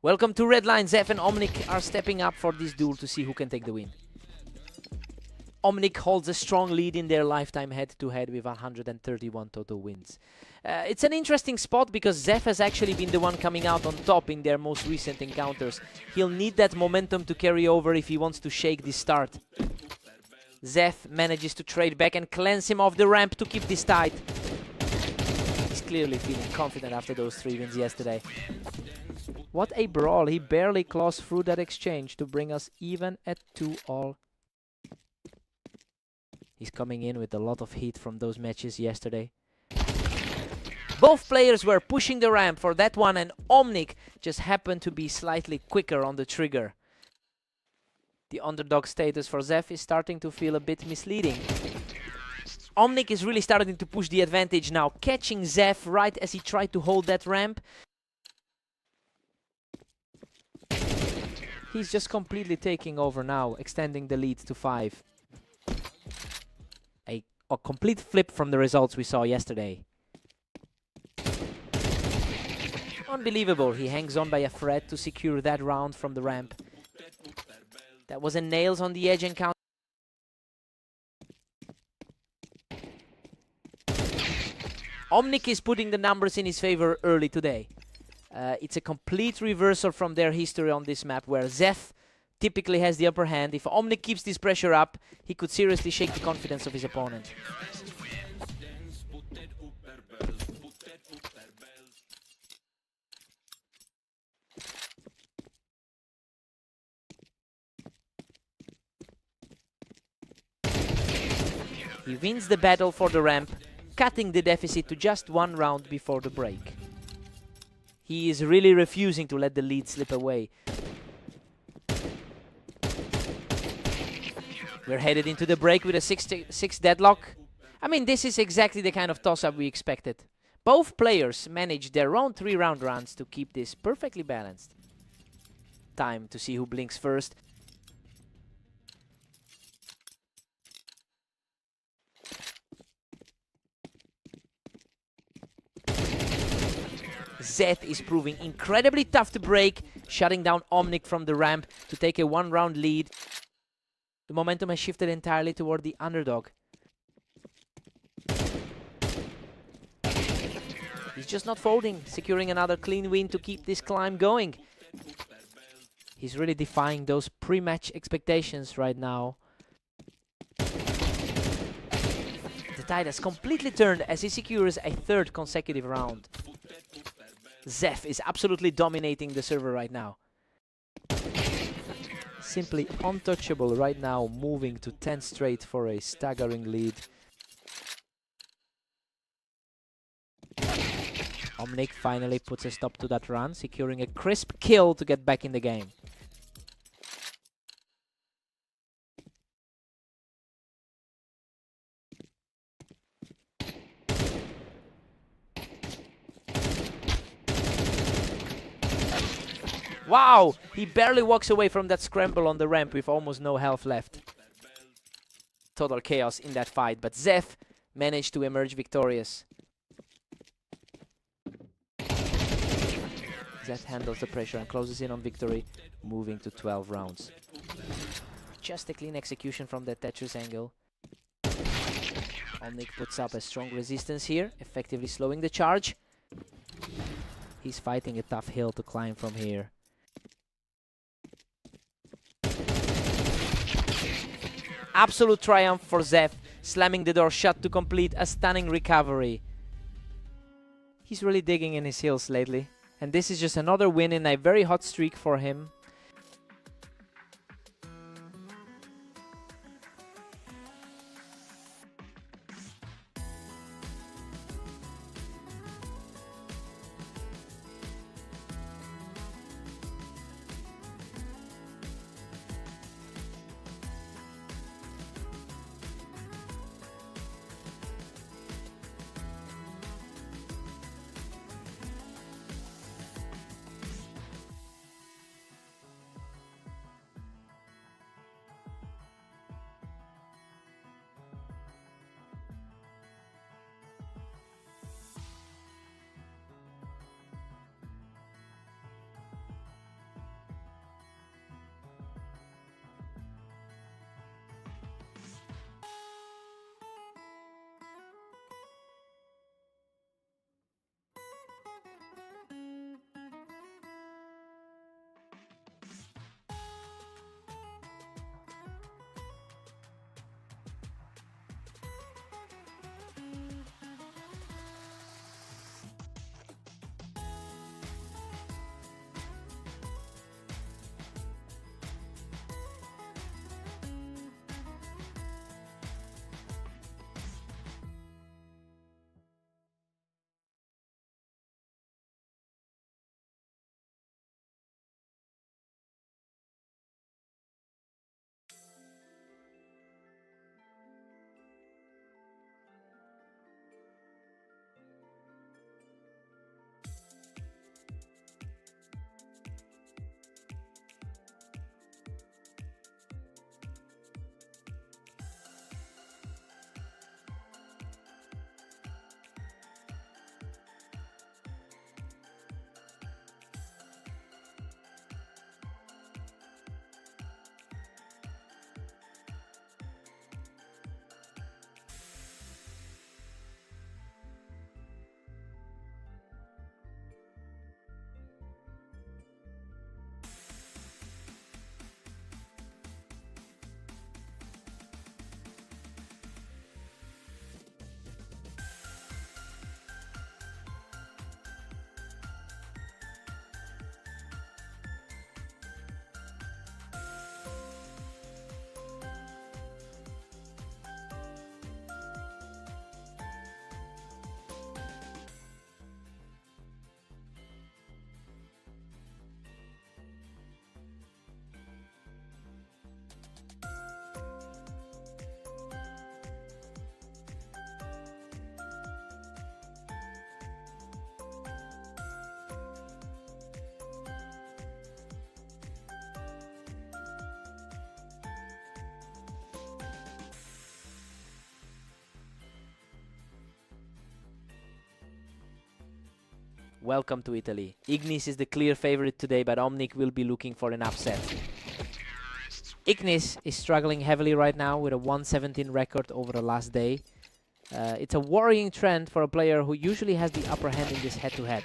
Welcome to Redline. Zef and Omnic are stepping up for this duel to see who can take the win. Omnic holds a strong lead in their lifetime head-to-head with 131 total wins. It's an interesting spot because Zef has actually been the one coming out on top in their most recent encounters. He'll need that momentum to carry over if he wants to shake this start. Zef manages to trade back and cleanse him off the ramp to keep this tight. He's clearly feeling confident after those 3 wins yesterday. What a brawl. He barely claws through that exchange to bring us even at 2-all. He's coming in with a lot of heat from those matches yesterday. Both players were pushing the ramp for that one, and Omnic just happened to be slightly quicker on the trigger. The underdog status for Zef is starting to feel a bit misleading. Omnic is really starting to push the advantage now, catching Zef right as he tried to hold that ramp. He's just completely taking over now, extending the lead to 5. A complete flip from the results we saw yesterday. Unbelievable, he hangs on by a thread to secure that round from the ramp. That was a nails on the edge encounter. Omnic is putting the numbers in his favor early today. It's a complete reversal from their history on this map, where Zef typically has the upper hand. If Omnic keeps this pressure up, he could seriously shake the confidence of his opponent. He wins the battle for the ramp, cutting the deficit to just 1 round before the break. He is really refusing to let the lead slip away. We're headed into the break with a 6-6 deadlock. I mean, this is exactly the kind of toss-up we expected. Both players managed their own 3-round runs to keep this perfectly balanced. Time to see who blinks first. Zef is proving incredibly tough to break, shutting down Omnic from the ramp to take a 1-round lead. The momentum has shifted entirely toward the underdog. He's just not folding, securing another clean win to keep this climb going. He's really defying those pre-match expectations right now. The tide has completely turned as he secures a 3rd consecutive round. Zef is absolutely dominating the server right now. Simply untouchable right now, moving to 10 straight for a staggering lead. Omnic finally puts a stop to that run, securing a crisp kill to get back in the game. Wow! He barely walks away from that scramble on the ramp with almost no health left. Total chaos in that fight, but Zef managed to emerge victorious. Zef handles the pressure and closes in on victory, moving to 12 rounds. Just a clean execution from that Tetris angle. Omnic puts up a strong resistance here, effectively slowing the charge. He's fighting a tough hill to climb from here. Absolute triumph for Zef, slamming the door shut to complete a stunning recovery. He's really digging in his heels lately, and this is just another win in a very hot streak for him. Welcome to Italy. Ignis is the clear favorite today, but Omnic will be looking for an upset. Ignis is struggling heavily right now with a 117 record over the last day. It's a worrying trend for a player who usually has the upper hand in this head-to-head.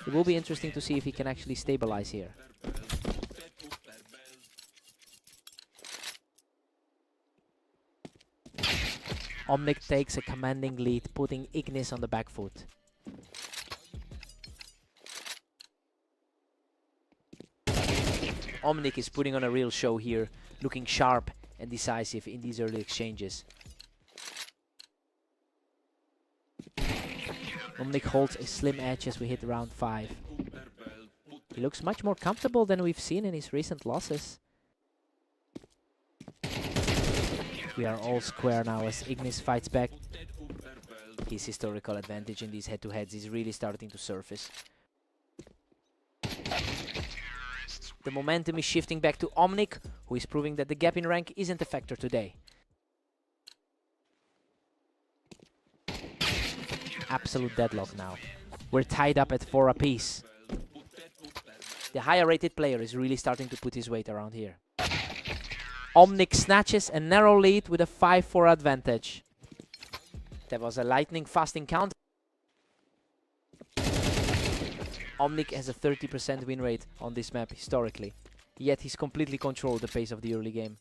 It will be interesting to see if he can actually stabilize here. Omnic takes a commanding lead, putting Ignis on the back foot. Omnic is putting on a real show here, looking sharp and decisive in these early exchanges. Omnic holds a slim edge as we hit round 5. He looks much more comfortable than we've seen in his recent losses. We are all square now as Ignis fights back. His historical advantage in these head-to-heads is really starting to surface. The momentum is shifting back to Omnic, who is proving that the gap in rank isn't a factor today. Absolute deadlock now. We're tied up at 4 apiece. The higher rated player is really starting to put his weight around here. Omnic snatches a narrow lead with a 5-4 advantage. That was a lightning fast encounter. Omnic has a 30% win rate on this map historically, yet he's completely controlled the pace of the early game.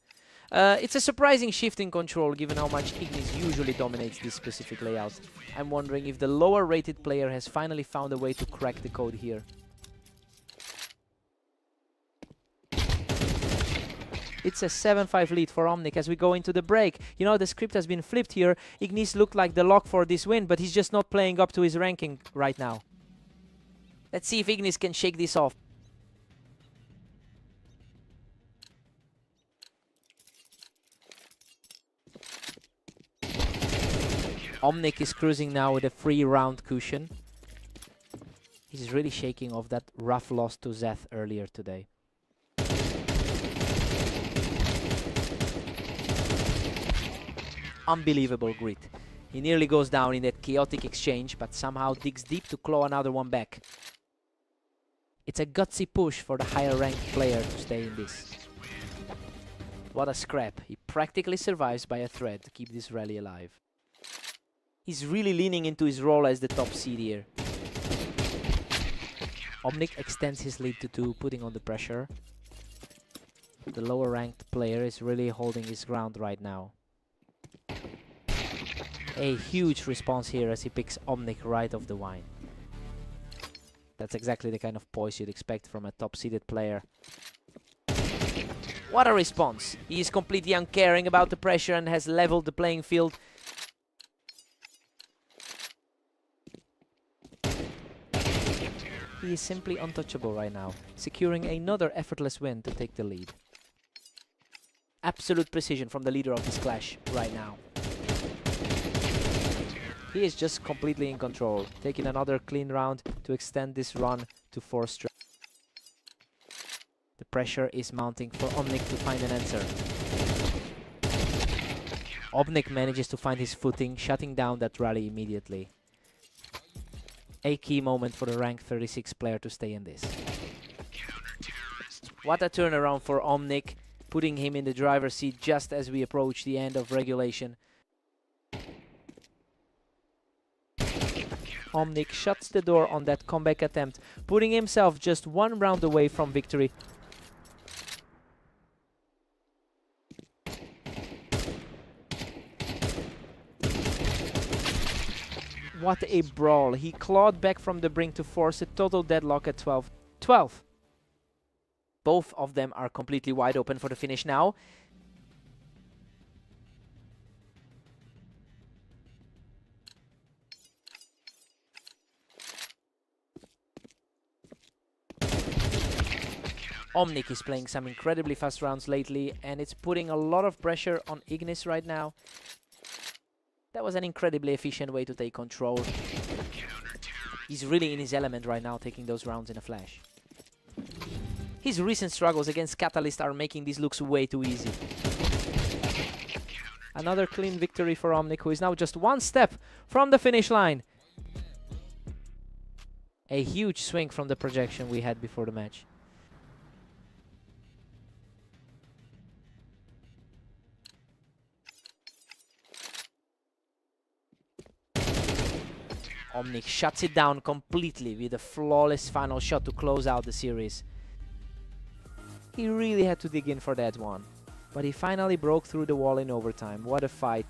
It's a surprising shift in control given how much Ignis usually dominates this specific layout. I'm wondering if the lower rated player has finally found a way to crack the code here. It's a 7-5 lead for Omnic as we go into the break. You know, the script has been flipped here. Ignis looked like the lock for this win, but he's just not playing up to his ranking right now. Let's see if Ignis can shake this off. Omnic is cruising now with a free round cushion. He's really shaking off that rough loss to Zeth earlier today. Unbelievable grit. He nearly goes down in that chaotic exchange, but somehow digs deep to claw another one back. It's a gutsy push for the higher ranked player to stay in this. What a scrap. He practically survives by a thread to keep this rally alive. He's really leaning into his role as the top seed here. Omnic extends his lead to 2, putting on the pressure. The lower ranked player is really holding his ground right now. A huge response here as he picks Omnic right off the wine. That's exactly the kind of poise you'd expect from a top-seeded player. What a response! He is completely uncaring about the pressure and has leveled the playing field. He is simply untouchable right now, securing another effortless win to take the lead. Absolute precision from the leader of this clash right now. He is just completely in control, taking another clean round to extend this run to 4 straight. The pressure is mounting for Omnic to find an answer. Omnic manages to find his footing, shutting down that rally immediately. A key moment for the rank 36 player to stay in this. What a turnaround for Omnic, putting him in the driver's seat just as we approach the end of regulation. Omnic shuts the door on that comeback attempt, putting himself just 1 round away from victory. What a brawl. He clawed back from the brink to force a total deadlock at 12. Both of them are completely wide open for the finish now. Omnic is playing some incredibly fast rounds lately, and it's putting a lot of pressure on Ignis right now. That was an incredibly efficient way to take control. He's really in his element right now, taking those rounds in a flash. His recent struggles against Catalyst are making these looks way too easy. Another clean victory for Omnic, who is now just 1 step from the finish line. A huge swing from the projection we had before the match. Omnic shuts it down completely with a flawless final shot to close out the series. He really had to dig in for that one, but he finally broke through the wall in overtime. What a fight.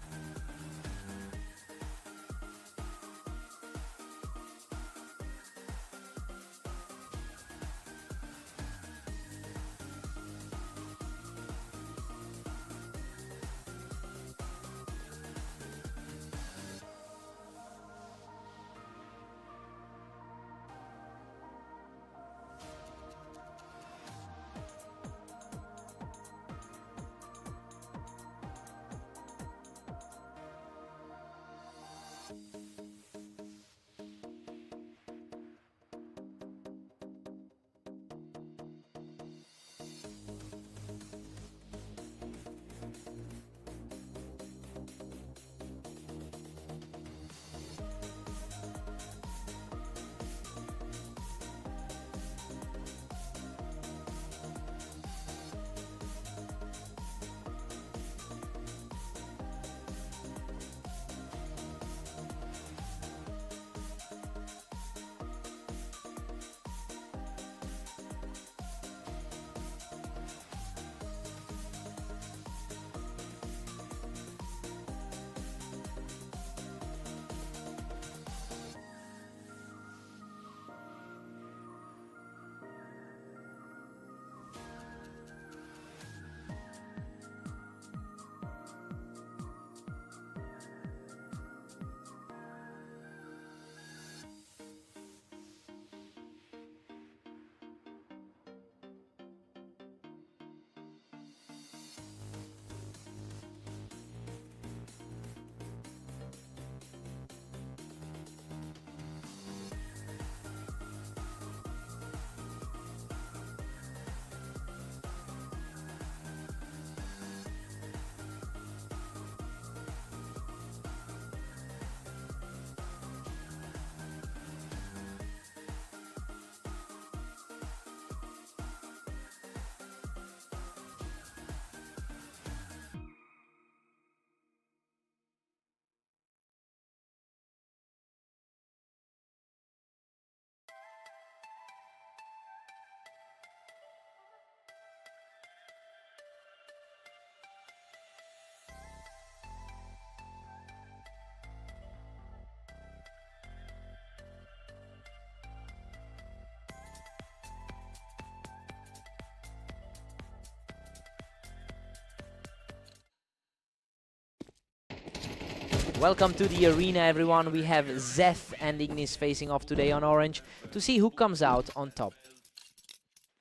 Welcome to the arena, everyone. We have Zeth and Ignis facing off today on Orange to see who comes out on top.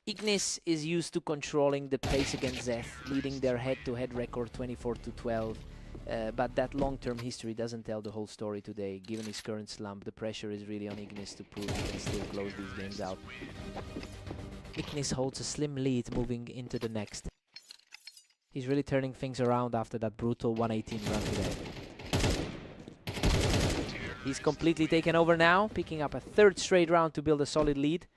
Ignis is used to controlling the pace against Zeth, leading their head-to-head record 24-12. But that long-term history doesn't tell the whole story today. Given his current slump, the pressure is really on Ignis to prove he can still close these games out. Ignis holds a slim lead moving into the next. He's really turning things around after that brutal 118 run today. He's completely taken over now, picking up a third straight round to build a solid lead.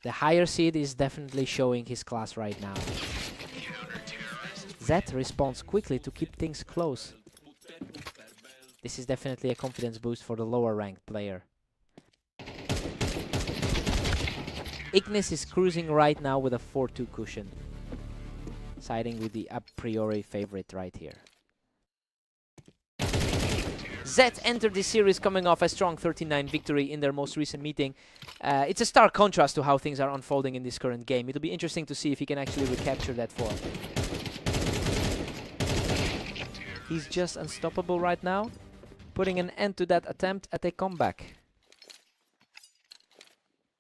The higher seed is definitely showing his class right now. Zeth responds quickly to keep things close. This is definitely a confidence boost for the lower ranked player. Ignis is cruising right now with a 4-2 cushion, siding with the a priori favorite right here. Zeth entered this series coming off a strong 13-9 victory in their most recent meeting. It's a stark contrast to how things are unfolding in this current game. It'll be interesting to see if he can actually recapture that form. He's just unstoppable right now, putting an end to that attempt at a comeback.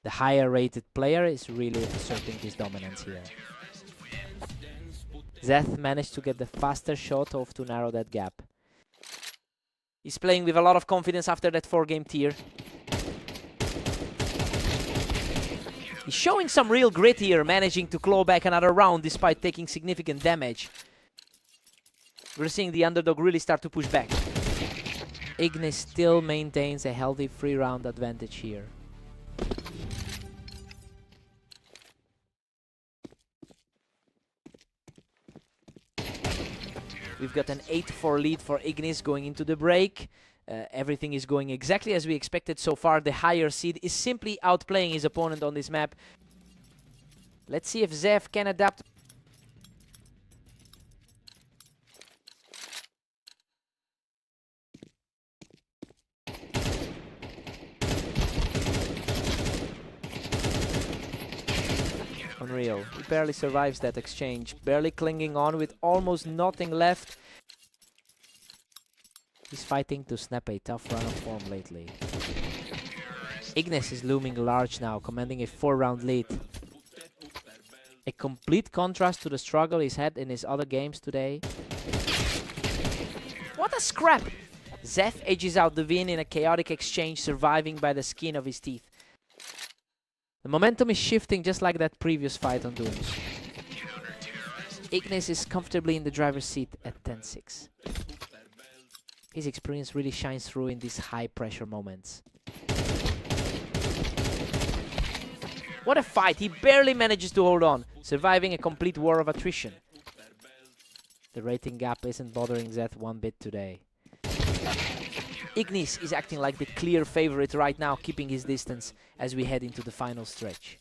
The higher rated player is really asserting his dominance here. Zeth managed to get the faster shot off to narrow that gap. He's playing with a lot of confidence after that 4-game tier. He's showing some real grit here, managing to claw back another round despite taking significant damage. We're seeing the underdog really start to push back. Ignis still maintains a healthy 3-round advantage here. We've got an 8-4 lead for Ignis going into the break. Everything is going exactly as we expected so far. The higher seed is simply outplaying his opponent on this map. Let's see if Zev can adapt. Unreal. He barely survives that exchange, barely clinging on with almost nothing left. He's fighting to snap a tough run of form lately. Ignis is looming large now, commanding a 4-round lead. A complete contrast to the struggle he's had in his other games today. What a scrap! Zev edges out the win in a chaotic exchange, surviving by the skin of his teeth. The momentum is shifting just like that previous fight on Dooms. Ignis is comfortably in the driver's seat at 10-6. His experience really shines through in these high-pressure moments. What a fight! He barely manages to hold on, surviving a complete war of attrition. The rating gap isn't bothering Zev one bit today. Ignis is acting like the clear favorite right now, keeping his distance as we head into the final stretch.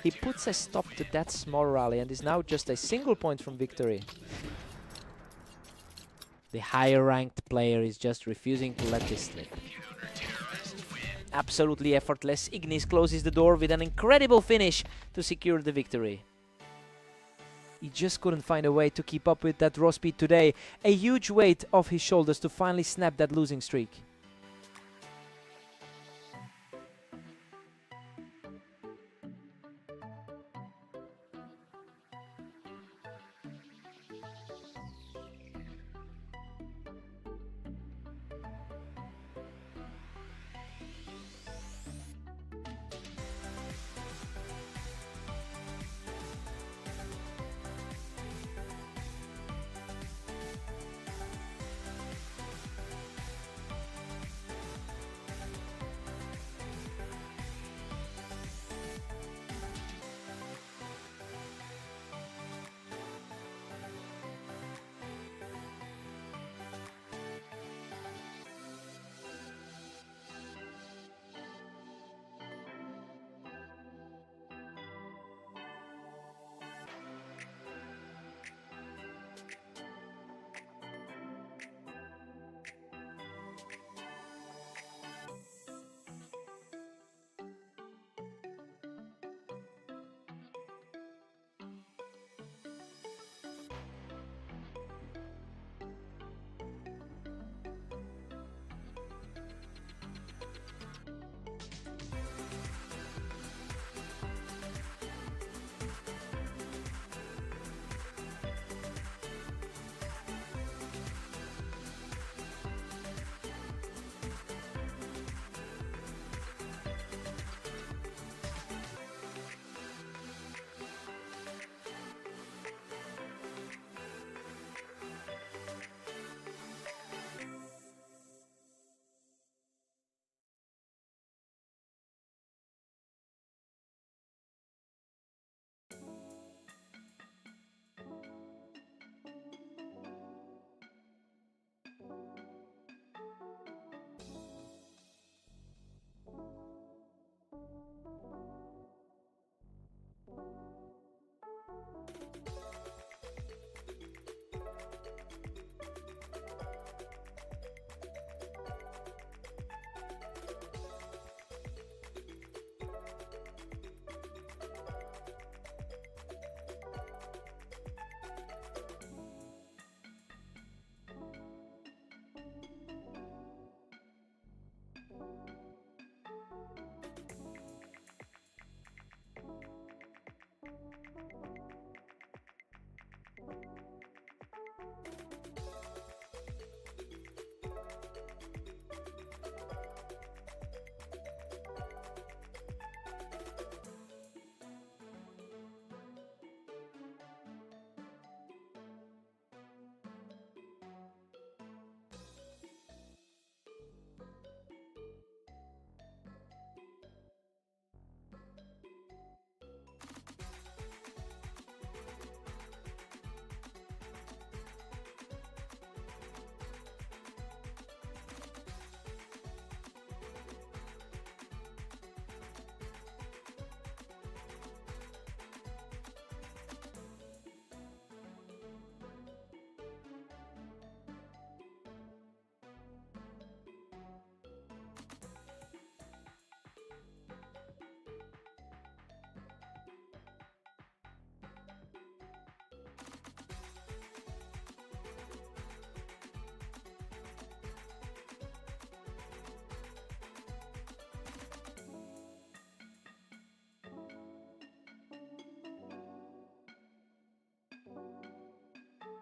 He puts a stop to that small rally and is now just a single point from victory. The higher ranked player is just refusing to let this slip. Absolutely effortless, Ignis closes the door with an incredible finish to secure the victory. He just couldn't find a way to keep up with that raw speed today. A huge weight off his shoulders to finally snap that losing streak.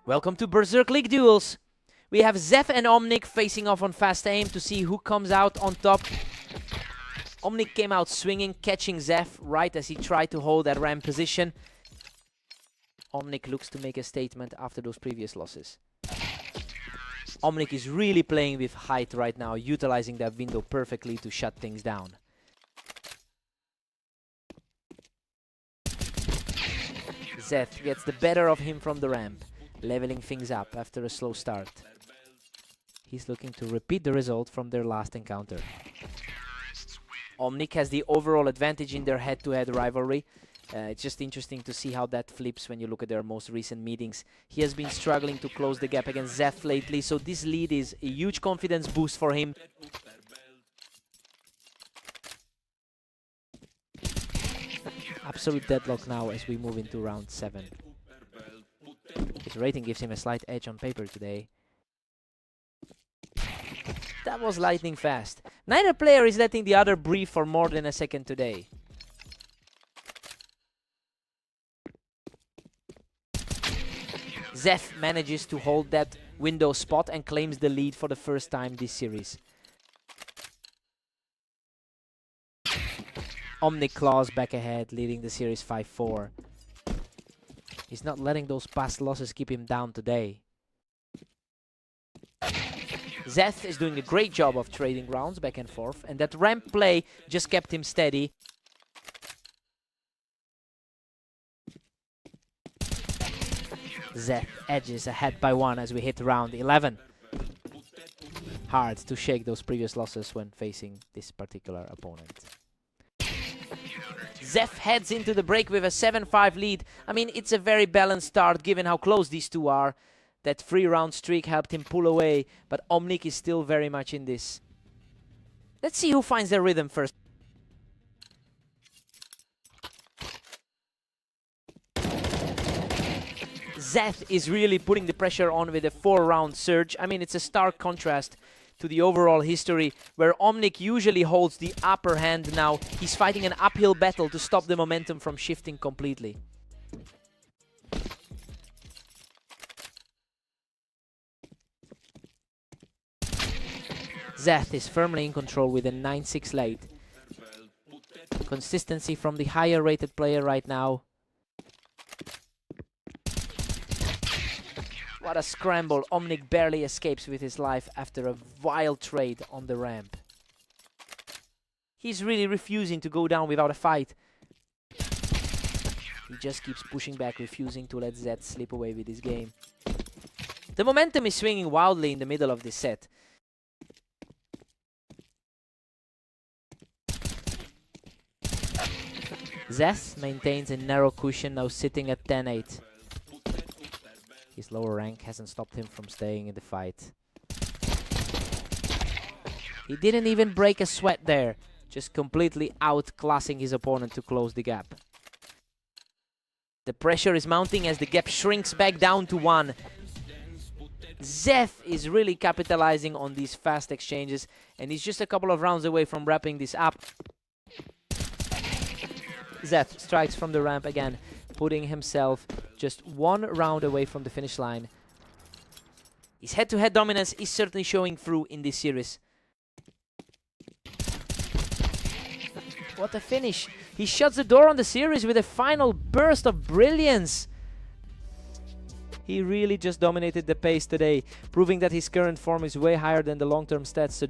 Welcome to Berserk League duels. We have Zef and Omnic facing off on fast aim to see who comes out on top. Omnic came out swinging, catching Zef right as he tried to hold that ramp position. Omnic looks to make a statement after those previous losses. Omnic is really playing with height right now, utilizing that window perfectly to shut things down. Zeth gets the better of him from the ramp, leveling things up after a slow start. He's looking to repeat the result from their last encounter. Omnic has the overall advantage in their head-to-head rivalry. It's just interesting to see how that flips when you look at their most recent meetings. He has been struggling to close the gap against Zeth lately, so this lead is a huge confidence boost for him. Absolute deadlock now as we move into round 7. His rating gives him a slight edge on paper today. That was lightning fast. Neither player is letting the other breathe for more than a second today. Zef manages to hold that window spot and claims the lead for the first time this series. Omnic claws back ahead, leading the series 5-4. He's not letting those past losses keep him down today. Zeth is doing a great job of trading rounds back and forth, and that ramp play just kept him steady. Zeth edges ahead by 1 as we hit round 11. Hard to shake those previous losses when facing this particular opponent. Zef heads into the break with a 7-5 lead. I mean, it's a very balanced start given how close these two are. That 3-round streak helped him pull away, but Omnic is still very much in this. Let's see who finds their rhythm first. Zeth is really putting the pressure on with a 4-round surge. I mean, it's a stark contrast to the overall history, where Omnic usually holds the upper hand. Now he's fighting an uphill battle to stop the momentum from shifting completely. Zeth is firmly in control with a 9-6 lead. Consistency from the higher rated player right now. What a scramble. Omnic barely escapes with his life after a wild trade on the ramp. He's really refusing to go down without a fight. He just keeps pushing back, refusing to let Zeth slip away with his game. The momentum is swinging wildly in the middle of this set. Zeth maintains a narrow cushion, now sitting at 10-8. His lower rank hasn't stopped him from staying in the fight. He didn't even break a sweat there, just completely outclassing his opponent to close the gap. The pressure is mounting as the gap shrinks back down to 1. Zeth is really capitalizing on these fast exchanges, and he's just a couple of rounds away from wrapping this up. Zeth strikes from the ramp again, putting himself just 1 round away from the finish line. His head-to-head dominance is certainly showing through in this series. What a finish! He shuts the door on the series with a final burst of brilliance. He really just dominated the pace today, proving that his current form is way higher than the long-term stats.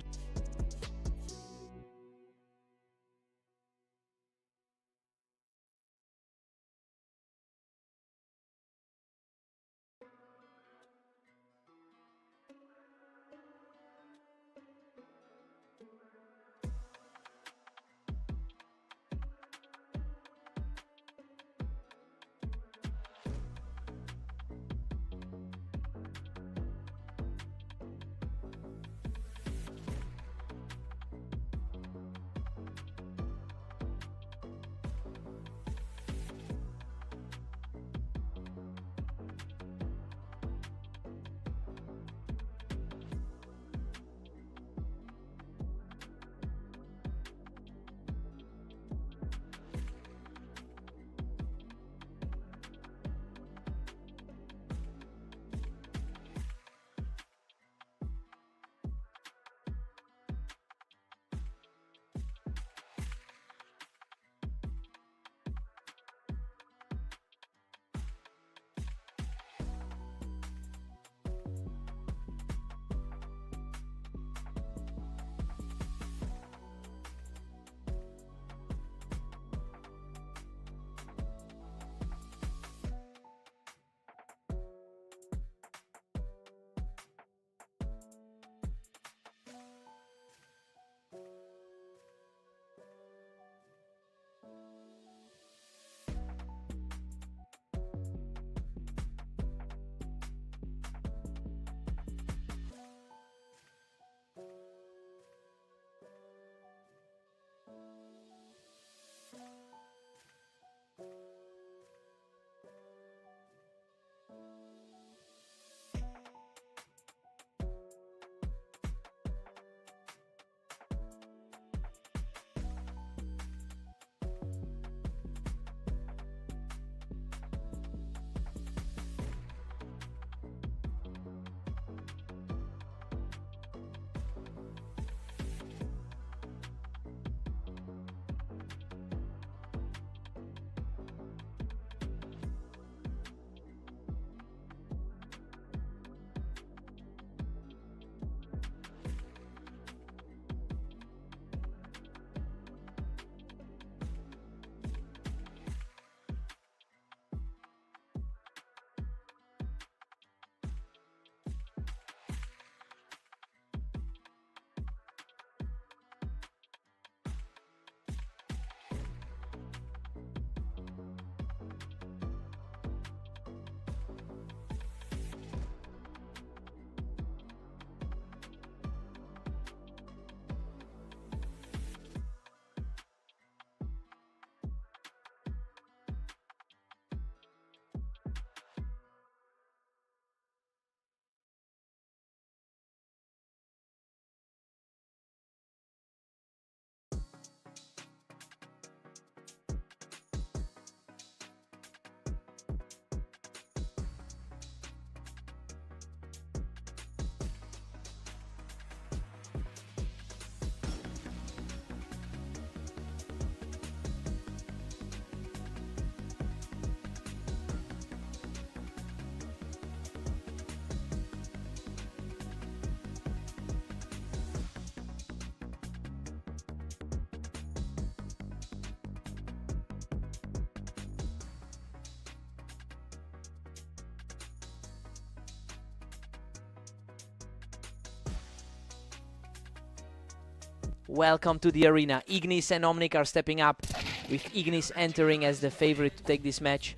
Welcome to the arena. Ignis and Omnic are stepping up, with Ignis entering as the favorite to take this match.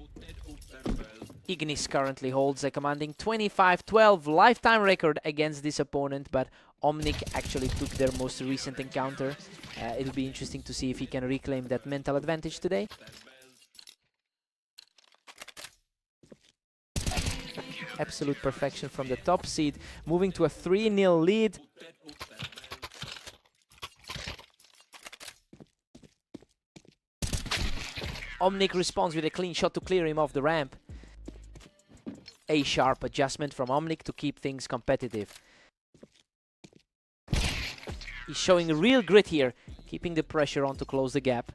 Ignis currently holds a commanding 25-12 lifetime record against this opponent, but Omnic actually took their most recent encounter. It'll be interesting to see if he can reclaim that mental advantage today. Absolute perfection from the top seed, moving to a 3-0 lead. Omnic responds with a clean shot to clear him off the ramp. A sharp adjustment from Omnic to keep things competitive. He's showing real grit here, keeping the pressure on to close the gap.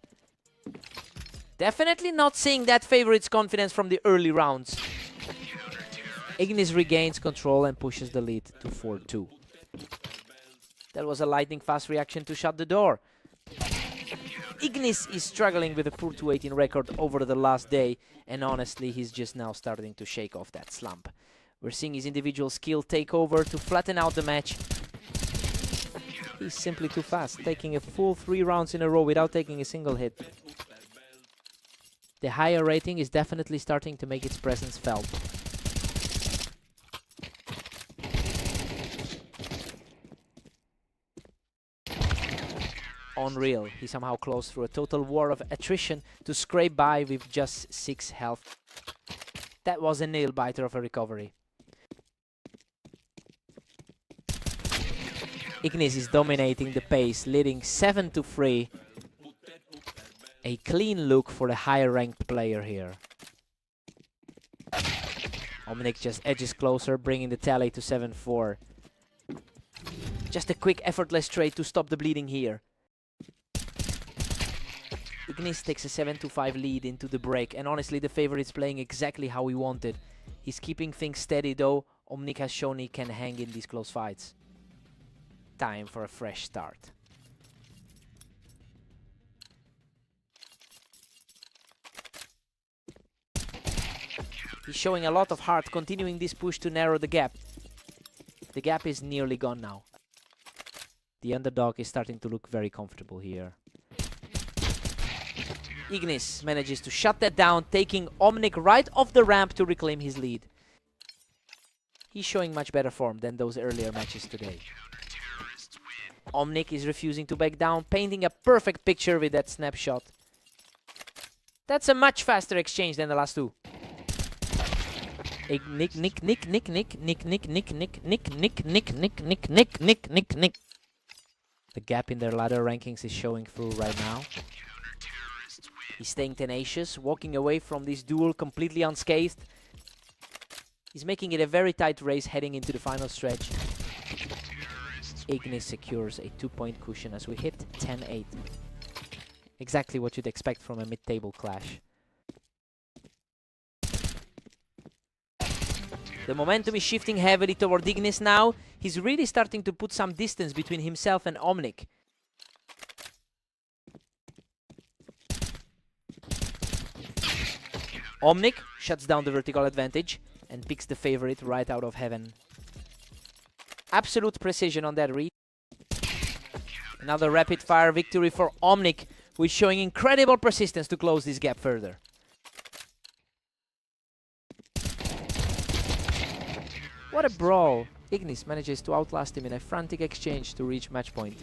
Definitely not seeing that favorite's confidence from the early rounds. Ignis regains control and pushes the lead to 4-2. That was a lightning fast reaction to shut the door. Ignis is struggling with a poor 218 record over the last day, and honestly, he's just now starting to shake off that slump. We're seeing his individual skill take over to flatten out the match. He's simply too fast, taking a full 3 rounds in a row without taking a single hit. The higher rating is definitely starting to make its presence felt. Unreal, he somehow closed through a total war of attrition to scrape by with just 6 health. That was a nail-biter of a recovery. Ignis is dominating the pace, leading 7-3. A clean look for the higher-ranked player here. Omnic just edges closer, bringing the tally to 7-4. Just a quick, effortless trade to stop the bleeding here. Ignis takes a 7-5 lead into the break, and honestly the favorite is playing exactly how he wanted. He's keeping things steady though. Omnic has shown he can hang in these close fights. Time for a fresh start. He's showing a lot of heart, continuing this push to narrow the gap. The gap is nearly gone now. The underdog is starting to look very comfortable here. Ignis manages to shut that down, taking Omnic right off the ramp to reclaim his lead. He's showing much better form than those earlier matches today. Omnic is refusing to back down, painting a perfect picture with that snapshot. That's a much faster exchange than the last two. Nick. The gap in their ladder rankings is showing through right now. He's staying tenacious, walking away from this duel completely unscathed. He's making it a very tight race heading into the final stretch. Ignis secures a 2-point cushion as we hit 10-8. Exactly what you'd expect from a mid-table clash. The momentum is shifting heavily toward Ignis now. He's really starting to put some distance between himself and Omnic. Omnic shuts down the vertical advantage and picks the favorite right out of heaven. Absolute precision on that read. Another rapid-fire victory for Omnic, who is showing incredible persistence to close this gap further. What a brawl! Ignis manages to outlast him in a frantic exchange to reach match point.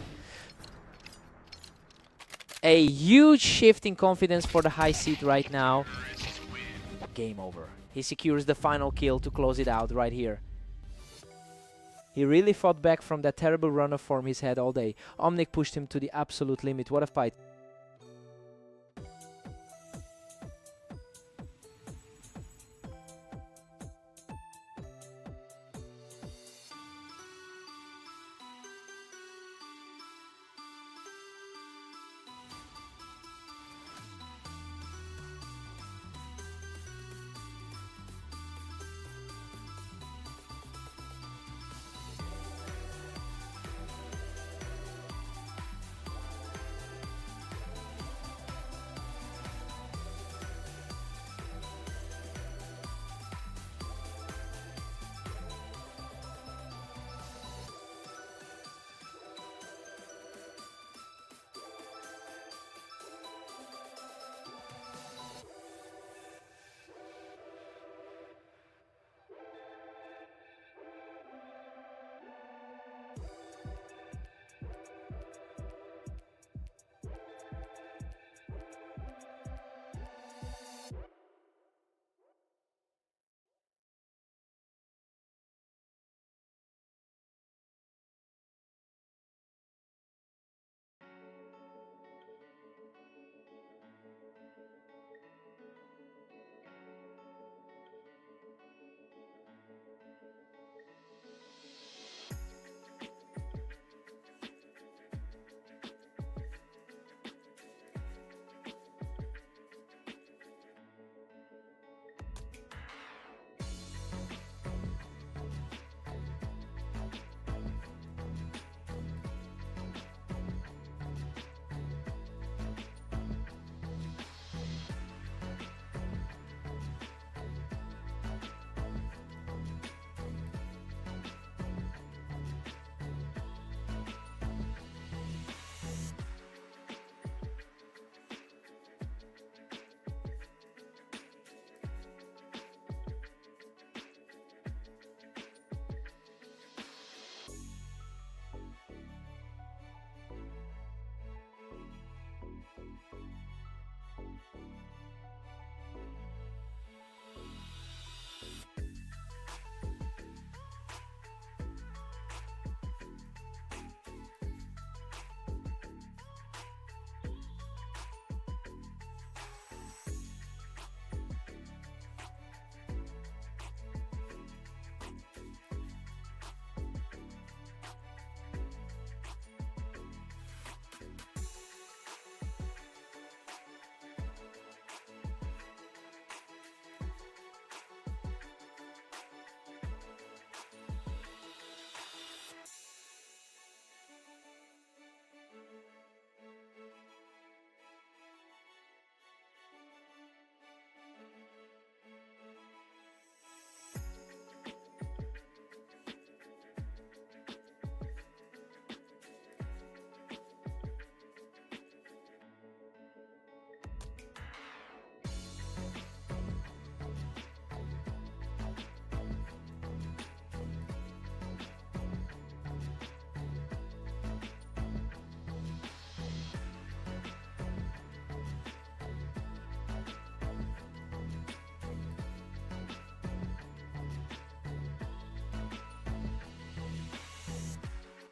A huge shift in confidence for the high seed right now. Game over. He secures the final kill to close it out right here. He really fought back from that terrible run of form he's had all day. Omnic pushed him to the absolute limit. What a fight.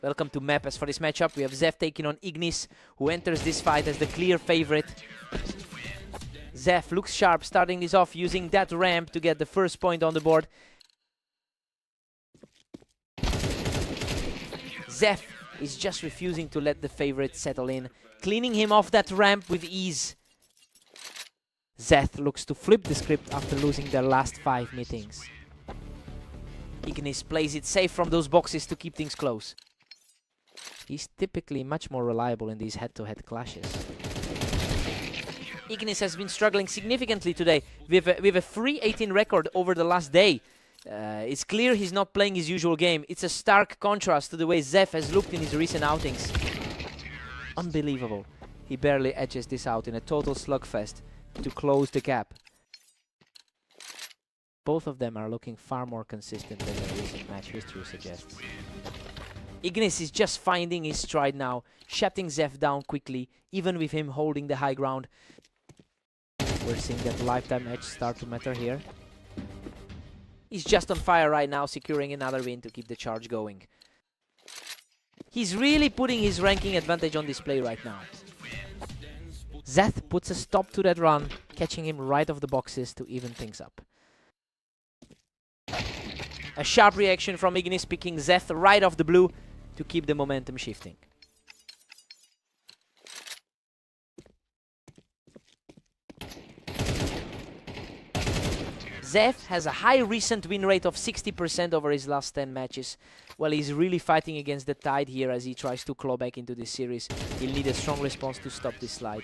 Welcome to Map. As for this matchup, we have Zef taking on Ignis, who enters this fight as the clear favorite. Zef looks sharp, starting this off using that ramp to get the first point on the board. Zef is just refusing to let the favorite settle in, cleaning him off that ramp with ease. Zeth looks to flip the script after losing their last 5 meetings. Ignis plays it safe from those boxes to keep things close. He's typically much more reliable in these head-to-head clashes. Ignis has been struggling significantly today with a 3-18 record over the last day. It's clear he's not playing his usual game. It's a stark contrast to the way Zef has looked in his recent outings. Unbelievable. He barely edges this out in a total slugfest to close the gap. Both of them are looking far more consistent than their recent match history suggests. Ignis is just finding his stride now, shutting Zef down quickly, even with him holding the high ground. We're seeing that lifetime edge start to matter here. He's just on fire right now, securing another win to keep the charge going. He's really putting his ranking advantage on display right now. Zeth puts a stop to that run, catching him right off the boxes to even things up. A sharp reaction from Ignis, picking Zeth right off the blue to keep the momentum shifting. Zef has a high recent win rate of 60% over his last 10 matches. Well, he's really fighting against the tide here as he tries to claw back into this series. He'll need a strong response to stop this slide.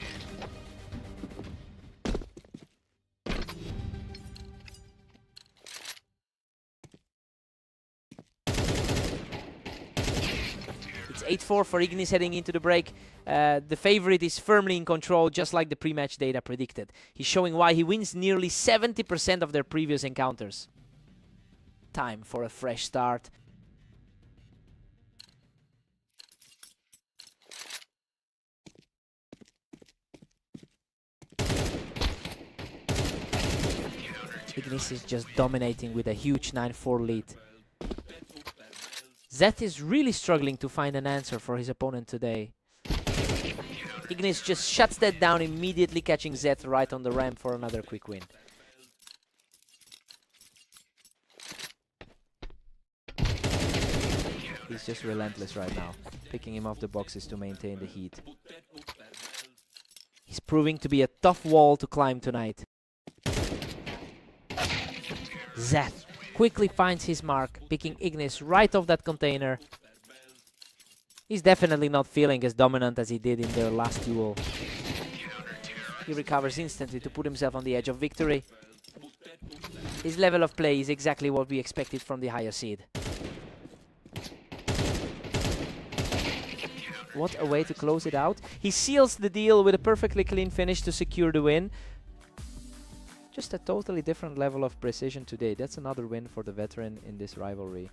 It's 8-4 for Ignis heading into the break. The favorite is firmly in control, just like the pre-match data predicted. He's showing why he wins nearly 70% of their previous encounters. Time for a fresh start. Ignis is just dominating with a huge 9-4 lead. Zeth is really struggling to find an answer for his opponent today. Ignis just shuts that down, immediately catching Zeth right on the ramp for another quick win. He's just relentless right now, picking him off the boxes to maintain the heat. He's proving to be a tough wall to climb tonight. Zeth quickly finds his mark, picking Ignis right off that container. He's definitely not feeling as dominant as he did in their last duel. He recovers instantly to put himself on the edge of victory. His level of play is exactly what we expected from the higher seed. What a way to close it out. He seals the deal with a perfectly clean finish to secure the win. Just a totally different level of precision today. That's another win for the veteran in this rivalry.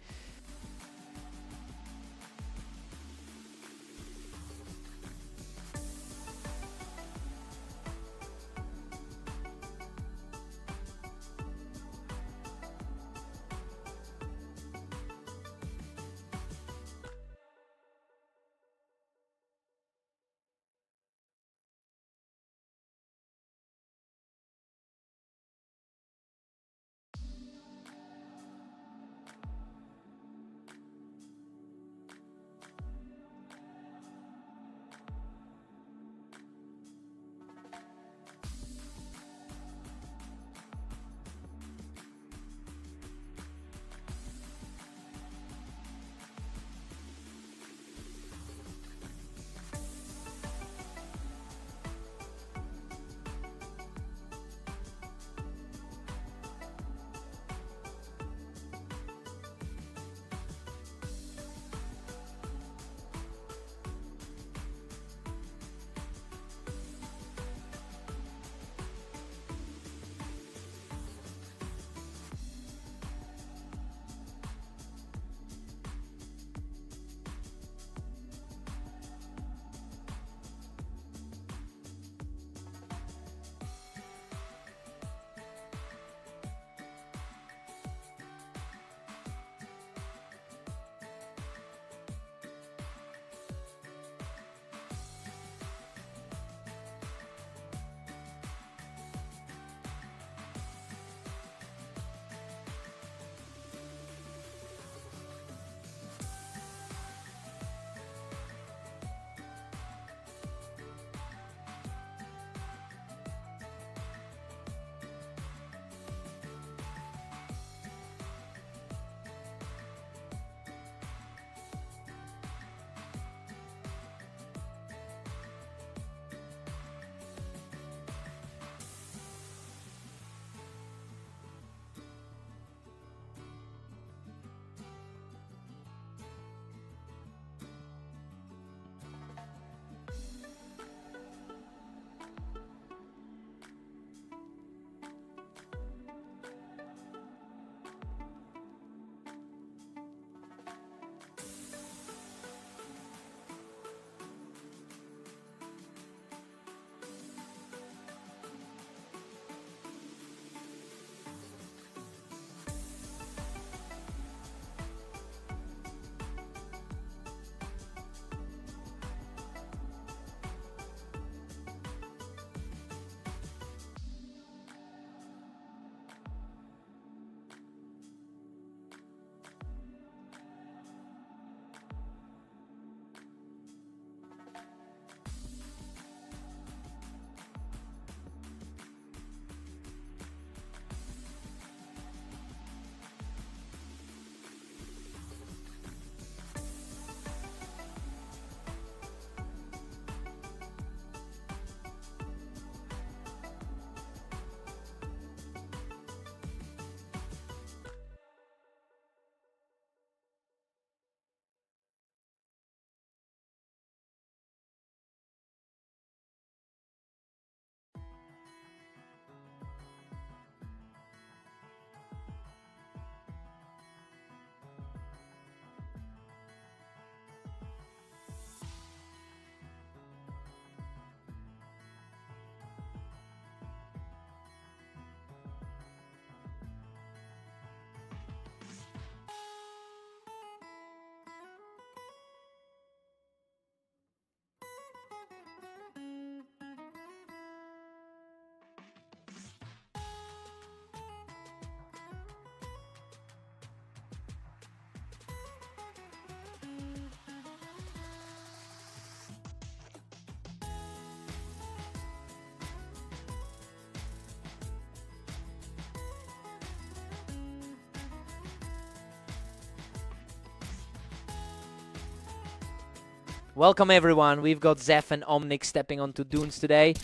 Welcome everyone, we've got Zeph and Omnic stepping onto Dunes today.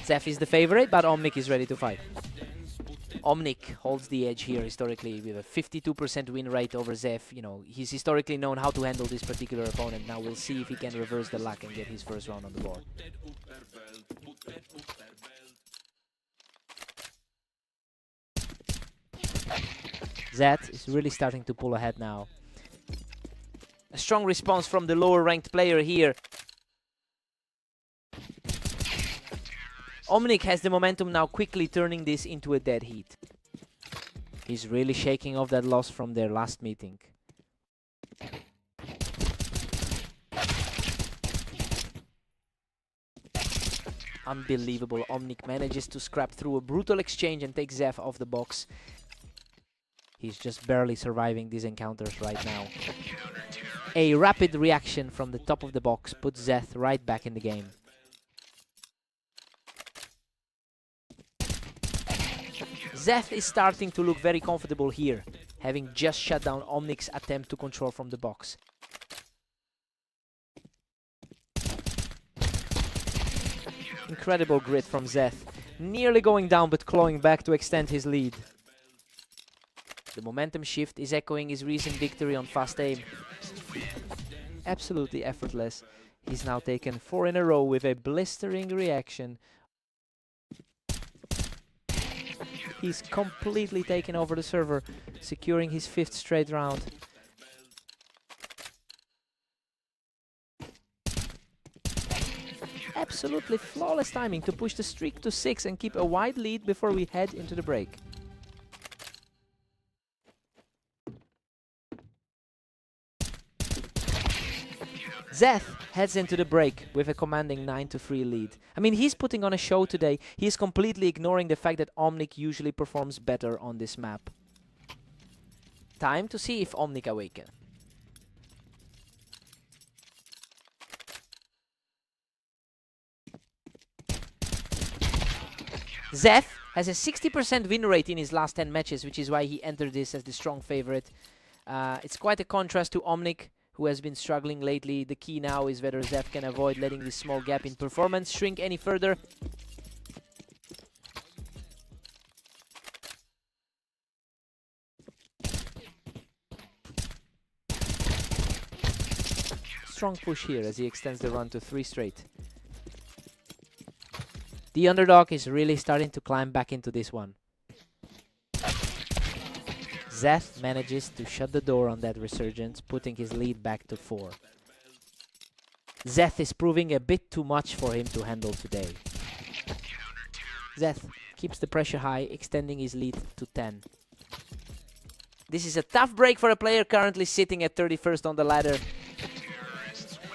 Zeph is the favorite, but Omnic is ready to fight. Omnic holds the edge here historically with a 52% win rate over Zeph. You know, he's historically known how to handle this particular opponent. Now we'll see if he can reverse the luck and get his first round on the board. Zed is really starting to pull ahead now. A strong response from the lower ranked player here. Omnic has the momentum now, quickly turning this into a dead heat. He's really shaking off that loss from their last meeting. Unbelievable. Omnic manages to scrap through a brutal exchange and take Zeph off the box. He's just barely surviving these encounters right now. A rapid reaction from the top of the box puts Zeth right back in the game. Zeth is starting to look very comfortable here, having just shut down Omnic's attempt to control from the box. Incredible grit from Zeth, nearly going down but clawing back to extend his lead. The momentum shift is echoing his recent victory on fast aim. Absolutely effortless. He's now taken 4 in a row with a blistering reaction. He's completely taken over the server, securing his 5th straight round. Absolutely flawless timing to push the streak to 6 and keep a wide lead before we head into the break. Zeth heads into the break with a commanding 9-3 lead. I mean, he's putting on a show today. He's completely ignoring the fact that Omnic usually performs better on this map. Time to see if Omnic awaken. Zeth has a 60% win rate in his last 10 matches, which is why he entered this as the strong favorite. It's quite a contrast to Omnic, who has been struggling lately. The key now is whether Zeth can avoid letting this small gap in performance shrink any further. Strong push here as he extends the run to 3 straight. The underdog is really starting to climb back into this one. Zeth manages to shut the door on that resurgence, putting his lead back to 4. Zeth is proving a bit too much for him to handle today. Zeth keeps the pressure high, extending his lead to 10. This is a tough break for a player currently sitting at 31st on the ladder.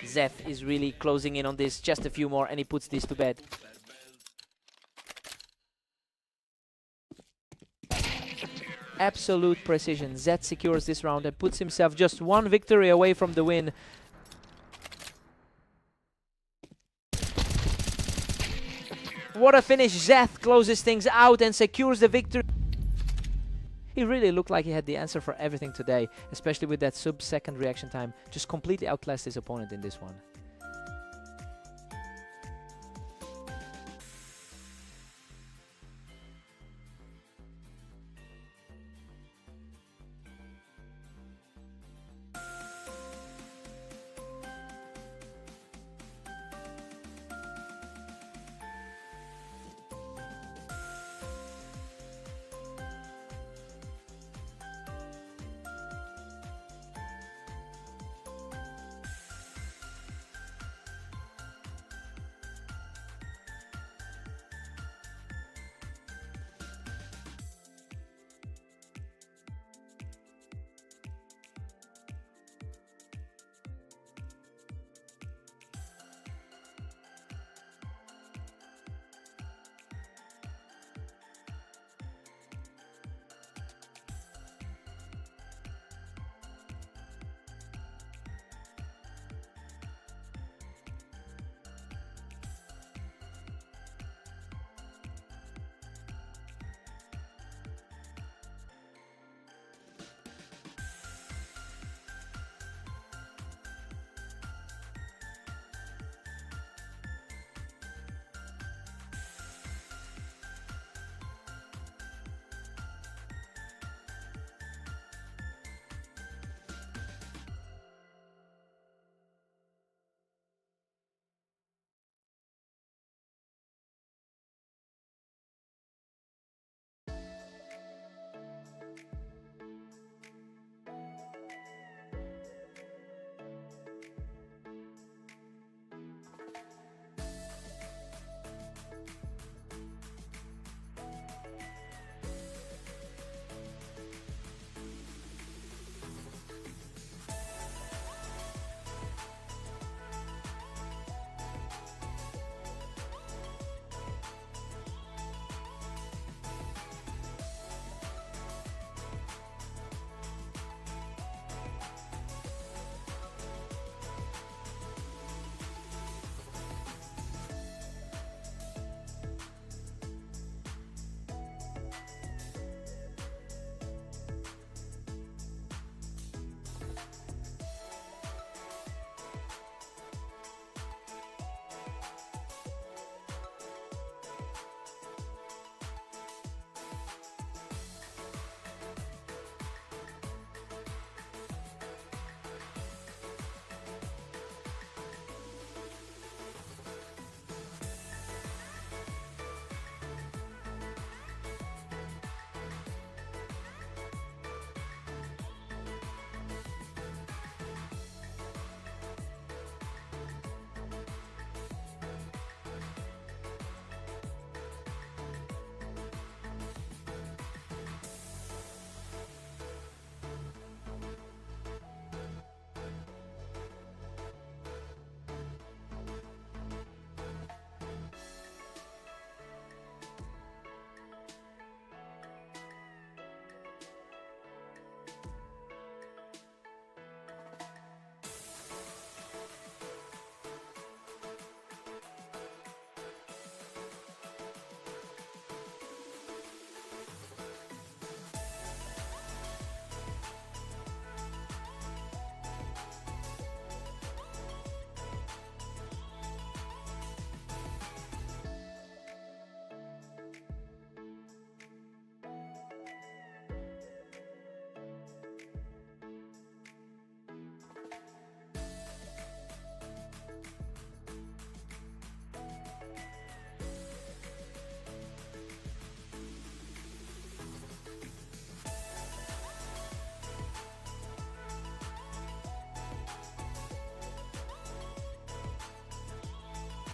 Zeth is really closing in on this, just a few more, and he puts this to bed. Absolute precision. Zeth secures this round and puts himself just 1 victory away from the win. What a finish. Zeth closes things out and secures the victory. He really looked like he had the answer for everything today, especially with that sub-second reaction time. Just completely outclassed his opponent in this one.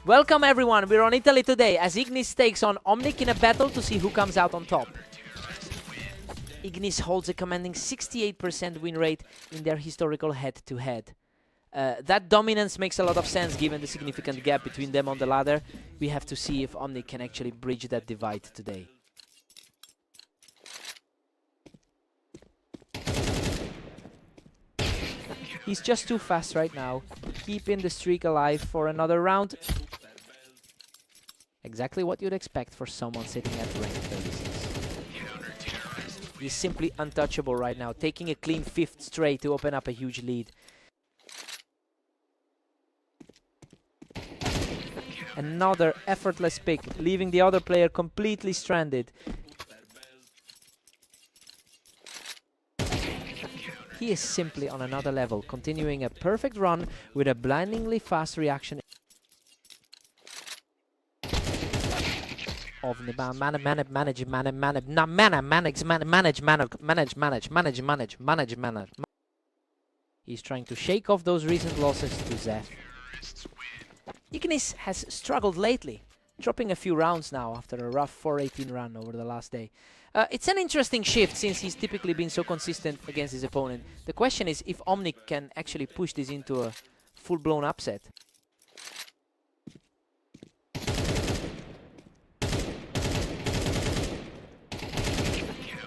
Welcome everyone, we're on Italy today as Ignis takes on Omnic in a battle to see who comes out on top. Ignis holds a commanding 68% win rate in their historical head-to-head. That dominance makes a lot of sense given the significant gap between them on the ladder. We have to see if Omnic can actually bridge that divide today. He's just too fast right now, keeping the streak alive for another round. Exactly what you'd expect for someone sitting at rank 36. He's simply untouchable right now, taking a clean 5th straight to open up a huge lead. Another effortless pick, leaving the other player completely stranded. He is simply on another level, continuing a perfect run with a blindingly fast reaction of manage. He's trying to shake off those recent losses to Zeph. Ignis has struggled lately, dropping a few rounds now after a rough 4-18 run over the last day. It's an interesting shift since he's typically been so consistent against his opponent. The question is if Omnic can actually push this into a full-blown upset.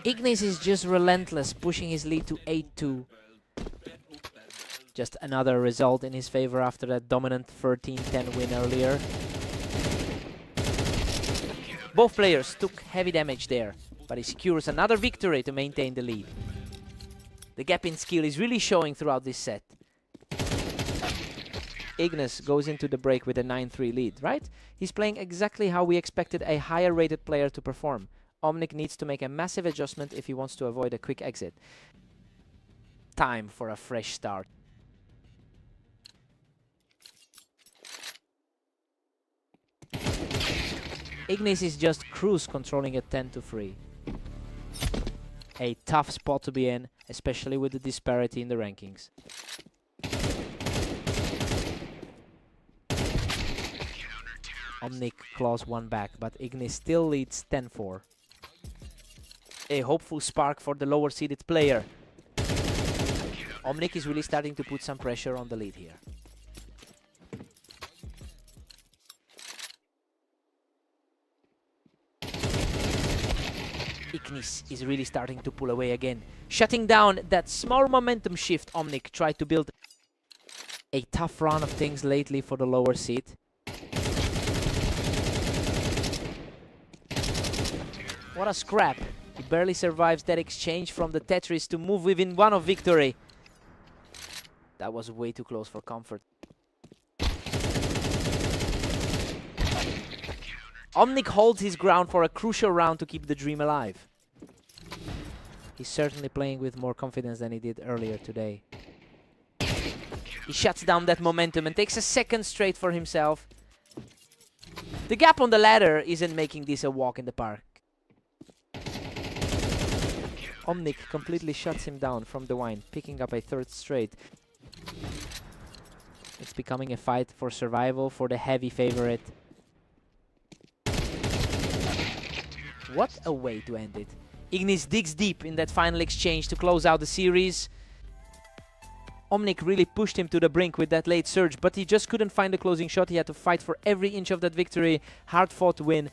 Ignis is just relentless, pushing his lead to 8-2. Just another result in his favor after that dominant 13-10 win earlier. Both players took heavy damage there, but he secures another victory to maintain the lead. The gap in skill is really showing throughout this set. Ignis goes into the break with a 9-3 lead, right? He's playing exactly how we expected a higher rated player to perform. Omnic needs to make a massive adjustment if he wants to avoid a quick exit. Time for a fresh start. Ignis is just cruise controlling a 10-3. A tough spot to be in, especially with the disparity in the rankings. Omnic claws one back, but Ignis still leads 10-4. A hopeful spark for the lower seeded player. Omnic is really starting to put some pressure on the lead here. Ignis is really starting to pull away again, shutting down that small momentum shift Omnic tried to build. A tough run of things lately for the lower seed. What a scrap. He barely survives that exchange from the Tetris to move within one of victory. That was way too close for comfort. Omnic holds his ground for a crucial round to keep the dream alive. He's certainly playing with more confidence than he did earlier today. He shuts down that momentum and takes a second straight for himself. The gap on the ladder isn't making this a walk in the park. Omnic completely shuts him down from the wine, picking up a 3rd straight. It's becoming a fight for survival for the heavy favorite. What a way to end it. Ignis digs deep in that final exchange to close out the series. Omnic really pushed him to the brink with that late surge, but he just couldn't find the closing shot. He had to fight for every inch of that victory. Hard-fought win.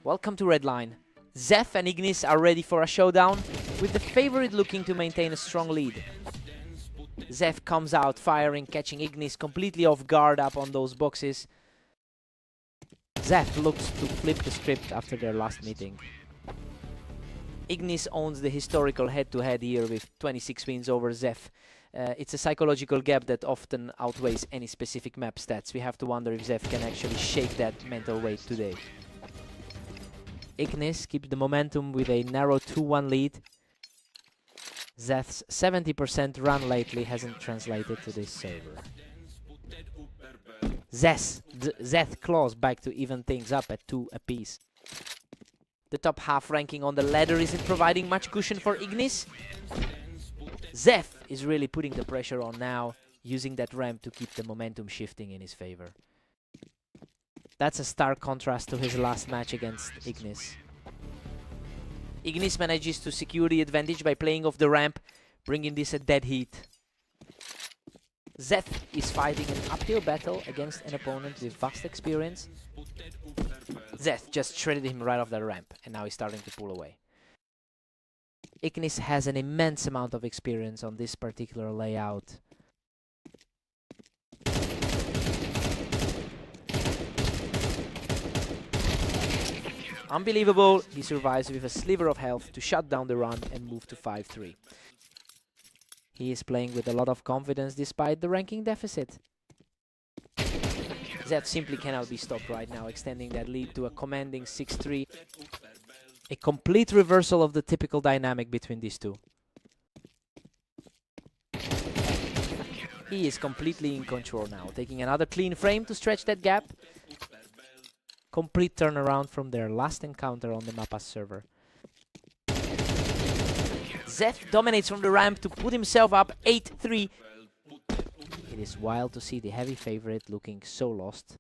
Welcome to Red Line. Zeph and Ignis are ready for a showdown, with the favorite looking to maintain a strong lead. Zeph comes out firing, catching Ignis completely off guard up on those boxes. Zeph looks to flip the script after their last meeting. Ignis owns the historical head-to-head here with 26 wins over Zeph. It's a psychological gap that often outweighs any specific map stats. We have to wonder if Zeph can actually shake that mental weight today. Ignis keeps the momentum with a narrow 2-1 lead. Zeph's 70% run lately hasn't translated to this server. Zeth claws back to even things up at 2 apiece. The top half ranking on the ladder isn't providing much cushion for Ignis. Zeth is really putting the pressure on now, using that ramp to keep the momentum shifting in his favor. That's a stark contrast to his last match against Ignis. Ignis manages to secure the advantage by playing off the ramp, bringing this a dead heat. Zeth is fighting an uphill battle against an opponent with vast experience. Zeth just shredded him right off the ramp, and now he's starting to pull away. Ignis has an immense amount of experience on this particular layout. Unbelievable, he survives with a sliver of health to shut down the run and move to 5-3. He is playing with a lot of confidence despite the ranking deficit. Zeth simply cannot be stopped right now, extending that lead to a commanding 6-3. A complete reversal of the typical dynamic between these two. He is completely in control now, taking another clean frame to stretch that gap. Complete turnaround from their last encounter on the Mappas server. Zeth dominates from the ramp to put himself up 8-3. It is wild to see the heavy favorite looking so lost.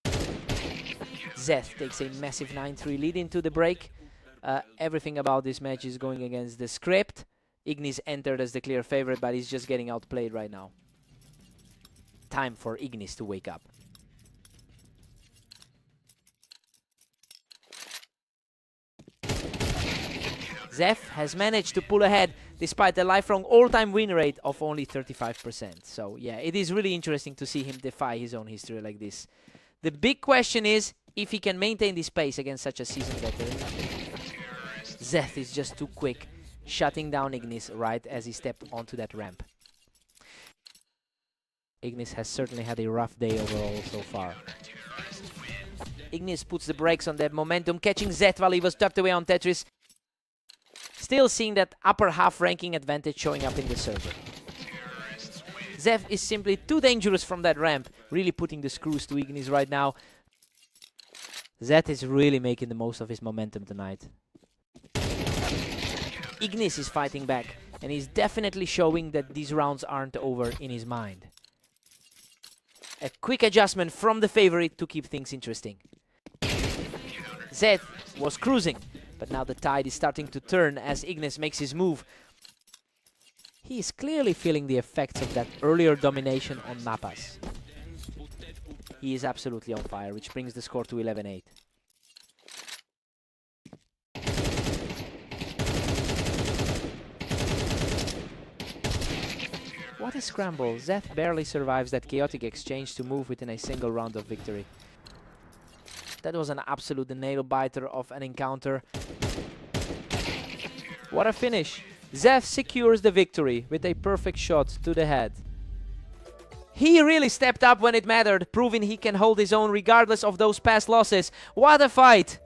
Zeth takes a massive 9-3 lead into the break. Everything about this match is going against the script. Ignis entered as the clear favorite, but he's just getting outplayed right now. Time for Ignis to wake up. Zeph has managed to pull ahead despite a lifelong all-time win rate of only 35%. So yeah, it is really interesting to see him defy his own history like this. The big question is if he can maintain this pace against such a seasoned veteran. Zeth is just too quick, shutting down Ignis right as he stepped onto that ramp. Ignis has certainly had a rough day overall so far. Ignis puts the brakes on that momentum, catching Zeth while he was tucked away on Tetris. Still seeing that upper half ranking advantage showing up in the server. Zeth is simply too dangerous from that ramp, really putting the screws to Ignis right now. Zeth is really making the most of his momentum tonight. Ignis is fighting back, and he's definitely showing that these rounds aren't over in his mind. A quick adjustment from the favorite to keep things interesting. Zeth was cruising, but now the tide is starting to turn as Ignis makes his move. He is clearly feeling the effects of that earlier domination on Mappas. He is absolutely on fire, which brings the score to 11-8. What a scramble. Zeth barely survives that chaotic exchange to move within a single round of victory. That was an absolute nail-biter of an encounter. What a finish. Zeth secures the victory with a perfect shot to the head. He really stepped up when it mattered, proving he can hold his own regardless of those past losses. What a fight!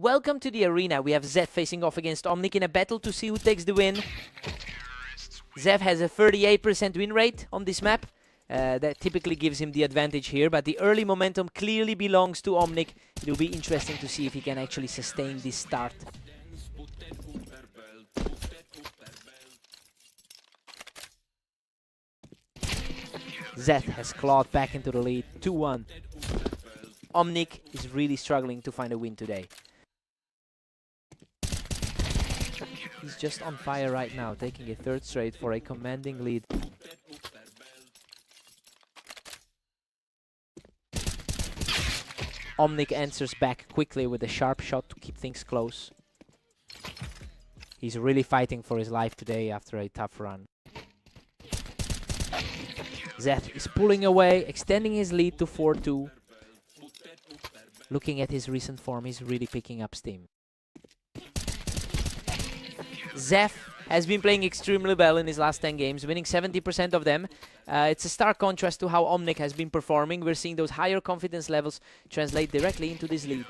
Welcome to the arena. We have Zeth facing off against Omnic in a battle to see who takes the win. Zeth has a 38% win rate on this map. That typically gives him the advantage here, but the early momentum clearly belongs to Omnic. It will be interesting to see if he can actually sustain this start. Zeth has clawed back into the lead, 2-1. Omnic is really struggling to find a win today. He's just on fire right now, taking a third straight for a commanding lead. Omnic answers back quickly with a sharp shot to keep things close. He's really fighting for his life today after a tough run. Zeth is pulling away, extending his lead to 4-2. Looking at his recent form, he's really picking up steam. Zeth has been playing extremely well in his last 10 games, winning 70% of them. It's a stark contrast to how Omnic has been performing. We're seeing those higher confidence levels translate directly into this lead.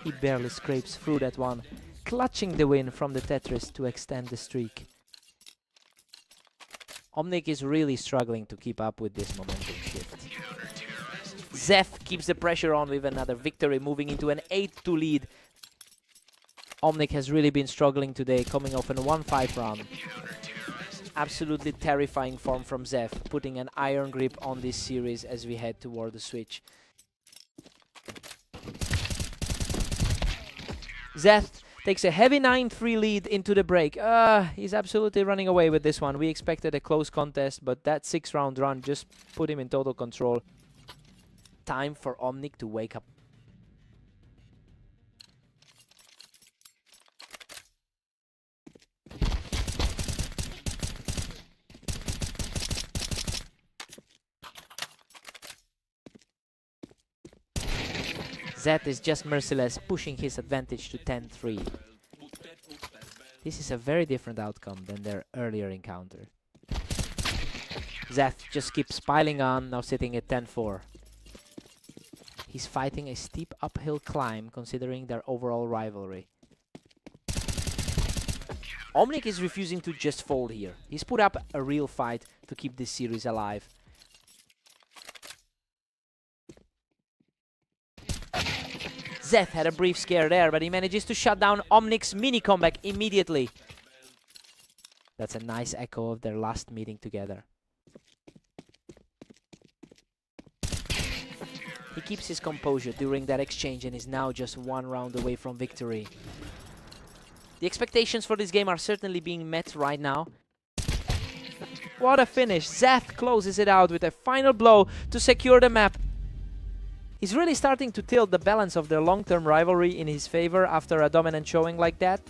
He barely scrapes through that one, clutching the win from the Tetris to extend the streak. Omnic is really struggling to keep up with this momentum shift. Zeth keeps the pressure on with another victory, moving into an 8-2 lead. Omnic has really been struggling today, coming off a 1-5 run. Absolutely terrifying form from Zeth, putting an iron grip on this series as we head toward the switch. Zeth takes a heavy 9-3 lead into the break. He's absolutely running away with this one. We expected a close contest, but that 6-round run just put him in total control. Time for Omnic to wake up. Zeth is just merciless, pushing his advantage to 10-3. This is a very different outcome than their earlier encounter. Zeth just keeps piling on, now sitting at 10-4. He's fighting a steep uphill climb considering their overall rivalry. Omnic is refusing to just fold here. He's put up a real fight to keep this series alive. Zeth had a brief scare there, but he manages to shut down Omnic's mini comeback immediately. That's a nice echo of their last meeting together. He keeps his composure during that exchange and is now just one round away from victory. The expectations for this game are certainly being met right now. What a finish! Zeth closes it out with a final blow to secure the map. He's really starting to tilt the balance of their long-term rivalry in his favor after a dominant showing like that.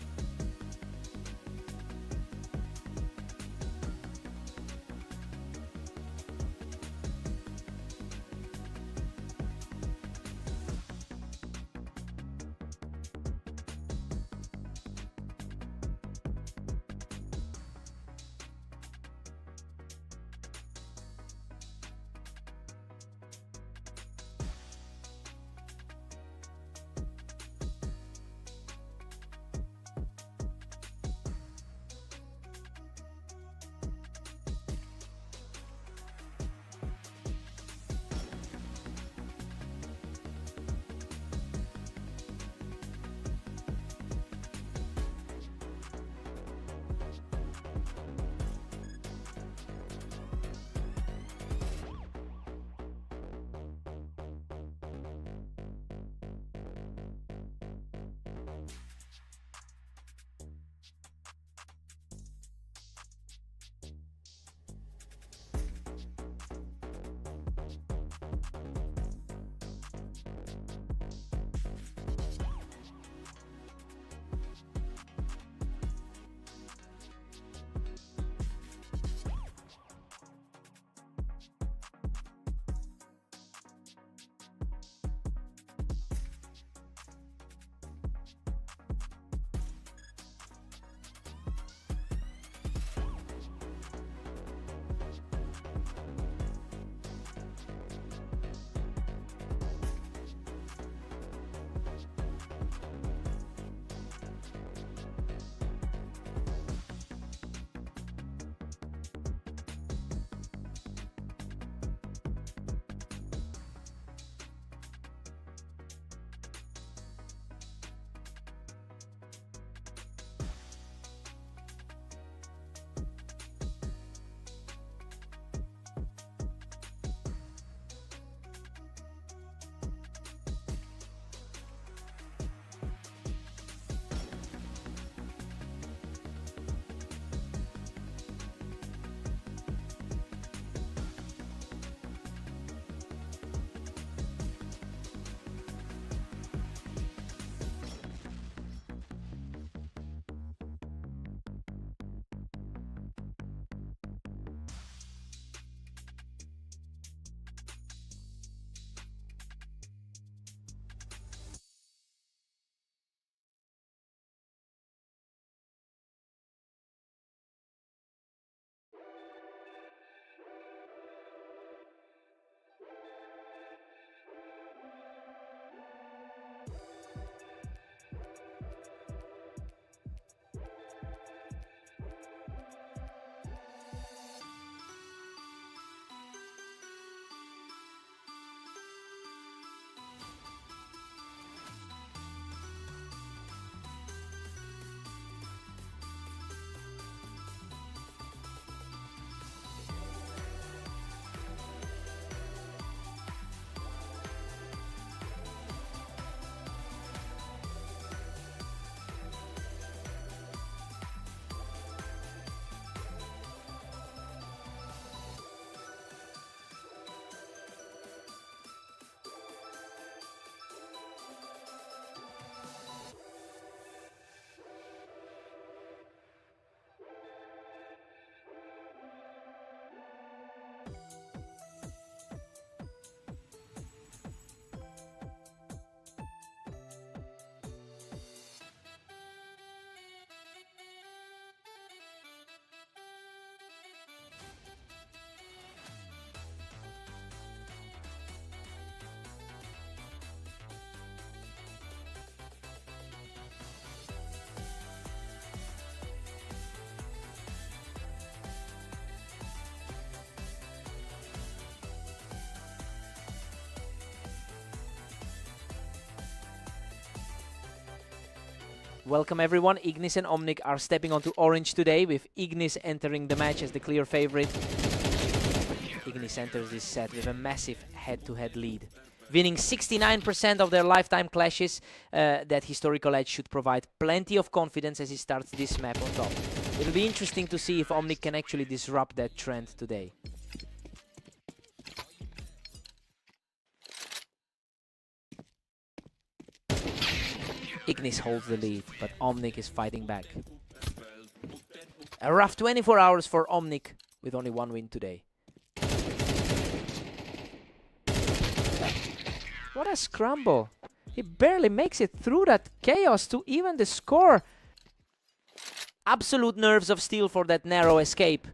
Welcome everyone. Ignis and Omnic are stepping onto orange today, with Ignis entering the match as the clear favorite. Ignis enters this set with a massive head-to-head lead, winning 69% of their lifetime clashes. That historical edge should provide plenty of confidence as he starts this map on top. It'll be interesting to see if Omnic can actually disrupt that trend today. Ignis holds the lead, but Omnic is fighting back. A rough 24 hours for Omnic, with only one win today. What a scramble! He barely makes it through that chaos to even the score. Absolute nerves of steel for that narrow escape.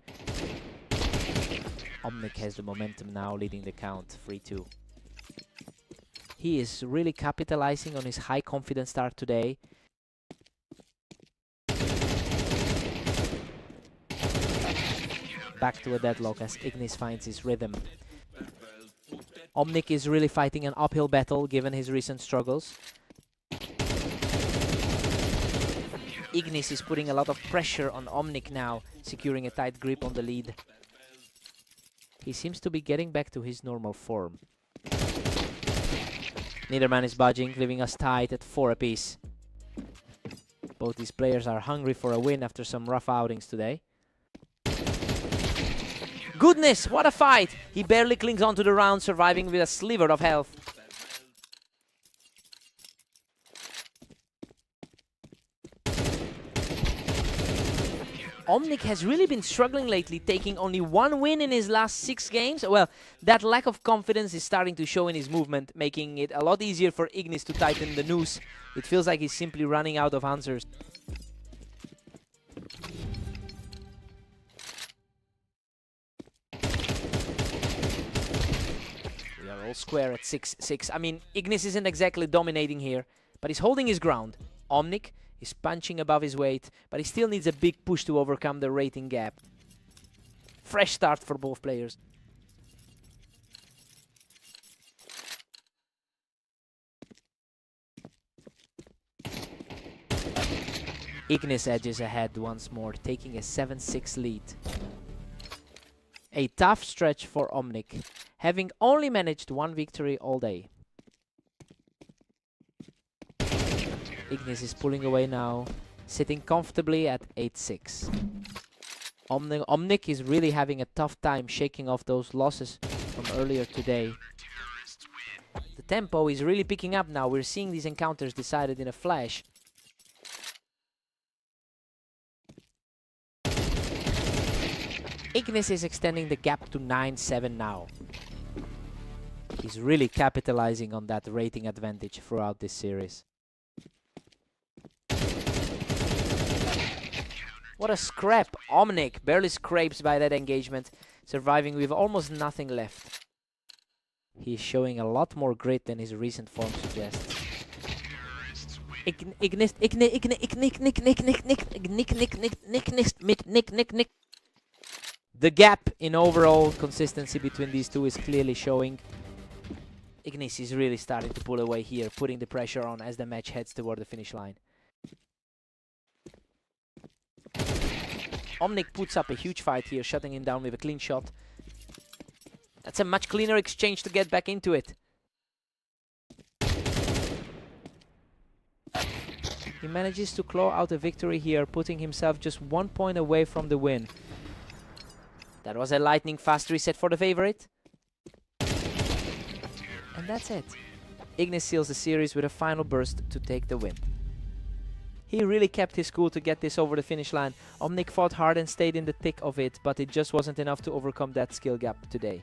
Omnic has the momentum now, leading the count 3-2. He is really capitalizing on his high confidence start today. Back to a deadlock as Ignis finds his rhythm. Omnic is really fighting an uphill battle given his recent struggles. Ignis is putting a lot of pressure on Omnic now, securing a tight grip on the lead. He seems to be getting back to his normal form. Neither man is budging, leaving us tied at 4 apiece. Both these players are hungry for a win after some rough outings today. Goodness, what a fight! He barely clings onto the round, surviving with a sliver of health. Omnic has really been struggling lately, taking only one win in his last 6 games. Well, that lack of confidence is starting to show in his movement, making it a lot easier for Ignis to tighten the noose. It feels like he's simply running out of answers. We are all square at 6-6. I mean, Ignis isn't exactly dominating here, but he's holding his ground. Omnic is punching above his weight, but he still needs a big push to overcome the rating gap. Fresh start for both players. Ignis edges ahead once more, taking a 7-6 lead. A tough stretch for Omnic, having only managed 1 victory all day. Ignis is pulling away now, sitting comfortably at 8-6. Omnic is really having a tough time shaking off those losses from earlier today. The tempo is really picking up now. We're seeing these encounters decided in a flash. Ignis is extending the gap to 9-7 now. He's really capitalizing on that rating advantage throughout this series. What a scrap! Omnic barely scrapes by that engagement, surviving with almost nothing left. He's showing a lot more grit than his recent form suggests. The gap in overall consistency between these two is clearly showing. Ignis is really starting to pull away here, putting the pressure on as the match heads toward the finish line. Omnic puts up a huge fight here, shutting him down with a clean shot. That's a much cleaner exchange to get back into it. He manages to claw out a victory here, putting himself just 1 point away from the win. That was a lightning fast reset for the favorite. And that's it. Ignis seals the series with a final burst to take the win. He really kept his cool to get this over the finish line. Omnic fought hard and stayed in the thick of it, but it just wasn't enough to overcome that skill gap today.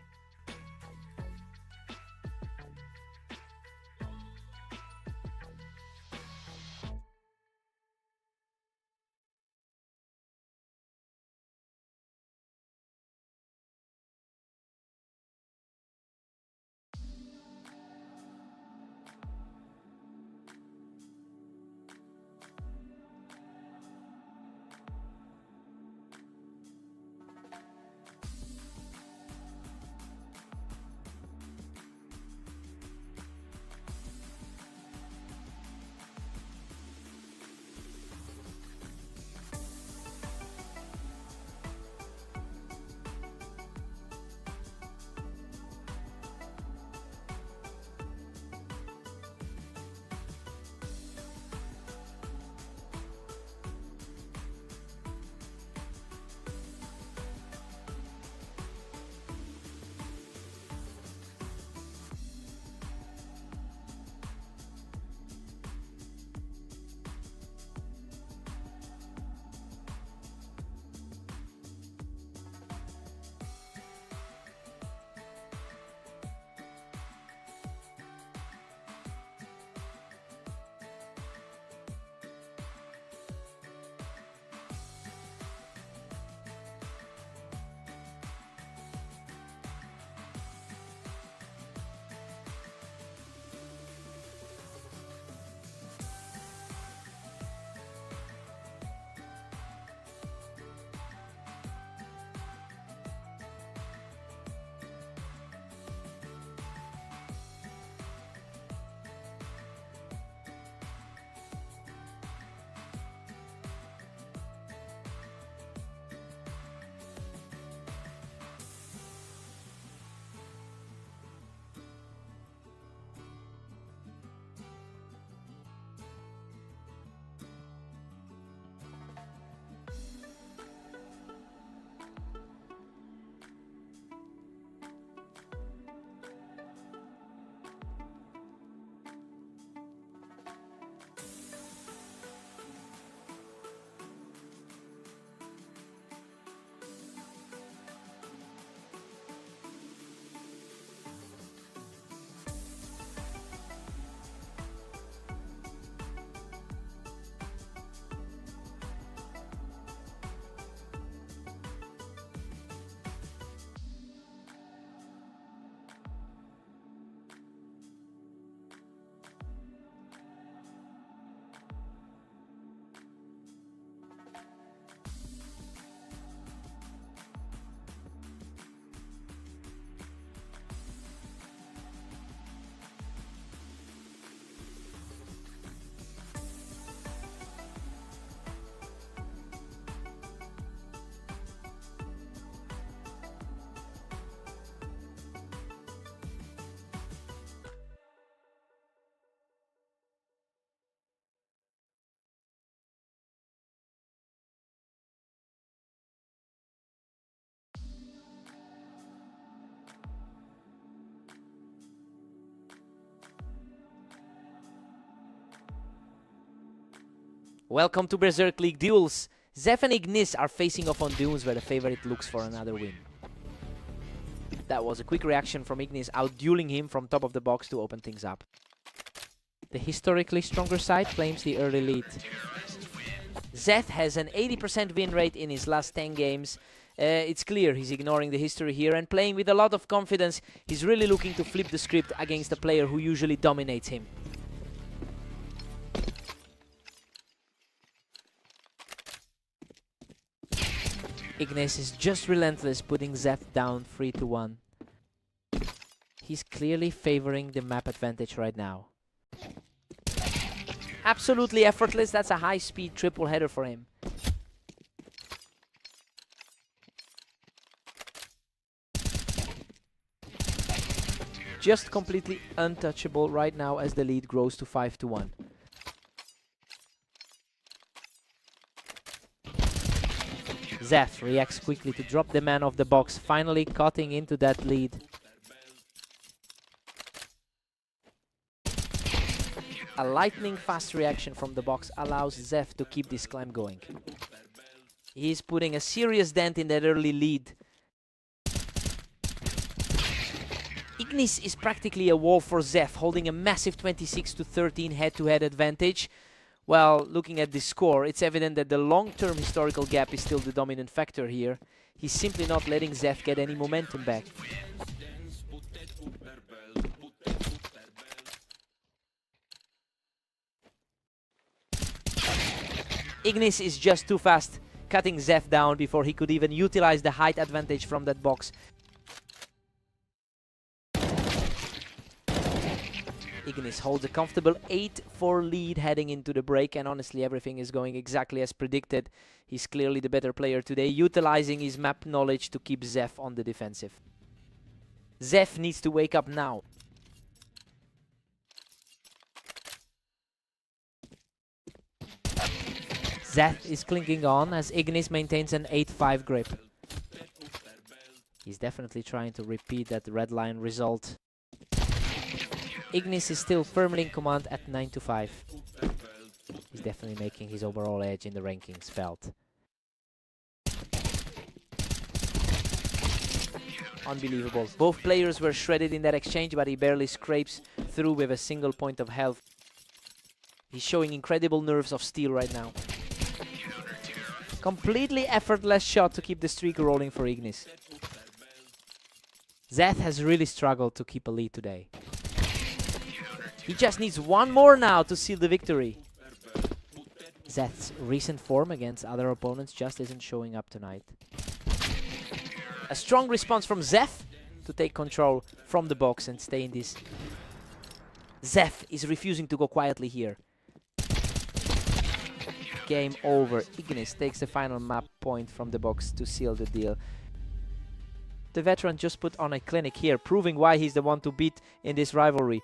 Welcome to Berserk League duels. Zeph and Ignis are facing off on dunes where the favorite looks for another win. That was a quick reaction from Ignis, out-dueling him from top of the box to open things up. The historically stronger side claims the early lead. Zeth has an 80% win rate in his last 10 games. It's clear he's ignoring the history here and playing with a lot of confidence. He's really looking to flip the script against a player who usually dominates him. Ignis is just relentless, putting Zeth down 3-1. He's clearly favoring the map advantage right now. Absolutely effortless, that's a high-speed triple header for him. Just completely untouchable right now as the lead grows to 5-1. Zeth reacts quickly to drop the man off the box, finally cutting into that lead. A lightning-fast reaction from the box allows Zeth to keep this climb going. He's putting a serious dent in that early lead. Ignis is practically a wall for Zeth, holding a massive 26-13 head-to-head advantage. Well, looking at this score, it's evident that the long-term historical gap is still the dominant factor here. He's simply not letting Zeth get any momentum back. Ignis is just too fast, cutting Zeth down before he could even utilize the height advantage from that box. Ignis holds a comfortable 8-4 lead heading into the break, and honestly everything is going exactly as predicted. He's clearly the better player today, utilizing his map knowledge to keep Zeth on the defensive. Zeth needs to wake up now. Zeth is clinging on as Ignis maintains an 8-5 grip. He's definitely trying to repeat that red line result. Ignis is still firmly in command at 9-5. He's definitely making his overall edge in the rankings felt. Unbelievable. Both players were shredded in that exchange, but he barely scrapes through with a single point of health. He's showing incredible nerves of steel right now. Completely effortless shot to keep the streak rolling for Ignis. Zeth has really struggled to keep a lead today. He just needs one more now to seal the victory. Zeth's recent form against other opponents just isn't showing up tonight. A strong response from Zeth to take control from the box and stay in this. Zeth is refusing to go quietly here. Game over. Ignis takes the final map point from the box to seal the deal. The veteran just put on a clinic here, proving why he's the one to beat in this rivalry.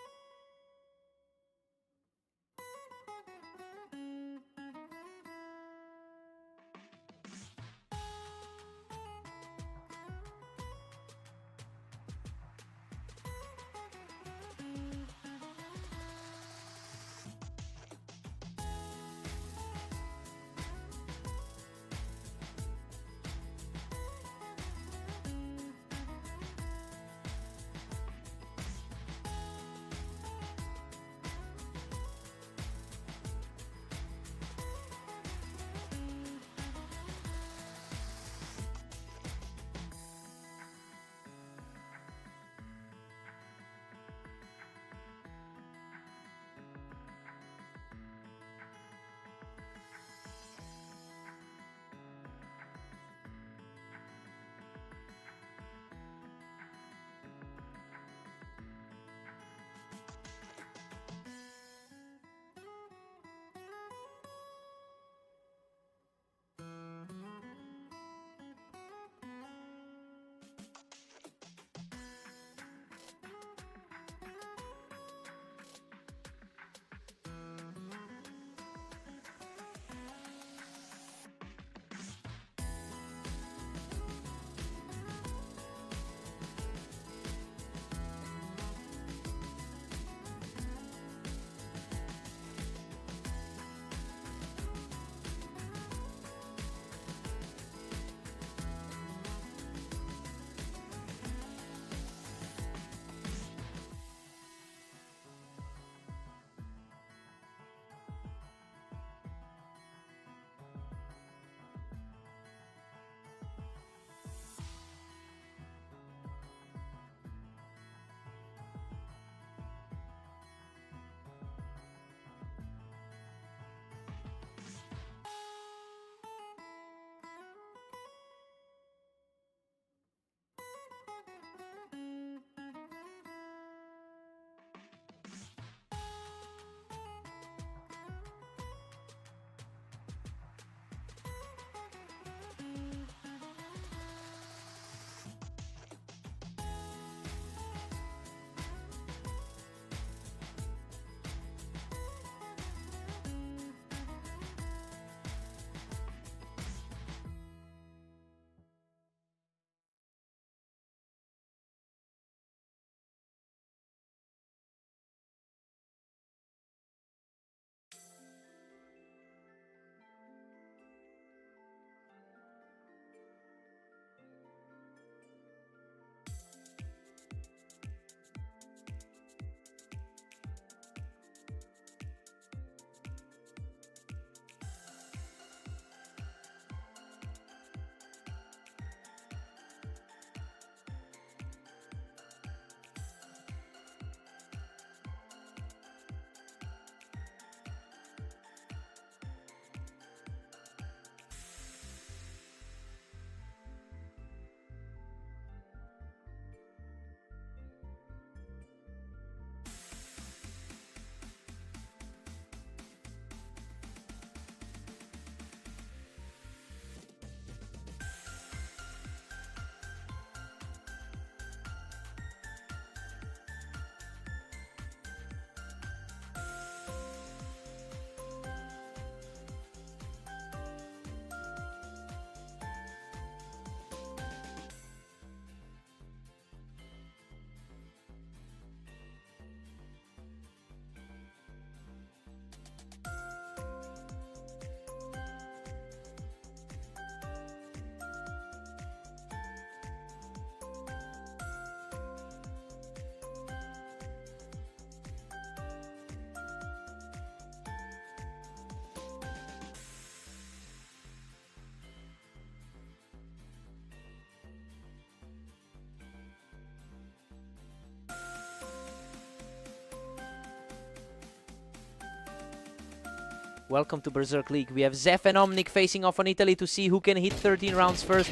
Welcome to Berserk League. We have Zef and Omnic facing off on Italy to see who can hit 13 rounds first.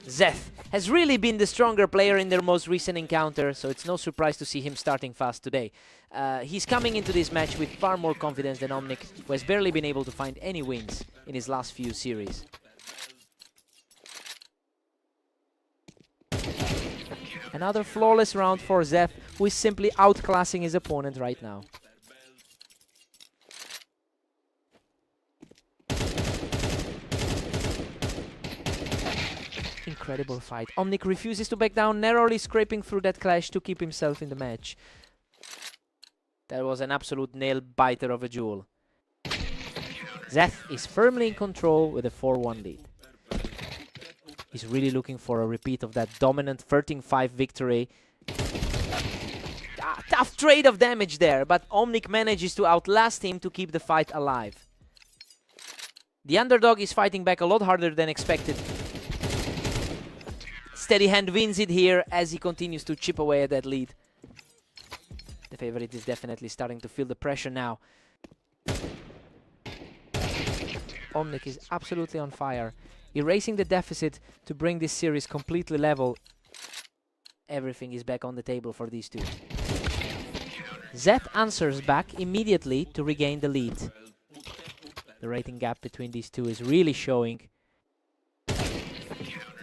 Zef has really been the stronger player in their most recent encounter, so it's no surprise to see him starting fast today. He's coming into this match with far more confidence than Omnic, who has barely been able to find any wins in his last few series. Another flawless round for Zef, who is simply outclassing his opponent right now. Incredible fight. Omnic refuses to back down, narrowly scraping through that clash to keep himself in the match. That was an absolute nail-biter of a duel. Zef is firmly in control with a 4-1 lead. He's really looking for a repeat of that dominant 13-5 victory. Tough trade of damage there, but Omnic manages to outlast him to keep the fight alive. The underdog is fighting back a lot harder than expected. Steady hand wins it here as he continues to chip away at that lead. The favorite is definitely starting to feel the pressure now. Omnic is absolutely on fire, erasing the deficit to bring this series completely level. Everything is back on the table for these two. Zef answers back immediately to regain the lead. The rating gap between these two is really showing.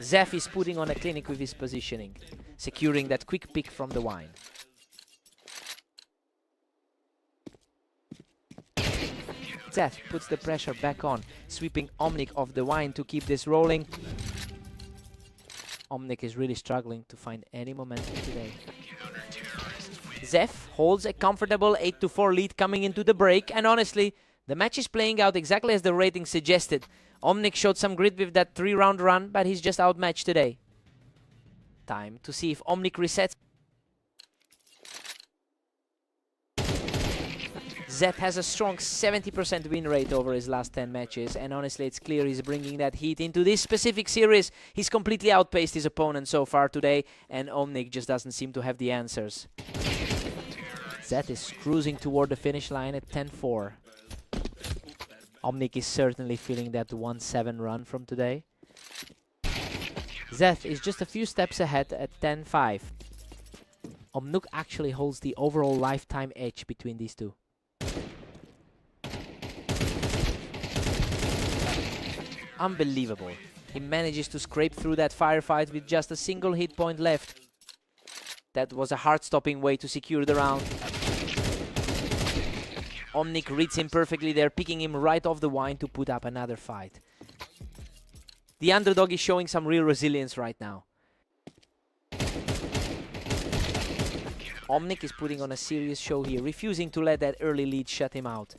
Zef is putting on a clinic with his positioning, securing that quick pick from the wine. Zef puts the pressure back on, sweeping Omnic off the wine to keep this rolling. Omnic is really struggling to find any momentum today. Zef holds a comfortable 8-4 lead coming into the break, and honestly, the match is playing out exactly as the rating suggested. Omnic showed some grit with that 3-round run, but he's just outmatched today. Time to see if Omnic resets. Zef has a strong 70% win rate over his last 10 matches, and honestly it's clear he's bringing that heat into this specific series. He's completely outpaced his opponent so far today, and Omnic just doesn't seem to have the answers. Zef is cruising toward the finish line at 10-4. Omnic is certainly feeling that 1-7 run from today. Zef is just a few steps ahead at 10-5. Omnic actually holds the overall lifetime edge between these two. Unbelievable. He manages to scrape through that firefight with just a single hit point left. That was a heart-stopping way to secure the round. Omnic reads him perfectly there, picking him right off the wine to put up another fight. The underdog is showing some real resilience right now. Omnic is putting on a serious show here, refusing to let that early lead shut him out.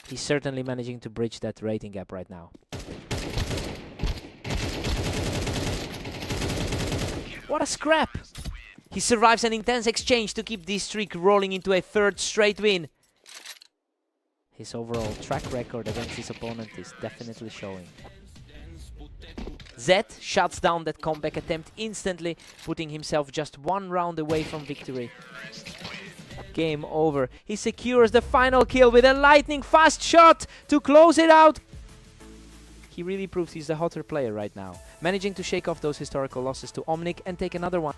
He's certainly managing to bridge that rating gap right now. What a scrap! He survives an intense exchange to keep this streak rolling into a third straight win. His overall track record against his opponent is definitely showing. Zef shuts down that comeback attempt instantly, putting himself just 1 round away from victory. Game over. He secures the final kill with a lightning fast shot to close it out. He really proves he's the hotter player right now, managing to shake off those historical losses to Omnic and take another one.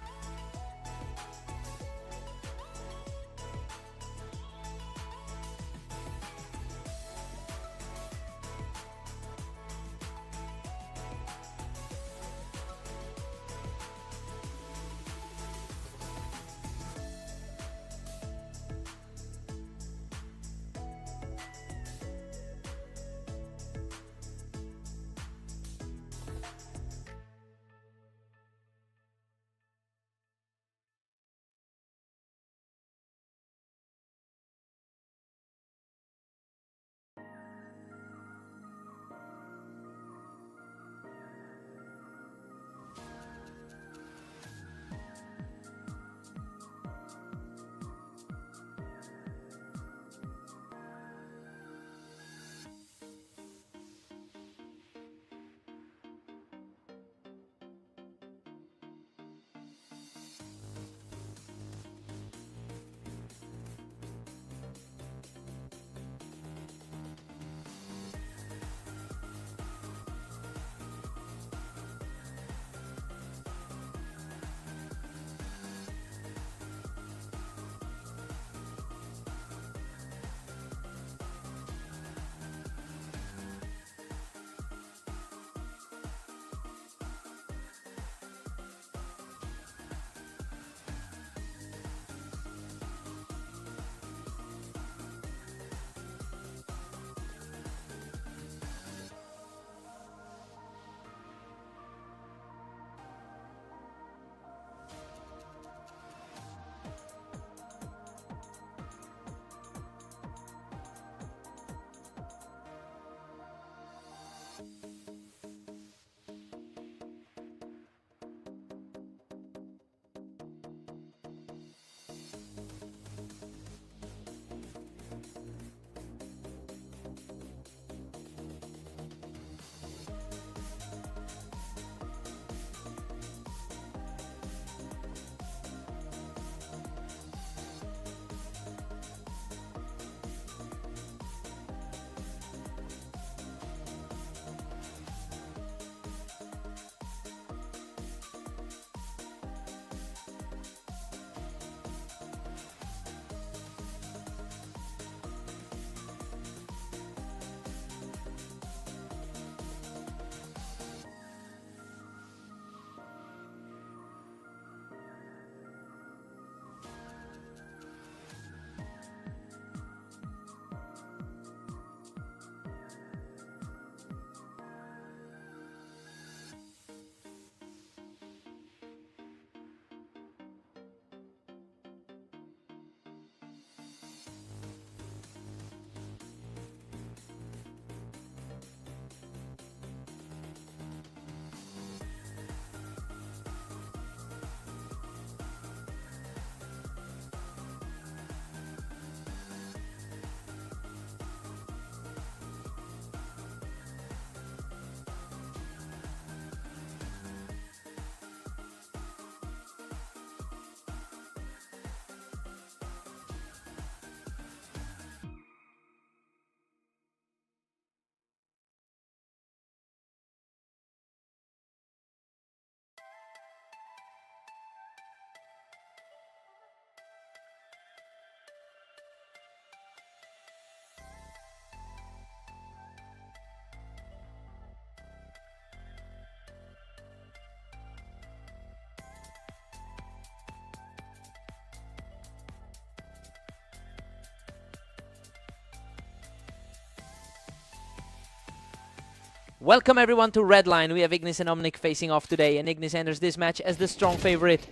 Welcome everyone to Redline. We have Ignis and Omnic facing off today, and Ignis enters this match as the strong favorite.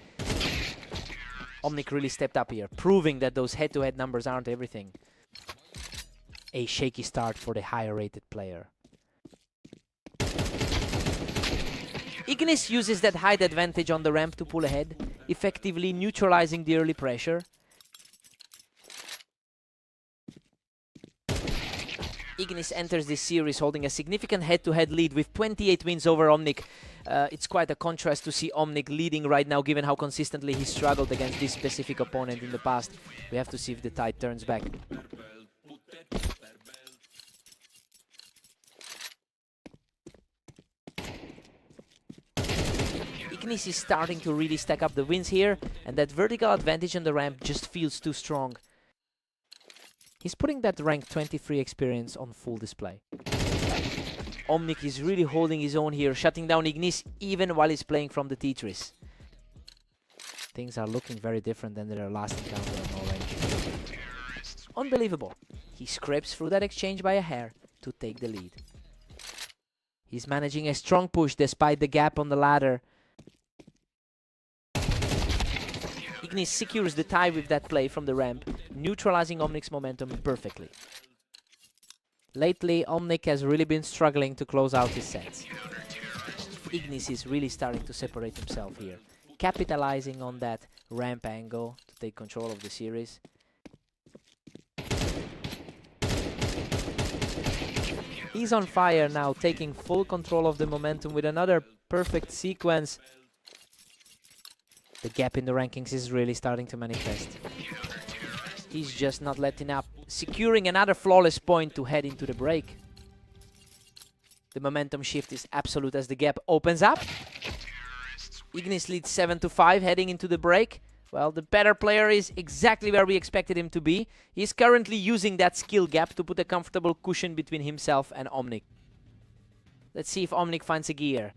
Omnic really stepped up here, proving that those head-to-head numbers aren't everything. A shaky start for the higher rated player. Ignis uses that height advantage on the ramp to pull ahead, effectively neutralizing the early pressure. Ignis enters this series holding a significant head-to-head lead with 28 wins over Omnic. It's quite a contrast to see Omnic leading right now, given how consistently he struggled against this specific opponent in the past. We have to see if the tide turns back. Ignis is starting to really stack up the wins here, and that vertical advantage on the ramp just feels too strong. He's putting that rank 23 experience on full display. Omnic is really holding his own here, shutting down Ignis even while he's playing from the Tetris. Things are looking very different than their last encounter on Orange. Unbelievable. He scrapes through that exchange by a hair to take the lead. He's managing a strong push despite the gap on the ladder. Ignis secures the tie with that play from the ramp, neutralizing Omnic's momentum perfectly. Lately, Omnic has really been struggling to close out his sets. Ignis is really starting to separate himself here, capitalizing on that ramp angle to take control of the series. He's on fire now, taking full control of the momentum with another perfect sequence. The gap in the rankings is really starting to manifest. He's just not letting up, securing another flawless point to head into the break. The momentum shift is absolute as the gap opens up. Ignis leads 7-5 heading into the break. Well, the better player is exactly where we expected him to be. He's currently using that skill gap to put a comfortable cushion between himself and Omnic. Let's see if Omnic finds a gear.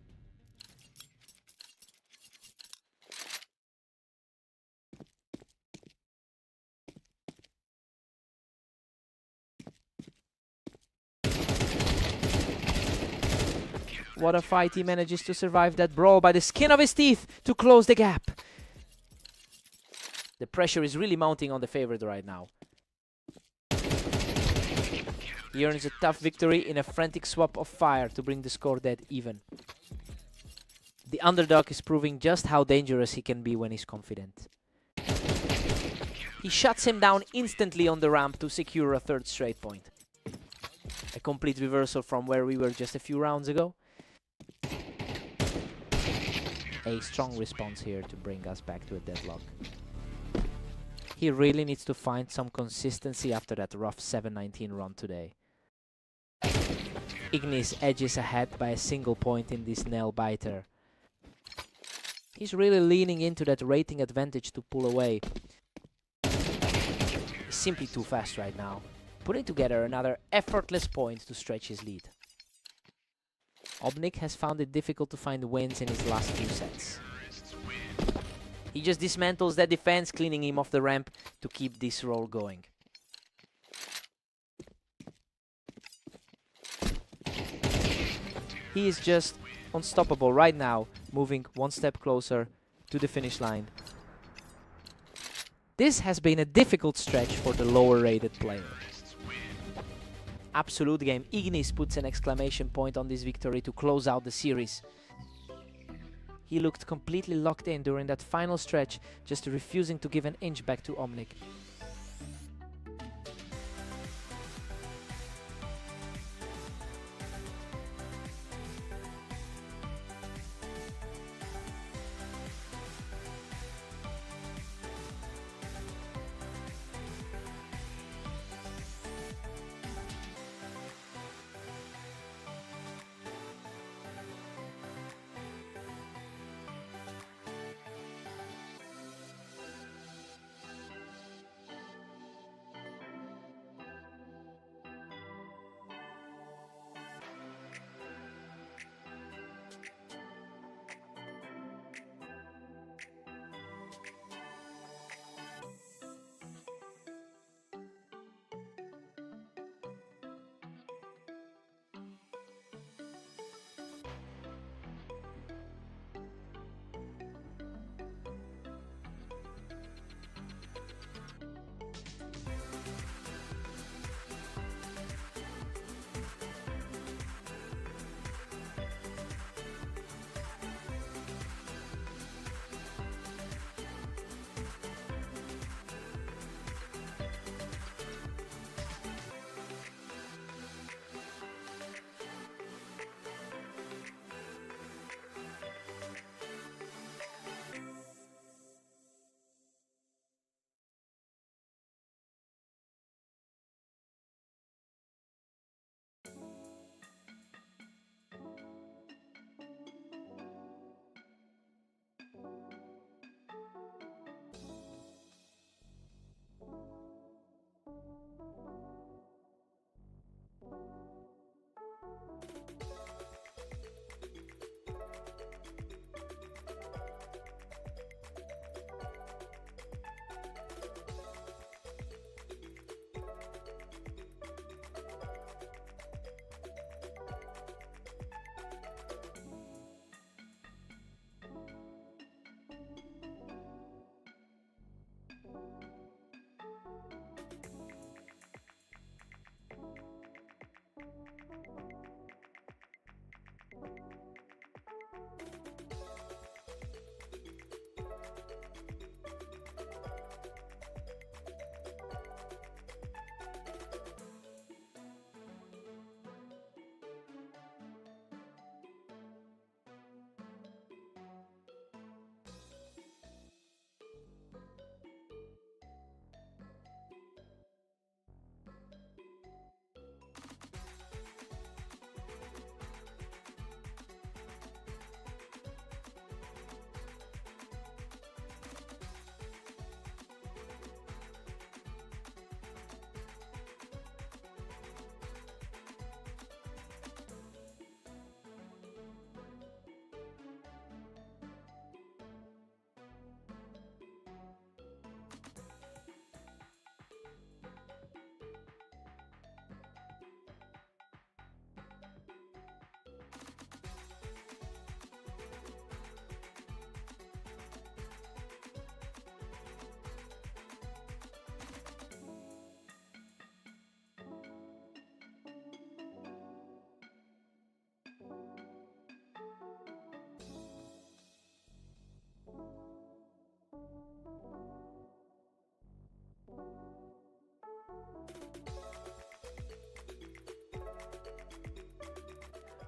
What a fight. He manages to survive that brawl by the skin of his teeth to close the gap. The pressure is really mounting on the favorite right now. He earns a tough victory in a frantic swap of fire to bring the score dead even. The underdog is proving just how dangerous he can be when he's confident. He shuts him down instantly on the ramp to secure a third straight point. A complete reversal from where we were just a few rounds ago. A strong response here to bring us back to a deadlock. He really needs to find some consistency after that rough 7-19 run today. Ignis edges ahead by a single point in this nail biter. He's really leaning into that rating advantage to pull away. He's simply too fast right now, putting together another effortless point to stretch his lead. Omnic has found it difficult to find wins in his last few sets. He just dismantles that defense, cleaning him off the ramp to keep this roll going. He is just unstoppable right now, moving one step closer to the finish line. This has been a difficult stretch for the lower rated player. Absolute game. Ignis puts an exclamation point on this victory to close out the series. He looked completely locked in during that final stretch, just refusing to give an inch back to Omnic.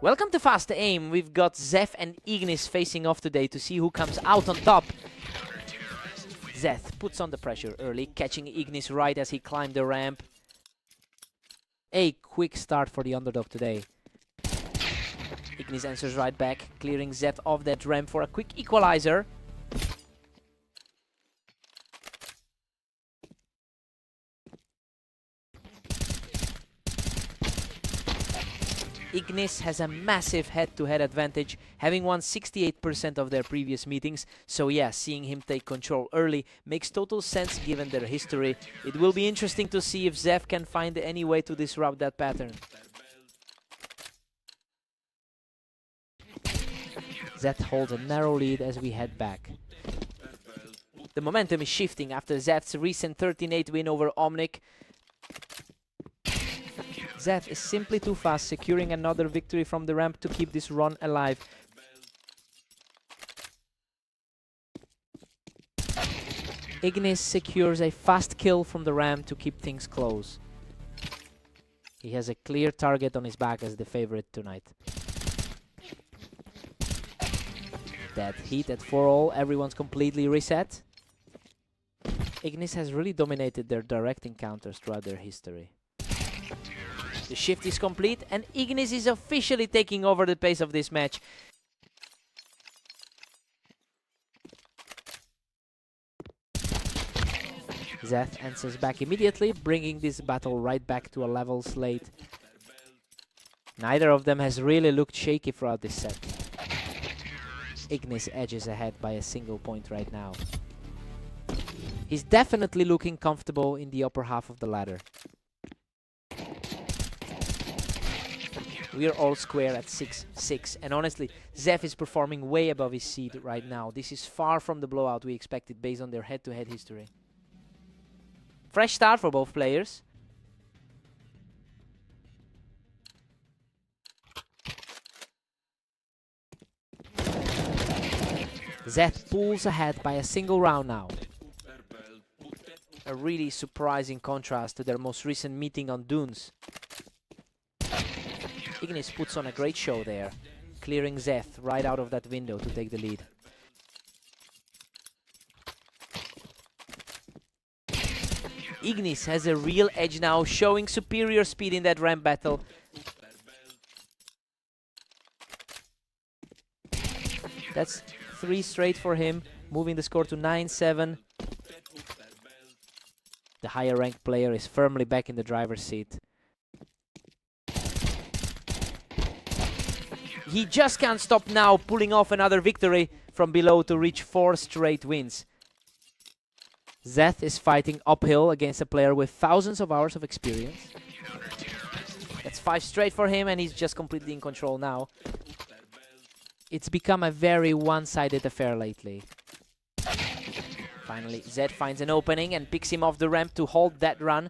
Welcome to Fast Aim. We've got Zeth and Ignis facing off today to see who comes out on top. Zeth puts on the pressure early, catching Ignis right as he climbed the ramp. A quick start for the underdog today. Ignis answers right back, clearing Zeth off that ramp for a quick equalizer. Ignis has a massive head-to-head advantage, having won 68% of their previous meetings, so yeah, seeing him take control early makes total sense given their history. It will be interesting to see if Zeth can find any way to disrupt that pattern. Zeth holds a narrow lead as we head back. The momentum is shifting after Zeth's recent 13-8 win over Omnic. Zeth is simply too fast, securing another victory from the ramp to keep this run alive. Ignis secures a fast kill from the ramp to keep things close. He has a clear target on his back as the favorite tonight. That heat at 4-all, everyone's completely reset. Ignis has really dominated their direct encounters throughout their history. The shift is complete and Ignis is officially taking over the pace of this match. Zeth answers back immediately, bringing this battle right back to a level slate. Neither of them has really looked shaky throughout this set. Ignis edges ahead by a single point right now. He's definitely looking comfortable in the upper half of the ladder. We are all square at 6-6, and honestly, Zeth is performing way above his seed right now. This is far from the blowout we expected based on their head-to-head history. Fresh start for both players. Zeth pulls ahead by a single round now. A really surprising contrast to their most recent meeting on Dunes. Ignis puts on a great show there, clearing Zeth right out of that window to take the lead. Ignis has a real edge now, showing superior speed in that ramp battle. That's 3 straight for him, moving the score to 9-7. The higher ranked player is firmly back in the driver's seat. He just can't stop now, pulling off another victory from below to reach 4 straight wins. Zeth is fighting uphill against a player with thousands of hours of experience. That's 5 straight for him and he's just completely in control now. It's become a very one-sided affair lately. Finally, Zeth finds an opening and picks him off the ramp to hold that run.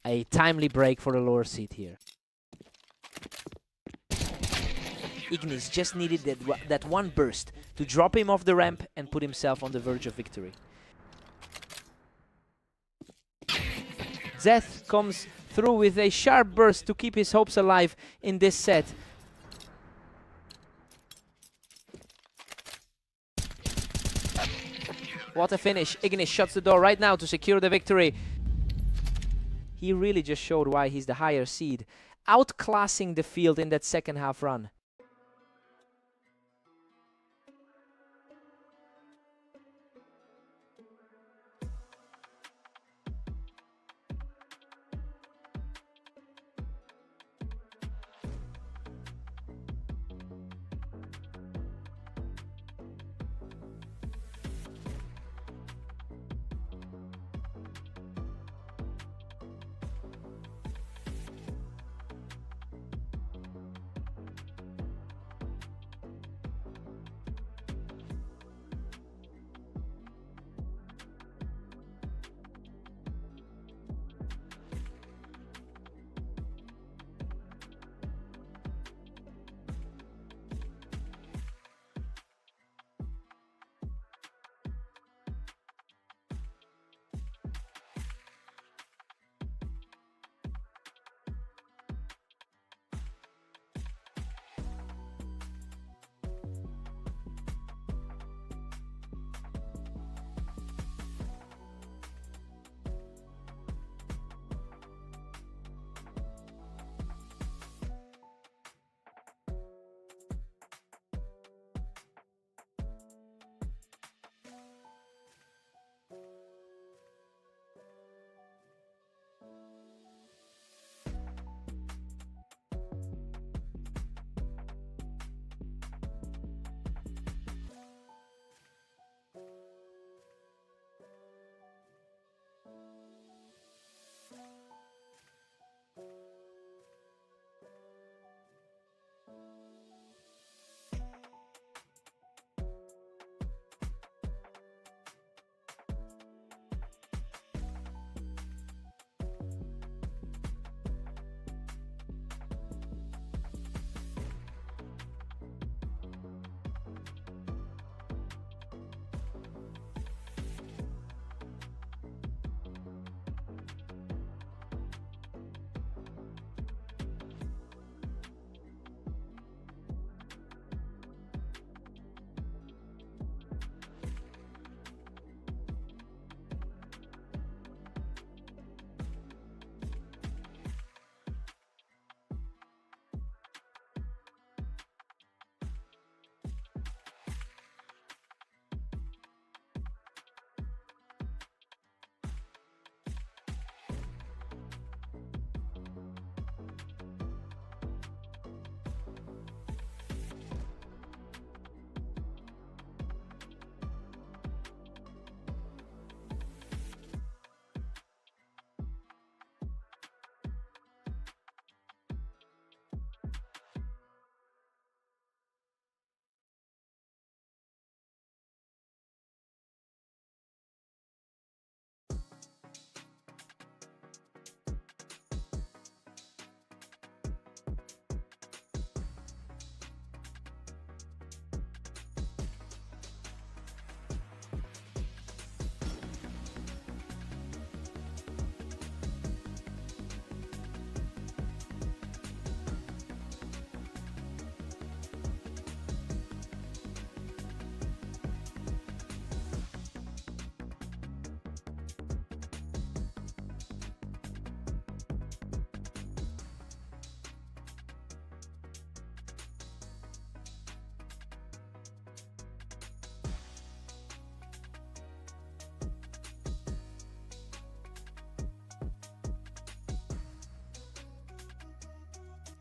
A timely break for the lower seed here. Ignis just needed that one burst to drop him off the ramp and put himself on the verge of victory. Zeth comes through with a sharp burst to keep his hopes alive in this set. What a finish. Ignis shuts the door right now to secure the victory. He really just showed why he's the higher seed, outclassing the field in that second half run.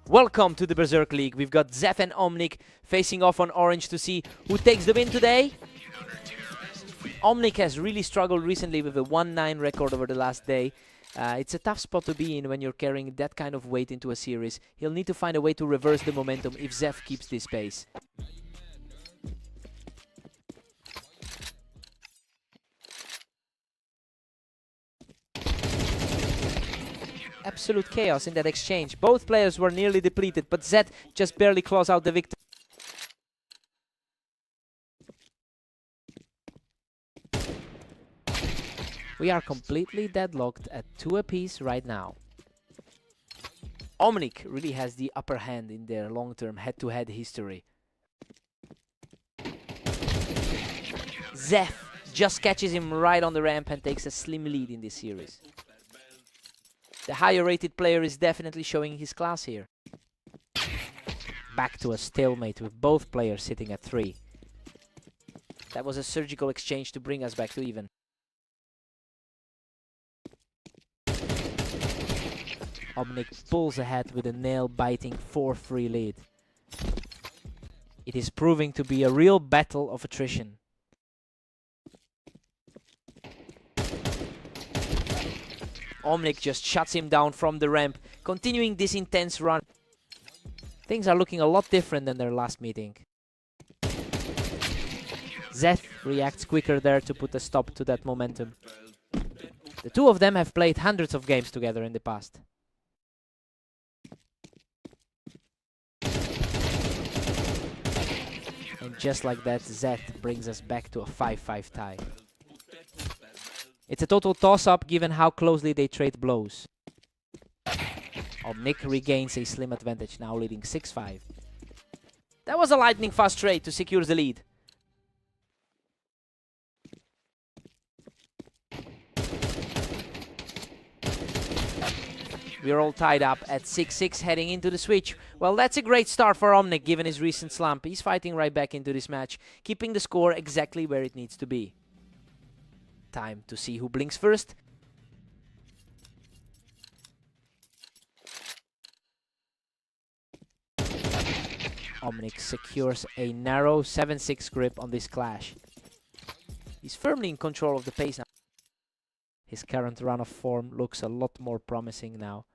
Welcome to the Berserk League. We've got Zef and Omnic facing off on orange to see who takes the win today. Omnic has really struggled recently with a 1-9 record over the last day. It's a tough spot to be in when you're carrying that kind of weight into a series. He'll need to find a way to reverse the momentum if Zef keeps this pace. Absolute chaos in that exchange. Both players were nearly depleted, but Zed just barely claws out the victory. We are completely deadlocked at 2 apiece right now. Omnic really has the upper hand in their long-term head-to-head history. Zef just catches him right on the ramp and takes a slim lead in this series. The higher rated player is definitely showing his class here. Back to a stalemate with both players sitting at 3. That was a surgical exchange to bring us back to even. Omnic pulls ahead with a nail-biting 4-3 lead. It is proving to be a real battle of attrition. Omnic just shuts him down from the ramp, continuing this intense run. Things are looking a lot different than their last meeting. Zeth reacts quicker there to put a stop to that momentum. The two of them have played hundreds of games together in the past. And just like that, Zeth brings us back to a 5-5 tie. It's a total toss-up given how closely they trade blows. Omnic regains a slim advantage, now leading 6-5. That was a lightning fast trade to secure the lead. We're all tied up at 6-6 heading into the switch. Well, that's a great start for Omnic given his recent slump. He's fighting right back into this match, keeping the score exactly where it needs to be. Time to see who blinks first. Omnic secures a narrow 7-6 grip on this clash. He's firmly in control of the pace now. His current run of form looks a lot more promising now.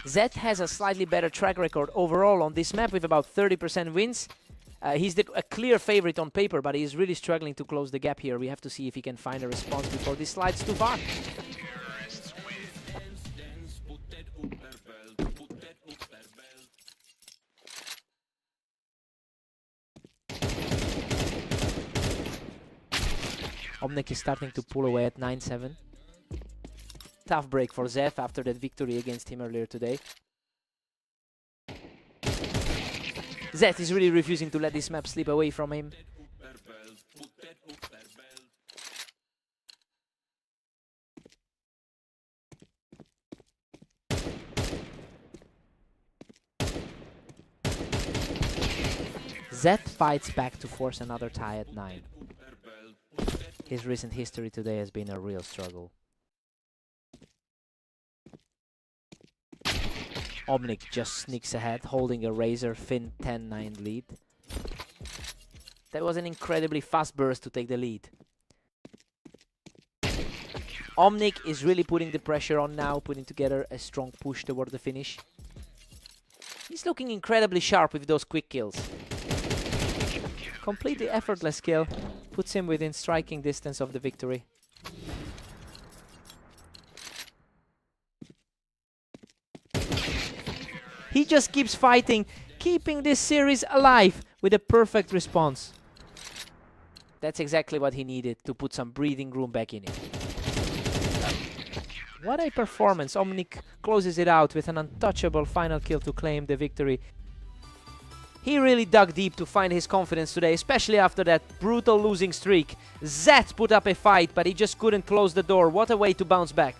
Zed has a slightly better track record overall on this map with about 30% wins. He's a clear favorite on paper, but he's really struggling to close the gap here. We have to see if he can find a response before this slides too far. Omnic is starting to pull away at 9-7. Tough break for Zef after that victory against him earlier today. Zeth is really refusing to let this map slip away from him. Zeth fights back to force another tie at 9. His recent history today has been a real struggle. Omnic just sneaks ahead, holding a razor-thin 10-9 lead. That was an incredibly fast burst to take the lead. Omnic is really putting the pressure on now, putting together a strong push toward the finish. He's looking incredibly sharp with those quick kills. Completely effortless kill, puts him within striking distance of the victory. He just keeps fighting, keeping this series alive with a perfect response. That's exactly what he needed to put some breathing room back in it. What a performance. Omnic closes it out with an untouchable final kill to claim the victory. He really dug deep to find his confidence today, especially after that brutal losing streak. Zet put up a fight, but he just couldn't close the door. What a way to bounce back.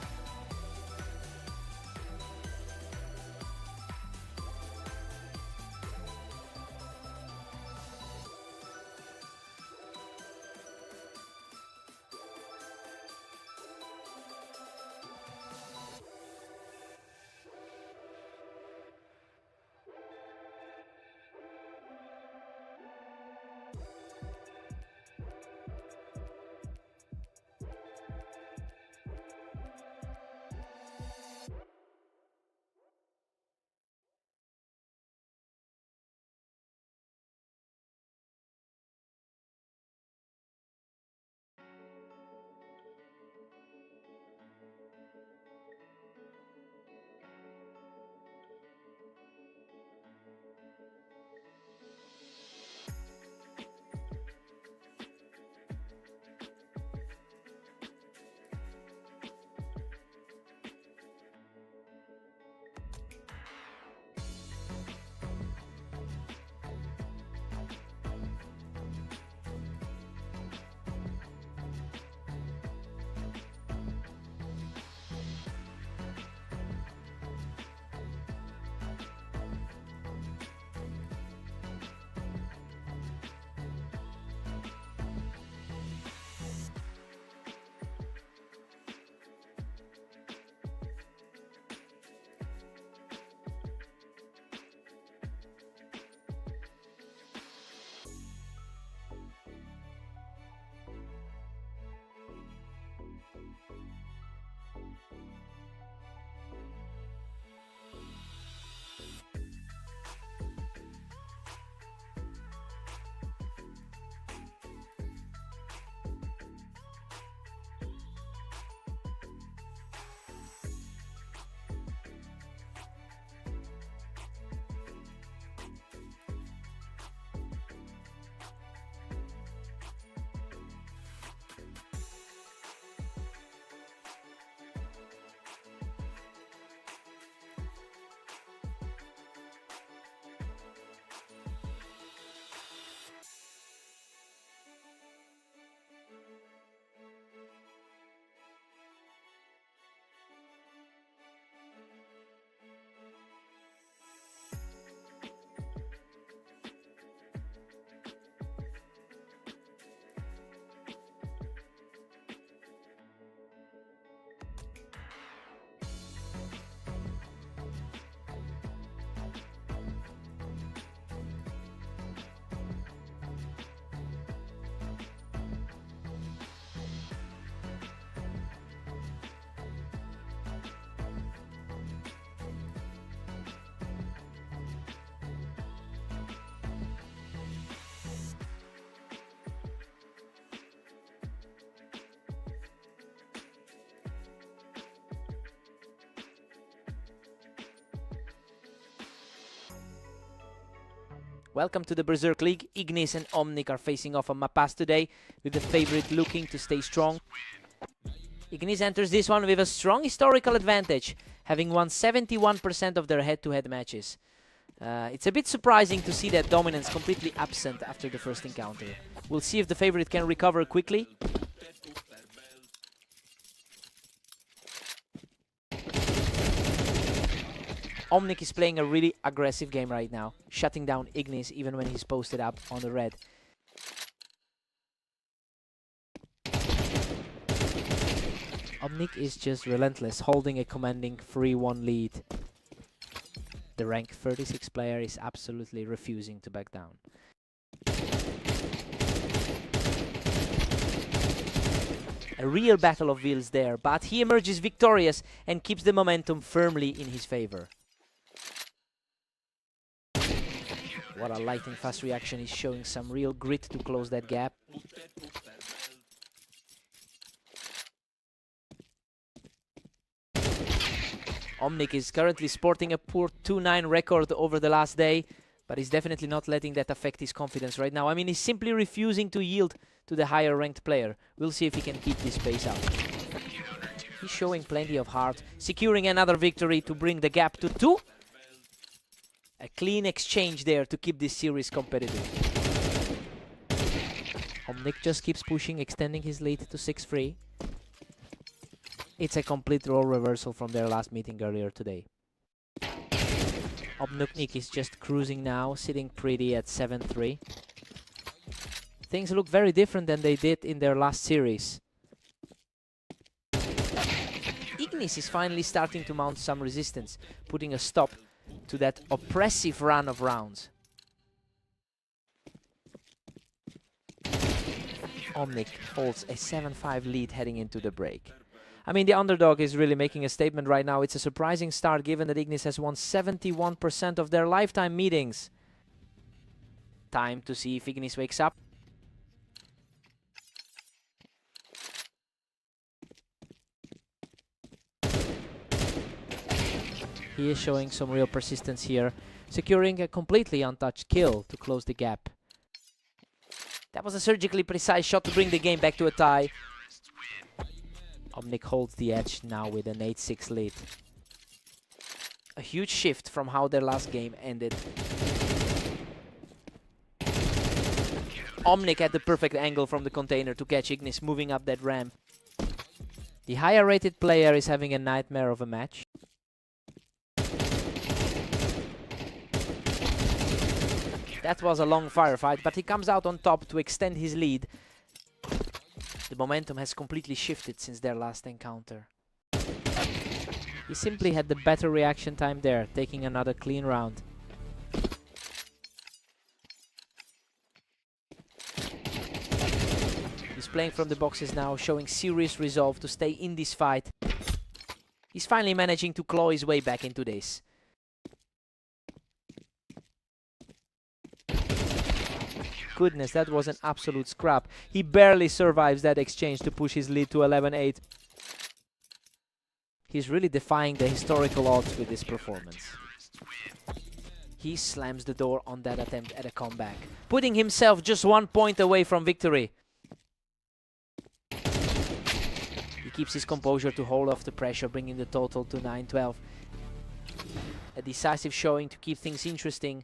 Welcome to the Berserk League. Ignis and Omnic are facing off on Mapas today, with the favorite looking to stay strong. Ignis enters this one with a strong historical advantage, having won 71% of their head-to-head matches. It's a bit surprising to see that dominance completely absent after the first encounter. We'll see if the favorite can recover quickly. Omnic is playing a really aggressive game right now, shutting down Ignis even when he's posted up on the red. Omnic is just relentless, holding a commanding 3-1 lead. The rank 36 player is absolutely refusing to back down. A real battle of wills there, but he emerges victorious and keeps the momentum firmly in his favor. What a lightning fast reaction, he's showing some real grit to close that gap. Omnic is currently sporting a poor 2-9 record over the last day, but he's definitely not letting that affect his confidence right now. I mean, he's simply refusing to yield to the higher ranked player. We'll see if he can keep this pace up. He's showing plenty of heart, securing another victory to bring the gap to 2. A clean exchange there to keep this series competitive. Omnic just keeps pushing, extending his lead to 6-3. It's a complete role reversal from their last meeting earlier today. Omnic is just cruising now, sitting pretty at 7-3. Things look very different than they did in their last series. Ignis is finally starting to mount some resistance, putting a stop to that oppressive run of rounds. Omnic holds a 7-5 lead heading into the break. I mean, the underdog is really making a statement right now. It's a surprising start given that Ignis has won 71% of their lifetime meetings. Time to see if Ignis wakes up. He is showing some real persistence here, securing a completely untouched kill to close the gap. That was a surgically precise shot to bring the game back to a tie. Omnic holds the edge now with an 8-6 lead. A huge shift from how their last game ended. Omnic had the perfect angle from the container to catch Ignis moving up that ramp. The higher rated player is having a nightmare of a match. That was a long firefight, but he comes out on top to extend his lead. The momentum has completely shifted since their last encounter. He simply had the better reaction time there, taking another clean round. He's playing from the boxes now, showing serious resolve to stay in this fight. He's finally managing to claw his way back into this. Goodness, that was an absolute scrap. He barely survives that exchange to push his lead to 11-8. He's really defying the historical odds with this performance. He slams the door on that attempt at a comeback, putting himself just 1 point away from victory. He keeps his composure to hold off the pressure, bringing the total to 9-12. A decisive showing to keep things interesting.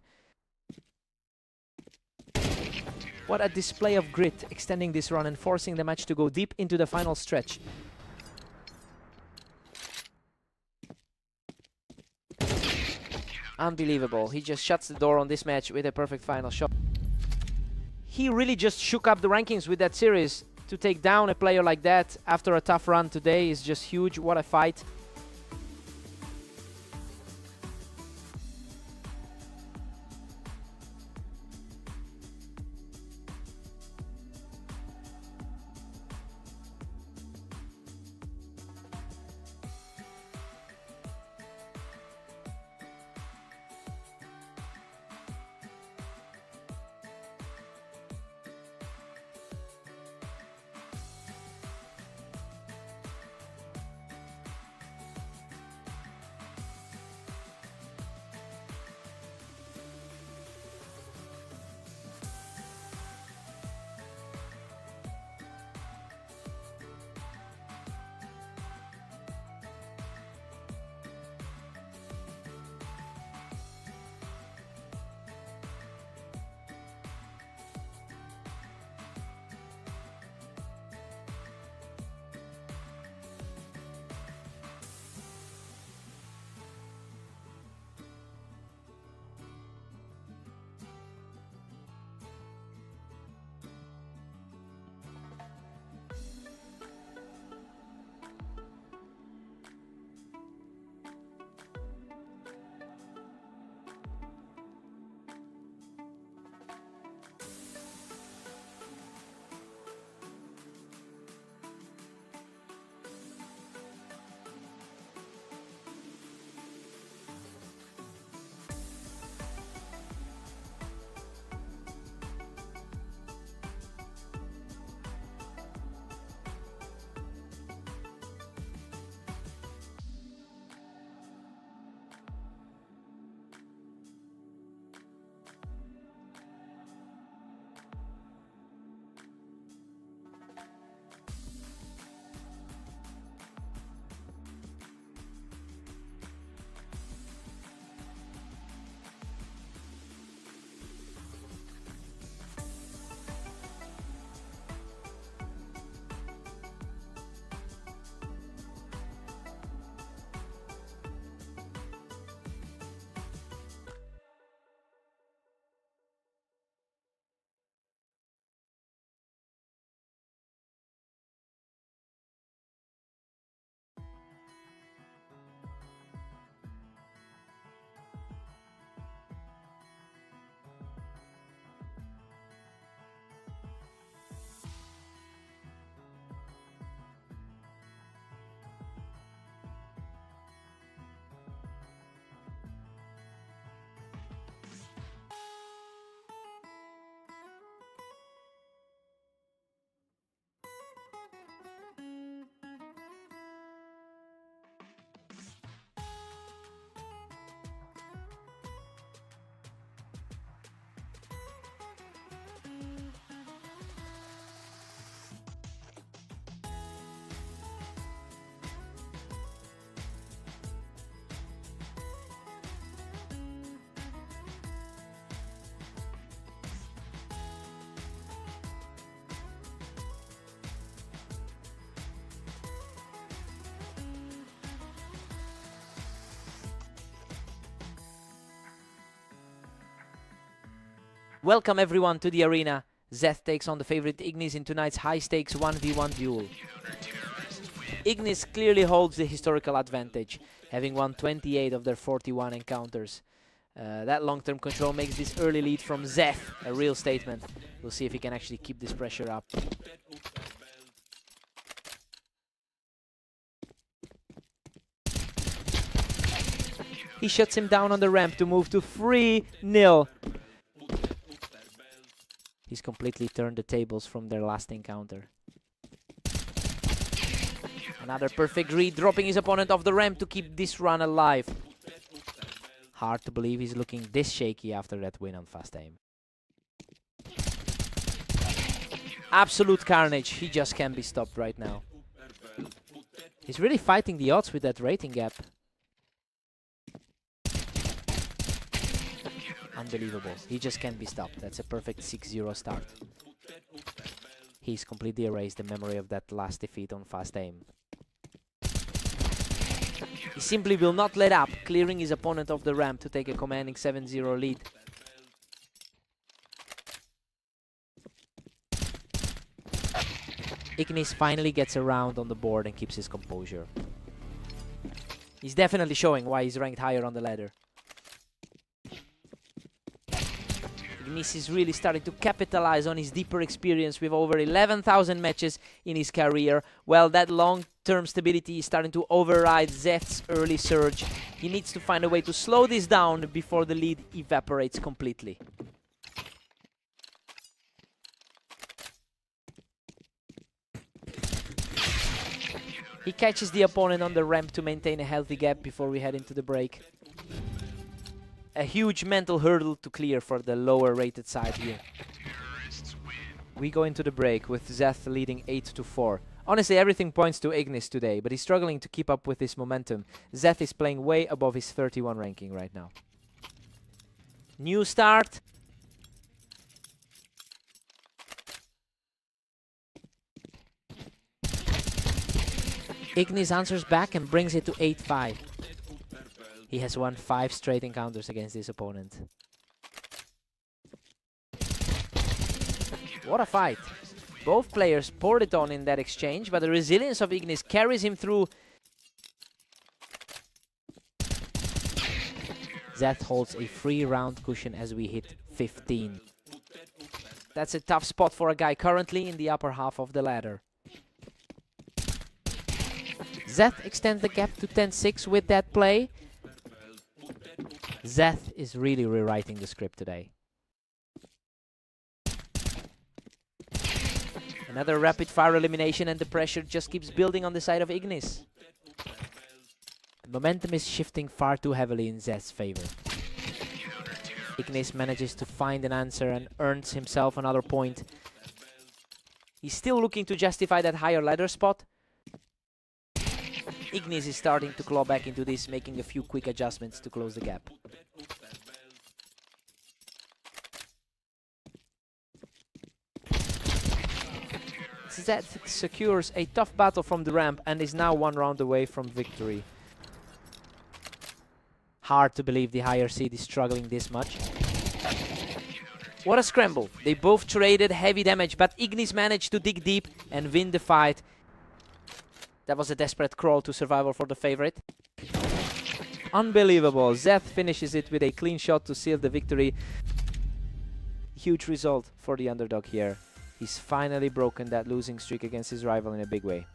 What a display of grit, extending this run and forcing the match to go deep into the final stretch. Unbelievable. He just shuts the door on this match with a perfect final shot. He really just shook up the rankings with that series. To take down a player like that after a tough run today is just huge. What a fight. Welcome everyone to the arena. Zeth takes on the favorite Ignis in tonight's high-stakes 1v1 duel. Ignis clearly holds the historical advantage, having won 28 of their 41 encounters. That long-term control makes this early lead from Zeth a real statement. We'll see if he can actually keep this pressure up. He shuts him down on the ramp to move to 3-0. He's completely turned the tables from their last encounter. Another perfect read, dropping his opponent off the ramp to keep this run alive. Hard to believe he's looking this shaky after that win on Fast Aim. Absolute carnage, he just can't be stopped right now. He's really fighting the odds with that rating gap. Unbelievable. He just can't be stopped. That's a perfect 6-0 start. He's completely erased the memory of that last defeat on Fast Aim. He simply will not let up, clearing his opponent off the ramp to take a commanding 7-0 lead. Ignis finally gets around on the board and keeps his composure. He's definitely showing why he's ranked higher on the ladder. Ignis is really starting to capitalize on his deeper experience with over 11,000 matches in his career. Well, that long-term stability is starting to override Zeth's early surge. He needs to find a way to slow this down before the lead evaporates completely. He catches the opponent on the ramp to maintain a healthy gap before we head into the break. A huge mental hurdle to clear for the lower rated side here. We go into the break with Zeth leading 8-4. Honestly, everything points to Ignis today, but he's struggling to keep up with this momentum. Zeth is playing way above his 31 ranking right now. New start. Ignis answers back and brings it to 8-5. He has won 5 straight encounters against this opponent. What a fight. Both players poured it on in that exchange, but the resilience of Ignis carries him through. Zeth holds a free round cushion as we hit 15. That's a tough spot for a guy currently in the upper half of the ladder. Zeth extends the gap to 10-6 with that play. Zeth is really rewriting the script today. Another rapid fire elimination and the pressure just keeps building on the side of Ignis. The momentum is shifting far too heavily in Zeth's favor. Ignis manages to find an answer and earns himself another point. He's still looking to justify that higher ladder spot. Ignis is starting to claw back into this, making a few quick adjustments to close the gap. Zeth secures a tough battle from the ramp and is now 1 round away from victory. Hard to believe the higher seed is struggling this much. What a scramble. They both traded heavy damage, but Ignis managed to dig deep and win the fight. That was a desperate crawl to survival for the favorite. Unbelievable. Zeth finishes it with a clean shot to seal the victory. Huge result for the underdog here. He's finally broken that losing streak against his rival in a big way.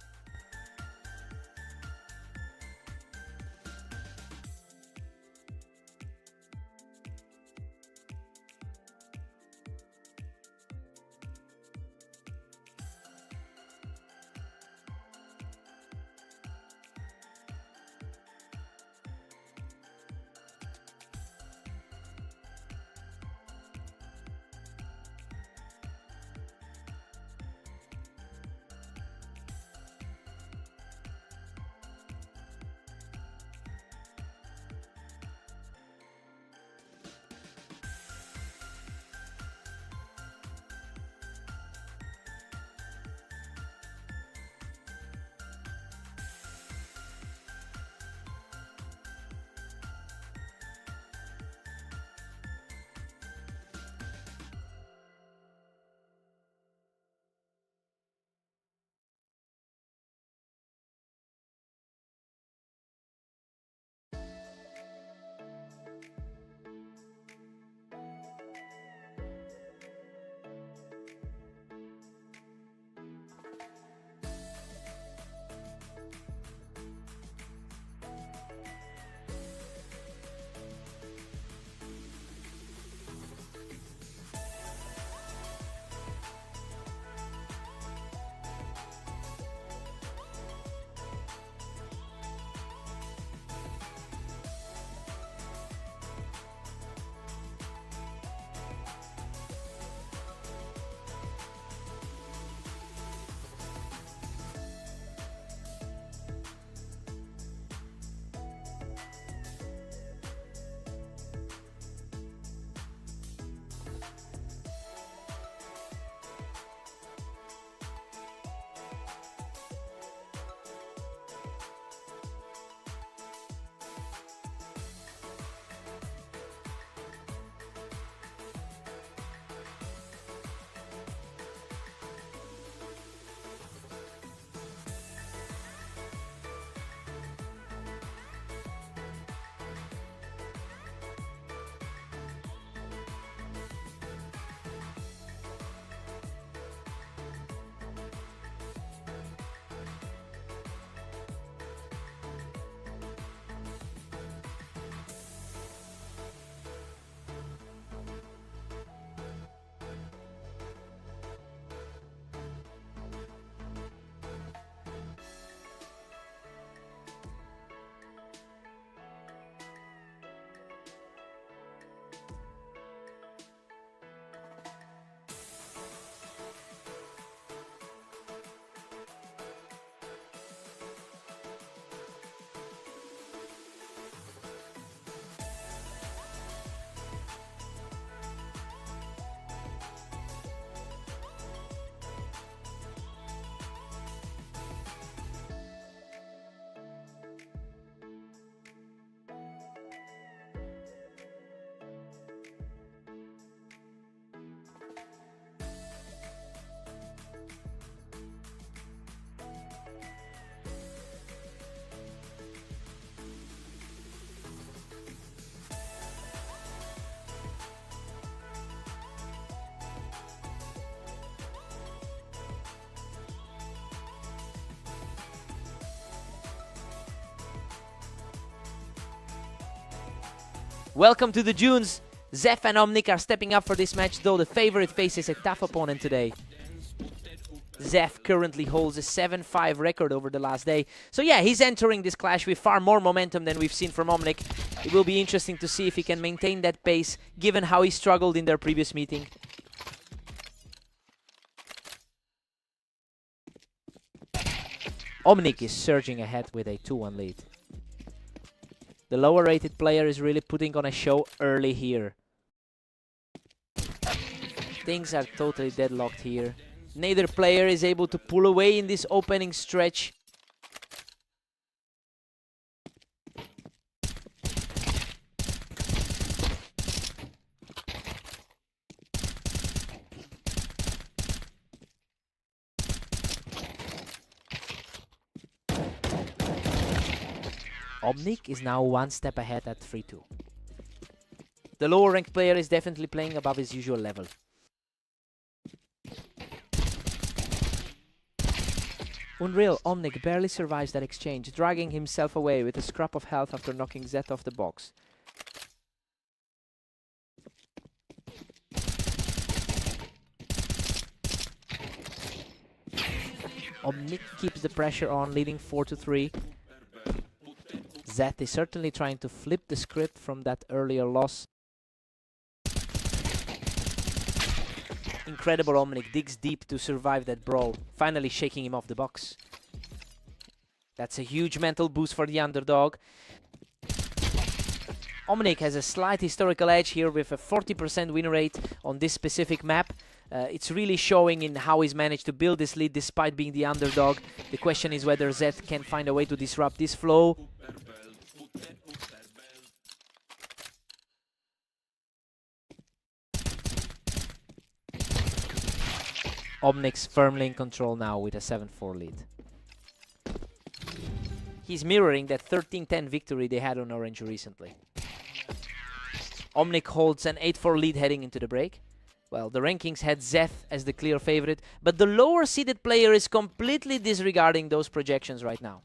Welcome to the Dunes. Zeph and Omnic are stepping up for this match, though the favorite faces a tough opponent today. Zeph currently holds a 7-5 record over the last day. So yeah, he's entering this clash with far more momentum than we've seen from Omnic. It will be interesting to see if he can maintain that pace, given how he struggled in their previous meeting. Omnic is surging ahead with a 2-1 lead. The lower rated player is really putting on a show early here. Things are totally deadlocked here. Neither player is able to pull away in this opening stretch. Omnic is now one step ahead at 3-2. The lower ranked player is definitely playing above his usual level. Unreal, Omnic barely survives that exchange, dragging himself away with a scrap of health after knocking Zeth off the box. Omnic keeps the pressure on, leading 4-3. Zeth is certainly trying to flip the script from that earlier loss. Incredible Omnic digs deep to survive that brawl, finally shaking him off the box. That's a huge mental boost for the underdog. Omnic has a slight historical edge here with a 40% win rate on this specific map. It's really showing in how he's managed to build this lead despite being the underdog. The question is whether Zeth can find a way to disrupt this flow. Omnic's firmly in control now with a 7-4 lead. He's mirroring that 13-10 victory they had on Orange recently. Omnic holds an 8-4 lead heading into the break. Well, the rankings had Zeth as the clear favorite, but the lower seeded player is completely disregarding those projections right now.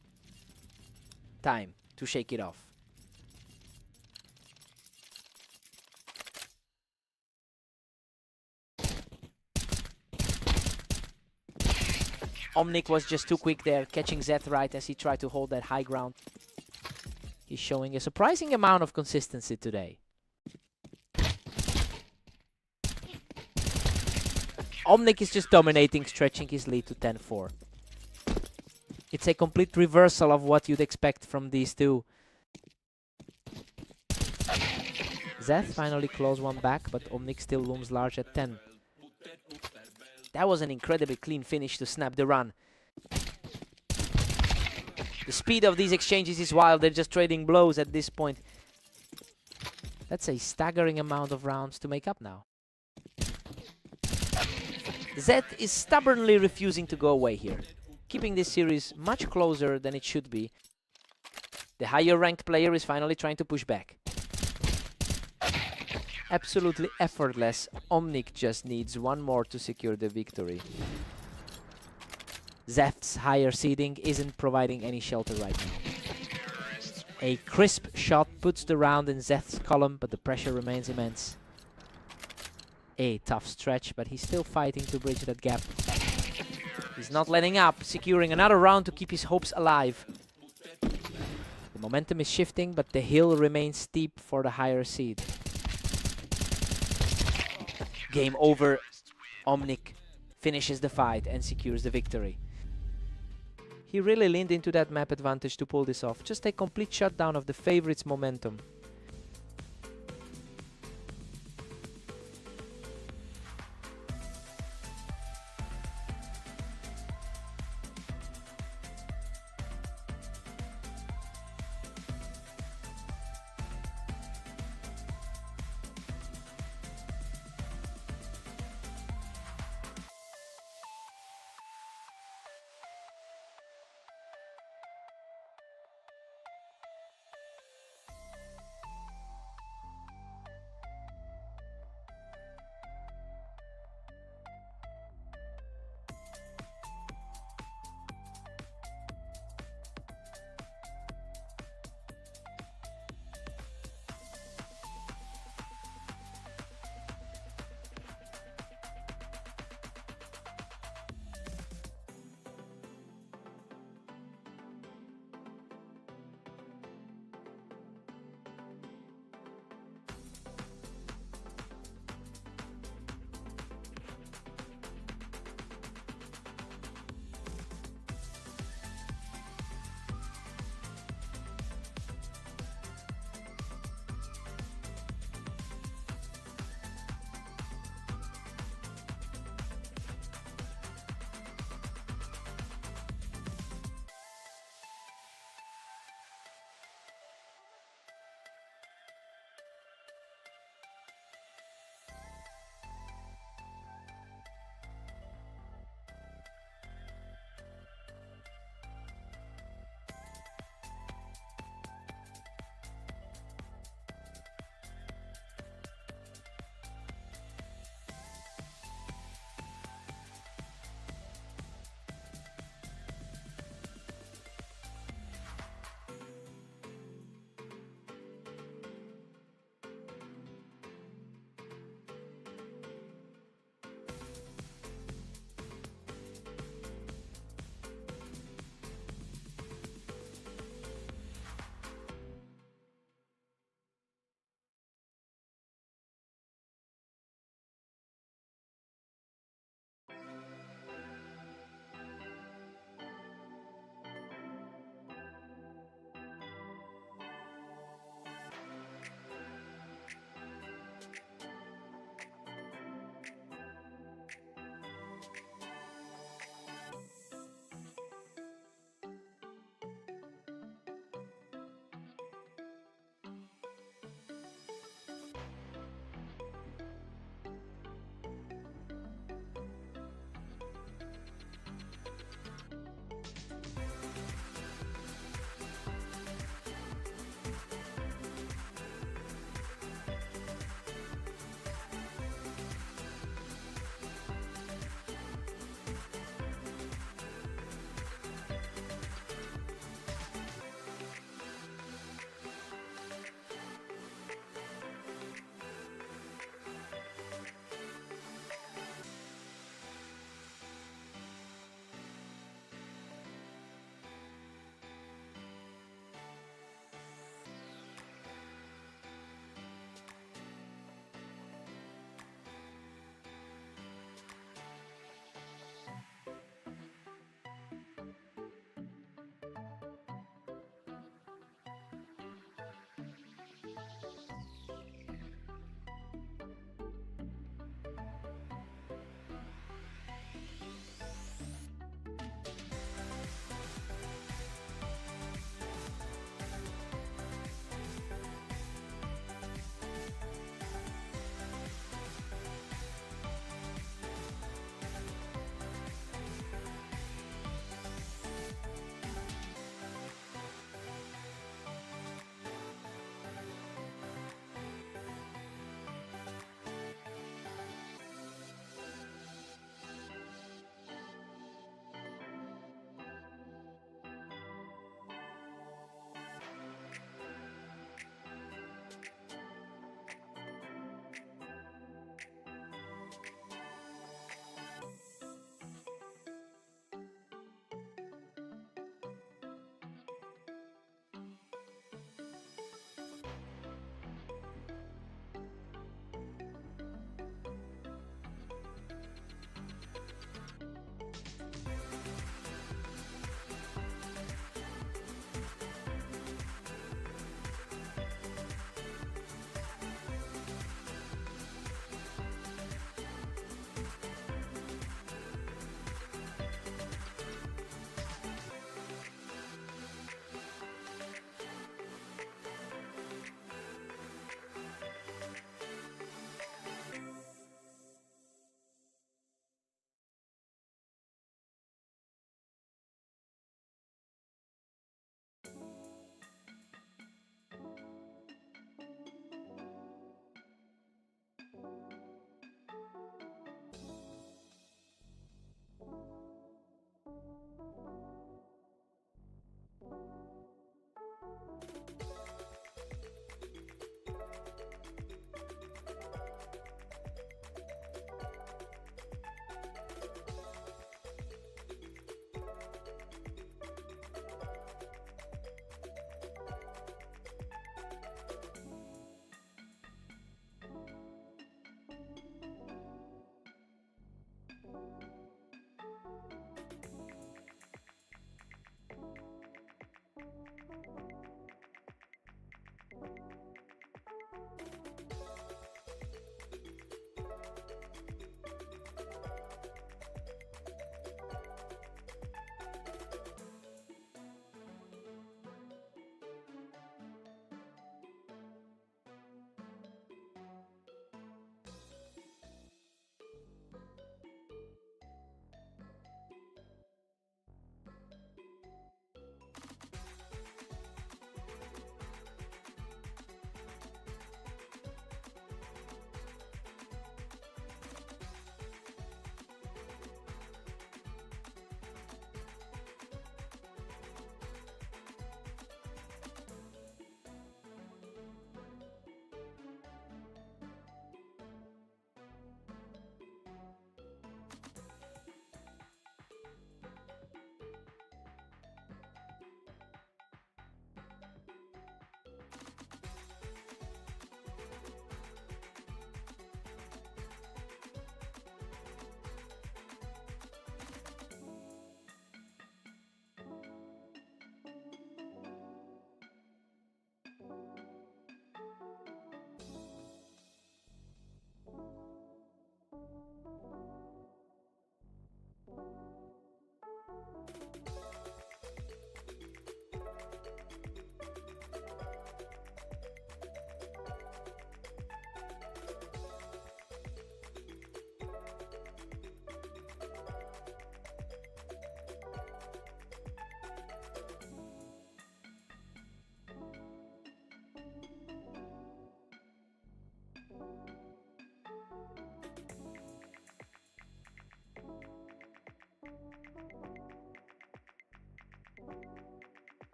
Time to shake it off. Omnic was just too quick there, catching Zeth right as he tried to hold that high ground. He's showing a surprising amount of consistency today. Omnic is just dominating, stretching his lead to 10-4. It's a complete reversal of what you'd expect from these two. Zeth finally claws one back, but Omnic still looms large at 10. That was an incredibly clean finish to snap the run. The speed of these exchanges is wild. They're just trading blows at this point. That's a staggering amount of rounds to make up now. Zeth is stubbornly refusing to go away here, keeping this series much closer than it should be. The higher ranked player is finally trying to push back. Absolutely effortless, Omnic just needs one more to secure the victory. Zeth's higher seeding isn't providing any shelter right now. A crisp shot puts the round in Zeth's column, but the pressure remains immense. A tough stretch, but he's still fighting to bridge that gap. He's not letting up, securing another round to keep his hopes alive. The momentum is shifting, but the hill remains steep for the higher seed. Game over. Omnic finishes the fight and secures the victory. He really leaned into that map advantage to pull this off. Just a complete shutdown of the favorites' momentum.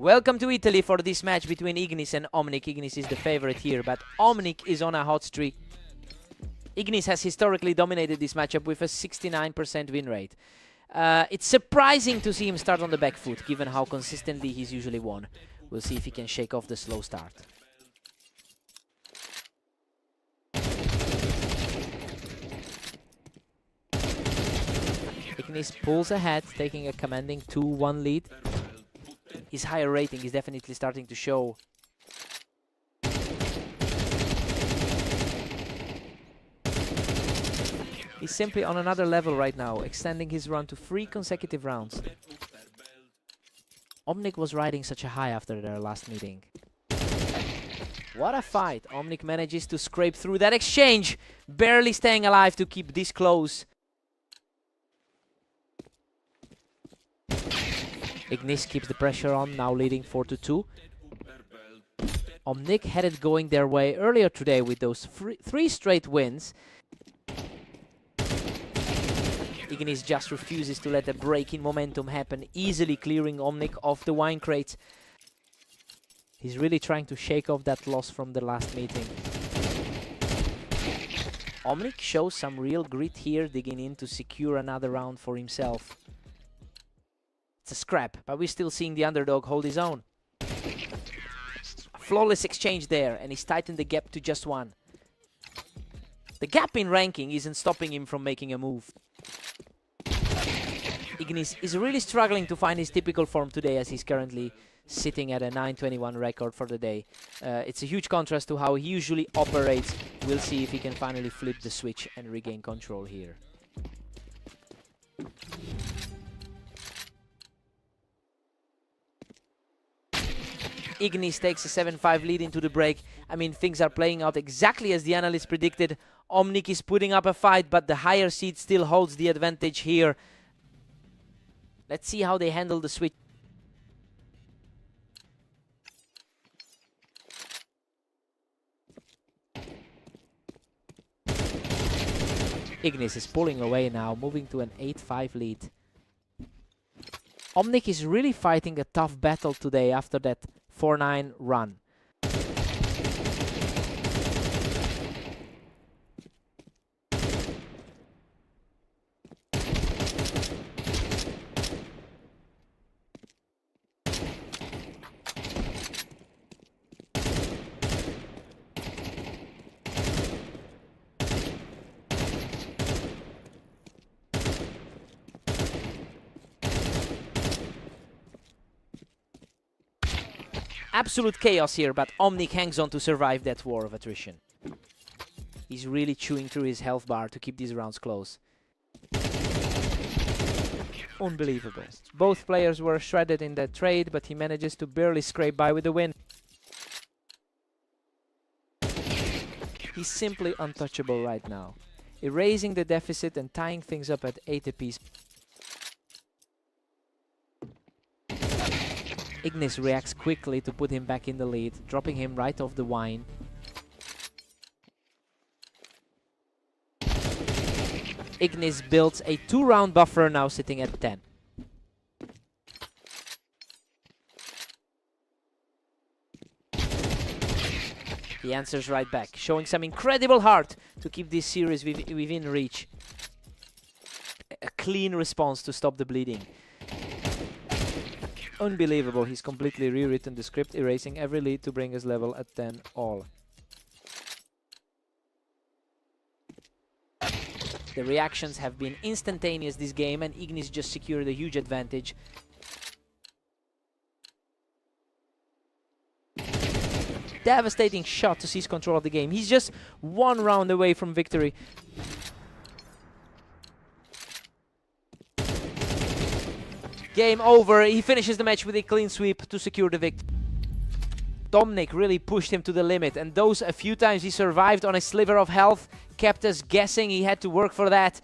Welcome to Italy for this match between Ignis and Omnic. Ignis is the favorite here, but Omnic is on a hot streak. Ignis has historically dominated this matchup with a 69% win rate. It's surprising to see him start on the back foot, given how consistently he's usually won. We'll see if he can shake off the slow start. Ignis pulls ahead, taking a commanding 2-1 lead. His higher rating is definitely starting to show. He's simply on another level right now, extending his run to 3 consecutive rounds. Omnic was riding such a high after their last meeting. What a fight! Omnic manages to scrape through that exchange, barely staying alive to keep this close. Ignis keeps the pressure on, now leading 4-2. Omnic had it going their way earlier today with those 3 straight wins. Ignis just refuses to let a break in momentum happen, easily clearing Omnic off the wine crates. He's really trying to shake off that loss from the last meeting. Omnic shows some real grit here, digging in to secure another round for himself. It's a scrap, but we're still seeing the underdog hold his own. A flawless exchange there, and he's tightened the gap to just 1. The gap in ranking isn't stopping him from making a move. Ignis is really struggling to find his typical form today, as he's currently sitting at a 9-21 record for the day. It's a huge contrast to how he usually operates. We'll see if he can finally flip the switch and regain control here. Ignis takes a 7-5 lead into the break. I mean, things are playing out exactly as the analysts predicted. Omnic is putting up a fight, but the higher seed still holds the advantage here. Let's see how they handle the switch. Ignis is pulling away now, moving to an 8-5 lead. Omnic is really fighting a tough battle today after that 4-9 run. Absolute chaos here, but Omnic hangs on to survive that war of attrition. He's really chewing through his health bar to keep these rounds close. Unbelievable. Both players were shredded in that trade, but he manages to barely scrape by with the win. He's simply untouchable right now, erasing the deficit and tying things up at 8 apiece. Ignis reacts quickly to put him back in the lead, dropping him right off the wine. Ignis builds a 2-round buffer, now sitting at 10. He answers right back, showing some incredible heart to keep this series within reach. A clean response to stop the bleeding. Unbelievable, he's completely rewritten the script, erasing every lead to bring his level at 10 all. The reactions have been instantaneous this game, and Ignis just secured a huge advantage. Devastating shot to seize control of the game. He's just 1 round away from victory. Game over. He finishes the match with a clean sweep to secure the victory. Omnic really pushed him to the limit, and those a few times he survived on a sliver of health kept us guessing. He had to work for that.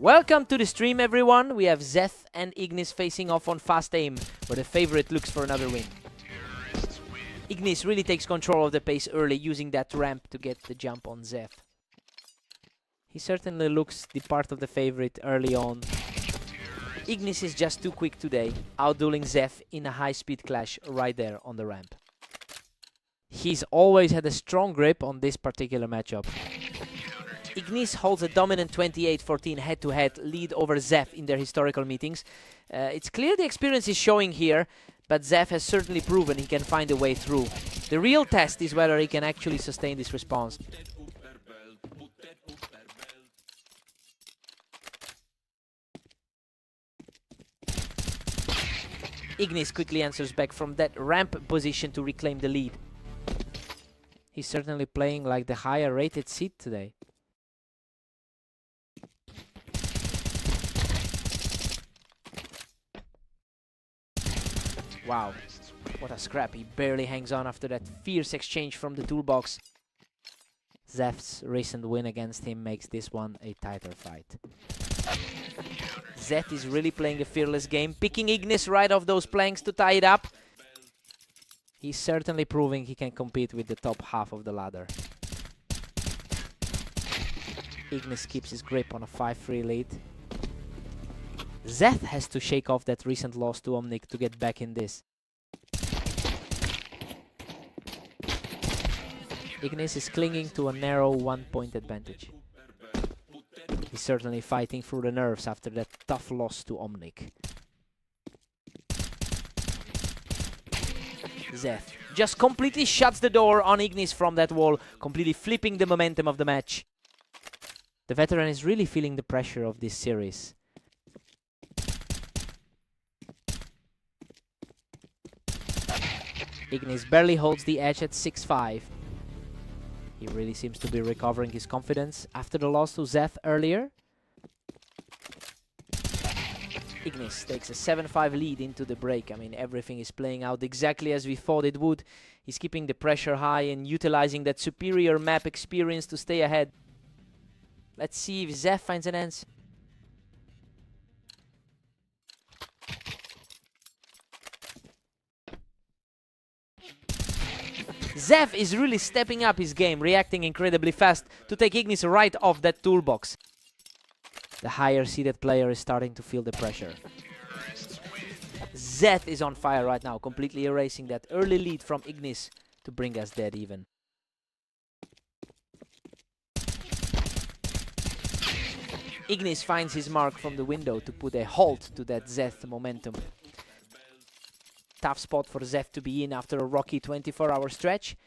Welcome to the stream, everyone. We have Zeth and Ignis facing off on fast aim, where the favorite looks for another win. Ignis really takes control of the pace early, using that ramp to get the jump on Zeth. He certainly looks the part of the favorite early on. Ignis is just too quick today, outdueling Zeth in a high-speed clash right there on the ramp. He's always had a strong grip on this particular matchup. Ignis holds a dominant 28-14 head-to-head lead over Zeth in their historical meetings. It's clear the experience is showing here, but Zeth has certainly proven he can find a way through. The real test is whether he can actually sustain this response. Ignis quickly answers back from that ramp position to reclaim the lead. He's certainly playing like the higher rated seed today. Wow, what a scrap. He barely hangs on after that fierce exchange from the toolbox. Zeth's recent win against him makes this one a tighter fight. Zeth is really playing a fearless game, picking Ignis right off those planks to tie it up. He's certainly proving he can compete with the top half of the ladder. Ignis keeps his grip on a 5-3 lead. Zeth has to shake off that recent loss to Omnic to get back in this. Ignis is clinging to a narrow 1-point advantage. He's certainly fighting through the nerves after that tough loss to Omnic. Zeth just completely shuts the door on Ignis from that wall, completely flipping the momentum of the match. The veteran is really feeling the pressure of this series. Ignis barely holds the edge at 6-5. He really seems to be recovering his confidence after the loss to Zeth earlier. Ignis takes a 7-5 lead into the break. I mean, everything is playing out exactly as we thought it would. He's keeping the pressure high and utilizing that superior map experience to stay ahead. Let's see if Zeth finds an answer. Zeth is really stepping up his game, reacting incredibly fast to take Ignis right off that toolbox. The higher seeded player is starting to feel the pressure. Zeth is on fire right now, completely erasing that early lead from Ignis to bring us dead even. Ignis finds his mark from the window to put a halt to that Zeth momentum. Tough spot for Zeth to be in after a rocky 24-hour stretch.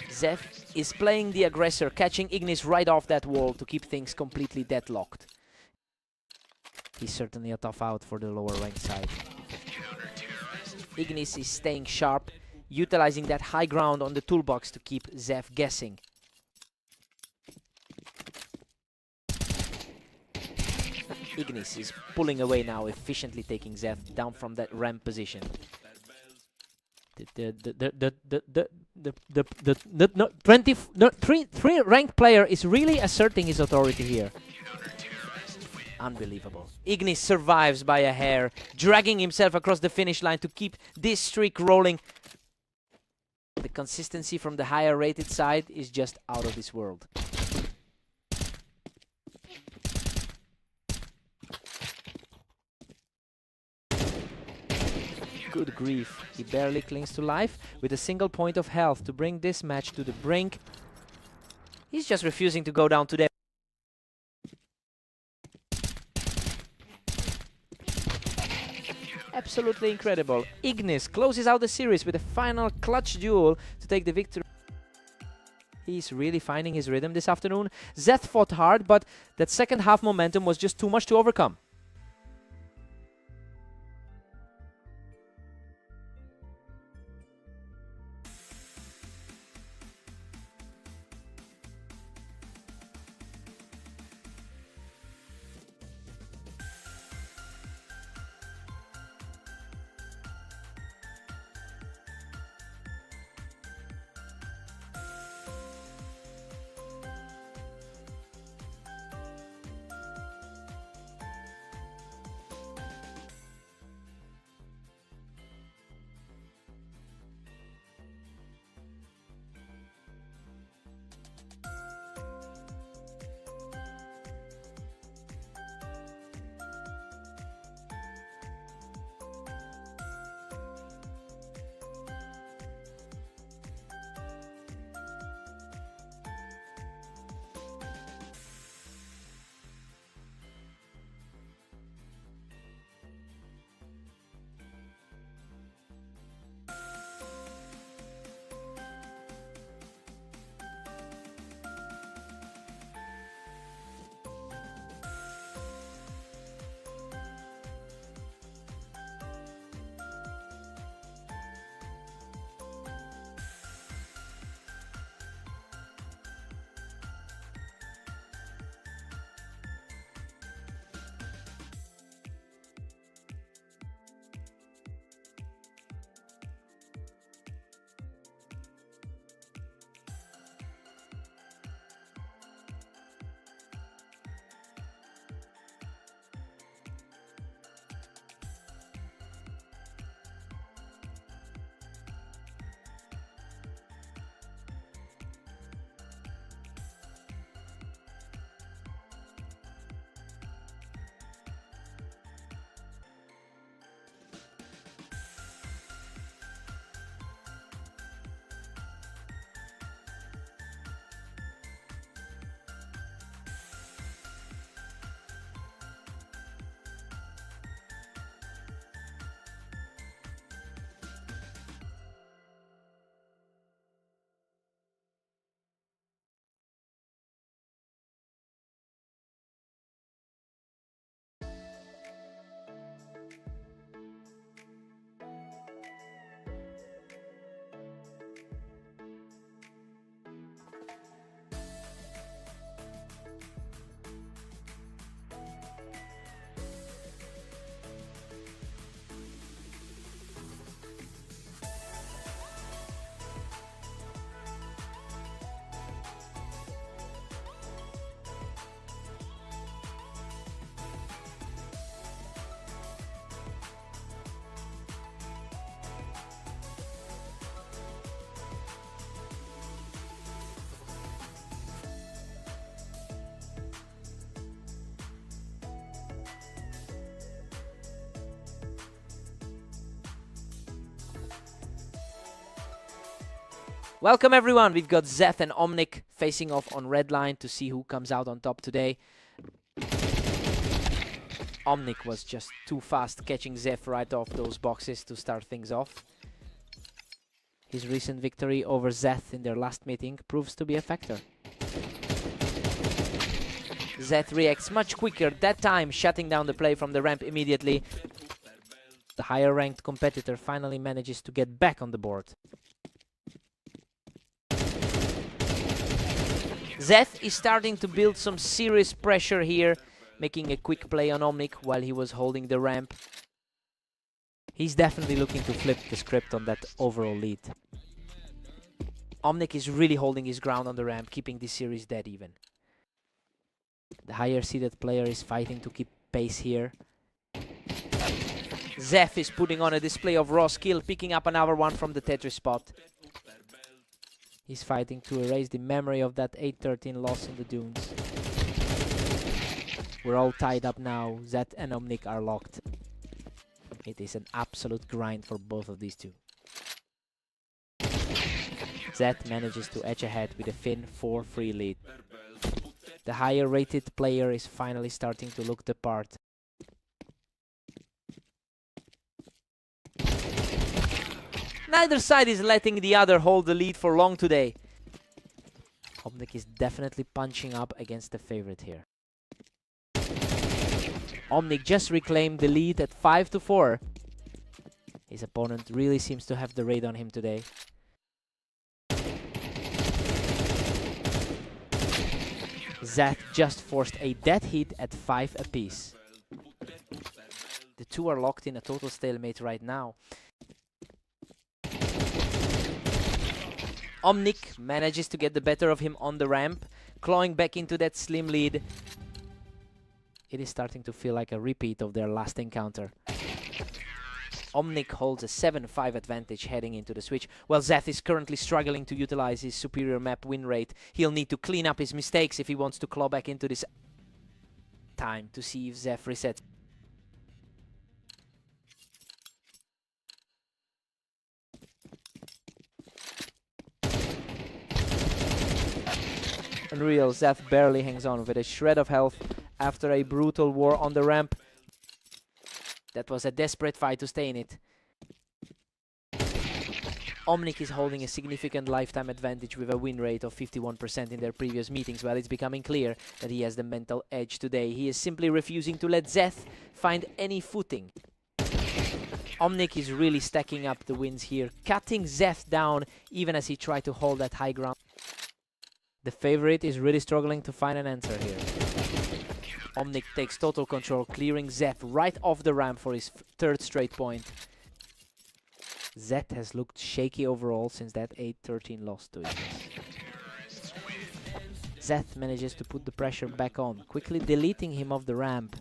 Zeth is playing the aggressor, catching Ignis right off that wall to keep things completely deadlocked. He's certainly a tough out for the lower ranked side. Ignis is staying sharp, utilizing that high ground on the toolbox to keep Zeth guessing. Ignis is pulling away now, efficiently taking Zeth down from that ramp position. Three ranked player is really asserting his authority here. Unbelievable. Ignis survives by a hair, dragging himself across the finish line to keep this streak rolling. The consistency from the higher rated side is just out of this world. Good grief, he barely clings to life with a single point of health to bring this match to the brink. He's just refusing to go down today. Absolutely incredible. Ignis closes out the series with a final clutch duel to take the victory. He's really finding his rhythm this afternoon. Zeth fought hard, but that second half momentum was just too much to overcome. Welcome everyone, we've got Zeth and Omnic facing off on red line to see who comes out on top today. Omnic was just too fast catching Zeth right off those boxes to start things off. His recent victory over Zeth in their last meeting proves to be a factor. Zeth reacts much quicker, that time shutting down the play from the ramp immediately. The higher ranked competitor finally manages to get back on the board. Zeth is starting to build some serious pressure here, making a quick play on Omnic while he was holding the ramp. He's definitely looking to flip the script on that overall lead. Omnic is really holding his ground on the ramp, keeping this series dead even. The higher seeded player is fighting to keep pace here. Zeth is putting on a display of raw skill, picking up another one from the Tetris spot. He's fighting to erase the memory of that 8-13 loss in the dunes. We're all tied up now. Zeth and Omnic are locked. It is an absolute grind for both of these two. Zeth manages to edge ahead with a thin 4-3 lead. The higher rated player is finally starting to look the part. Neither side is letting the other hold the lead for long today. Omnic is definitely punching up against the favorite here. Omnic just reclaimed the lead at 5-4. His opponent really seems to have the raid on him today. Zeth just forced a dead hit at 5 apiece. The two are locked in a total stalemate right now. Omnic manages to get the better of him on the ramp, clawing back into that slim lead. It is starting to feel like a repeat of their last encounter. Omnic holds a 7-5 advantage heading into the switch, while Zeth is currently struggling to utilize his superior map win rate. He'll need to clean up his mistakes if he wants to claw back into this. Time to see if Zeth resets. Unreal, Zeth barely hangs on with a shred of health after a brutal war on the ramp. That was a desperate fight to stay in it. Omnic is holding a significant lifetime advantage with a win rate of 51% in their previous meetings, while it's becoming clear that he has the mental edge today. He is simply refusing to let Zeth find any footing. Omnic is really stacking up the wins here, cutting Zeth down even as he tried to hold that high ground. The favorite is really struggling to find an answer here. Omnic takes total control, clearing Zeth right off the ramp for his third straight point. Zeth has looked shaky overall since that 8-13 loss to him. Zeth manages to put the pressure back on, quickly deleting him off the ramp.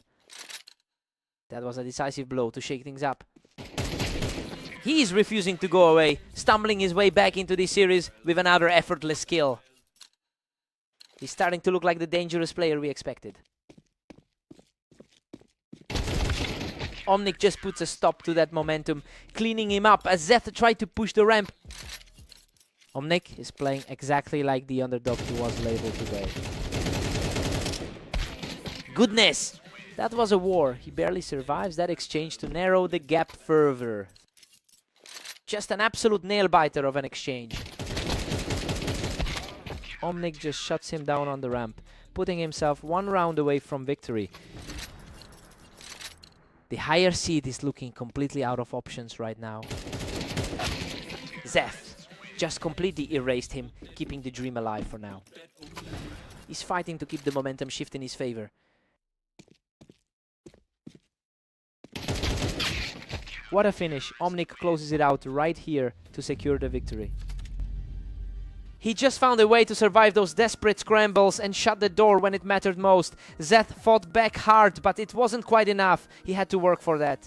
That was a decisive blow to shake things up. He is refusing to go away, stumbling his way back into this series with another effortless kill. He's starting to look like the dangerous player we expected. Omnic just puts a stop to that momentum, cleaning him up as Zeth tried to push the ramp. Omnic is playing exactly like the underdog he was labeled today. Goodness! That was a war. He barely survives that exchange to narrow the gap further. Just an absolute nail-biter of an exchange. Omnic just shuts him down on the ramp, putting himself one round away from victory. The higher seed is looking completely out of options right now. Zeth just completely erased him, keeping the dream alive for now. He's fighting to keep the momentum shift in his favor. What a finish. Omnic closes it out right here to secure the victory. He just found a way to survive those desperate scrambles and shut the door when it mattered most. Zeth fought back hard, but it wasn't quite enough. He had to work for that.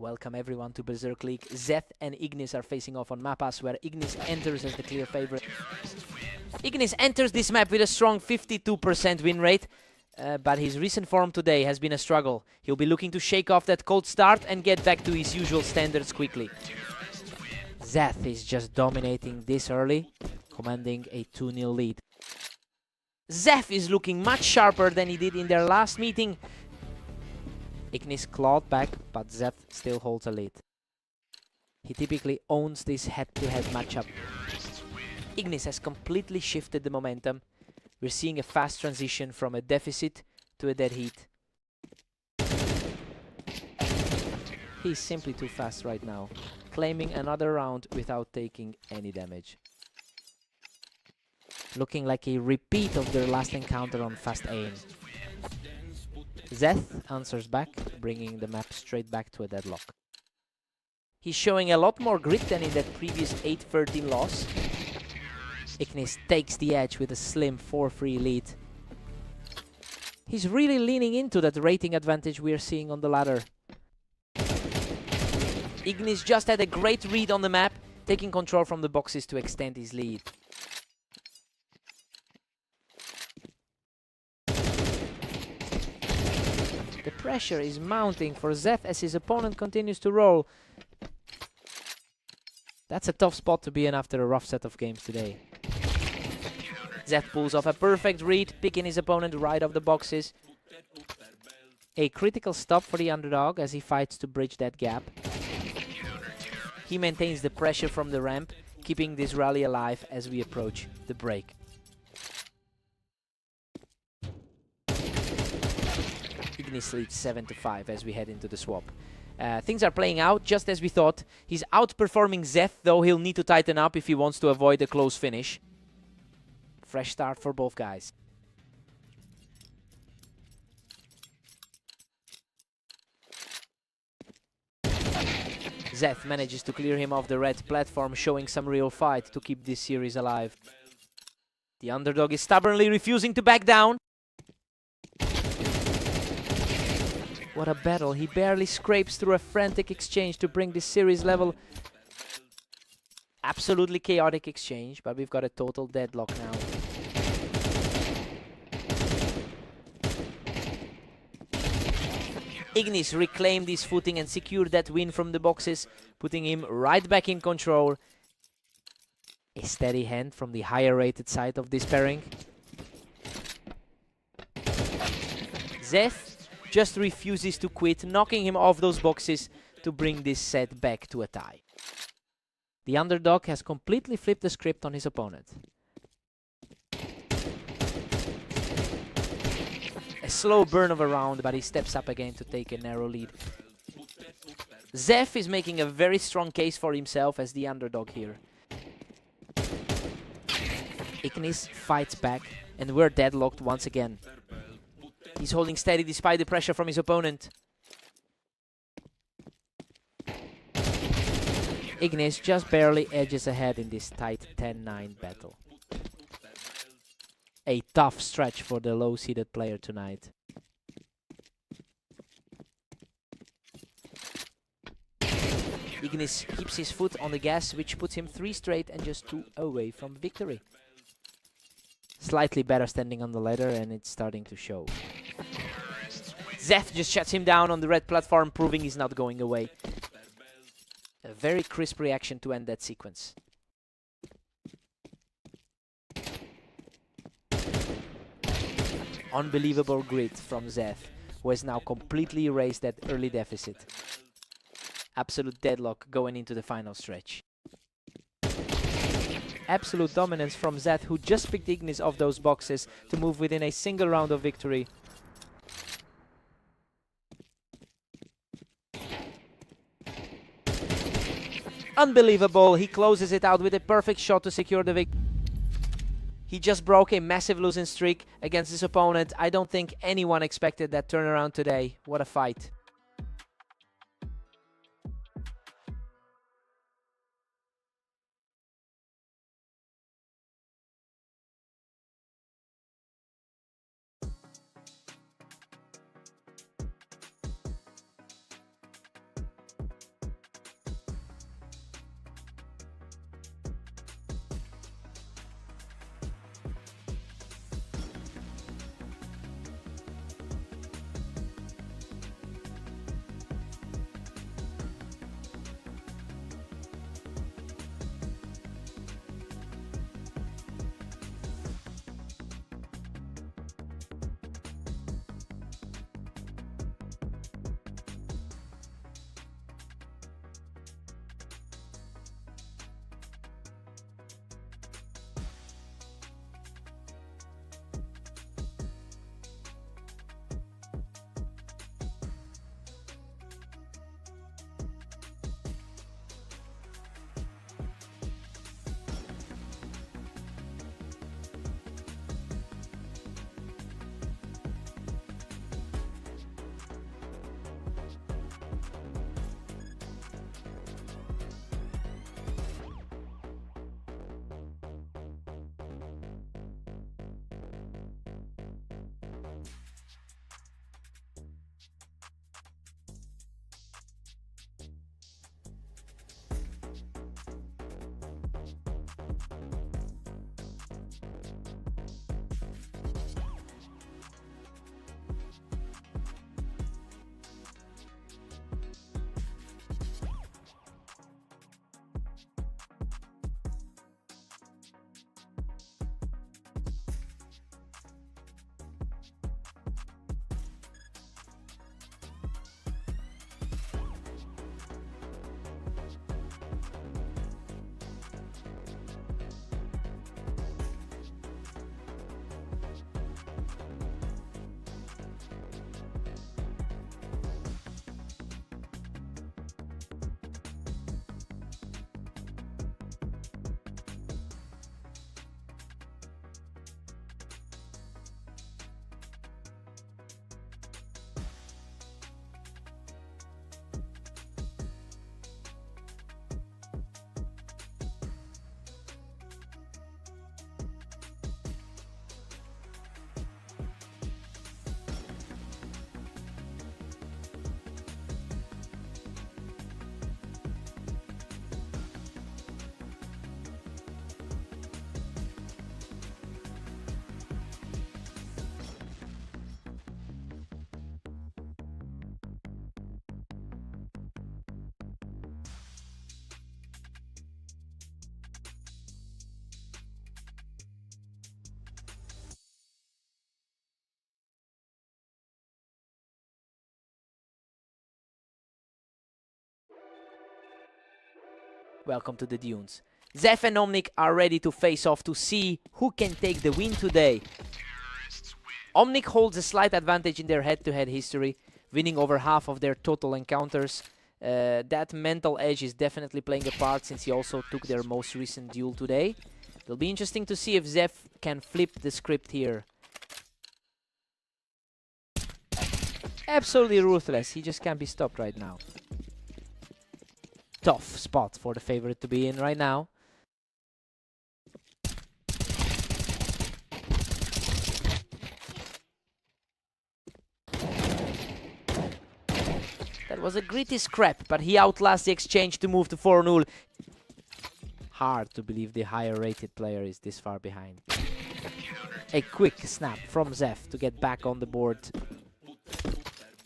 Welcome everyone to Berserk League. Zeth and Ignis are facing off on Mapas, where Ignis enters as the clear favorite. Ignis enters this map with a strong 52% win rate, but his recent form today has been a struggle. He'll be looking to shake off that cold start and get back to his usual standards quickly. Zeth is just dominating this early, commanding a 2-0 lead. Zeth is looking much sharper than he did in their last meeting. Ignis clawed back, but Zeth still holds a lead. He typically owns this head-to-head matchup. Ignis has completely shifted the momentum. We're seeing a fast transition from a deficit to a dead heat. He's simply too fast right now, claiming another round without taking any damage. Looking like a repeat of their last encounter on fast aim. Zeth answers back, bringing the map straight back to a deadlock. He's showing a lot more grit than in that previous 8-13 loss. Ignis takes the edge with a slim 4-3 lead. He's really leaning into that rating advantage we're seeing on the ladder. Ignis just had a great read on the map, taking control from the boxes to extend his lead. The pressure is mounting for Zeth as his opponent continues to roll. That's a tough spot to be in after a rough set of games today. Zeth pulls off a perfect read, picking his opponent right off the boxes. A critical stop for the underdog as he fights to bridge that gap. He maintains the pressure from the ramp, keeping this rally alive as we approach the break. Ignis leads 7-5 as we head into the swap. Things are playing out just as we thought. He's outperforming Zeth, though he'll need to tighten up if he wants to avoid a close finish. Fresh start for both guys. Zeth manages to clear him off the red platform, showing some real fight to keep this series alive. The underdog is stubbornly refusing to back down. What a battle. He barely scrapes through a frantic exchange to bring this series level. Absolutely chaotic exchange, but we've got a total deadlock now. Ignis reclaimed his footing and secured that win from the boxes, putting him right back in control. A steady hand from the higher rated side of this pairing. Zeth just refuses to quit, knocking him off those boxes to bring this set back to a tie. The underdog has completely flipped the script on his opponent. A slow burn of a round, but he steps up again to take a narrow lead. Zeth is making a very strong case for himself as the underdog here. Ignis fights back, and we're deadlocked once again. He's holding steady despite the pressure from his opponent. Ignis just barely edges ahead in this tight 10-9 battle. A tough stretch for the low-seeded player tonight. Ignis keeps his foot on the gas, which puts him 3 straight and just 2 away from victory. Slightly better standing on the ladder, and it's starting to show. Zeth just shuts him down on the red platform, proving he's not going away. A very crisp reaction to end that sequence. Unbelievable grit from Zeth, who has now completely erased that early deficit. Absolute deadlock going into the final stretch. Absolute dominance from Zeth, who just picked Ignis off those boxes to move within a single round of victory. Unbelievable, he closes it out with a perfect shot to secure the victory. He just broke a massive losing streak against his opponent. I don't think anyone expected that turnaround today. What a fight. Welcome to the Dunes. Zef and Omnic are ready to face off to see who can take the win today. Omnic holds a slight advantage in their head-to-head history, winning over half of their total encounters. That mental edge is definitely playing a part since he also took their most recent duel today. It'll be interesting to see if Zef can flip the script here. Absolutely ruthless, he just can't be stopped right now. Tough spot for the favorite to be in right now. That was a gritty scrap, but he outlasts the exchange to move to 4-0. Hard to believe the higher rated player is this far behind. A quick snap from Zef to get back on the board.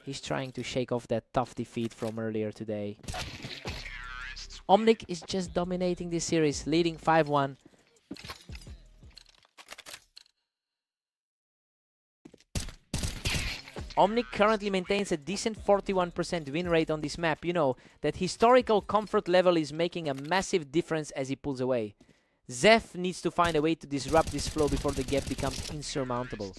He's trying to shake off that tough defeat from earlier today. Omnic is just dominating this series, leading 5-1. Omnic currently maintains a decent 41% win rate on this map. You know, that historical comfort level is making a massive difference as he pulls away. Zef needs to find a way to disrupt this flow before the gap becomes insurmountable.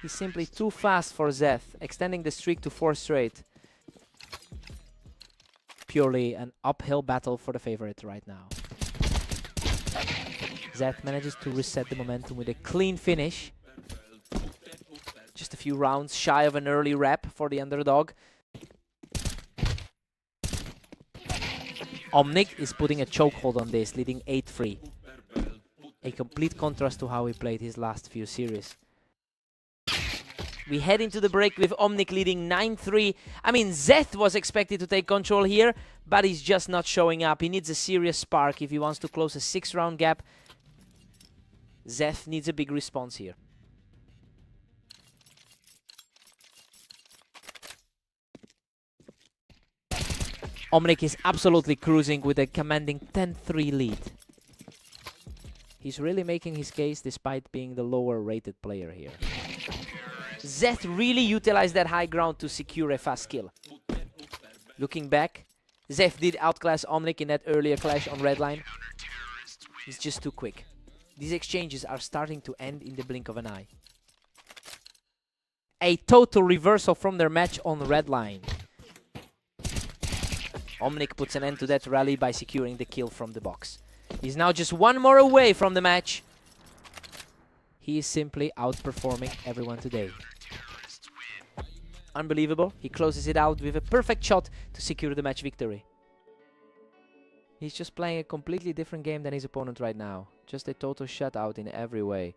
He's simply too fast for Zef, extending the streak to 4 straight. Purely an uphill battle for the favorite right now. Zef manages to reset the momentum with a clean finish. Just a few rounds shy of an early wrap for the underdog. Omnic is putting a chokehold on this, leading 8-3. A complete contrast to how he played his last few series. We head into the break with Omnic leading 9-3. I mean, Zeth was expected to take control here, but he's just not showing up. He needs a serious spark if he wants to close a 6-round gap. Zeth needs a big response here. Omnic is absolutely cruising with a commanding 10-3 lead. He's really making his case despite being the lower rated player here. Zeth really utilized that high ground to secure a fast kill. Looking back, Zeth did outclass Omnic in that earlier clash on red line. He's just too quick. These exchanges are starting to end in the blink of an eye. A total reversal from their match on red line. Omnic puts an end to that rally by securing the kill from the box. He's now just one more away from the match. He is simply outperforming everyone today. Unbelievable. He closes it out with a perfect shot to secure the match victory. He's just playing a completely different game than his opponent right now. Just a total shutout in every way.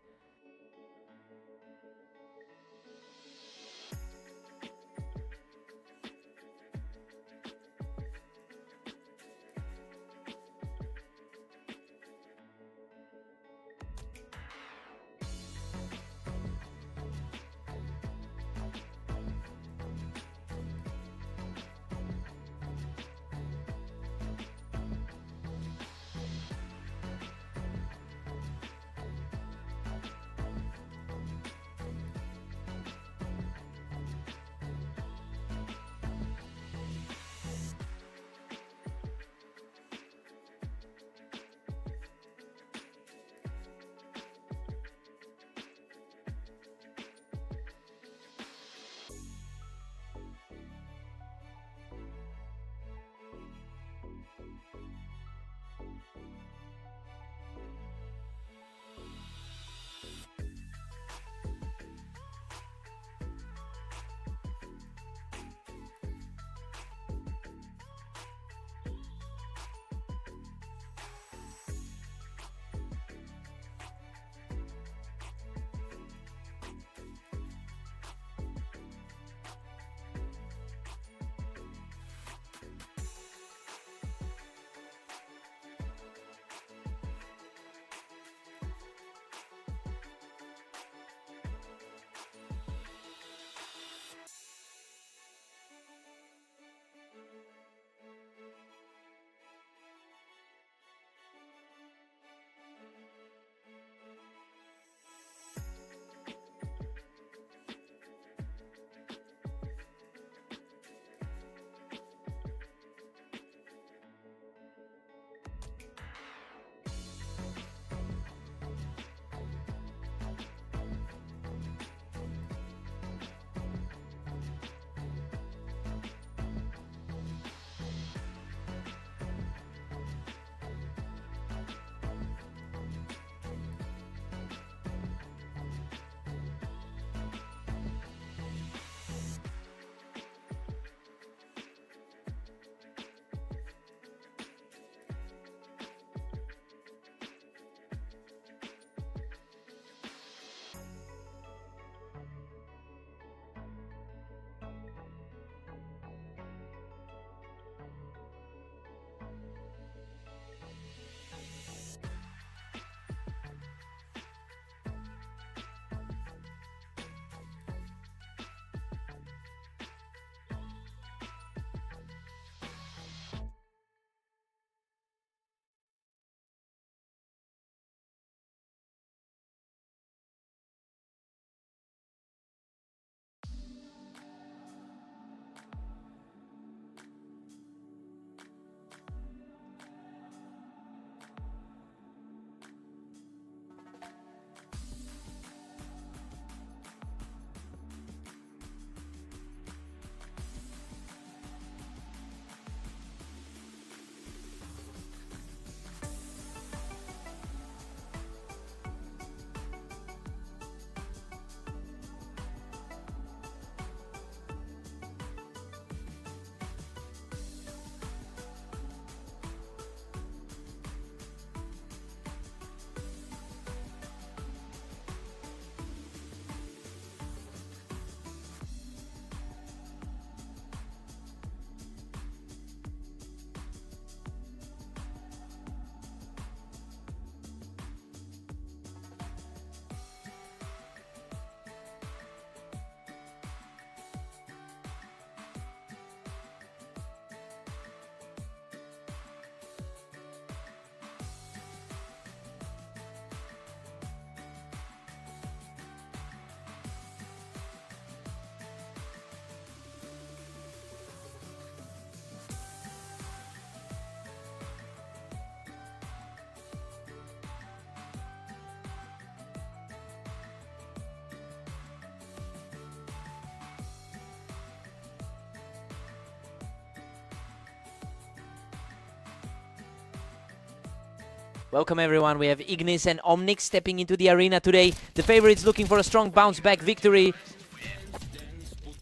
Welcome everyone, we have Ignis and Omnic stepping into the arena today. The favorites looking for a strong bounce-back victory.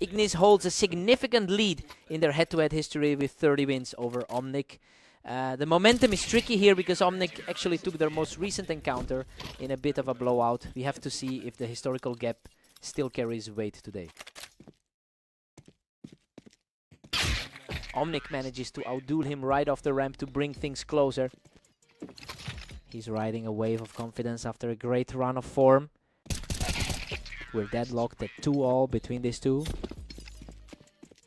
Ignis holds a significant lead in their head-to-head history with 30 wins over Omnic. The momentum is tricky here because Omnic actually took their most recent encounter in a bit of a blowout. We have to see if the historical gap still carries weight today. Omnic manages to outduel him right off the ramp to bring things closer. He's riding a wave of confidence after a great run of form. We're deadlocked at 2-all between these two.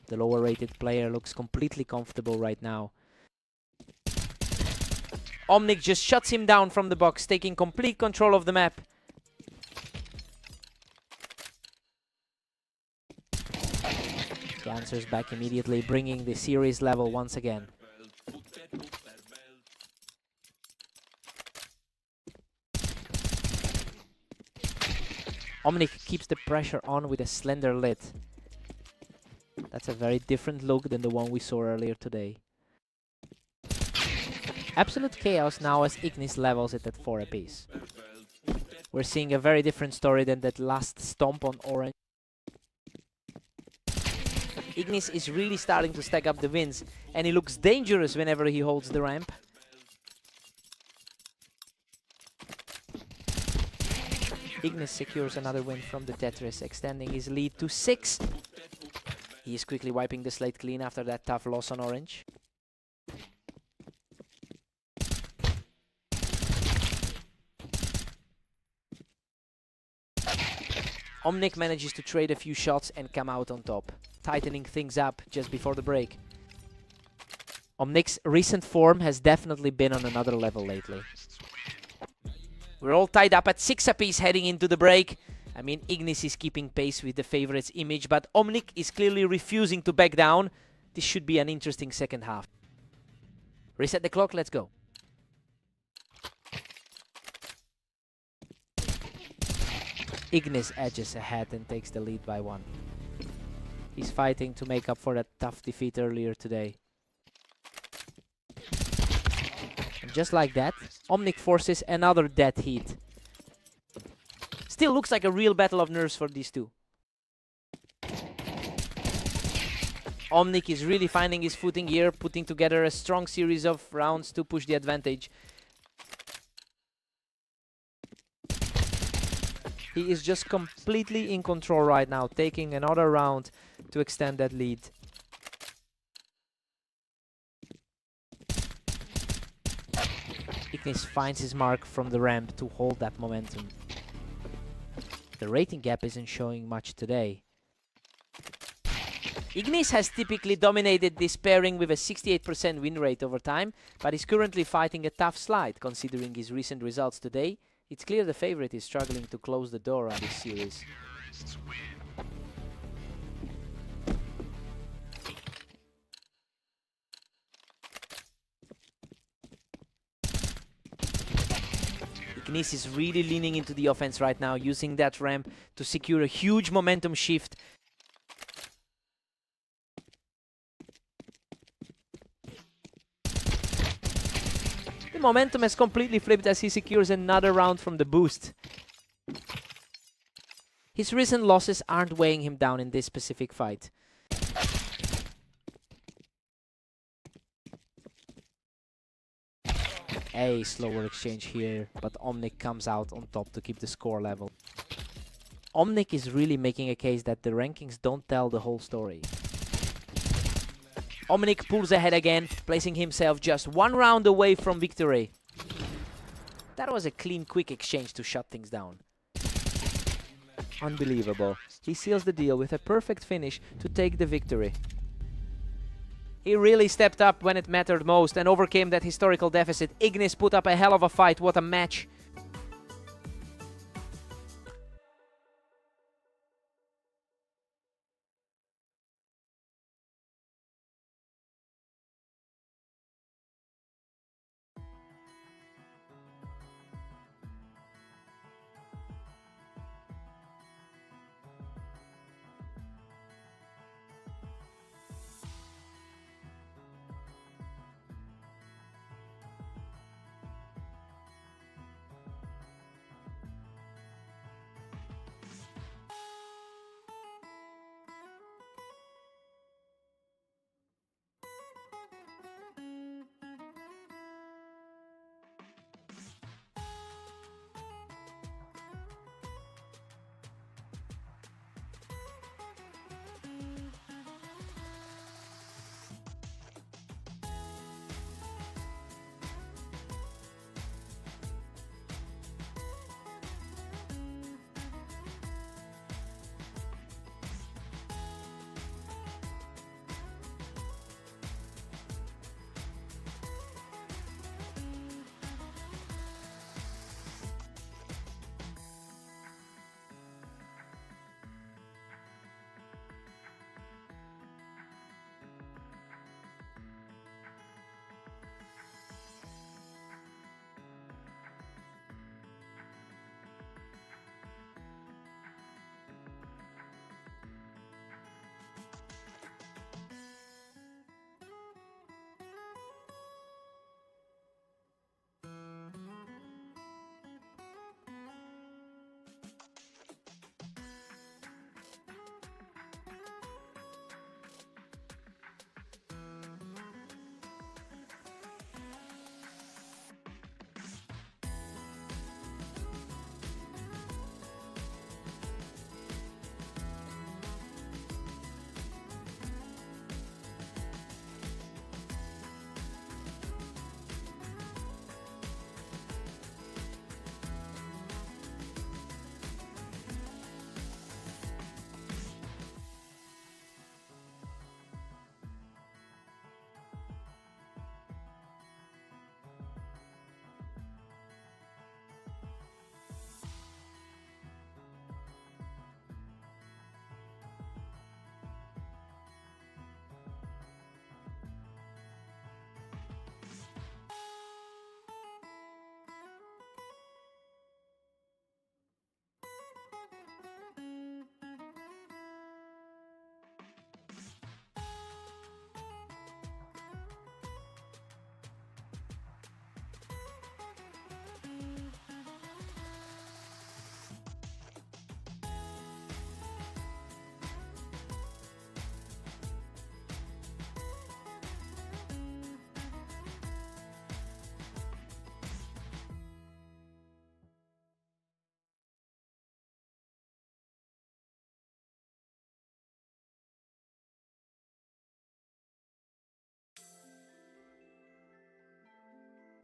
The lower rated player looks completely comfortable right now. Omnic just shuts him down from the box, taking complete control of the map. He answers back immediately, bringing the series level once again. Omnic keeps the pressure on with a slender lid. That's a very different look than the one we saw earlier today. Absolute chaos now as Ignis levels it at 4 apiece. We're seeing a very different story than that last stomp on orange. Ignis is really starting to stack up the wins, and he looks dangerous whenever he holds the ramp. Ignis secures another win from the Tetris, extending his lead to 6. He is quickly wiping the slate clean after that tough loss on orange. Omnic manages to trade a few shots and come out on top, tightening things up just before the break. Omnic's recent form has definitely been on another level lately. We're all tied up at 6 apiece heading into the break. I mean, Ignis is keeping pace with the favorites' image, but Omnic is clearly refusing to back down. This should be an interesting second half. Reset the clock, let's go. Ignis edges ahead and takes the lead by 1. He's fighting to make up for that tough defeat earlier today. And just like that, Omnic forces another dead heat. Still looks like a real battle of nerves for these two. Omnic is really finding his footing here, putting together a strong series of rounds to push the advantage. He is just completely in control right now, taking another round to extend that lead. Ignis finds his mark from the ramp to hold that momentum. The rating gap isn't showing much today. Ignis has typically dominated this pairing with a 68% win rate over time, but is currently fighting a tough slide considering his recent results today. It's clear the favorite is struggling to close the door on this series. Ignis is really leaning into the offense right now, using that ramp to secure a huge momentum shift. The momentum has completely flipped as he secures another round from the boost. His recent losses aren't weighing him down in this specific fight. A slower exchange here, but Omnic comes out on top to keep the score level. Omnic is really making a case that the rankings don't tell the whole story. Omnic pulls ahead again, placing himself just 1 round away from victory. That was a clean, quick exchange to shut things down. Unbelievable. He seals the deal with a perfect finish to take the victory. He really stepped up when it mattered most and overcame that historical deficit. Ignis put up a hell of a fight. What a match.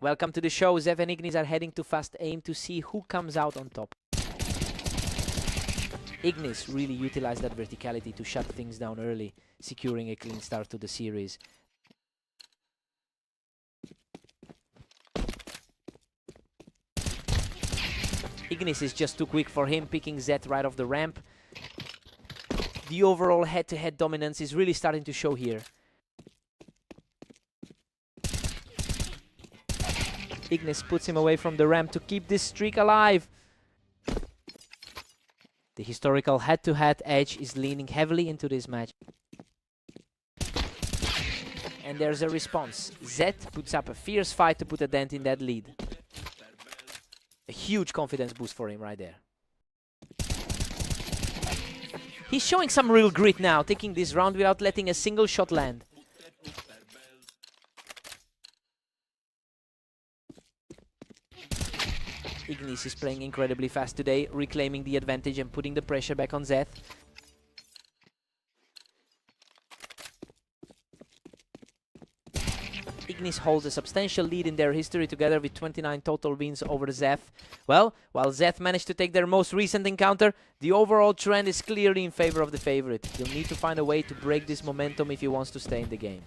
Welcome to the show. Zev and Ignis are heading to Fast Aim to see who comes out on top. Ignis really utilized that verticality to shut things down early, securing a clean start to the series. Ignis is just too quick for him, picking Zed right off the ramp. The overall head-to-head dominance is really starting to show here. Ignis puts him away from the ramp to keep this streak alive. The historical head-to-head edge is leaning heavily into this match. And there's a response. Zed puts up a fierce fight to put a dent in that lead. A huge confidence boost for him right there. He's showing some real grit now, taking this round without letting a single shot land. Ignis is playing incredibly fast today, reclaiming the advantage and putting the pressure back on Zeth. Ignis holds a substantial lead in their history together with 29 total wins over Zeth. Well, while Zeth managed to take their most recent encounter, the overall trend is clearly in favor of the favorite. He'll need to find a way to break this momentum if he wants to stay in the game.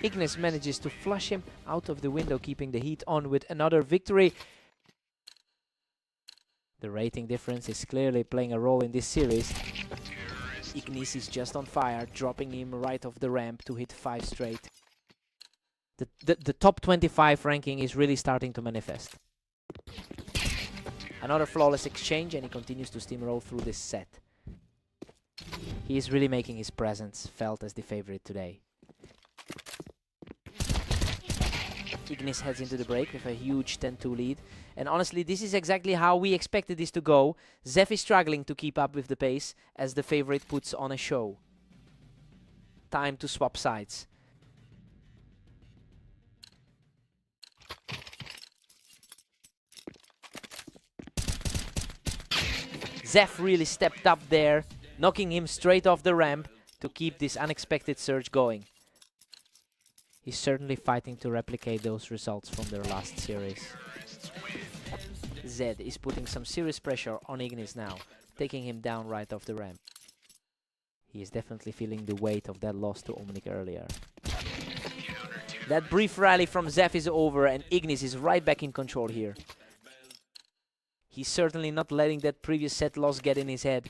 Ignis manages to flush him out of the window, keeping the heat on with another victory. The rating difference is clearly playing a role in this series. Ignis is just on fire, dropping him right off the ramp to hit 5 straight. The top 25 ranking is really starting to manifest. Another flawless exchange, and he continues to steamroll through this set. He is really making his presence felt as the favorite today. Ignis heads into the break with a huge 10-2 lead. And honestly, this is exactly how we expected this to go. Zef is struggling to keep up with the pace as the favorite puts on a show. Time to swap sides. Zef really stepped up there, knocking him straight off the ramp to keep this unexpected surge going. He's certainly fighting to replicate those results from their last series. Zed is putting some serious pressure on Ignis now, taking him down right off the ramp. He is definitely feeling the weight of that loss to Omnic earlier. That brief rally from Zef is over and Ignis is right back in control here. He's certainly not letting that previous set loss get in his head.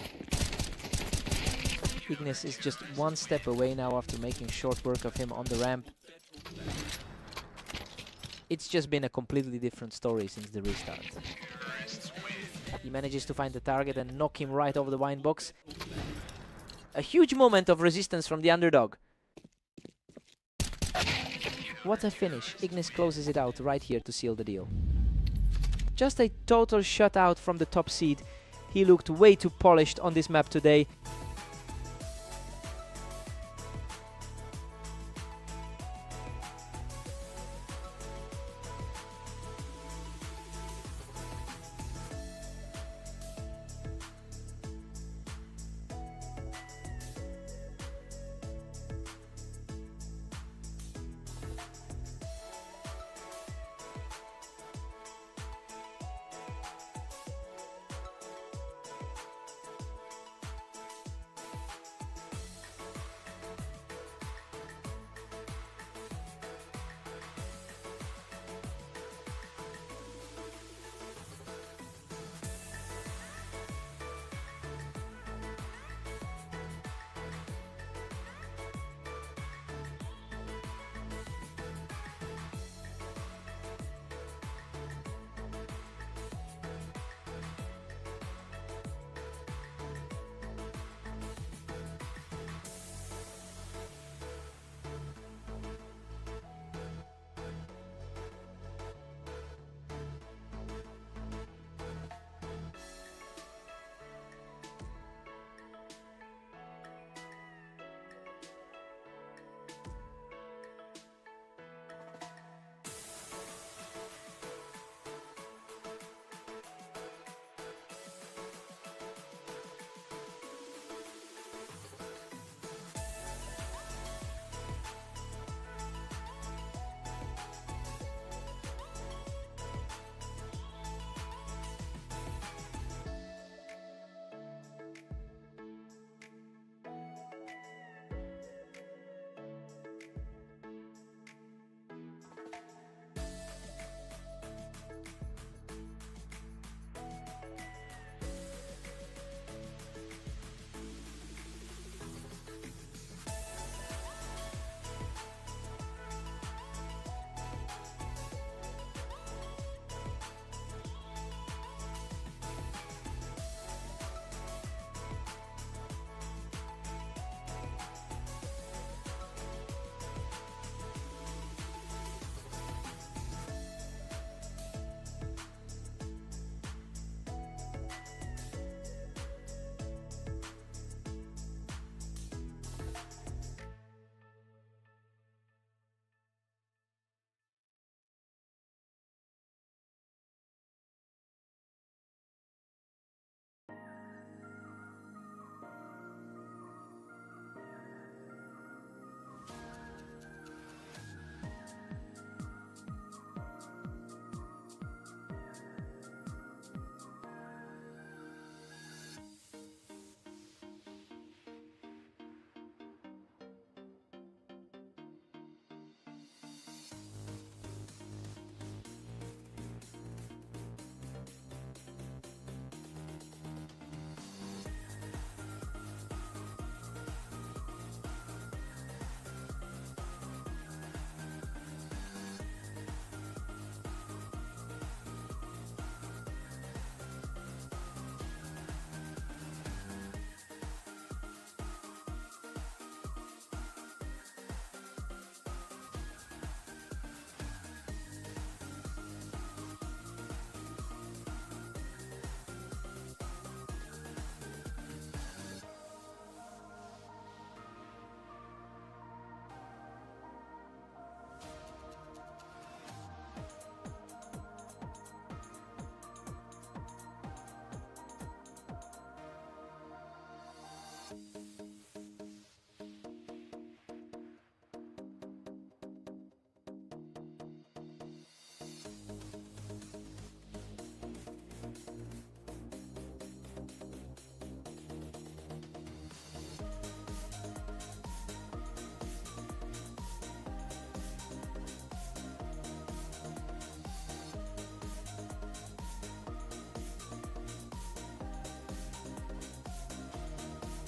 Ignis is just one step away now after making short work of him on the ramp. It's just been a completely different story since the restart. He manages to find the target and knock him right over the wine box. A huge moment of resistance from the underdog. What a finish. Ignis closes it out right here to seal the deal. Just a total shutout from the top seed. He looked way too polished on this map today.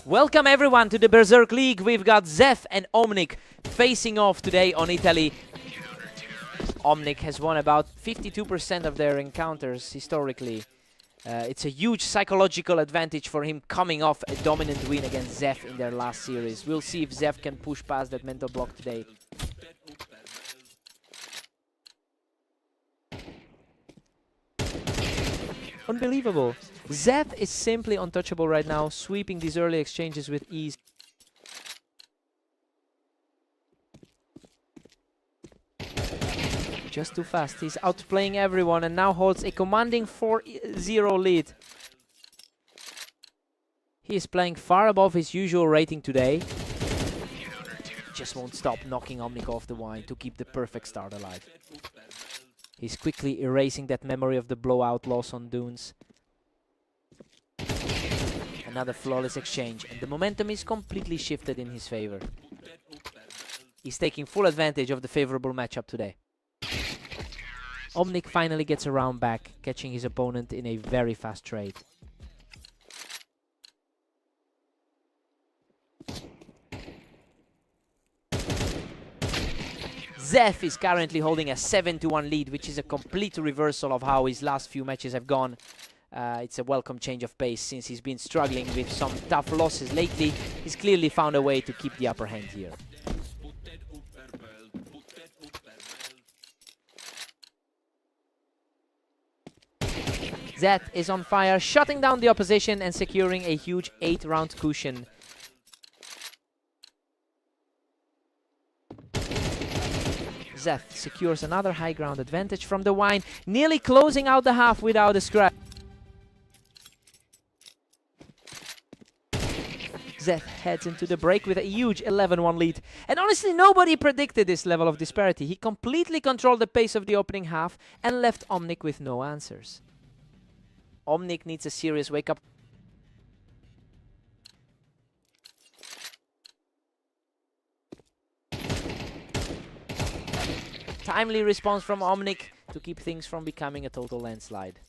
Welcome everyone to the Berserk League. We've got Zef and Omnic facing off today on Italy. Omnic has won about 52% of their encounters historically. It's a huge psychological advantage for him coming off a dominant win against Zef in their last series. We'll see if Zef can push past that mental block today. Unbelievable. Zef is simply untouchable right now, sweeping these early exchanges with ease. Just too fast. He's outplaying everyone and now holds a commanding 4-0 lead. He is playing far above his usual rating today. Just won't stop knocking Omnic off the wine to keep the perfect start alive. He's quickly erasing that memory of the blowout loss on Dunes. Another flawless exchange, and the momentum is completely shifted in his favor. He's taking full advantage of the favorable matchup today. Omnic finally gets a round back, catching his opponent in a very fast trade. Zef is currently holding a 7-1 lead, which is a complete reversal of how his last few matches have gone. It's a welcome change of pace since he's been struggling with some tough losses lately. He's clearly found a way to keep the upper hand here. Zef is on fire, shutting down the opposition and securing a huge 8-round cushion. Zef secures another high ground advantage from the wine, nearly closing out the half without a scratch. Zef heads into the break with a huge 11-1 lead. And honestly, nobody predicted this level of disparity. He completely controlled the pace of the opening half and left Omnic with no answers. Omnic needs a serious wake-up. Timely response from Omnic to keep things from becoming a total landslide.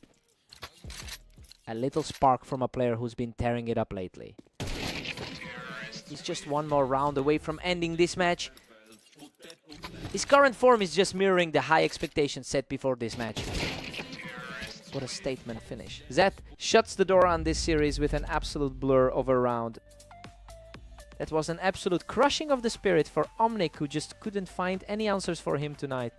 A little spark from a player who's been tearing it up lately. He's just one more round away from ending this match. His current form is just mirroring the high expectations set before this match. What a statement finish. Zef shuts the door on this series with an absolute blur of a round. That was an absolute crushing of the spirit for Omnic, who just couldn't find any answers for him tonight.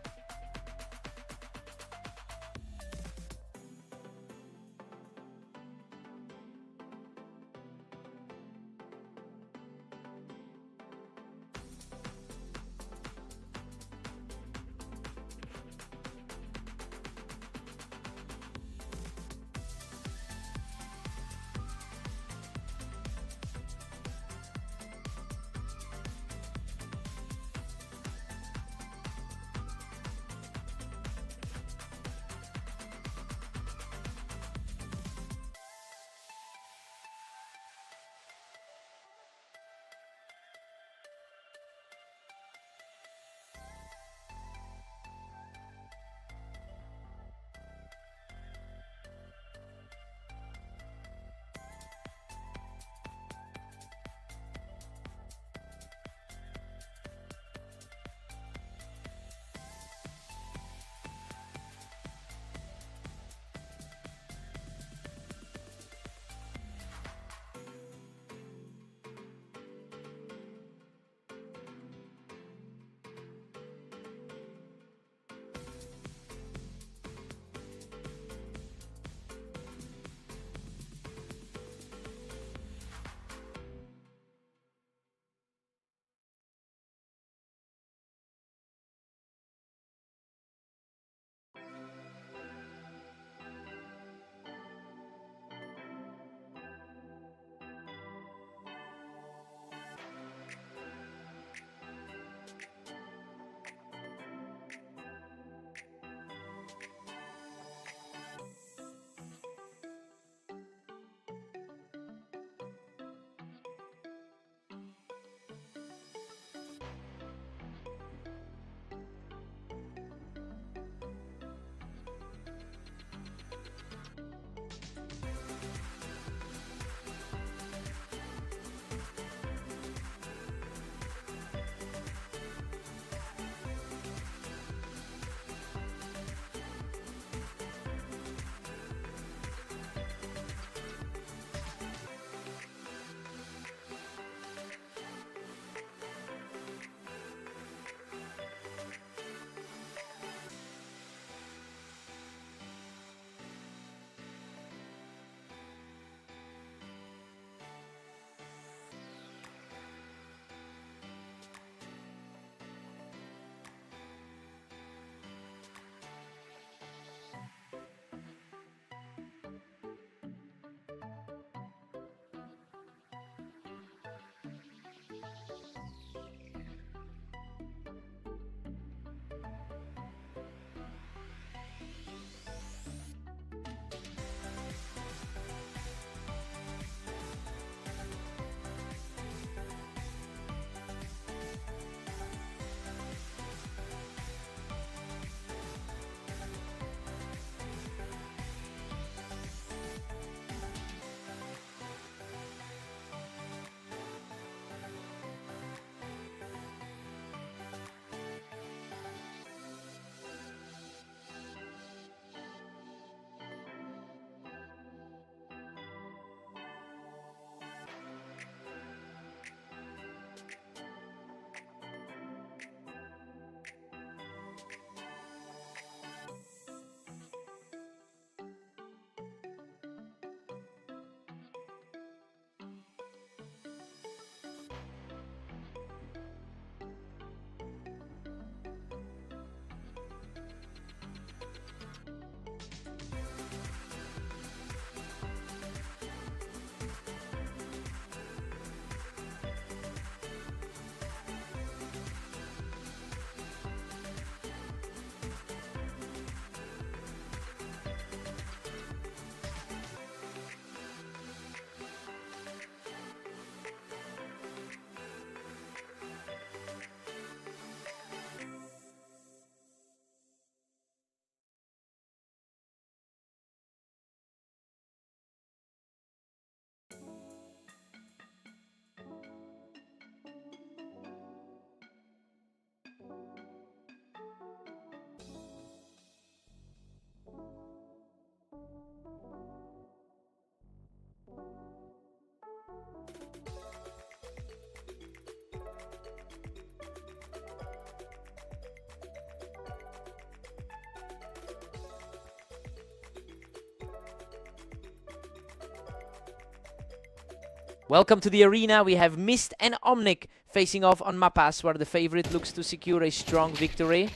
Welcome to the arena. We have Mist and Omnic facing off on Mapas, where the favorite looks to secure a strong victory.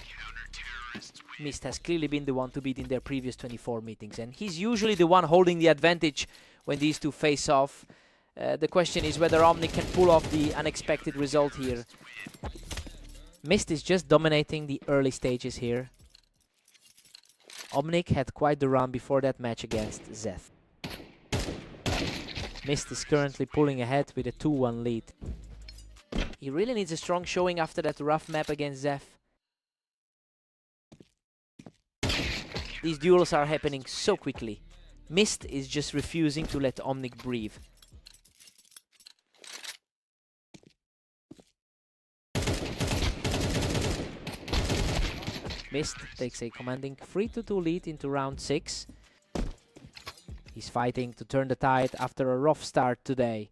Mist has clearly been the one to beat in their previous 24 meetings, and he's usually the one holding the advantage when these two face off. The question is whether Omnic can pull off the unexpected result here. Mist is just dominating the early stages here. Omnic had quite the run before that match against Zeth. Mist is currently pulling ahead with a 2-1 lead. He really needs a strong showing after that rough map against Zeth. These duels are happening so quickly. Mist is just refusing to let Omnic breathe. Mist takes a commanding 3-2 lead into round 6. He's fighting to turn the tide after a rough start today.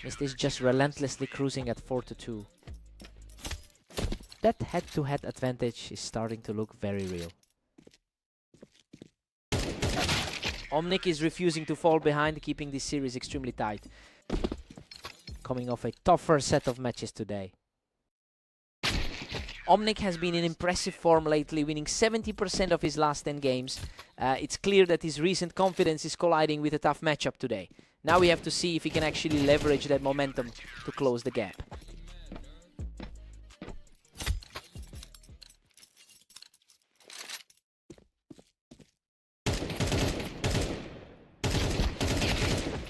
Mist is just relentlessly cruising at 4-2. That head-to-head advantage is starting to look very real. Omnic is refusing to fall behind, keeping this series extremely tight. Coming off a tougher set of matches today. Omnic has been in impressive form lately, winning 70% of his last 10 games. It's clear that his recent confidence is colliding with a tough matchup today. Now we have to see if he can actually leverage that momentum to close the gap.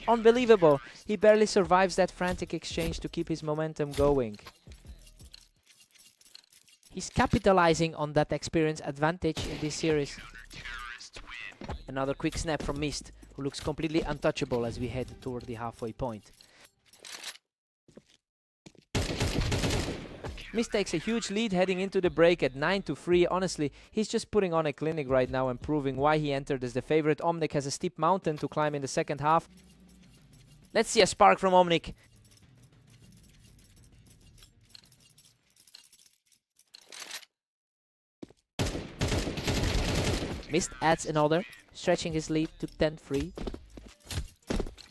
Unbelievable! He barely survives that frantic exchange to keep his momentum going. He's capitalizing on that experience advantage in this series. Another quick snap from Mist, who looks completely untouchable as we head toward the halfway point. Mist takes a huge lead heading into the break at 9-3. Honestly, he's just putting on a clinic right now and proving why he entered as the favorite. Omnic has a steep mountain to climb in the second half. Let's see a spark from Omnic. Mist adds another, stretching his lead to 10-3.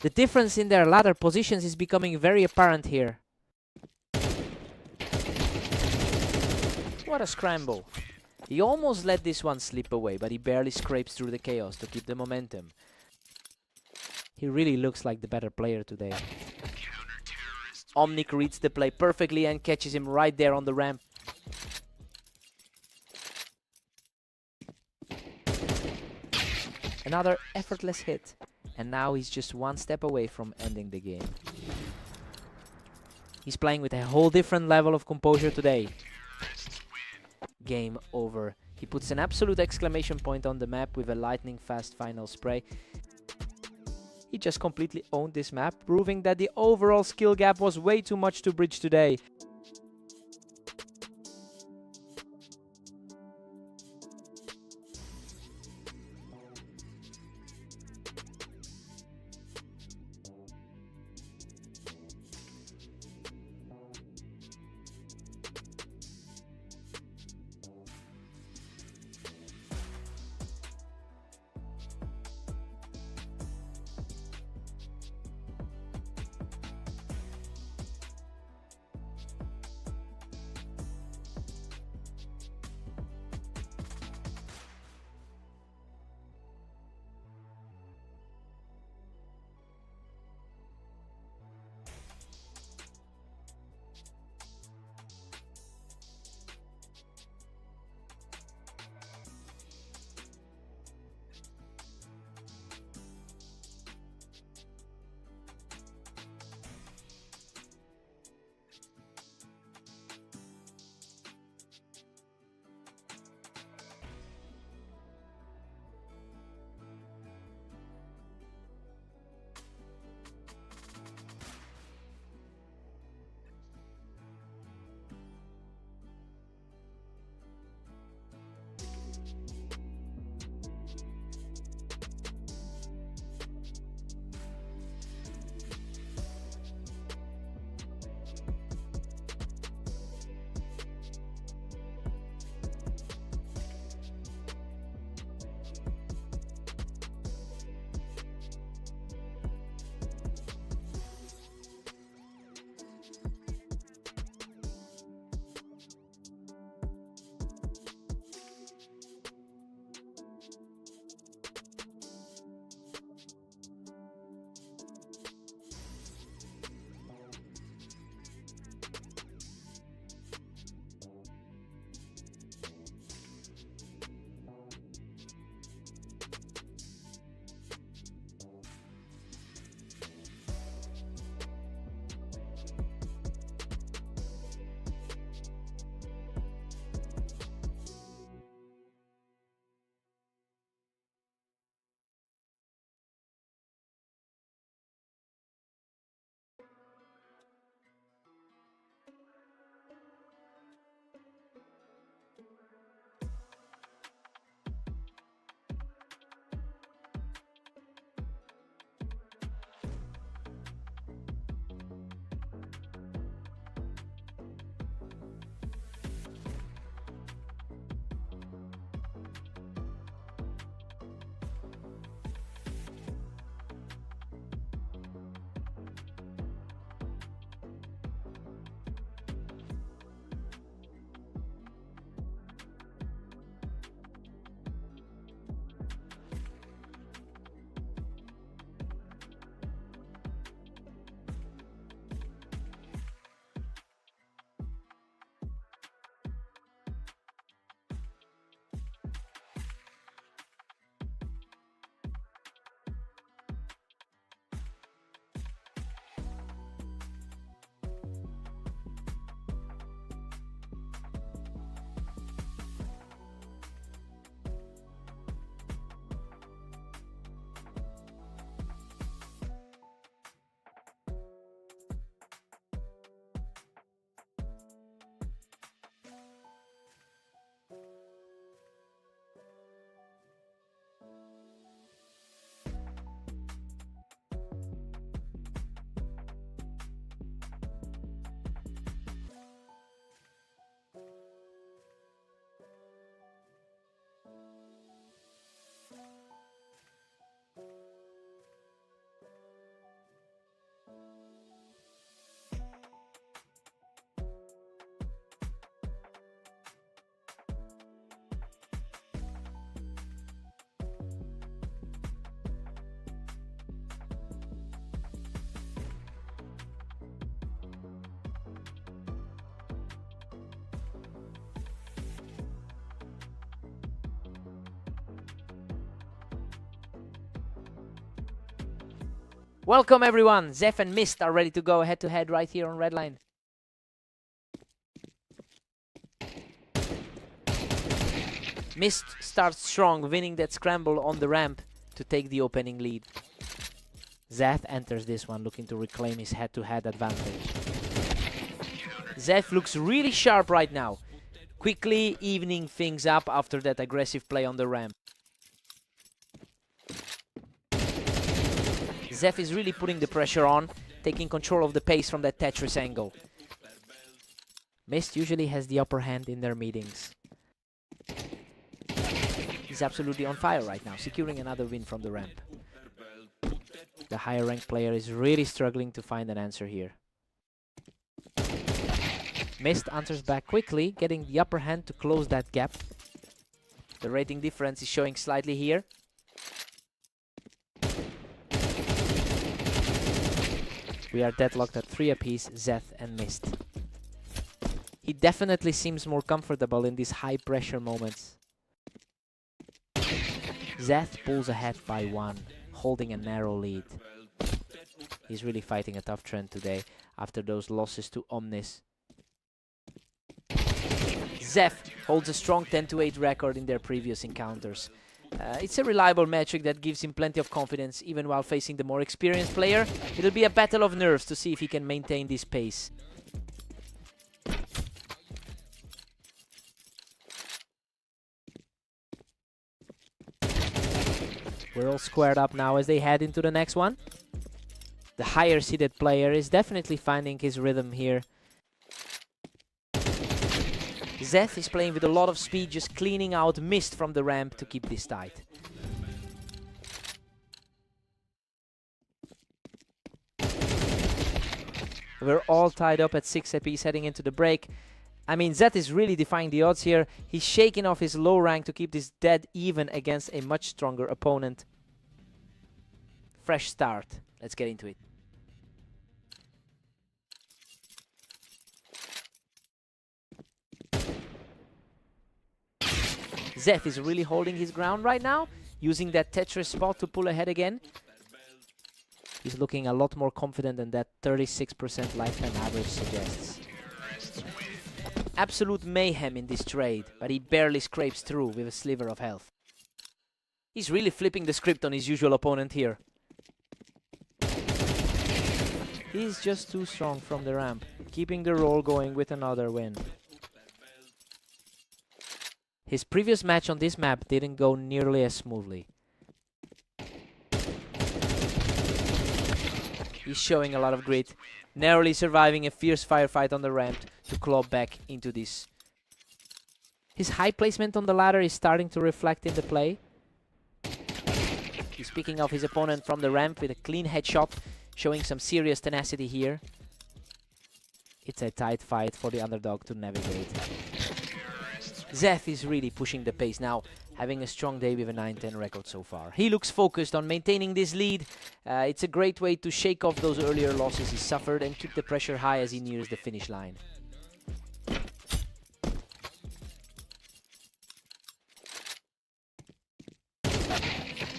The difference in their ladder positions is becoming very apparent here. What a scramble. He almost let this one slip away, but he barely scrapes through the chaos to keep the momentum. He really looks like the better player today. Omnic reads the play perfectly and catches him right there on the ramp. Another effortless hit, and now he's just one step away from ending the game. He's playing with a whole different level of composure today. Game over. He puts an absolute exclamation point on the map with a lightning fast final spray. He just completely owned this map, proving that the overall skill gap was way too much to bridge today. Welcome everyone, Zeph and Mist are ready to go head-to-head right here on red line. Mist starts strong, winning that scramble on the ramp to take the opening lead. Zeph enters this one looking to reclaim his head-to-head advantage. Zeph looks really sharp right now, quickly evening things up after that aggressive play on the ramp. Zeph is really putting the pressure on, taking control of the pace from that Tetris angle. Mist usually has the upper hand in their meetings. He's absolutely on fire right now, securing another win from the ramp. The higher ranked player is really struggling to find an answer here. Mist answers back quickly, getting the upper hand to close that gap. The rating difference is showing slightly here. We are deadlocked at 3 apiece, Zeth and Mist. He definitely seems more comfortable in these high pressure moments. Zeth pulls ahead by 1, holding a narrow lead. He's really fighting a tough trend today after those losses to Omnis. Zeth holds a strong 10-8 record in their previous encounters. It's a reliable metric that gives him plenty of confidence even while facing the more experienced player. It'll be a battle of nerves to see if he can maintain this pace. We're all squared up now as they head into the next one. The higher seeded player is definitely finding his rhythm here. Zeth is playing with a lot of speed, just cleaning out Mist from the ramp to keep this tight. We're all tied up at 6 apiece heading into the break. I mean, Zeth is really defying the odds here. He's shaking off his low rank to keep this dead even against a much stronger opponent. Fresh start. Let's get into it. Zeth is really holding his ground right now, using that Tetris spot to pull ahead again. He's looking a lot more confident than that 36% lifetime average suggests. Absolute mayhem in this trade, but he barely scrapes through with a sliver of health. He's really flipping the script on his usual opponent here. He's just too strong from the ramp, keeping the roll going with another win. His previous match on this map didn't go nearly as smoothly. He's showing a lot of grit, narrowly surviving a fierce firefight on the ramp to claw back into this. His high placement on the ladder is starting to reflect in the play. He's picking off his opponent from the ramp with a clean headshot, showing some serious tenacity here. It's a tight fight for the underdog to navigate. Zeth is really pushing the pace now, having a strong day with a 9-10 record so far. He looks focused on maintaining this lead. It's a great way to shake off those earlier losses he suffered and keep the pressure high as he nears the finish line.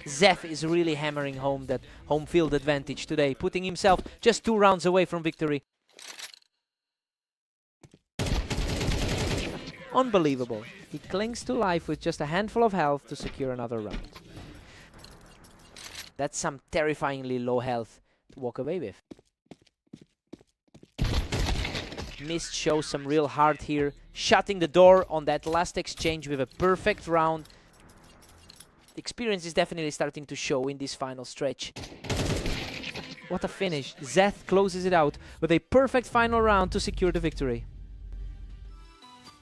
Zeth is really hammering home that home field advantage today, putting himself just 2 rounds away from victory. Unbelievable. He clings to life with just a handful of health to secure another round. That's some terrifyingly low health to walk away with. Mist shows some real heart here, shutting the door on that last exchange with a perfect round. The experience is definitely starting to show in this final stretch. What a finish. Zeth closes it out with a perfect final round to secure the victory.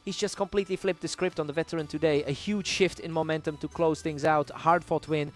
He's just completely flipped the script on the veteran today. A huge shift in momentum to close things out. Hard-fought win.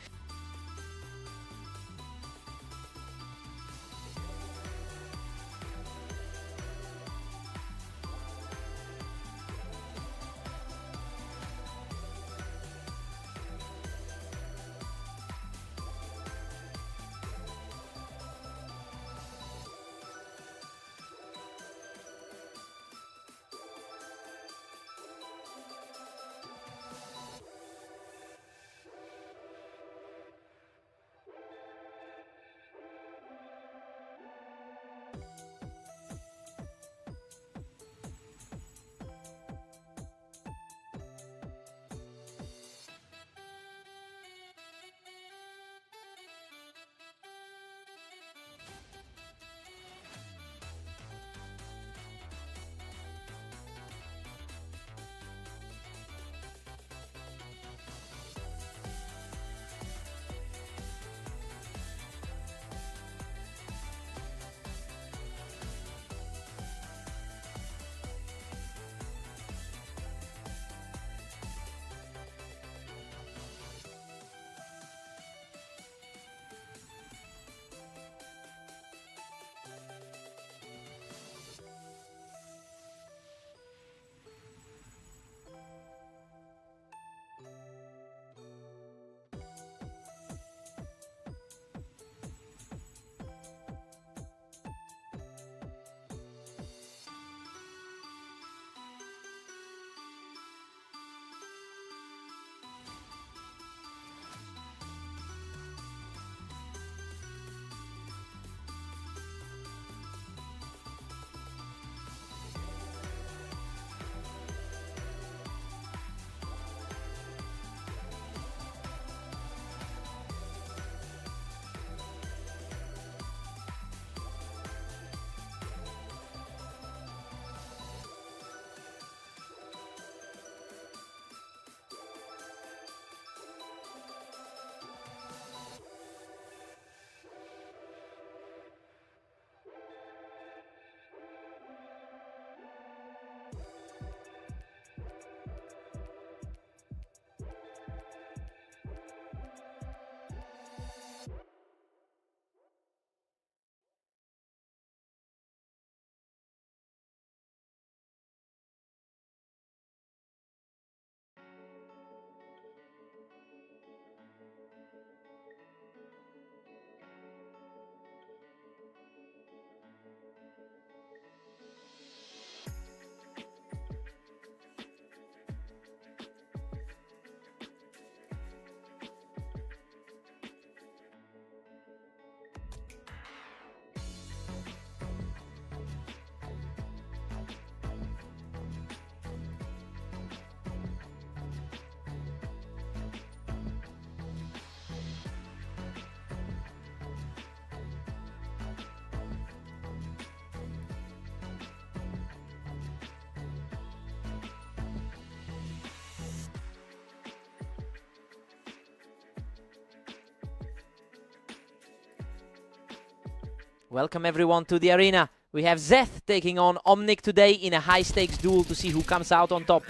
Welcome everyone to the arena. We have Zeth taking on Omnic today in a high-stakes duel to see who comes out on top.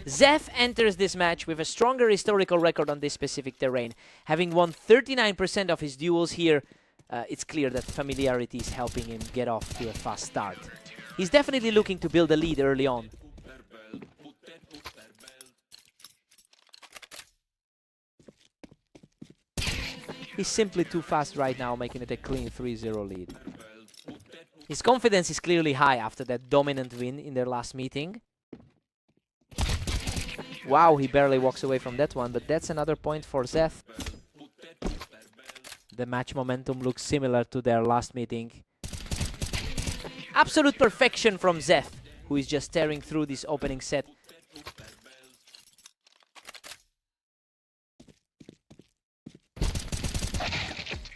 Zeth enters this match with a stronger historical record on this specific terrain. Having won 39% of his duels here, it's clear that familiarity is helping him get off to a fast start. He's definitely looking to build a lead early on. He's simply too fast right now, making it a clean 3-0 lead. His confidence is clearly high after that dominant win in their last meeting. Wow, he barely walks away from that one, but that's another point for Zeth. The match momentum looks similar to their last meeting. Absolute perfection from Zeth, who is just tearing through this opening set.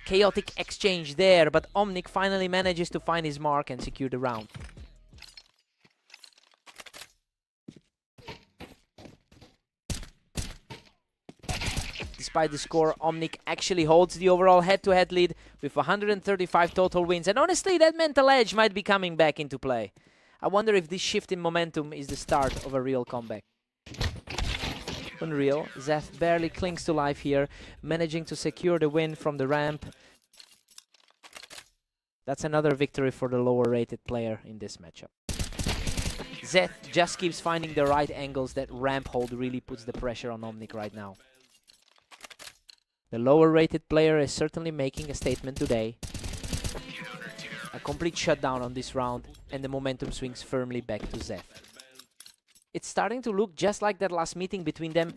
Chaotic exchange there, but Omnic finally manages to find his mark and secure the round. Despite the score, Omnic actually holds the overall head-to-head lead with 135 total wins, and honestly, that mental edge might be coming back into play. I wonder if this shift in momentum is the start of a real comeback. Unreal. Zeth barely clings to life here, managing to secure the win from the ramp. That's another victory for the lower-rated player in this matchup. Zeth just keeps finding the right angles. That ramp hold really puts the pressure on Omnic right now. The lower-rated player is certainly making a statement today. A complete shutdown on this round, and the momentum swings firmly back to Zeth. It's starting to look just like that last meeting between them.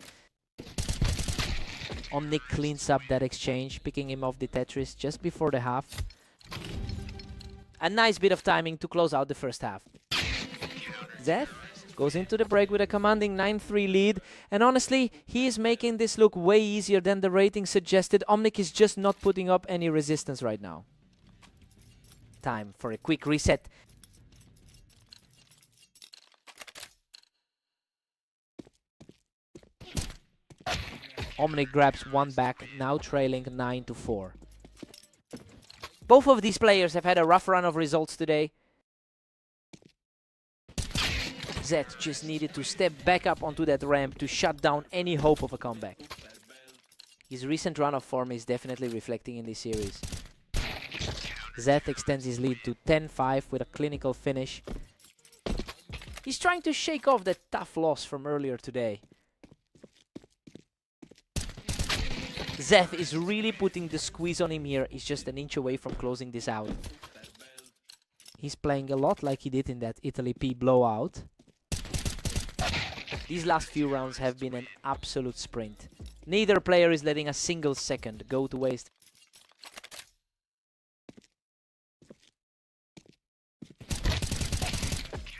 Omnic cleans up that exchange, picking him off the Tetris just before the half. A nice bit of timing to close out the first half. Zeth goes into the break with a commanding 9-3 lead, and honestly, he is making this look way easier than the rating suggested. Omnic is just not putting up any resistance right now. Time for a quick reset. Omnic grabs one back, now trailing 9-4. Both of these players have had a rough run of results today. Zeth just needed to step back up onto that ramp to shut down any hope of a comeback. His recent run of form is definitely reflecting in this series. Zeth extends his lead to 10-5 with a clinical finish. He's trying to shake off that tough loss from earlier today. Zeth is really putting the squeeze on him here. He's just an inch away from closing this out. He's playing a lot like he did in that Italy P blowout. These last few rounds have been an absolute sprint. Neither player is letting a single second go to waste.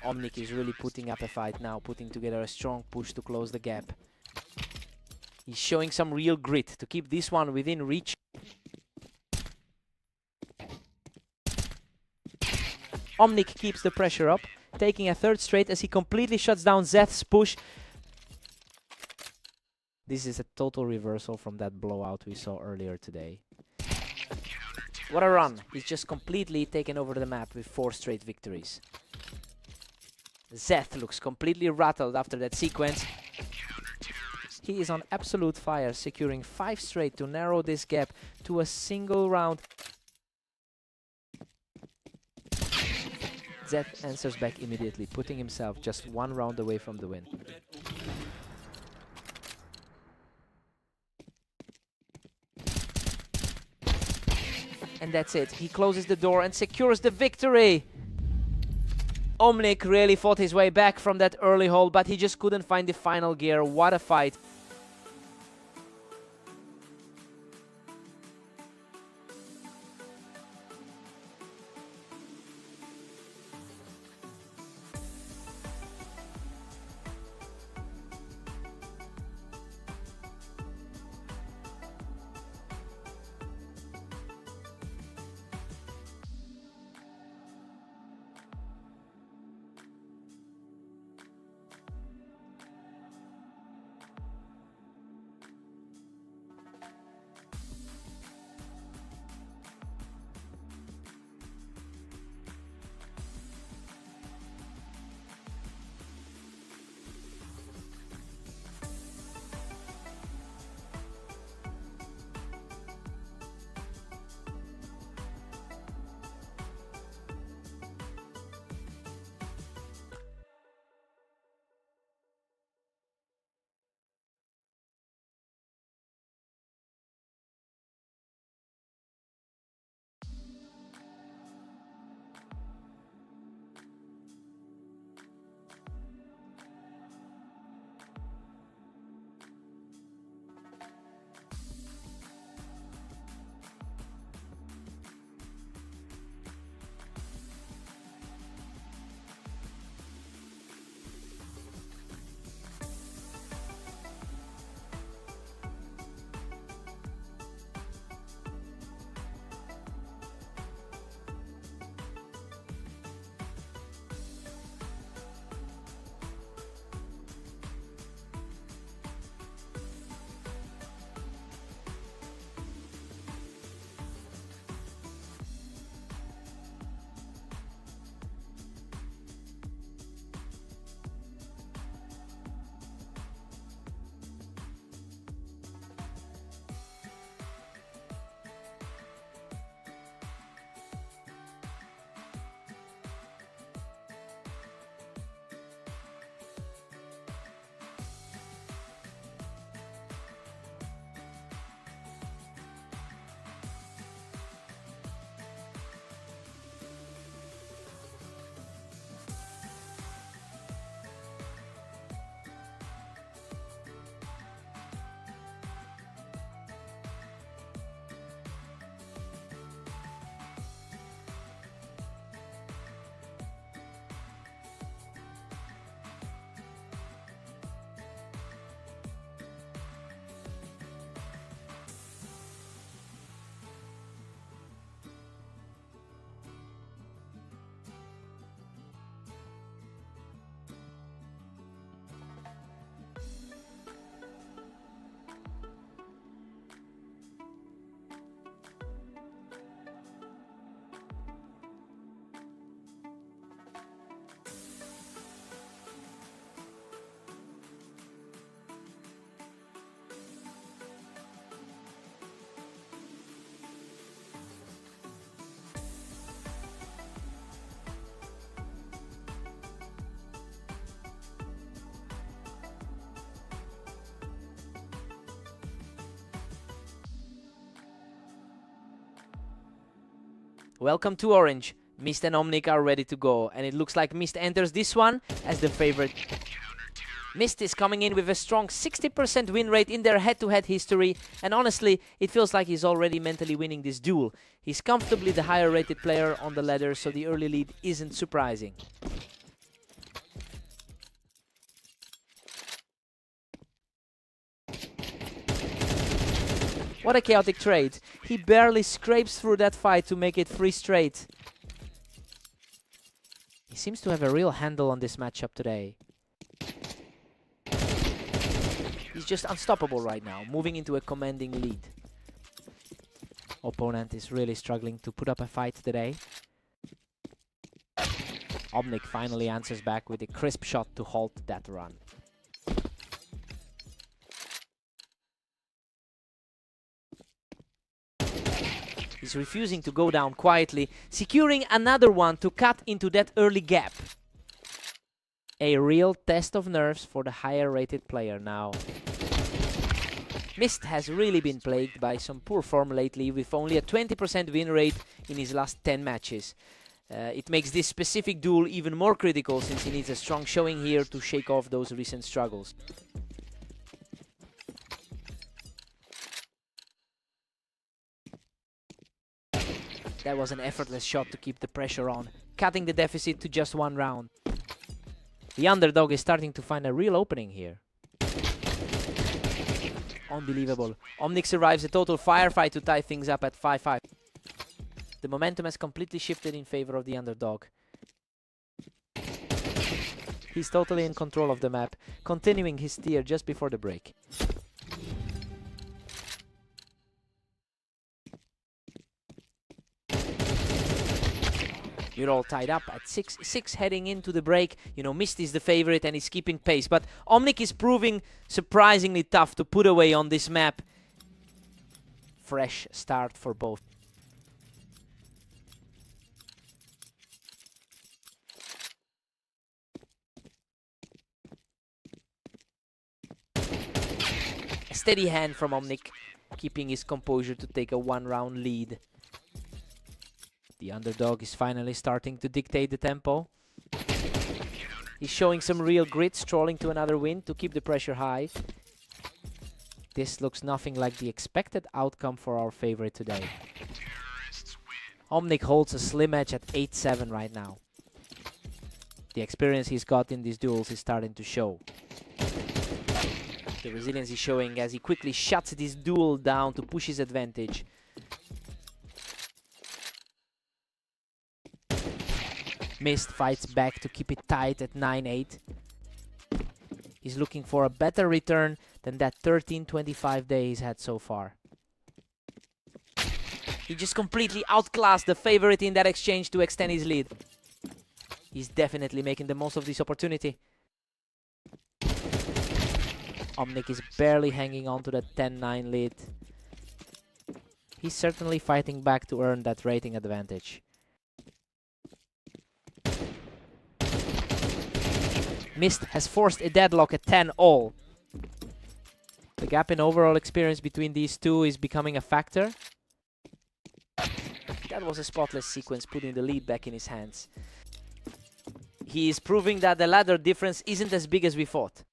Omnic is really putting up a fight now, putting together a strong push to close the gap. He's showing some real grit to keep this one within reach. Omnic keeps the pressure up, taking a third straight as he completely shuts down Zeth's push. This is a total reversal from that blowout we saw earlier today. What a run! He's just completely taken over the map with 4 straight victories. Zeth looks completely rattled after that sequence. He is on absolute fire, securing 5 straight to narrow this gap to a single round. Zeth answers back immediately, putting himself just 1 round away from the win. And that's it. He closes the door and secures the victory. Omnic really fought his way back from that early hold, but he just couldn't find the final gear. What a fight. Welcome to Orange. Mist and Omnic are ready to go, and it looks like Mist enters this one as the favorite. Mist is coming in with a strong 60% win rate in their head-to-head history, and honestly, it feels like he's already mentally winning this duel. He's comfortably the higher rated player on the ladder, so the early lead isn't surprising. What a chaotic trade. He barely scrapes through that fight to make it 3 straight. He seems to have a real handle on this matchup today. He's just unstoppable right now, moving into a commanding lead. Opponent is really struggling to put up a fight today. Omnic finally answers back with a crisp shot to halt that run. He's refusing to go down quietly, securing another one to cut into that early gap. A real test of nerves for the higher rated player now. Mist has really been plagued by some poor form lately, with only a 20% win rate in his last 10 matches. It makes this specific duel even more critical, since he needs a strong showing here to shake off those recent struggles. That was an effortless shot to keep the pressure on, cutting the deficit to just 1 round. The underdog is starting to find a real opening here. Unbelievable. Omnic survives a total firefight to tie things up at 5-5. The momentum has completely shifted in favor of the underdog. He's totally in control of the map, continuing his steer just before the break. You're all tied up at 6-6 heading into the break. You know, Mist is the favorite and is keeping pace, but Omnic is proving surprisingly tough to put away on this map. Fresh start for both. A steady hand from Omnic, keeping his composure to take a 1-round lead. The underdog is finally starting to dictate the tempo. He's showing some real grit, strolling to another win to keep the pressure high. This looks nothing like the expected outcome for our favorite today. Omnic holds a slim edge at 8-7 right now. The experience he's got in these duels is starting to show. The resilience he's showing as he quickly shuts this duel down to push his advantage. Mist fights back to keep it tight at 9-8. He's looking for a better return than that 13-25 day he's had so far. He just completely outclassed the favorite in that exchange to extend his lead. He's definitely making the most of this opportunity. Omnic is barely hanging on to that 10-9 lead. He's certainly fighting back to earn that rating advantage. Mist has forced a deadlock at 10-all. The gap in overall experience between these two is becoming a factor. That was a spotless sequence, putting the lead back in his hands. He is proving that the ladder difference isn't as big as we thought.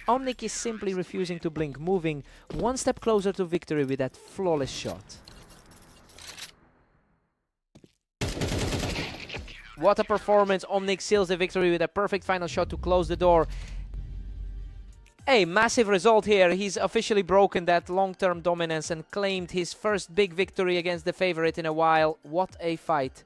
Omnic is simply refusing to blink, moving one step closer to victory with that flawless shot. What a performance. Omnic seals the victory with a perfect final shot to close the door. A massive result here. He's officially broken that long-term dominance and claimed his first big victory against the favorite in a while. What a fight.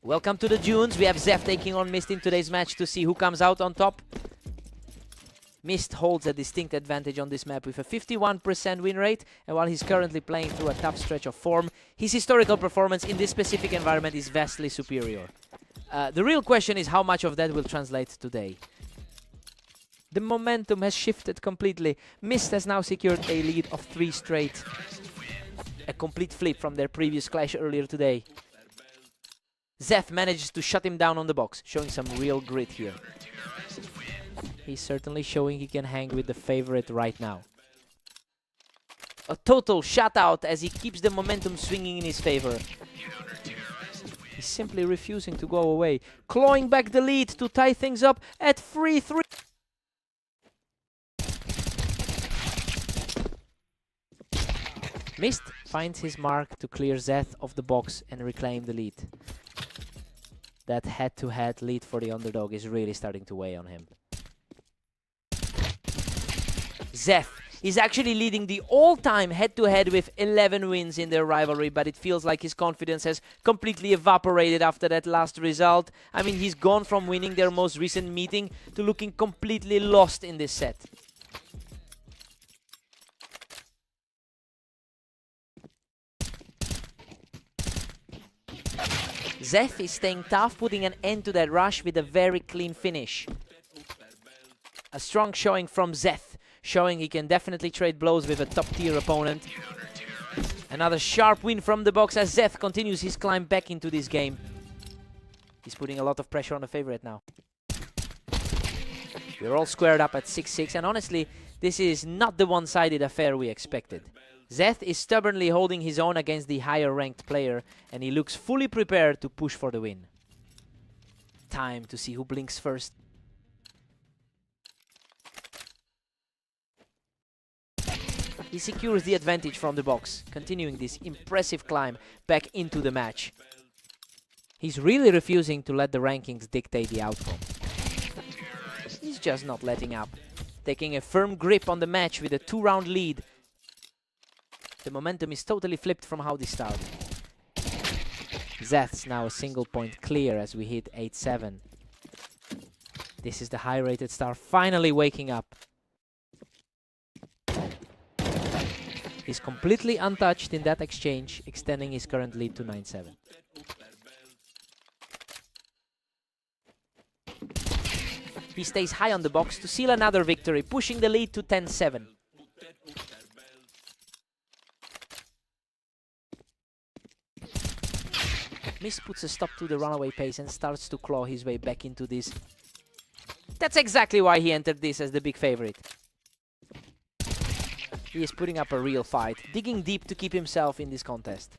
Welcome to the Dunes. We have Zeph taking on Mist in today's match to see who comes out on top. Mist holds a distinct advantage on this map with a 51% win rate, and while he's currently playing through a tough stretch of form, his historical performance in this specific environment is vastly superior. The real question is how much of that will translate today. The momentum has shifted completely. Mist has now secured a lead of 3 straight. A complete flip from their previous clash earlier today. Zeph manages to shut him down on the box, showing some real grit here. He's certainly showing he can hang with the favorite right now. A total shutout as he keeps the momentum swinging in his favor. He's simply refusing to go away, clawing back the lead to tie things up at 3-3. Mist finds his mark to clear Zeth of the box and reclaim the lead. That head-to-head lead for the underdog is really starting to weigh on him. Zeth is actually leading the all-time head-to-head with 11 wins in their rivalry, but it feels like his confidence has completely evaporated after that last result. I mean, he's gone from winning their most recent meeting to looking completely lost in this set. Zeth is staying tough, putting an end to that rush with a very clean finish. A strong showing from Zeth, showing he can definitely trade blows with a top-tier opponent. Another sharp win from the box as Zeth continues his climb back into this game. He's putting a lot of pressure on the favorite now. We're all squared up at 6-6, and honestly, this is not the one-sided affair we expected. Zeth is stubbornly holding his own against the higher-ranked player, and he looks fully prepared to push for the win. Time to see who blinks first. He secures the advantage from the box, continuing this impressive climb back into the match. He's really refusing to let the rankings dictate the outcome. He's just not letting up, taking a firm grip on the match with a 2-round lead. The momentum is totally flipped from how they started. Zeth's now a single point clear as we hit 8-7. This is the high-rated star finally waking up. He's completely untouched in that exchange, extending his current lead to 9-7. He stays high on the box to seal another victory, pushing the lead to 10-7. Mist puts a stop to the runaway pace and starts to claw his way back into this. That's exactly why he entered this as the big favorite. He is putting up a real fight, digging deep to keep himself in this contest.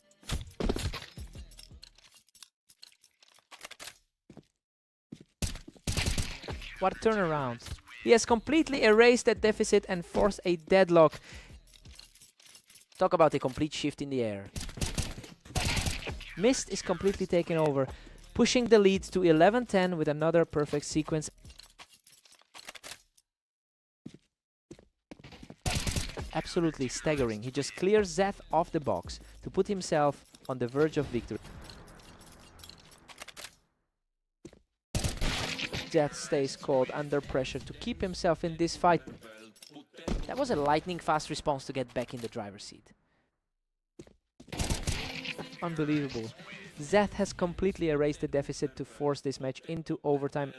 What a turnaround. He has completely erased that deficit and forced a deadlock. Talk about a complete shift in the air. Mist is completely taken over, pushing the lead to 11-10 with another perfect sequence. Absolutely staggering. He just clears Zeth off the box to put himself on the verge of victory. Zeth stays cold under pressure to keep himself in this fight. That was a lightning-fast response to get back in the driver's seat. Unbelievable. Zeth has completely erased the deficit to force this match into overtime.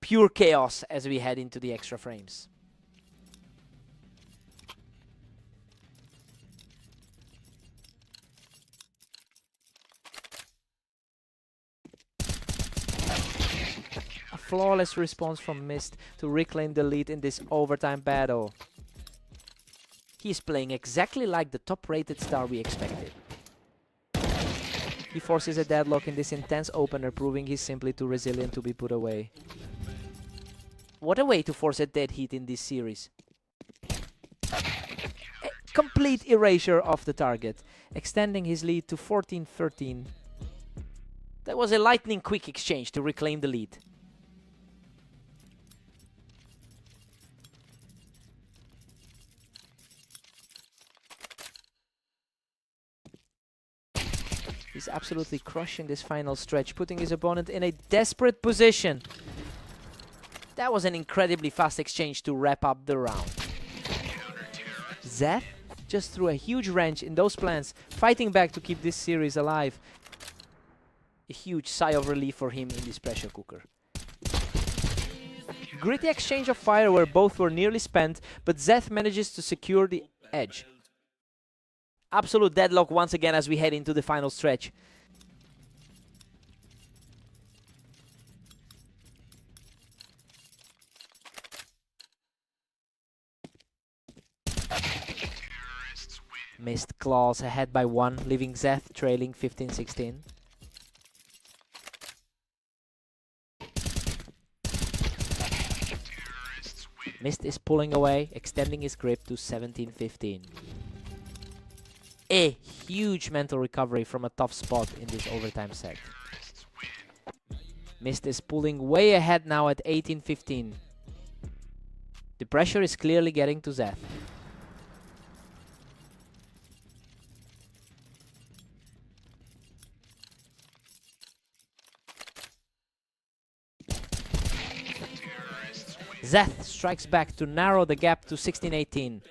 Pure chaos as we head into the extra frames. A flawless response from Mist to reclaim the lead in this overtime battle. He's playing exactly like the top-rated star we expected. He forces a deadlock in this intense opener, proving he's simply too resilient to be put away. What a way to force a dead heat in this series. A complete erasure of the target, extending his lead to 14-13. That was a lightning-quick exchange to reclaim the lead. He's absolutely crushing this final stretch, putting his opponent in a desperate position. That was an incredibly fast exchange to wrap up the round. Zeth just threw a huge wrench in those plans, fighting back to keep this series alive. A huge sigh of relief for him in this pressure cooker. Gritty exchange of fire where both were nearly spent, but Zeth manages to secure the edge. Absolute deadlock once again as we head into the final stretch. Missed claws ahead by 1, leaving Zeth trailing 15-16. Mist is pulling away, extending his grip to 17-15. A huge mental recovery from a tough spot in this overtime set. Mist is pulling way ahead now at 18-15. The pressure is clearly getting to Zeth. Zeth strikes back to narrow the gap to 16-18.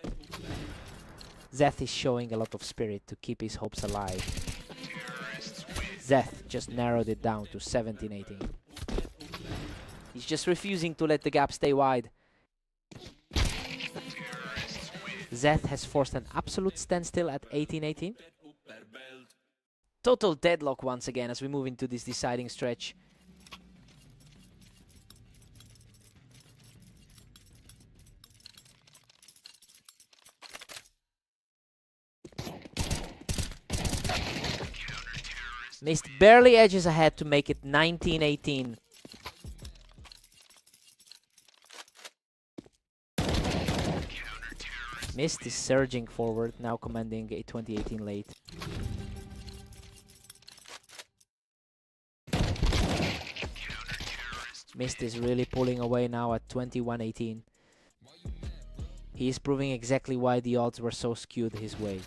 Zeth is showing a lot of spirit to keep his hopes alive. Zeth just narrowed it down to 17-18. He's just refusing to let the gap stay wide. Zeth has forced an absolute standstill at 18-18. Total deadlock once again as we move into this deciding stretch. Mist barely edges ahead to make it 19-18. Mist is surging forward, now commanding a 20-18 late. Mist is really pulling away now at 21-18. He is proving exactly why the odds were so skewed his way.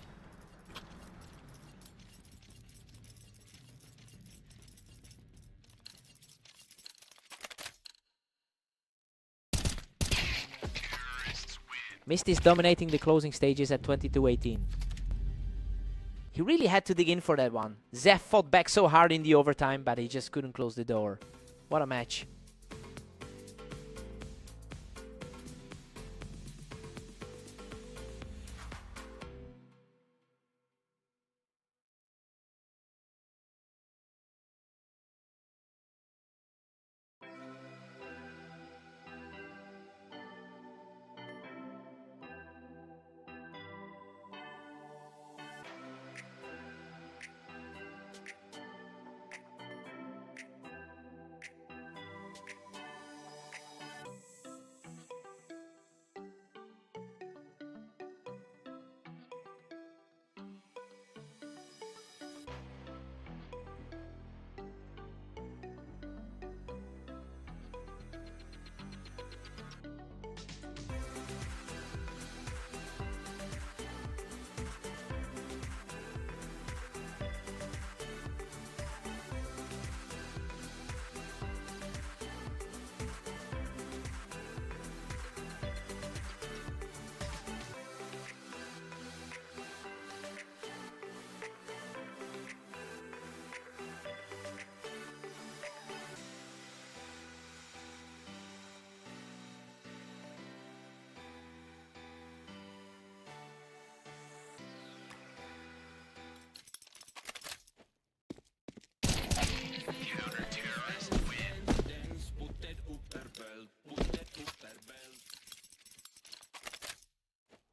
Mist is dominating the closing stages at 22-18. He really had to dig in for that one. Zeth fought back so hard in the overtime, but he just couldn't close the door. What a match.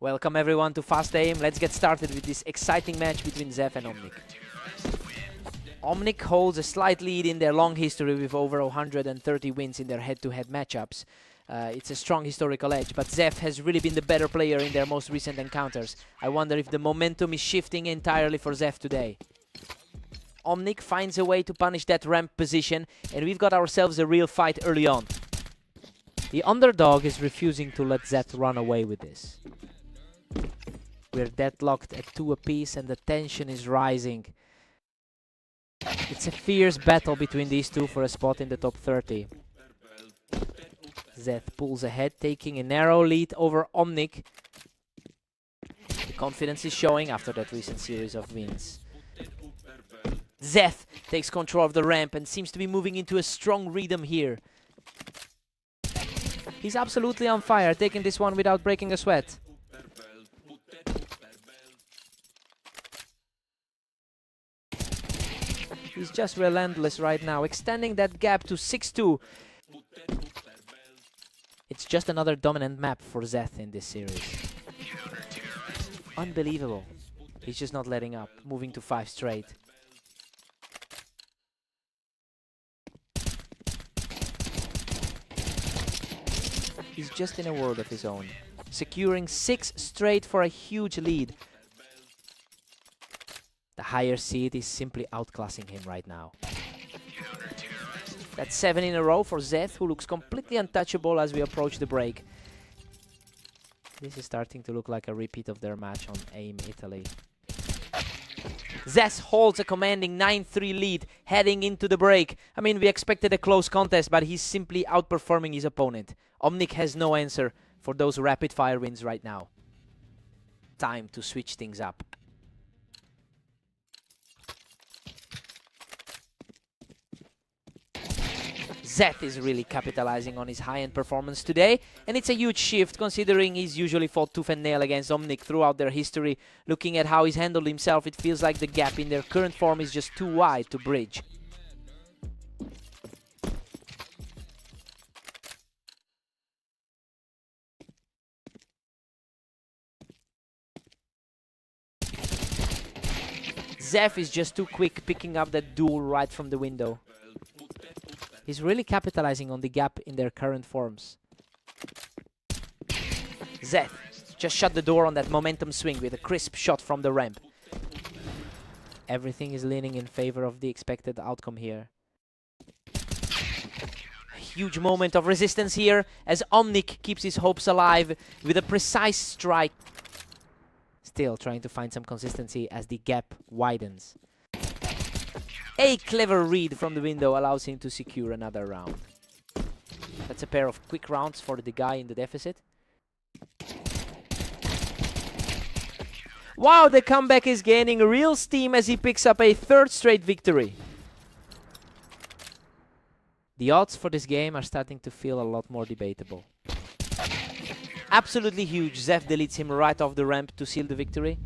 Welcome everyone to Fast Aim. Let's get started with this exciting match between Zeth and Omnic. Omnic holds a slight lead in their long history with over 130 wins in their head-to-head matchups. It's a strong historical edge, but Zeth has really been the better player in their most recent encounters. I wonder if the momentum is shifting entirely for Zeth today. Omnic finds a way to punish that ramp position, and we've got ourselves a real fight early on. The underdog is refusing to let Zeth run away with this. We're deadlocked at 2 apiece and the tension is rising. It's a fierce battle between these two for a spot in the top 30. Zeth pulls ahead, taking a narrow lead over Omnic. The confidence is showing after that recent series of wins. Zeth takes control of the ramp and seems to be moving into a strong rhythm here. He's absolutely on fire, taking this one without breaking a sweat. He's just relentless right now, extending that gap to 6-2. It's just another dominant map for Zeth in this series. Unbelievable. He's just not letting up, moving to 5 straight. He's just in a world of his own, securing 6 straight for a huge lead. The higher seed is simply outclassing him right now. That's 7 in a row for Zeth, who looks completely untouchable as we approach the break. This is starting to look like a repeat of their match on AIM Italy. Zeth holds a commanding 9-3 lead heading into the break. I mean, we expected a close contest, but he's simply outperforming his opponent. Omnic has no answer for those rapid-fire wins right now. Time to switch things up. Zeth is really capitalizing on his high-end performance today, and it's a huge shift considering he's usually fought tooth and nail against Omnic throughout their history. Looking at how he's handled himself, it feels like the gap in their current form is just too wide to bridge. Zeth is just too quick, picking up that duel right from the window. He's really capitalizing on the gap in their current forms. Zeth just shut the door on that momentum swing with a crisp shot from the ramp. Everything is leaning in favor of the expected outcome here. A huge moment of resistance here as Omnic keeps his hopes alive with a precise strike. Still trying to find some consistency as the gap widens. A clever read from the window allows him to secure another round. That's a pair of quick rounds for the guy in the deficit. Wow, the comeback is gaining real steam as he picks up a 3rd straight victory. The odds for this game are starting to feel a lot more debatable. Absolutely huge. Zeth deletes him right off the ramp to seal the victory.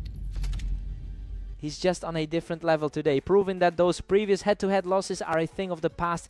He's just on a different level today, proving that those previous head-to-head losses are a thing of the past.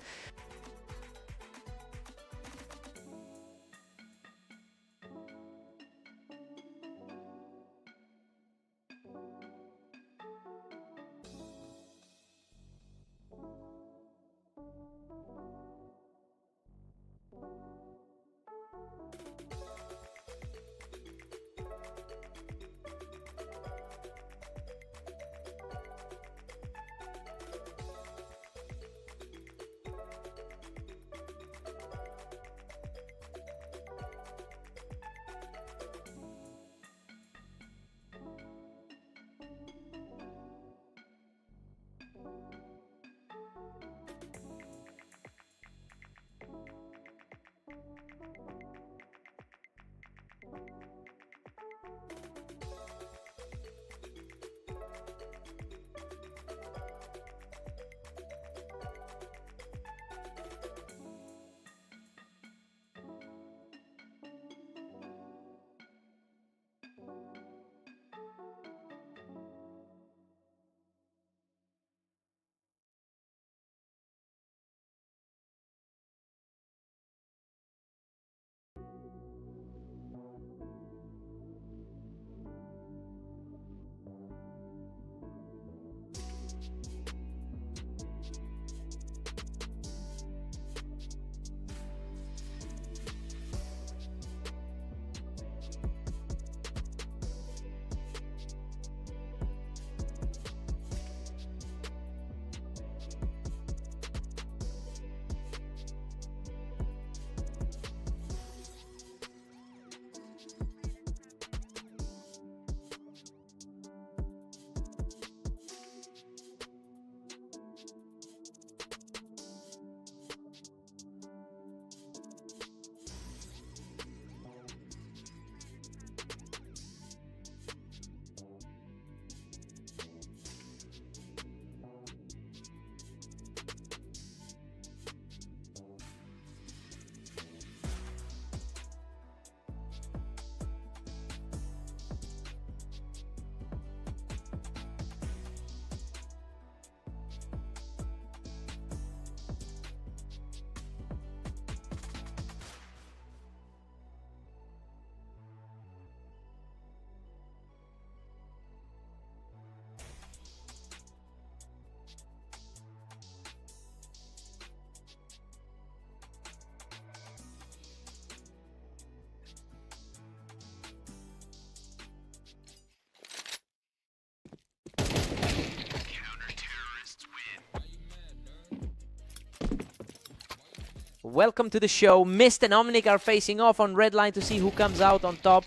Welcome to the show. Mist and Omnic are facing off on red line to see who comes out on top.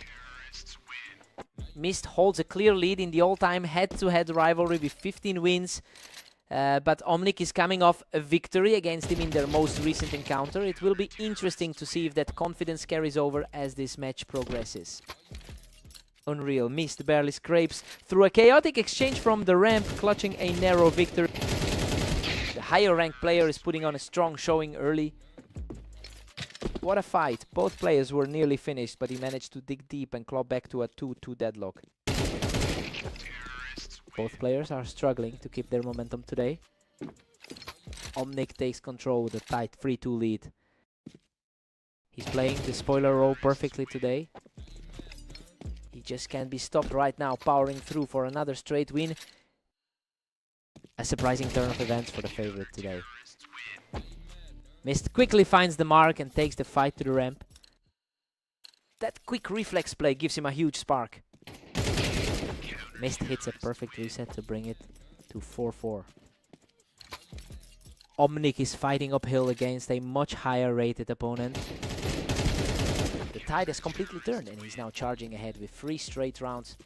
Mist holds a clear lead in the all-time head-to-head rivalry with 15 wins. But Omnic is coming off a victory against him in their most recent encounter. It will be interesting to see if that confidence carries over as this match progresses. Unreal. Mist barely scrapes through a chaotic exchange from the ramp, clutching a narrow victory. The higher ranked player is putting on a strong showing early. What a fight. Both players were nearly finished, but he managed to dig deep and claw back to a 2-2 deadlock. Both players are struggling to keep their momentum today. Omnic takes control with a tight 3-2 lead. He's playing the spoiler role perfectly today. He just can't be stopped right now, powering through for another straight win. A surprising turn of events for the favorite today. Mist quickly finds the mark and takes the fight to the ramp. That quick reflex play gives him a huge spark. Mist hits a perfect reset to bring it to 4-4. Omnic is fighting uphill against a much higher rated opponent. The tide has completely turned and he's now charging ahead with 3 straight rounds.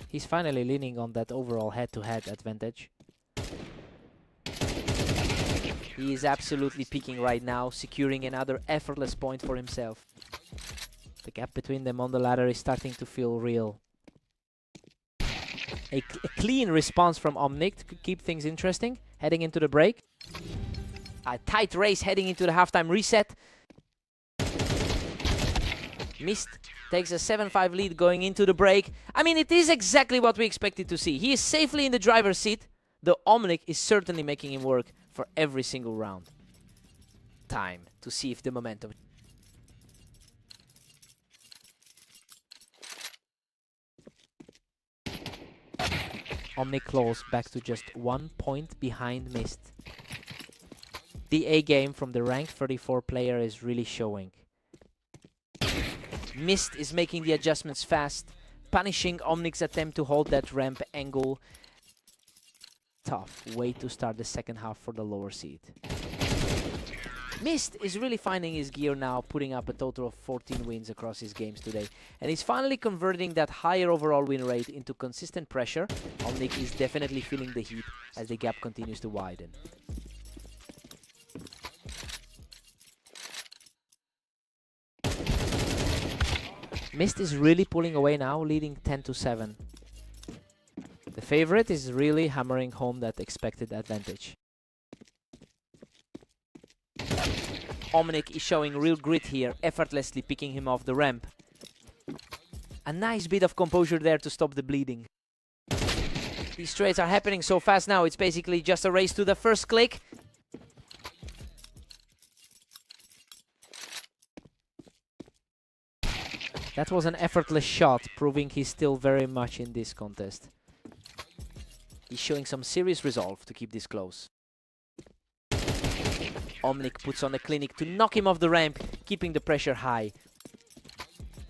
He's finally leaning on that overall head-to-head advantage. He is absolutely peaking right now, securing another effortless point for himself. The gap between them on the ladder is starting to feel real. A clean response from Omnic to keep things interesting, heading into the break. A tight race heading into the halftime reset. Mist takes a 7-5 lead going into the break. I mean, it is exactly what we expected to see. He is safely in the driver's seat, though Omnic is certainly making him work for every single round. Time to see if the momentum... Omnic claws back to just 1 point behind Mist. The A game from the ranked 34 player is really showing. Mist is making the adjustments fast, punishing Omnic's attempt to hold that ramp angle. Tough way to start the second half for the lower seed. Mist is really finding his gear now, putting up a total of 14 wins across his games today. And he's finally converting that higher overall win rate into consistent pressure. Omnic is definitely feeling the heat as the gap continues to widen. Mist is really pulling away now, leading 10-7. The favorite is really hammering home that expected advantage. Omnic is showing real grit here, effortlessly picking him off the ramp. A nice bit of composure there to stop the bleeding. These trades are happening so fast now, it's basically just a race to the first click. That was an effortless shot, proving he's still very much in this contest. He's showing some serious resolve to keep this close. Omnic puts on a clinic to knock him off the ramp, keeping the pressure high.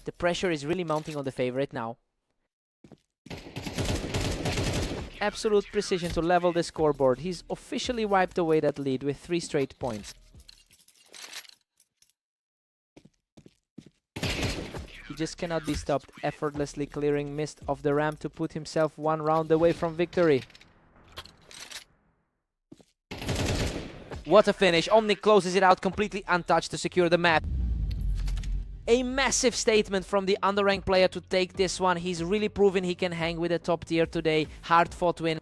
The pressure is really mounting on the favorite now. Absolute precision to level the scoreboard. He's officially wiped away that lead with 3 straight points. He just cannot be stopped, effortlessly clearing Mist off the ramp to put himself 1 round away from victory. What a finish. Omnic closes it out completely untouched to secure the map. A massive statement from the underranked player to take this one. He's really proven he can hang with the top tier today. Hard fought win.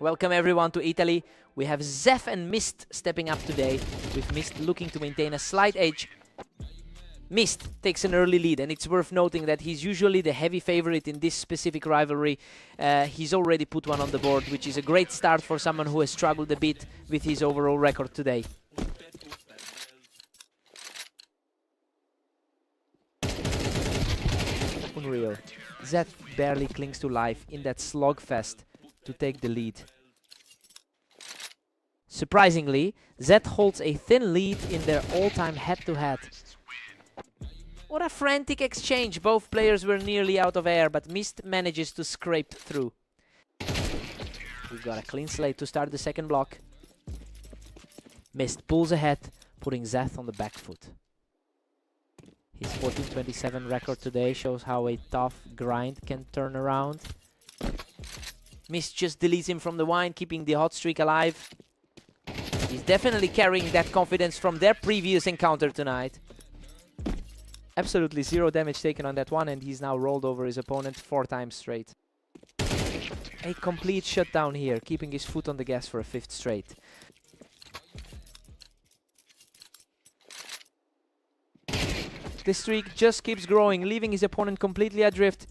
Welcome everyone to Italy. We have Zef and Mist stepping up today, with Mist looking to maintain a slight edge. Mist takes an early lead, and it's worth noting that he's usually the heavy favorite in this specific rivalry. He's already put one on the board, which is a great start for someone who has struggled a bit with his overall record today. Unreal. Zef barely clings to life in that slogfest to take the lead. Surprisingly, Zed holds a thin lead in their all-time head-to-head. What a frantic exchange! Both players were nearly out of air, but Mist manages to scrape through. We've got a clean slate to start the second block. Mist pulls ahead, putting Zeth on the back foot. His 14-27 record today shows how a tough grind can turn around. Mist just deletes him from the wine, keeping the hot streak alive. He's definitely carrying that confidence from their previous encounter tonight. Absolutely zero damage taken on that one, and he's now rolled over his opponent 4 times straight. A complete shutdown here, keeping his foot on the gas for a 5th straight. This streak just keeps growing, leaving his opponent completely adrift.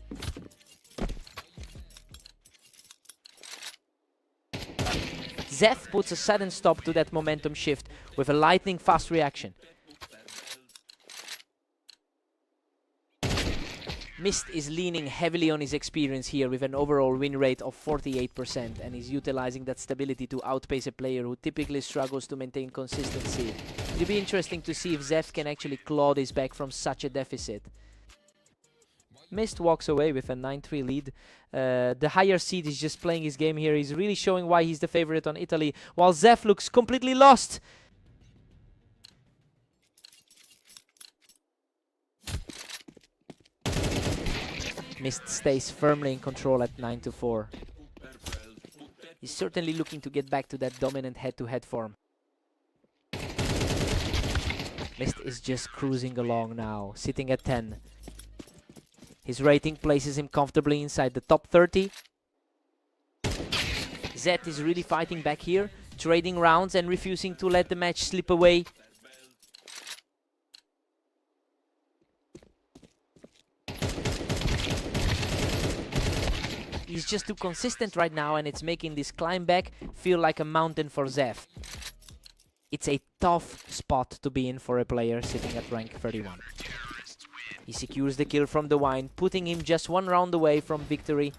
Zeth puts a sudden stop to that momentum shift with a lightning-fast reaction. Mist is leaning heavily on his experience here with an overall win rate of 48%, and is utilizing that stability to outpace a player who typically struggles to maintain consistency. It'll be interesting to see if Zef can actually claw this back from such a deficit. Mist walks away with a 9-3 lead. The higher seed is just playing his game here. He's really showing why he's the favorite on Italy, while Zef looks completely lost. Mist stays firmly in control at 9-4. He's certainly looking to get back to that dominant head-to-head form. Mist is just cruising along now, sitting at 10. His rating places him comfortably inside the top 30. Zed is really fighting back here, trading rounds and refusing to let the match slip away. He's just too consistent right now, and it's making this climb back feel like a mountain for Zef. It's a tough spot to be in for a player sitting at rank 31. He secures the kill from the wine, putting him just 1 round away from victory.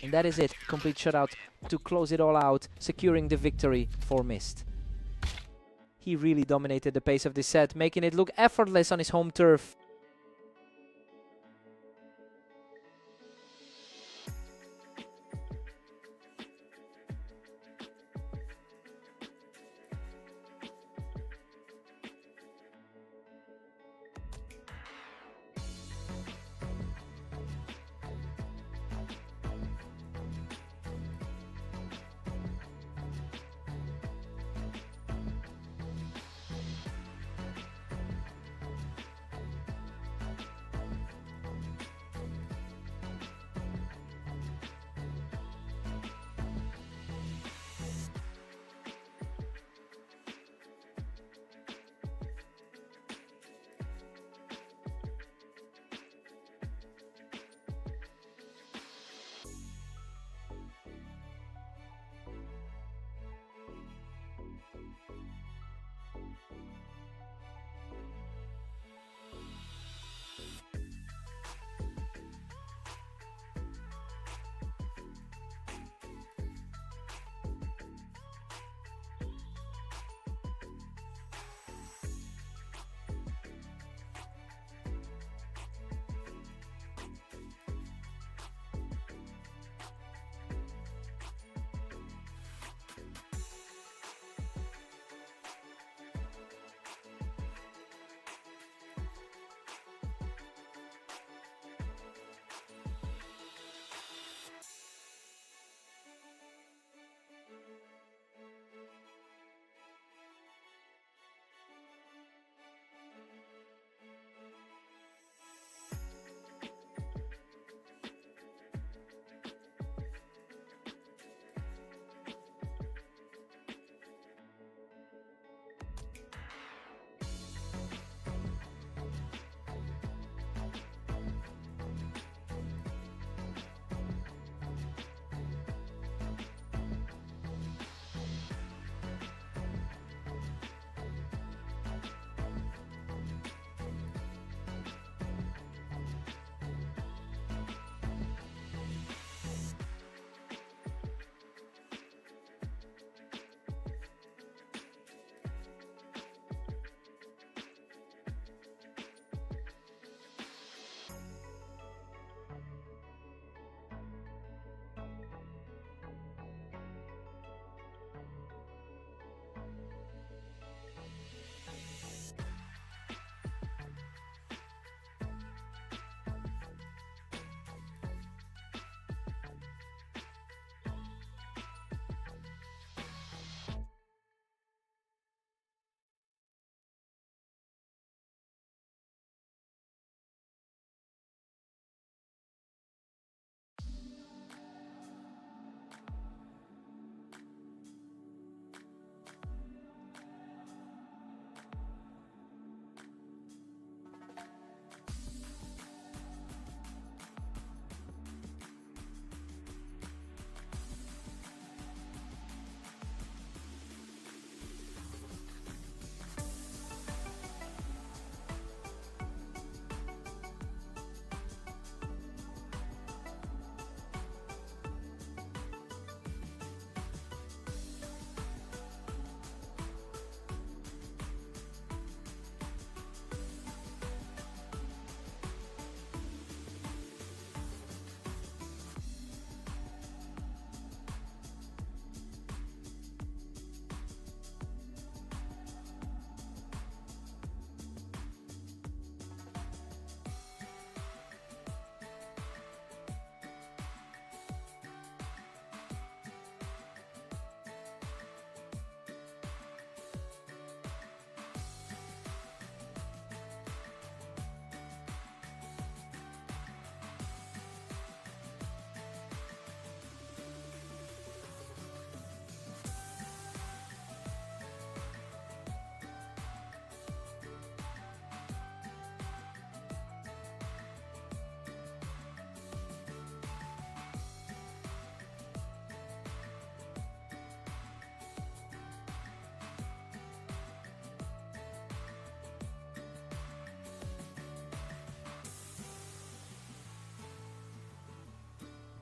And that is it. Complete shutout to close it all out, securing the victory for Mist. He really dominated the pace of this set, making it look effortless on his home turf.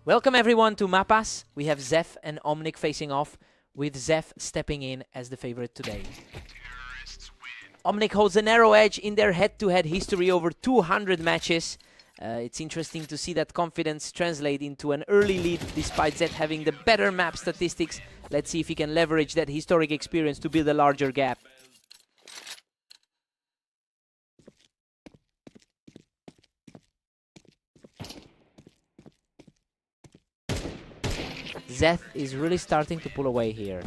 Welcome everyone to Mapas. We have Zeph and Omnic facing off, with Zeph stepping in as the favorite today. Omnic holds a narrow edge in their head-to-head history over 200 matches. It's interesting to see that confidence translate into an early lead despite Zeth having the better map statistics. Let's see if he can leverage that historic experience to build a larger gap. Zeth is really starting to pull away here.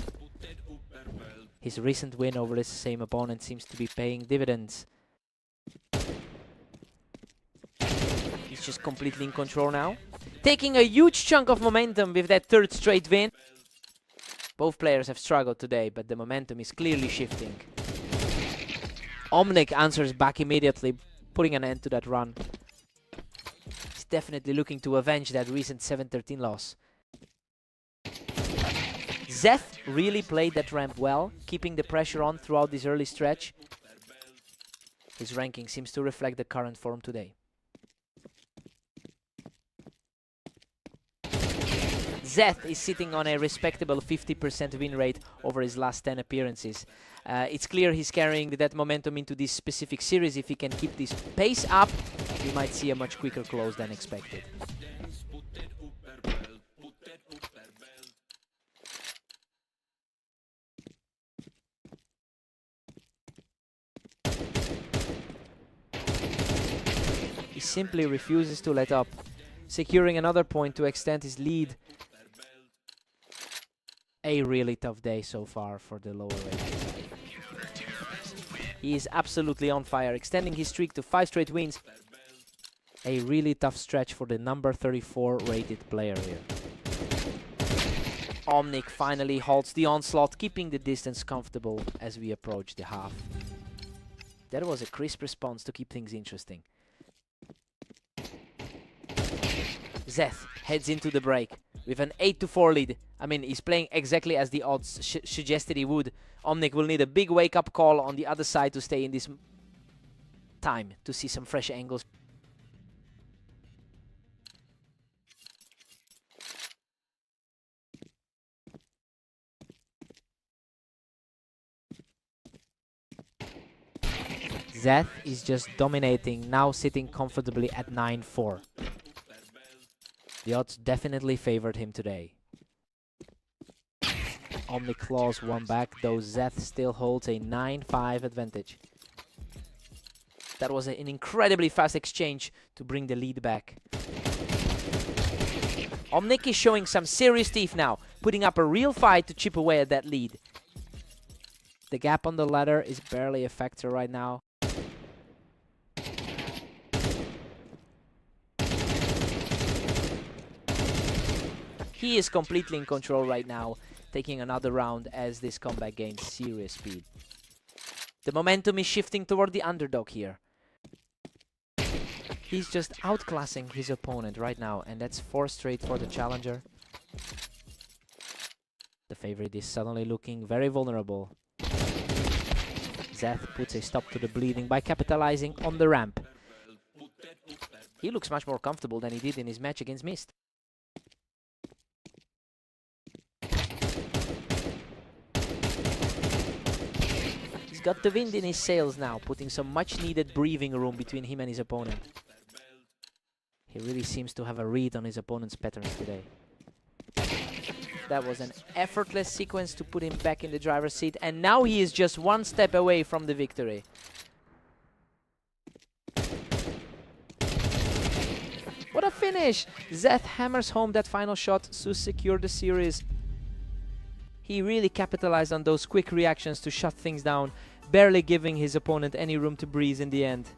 His recent win over the same opponent seems to be paying dividends. He's just completely in control now, taking a huge chunk of momentum with that third straight win. Both players have struggled today, but the momentum is clearly shifting. Omnic answers back immediately, putting an end to that run. He's definitely looking to avenge that recent 7-13 loss. Zeth really played that ramp well, keeping the pressure on throughout this early stretch. His ranking seems to reflect the current form today. Zeth is sitting on a respectable 50% win rate over his last 10 appearances. It's clear he's carrying that momentum into this specific series. If he can keep this pace up, we might see a much quicker close than expected. He simply refuses to let up, securing another point to extend his lead. A really tough day so far for the lower rated. He is absolutely on fire, extending his streak to 5 straight wins. A really tough stretch for the number 34 rated player here. Omnic finally halts the onslaught, keeping the distance comfortable as we approach the half. That was a crisp response to keep things interesting. Zeth heads into the break with an 8-4 lead. I mean, he's playing exactly as the odds suggested he would. Omnic will need a big wake-up call on the other side to stay in this time, to see some fresh angles. Zeth is just dominating, now sitting comfortably at 9-4. The odds definitely favored him today. Omnic claws one back, though Zeth still holds a 9-5 advantage. That was an incredibly fast exchange to bring the lead back. Omnic is showing some serious teeth now, putting up a real fight to chip away at that lead. The gap on the ladder is barely a factor right now. He is completely in control right now, taking another round as this comeback gains serious speed. The momentum is shifting toward the underdog here. He's just outclassing his opponent right now, and that's 4 straight for the challenger. The favorite is suddenly looking very vulnerable. Zeth puts a stop to the bleeding by capitalizing on the ramp. He looks much more comfortable than he did in his match against Mist. He's got the wind in his sails now, putting some much-needed breathing room between him and his opponent. He really seems to have a read on his opponent's patterns today. That was an effortless sequence to put him back in the driver's seat, and now he is just 1 step away from the victory. What a finish! Zeth hammers home that final shot to secure the series. He really capitalized on those quick reactions to shut things down, barely giving his opponent any room to breathe in the end.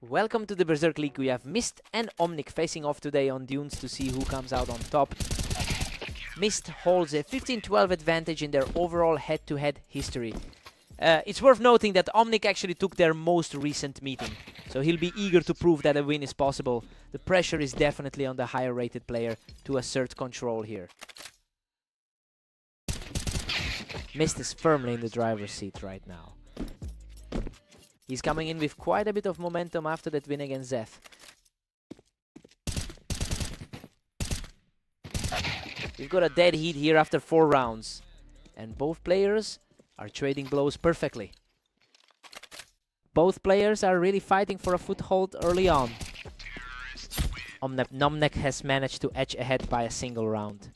Welcome to the Berserk League. We have Mist and Omnic facing off today on Dunes to see who comes out on top. Mist holds a 15-12 advantage in their overall head-to-head history. It's worth noting that Omnic actually took their most recent meeting, so he'll be eager to prove that a win is possible. The pressure is definitely on the higher rated player to assert control here. Mist is firmly in the driver's seat right now. He's coming in with quite a bit of momentum after that win against Zeth. We've got a dead heat here after 4 rounds. And both players are trading blows perfectly. Both players are really fighting for a foothold early on. Nomnek has managed to edge ahead by a single round.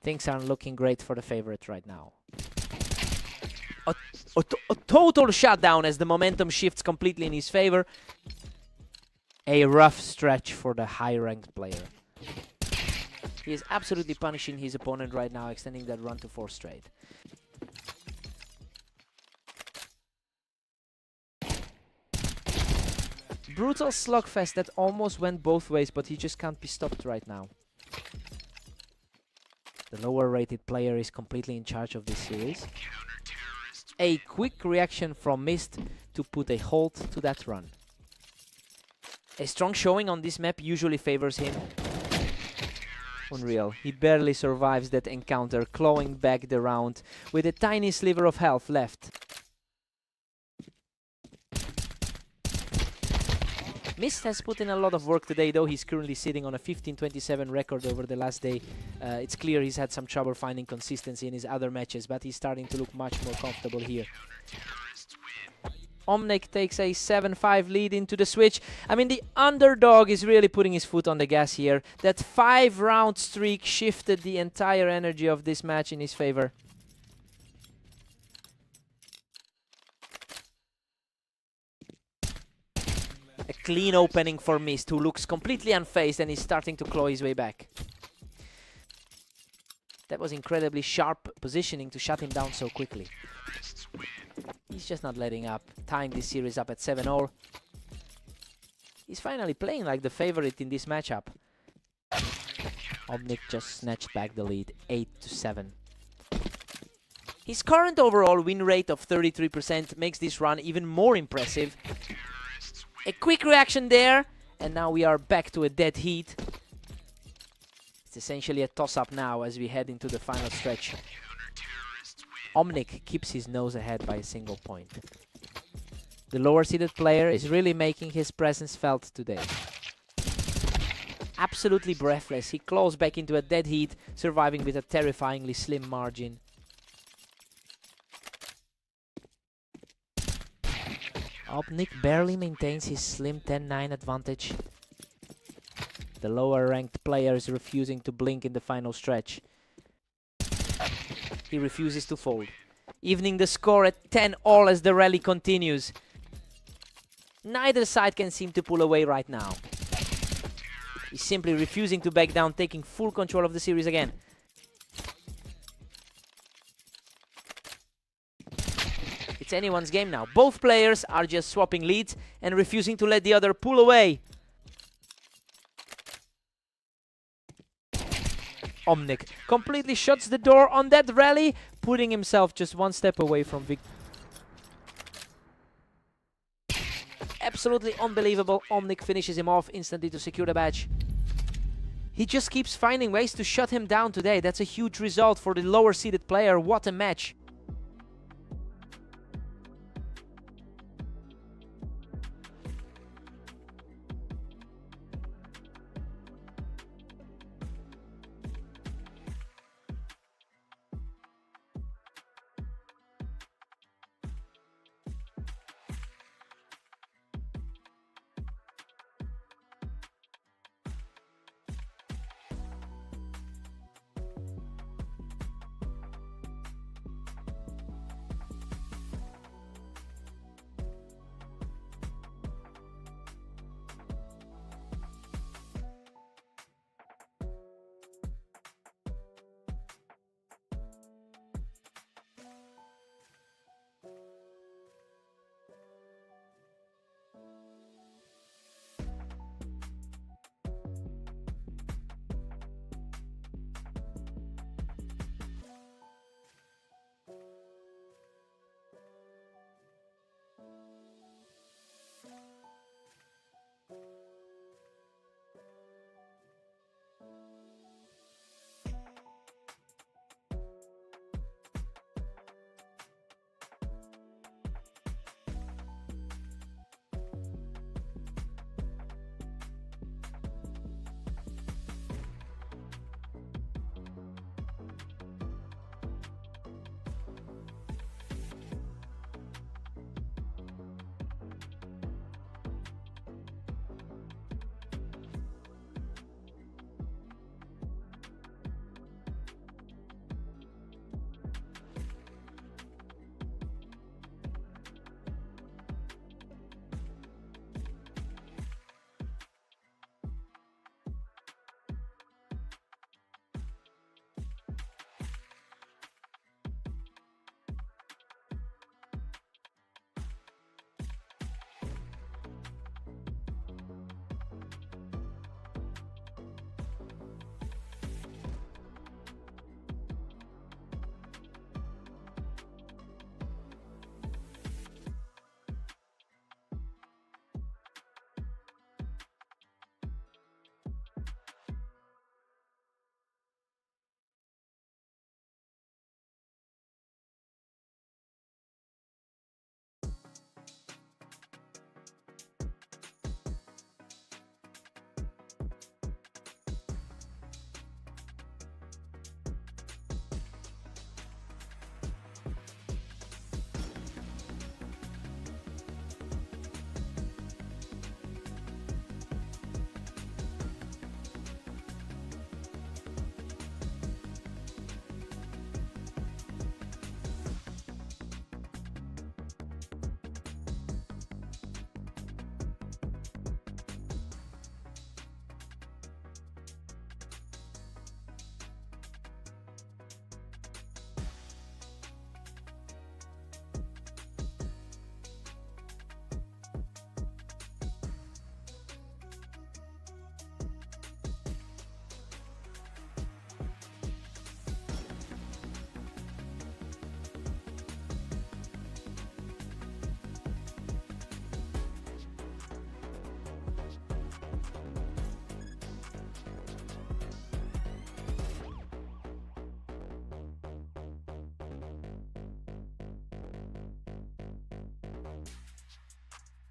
Things aren't looking great for the favorite right now. A total shutdown as the momentum shifts completely in his favor. A rough stretch for the high-ranked player. He is absolutely punishing his opponent right now, extending that run to 4 straight. Brutal slugfest that almost went both ways, but he just can't be stopped right now. The lower rated player is completely in charge of this series. A quick reaction from Mist to put a halt to that run. A strong showing on this map usually favors him. Unreal. He barely survives that encounter, clawing back the round with a tiny sliver of health left. Mist has put in a lot of work today, though he's currently sitting on a 15-27 record over the last day. It's clear he's had some trouble finding consistency in his other matches, but he's starting to look much more comfortable here. Omnic takes a 7-5 lead into the switch. I mean, the underdog is really putting his foot on the gas here. That 5-round streak shifted the entire energy of this match in his favor. A clean opening for Mist, who looks completely unfazed and is starting to claw his way back. That was incredibly sharp positioning to shut him down so quickly. He's just not letting up, tying this series up at 7-all. He's finally playing like the favorite in this matchup. Omnic just snatched back the lead, 8-7. His current overall win rate of 33% makes this run even more impressive. A quick reaction there, and now we are back to a dead heat. It's essentially a toss-up now as we head into the final stretch. Omnic keeps his nose ahead by a single point. The lower-seeded player is really making his presence felt today. Absolutely breathless, he claws back into a dead heat, surviving with a terrifyingly slim margin. Omnic barely maintains his slim 10-9 advantage. The lower-ranked player is refusing to blink in the final stretch. He refuses to fold, evening the score at 10-all as the rally continues. Neither side can seem to pull away right now. He's simply refusing to back down, taking full control of the series again. It's anyone's game now. Both players are just swapping leads and refusing to let the other pull away. Omnic completely shuts the door on that rally, putting himself just one step away from victory. Absolutely unbelievable. Omnic finishes him off instantly to secure the badge. He just keeps finding ways to shut him down today. That's a huge result for the lower seeded player. What a match.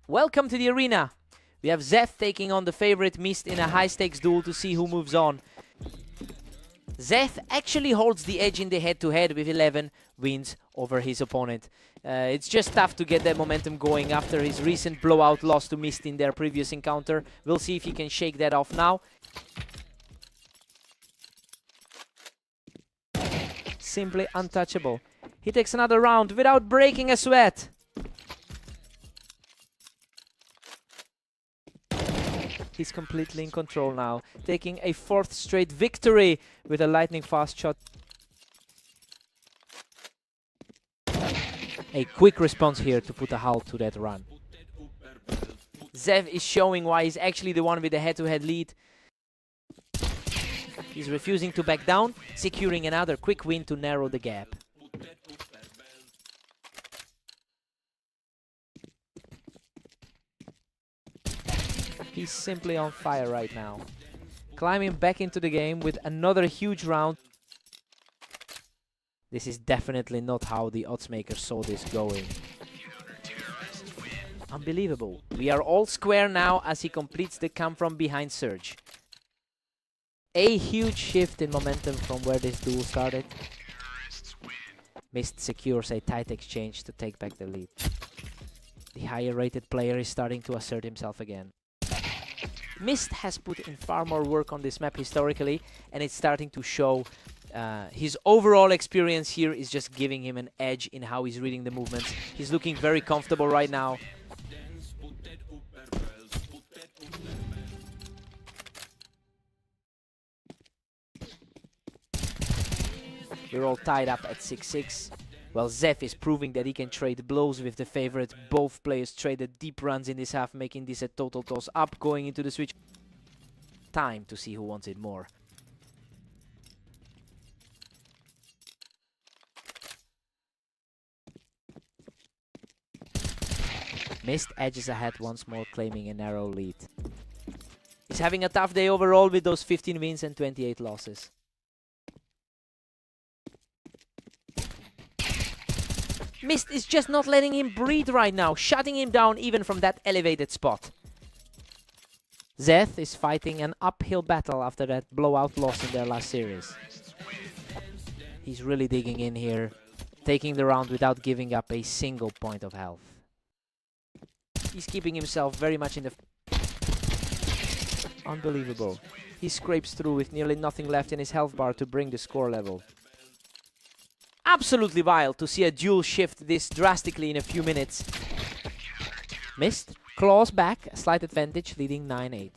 Welcome to the arena. We have Zeth taking on the favorite Mist in a high-stakes duel to see who moves on. Zeth actually holds the edge in the head-to-head with 11 wins over his opponent. It's just tough to get that momentum going after his recent blowout loss to Mist in their previous encounter. We'll see if he can shake that off now. Simply untouchable. He takes another round without breaking a sweat. He's completely in control now, taking a 4th straight victory with a lightning fast shot. A quick response here to put a halt to that run. Zev is showing why he's actually the one with the head-to-head lead. He's refusing to back down, securing another quick win to narrow the gap. He's simply on fire right now. Climbing back into the game with another huge round. This is definitely not how the oddsmakers saw this going. Unbelievable. We are all square now as he completes the come from behind surge. A huge shift in momentum from where this duel started. Mist secures a tight exchange to take back the lead. The higher rated player is starting to assert himself again. Mist has put in far more work on this map historically, and it's starting to show. His overall experience here is just giving him an edge in how he's reading the movements. He's looking very comfortable right now. We're all tied up at 6-6. Well, Zef is proving that he can trade blows with the favorite. Both players traded deep runs in this half, making this a total toss-up going into the switch. Time to see who wants it more. Mist edges ahead once more, claiming a narrow lead. He's having a tough day overall with those 15 wins and 28 losses. Mist is just not letting him breathe right now, shutting him down even from that elevated spot. Zeth is fighting an uphill battle after that blowout loss in their last series. He's really digging in here, taking the round without giving up a single point of health. He's keeping himself very much in the... Unbelievable. He scrapes through with nearly nothing left in his health bar to bring the score level. Absolutely wild to see a duel shift this drastically in a few minutes. Mist claws back, a slight advantage, leading 9-8.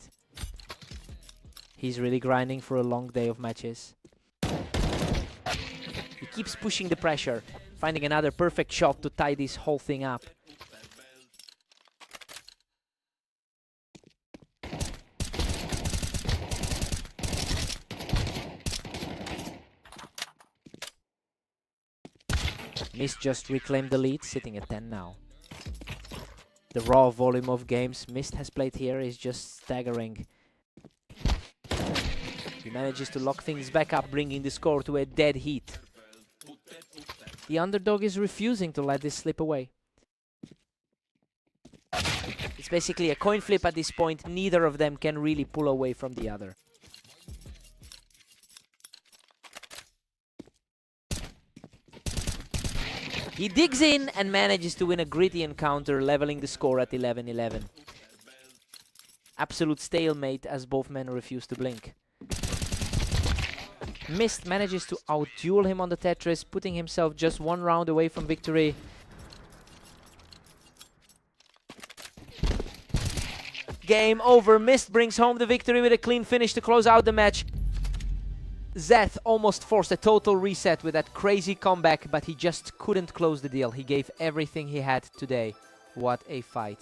He's really grinding for a long day of matches. He keeps pushing the pressure, finding another perfect shot to tie this whole thing up. Mist just reclaimed the lead, sitting at 10 now. The raw volume of games Mist has played here is just staggering. He manages to lock things back up, bringing the score to a dead heat. The underdog is refusing to let this slip away. It's basically a coin flip at this point. Neither of them can really pull away from the other. He digs in and manages to win a gritty encounter, leveling the score at 11-11. Absolute stalemate as both men refuse to blink. Mist manages to outduel him on the Tetris, putting himself just one round away from victory. Game over. Mist brings home the victory with a clean finish to close out the match. Zeth almost forced a total reset with that crazy comeback, but he just couldn't close the deal. He gave everything he had today. What a fight.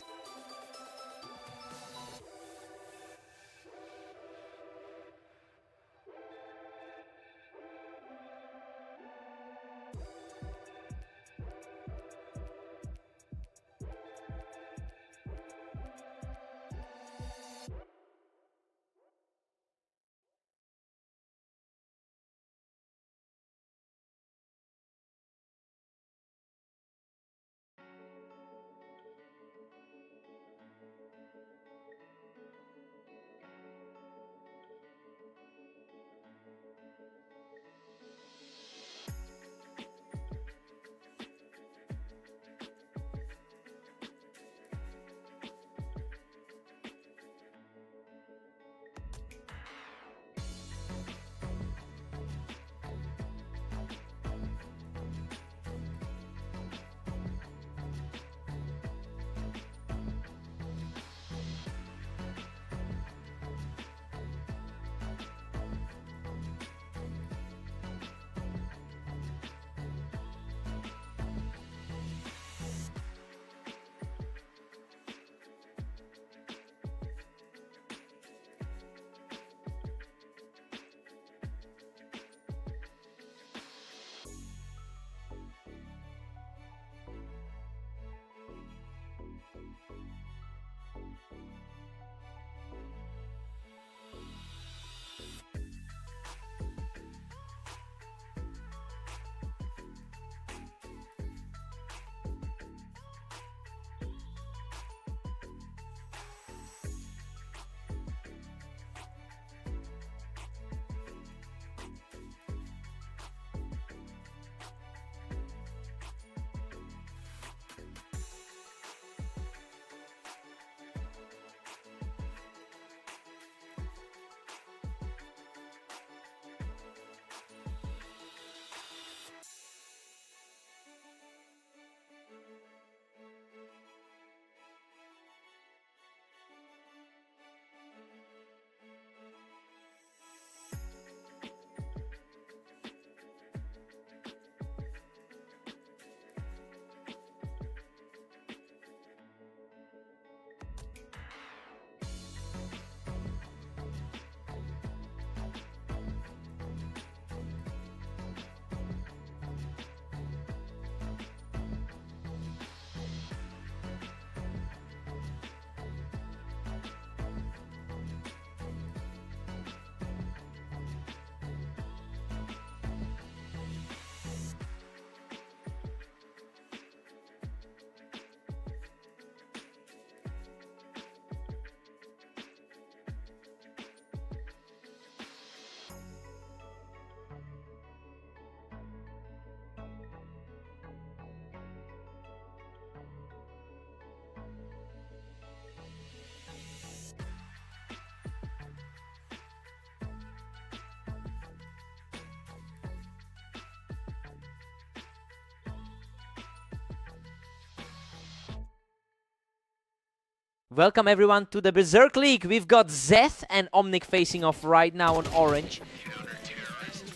Welcome everyone to the Berserk League. We've got Zeth and Omnic facing off right now on orange.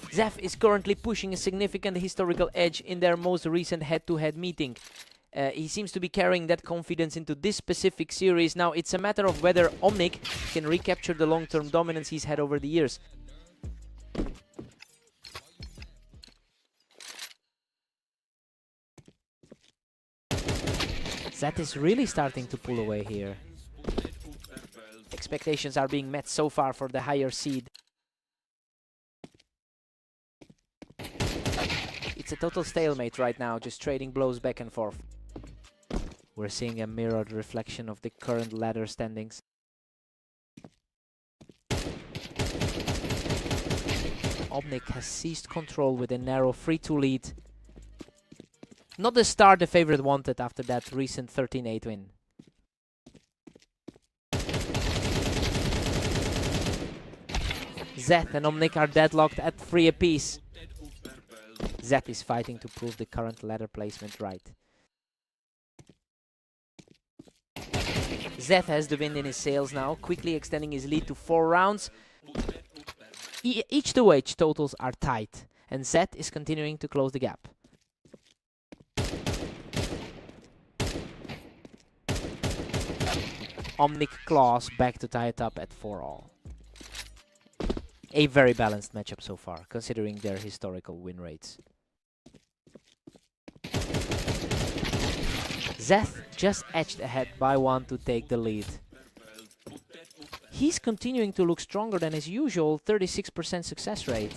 Zeth is currently pushing a significant historical edge in their most recent head-to-head meeting. He seems to be carrying that confidence into this specific series. Now it's a matter of whether Omnic can recapture the long-term dominance he's had over the years. Zeth is really starting to pull away here. Expectations are being met so far for the higher seed. It's a total stalemate right now, just trading blows back and forth. We're seeing a mirrored reflection of the current ladder standings. Omnic has seized control with a narrow 3-2 lead. Not the start the favorite wanted after that recent 13-8 win. Zeth and Omnic are deadlocked at 3 apiece. Zeth is fighting to prove the current ladder placement right. Zeth has the wind in his sails now, quickly extending his lead to 4 rounds. Each 2H totals are tight, and Zeth is continuing to close the gap. Omnic claws back to tie it up at 4-all. A very balanced matchup so far, considering their historical win rates. Zeth just edged ahead by 1 to take the lead. He's continuing to look stronger than his usual 36% success rate.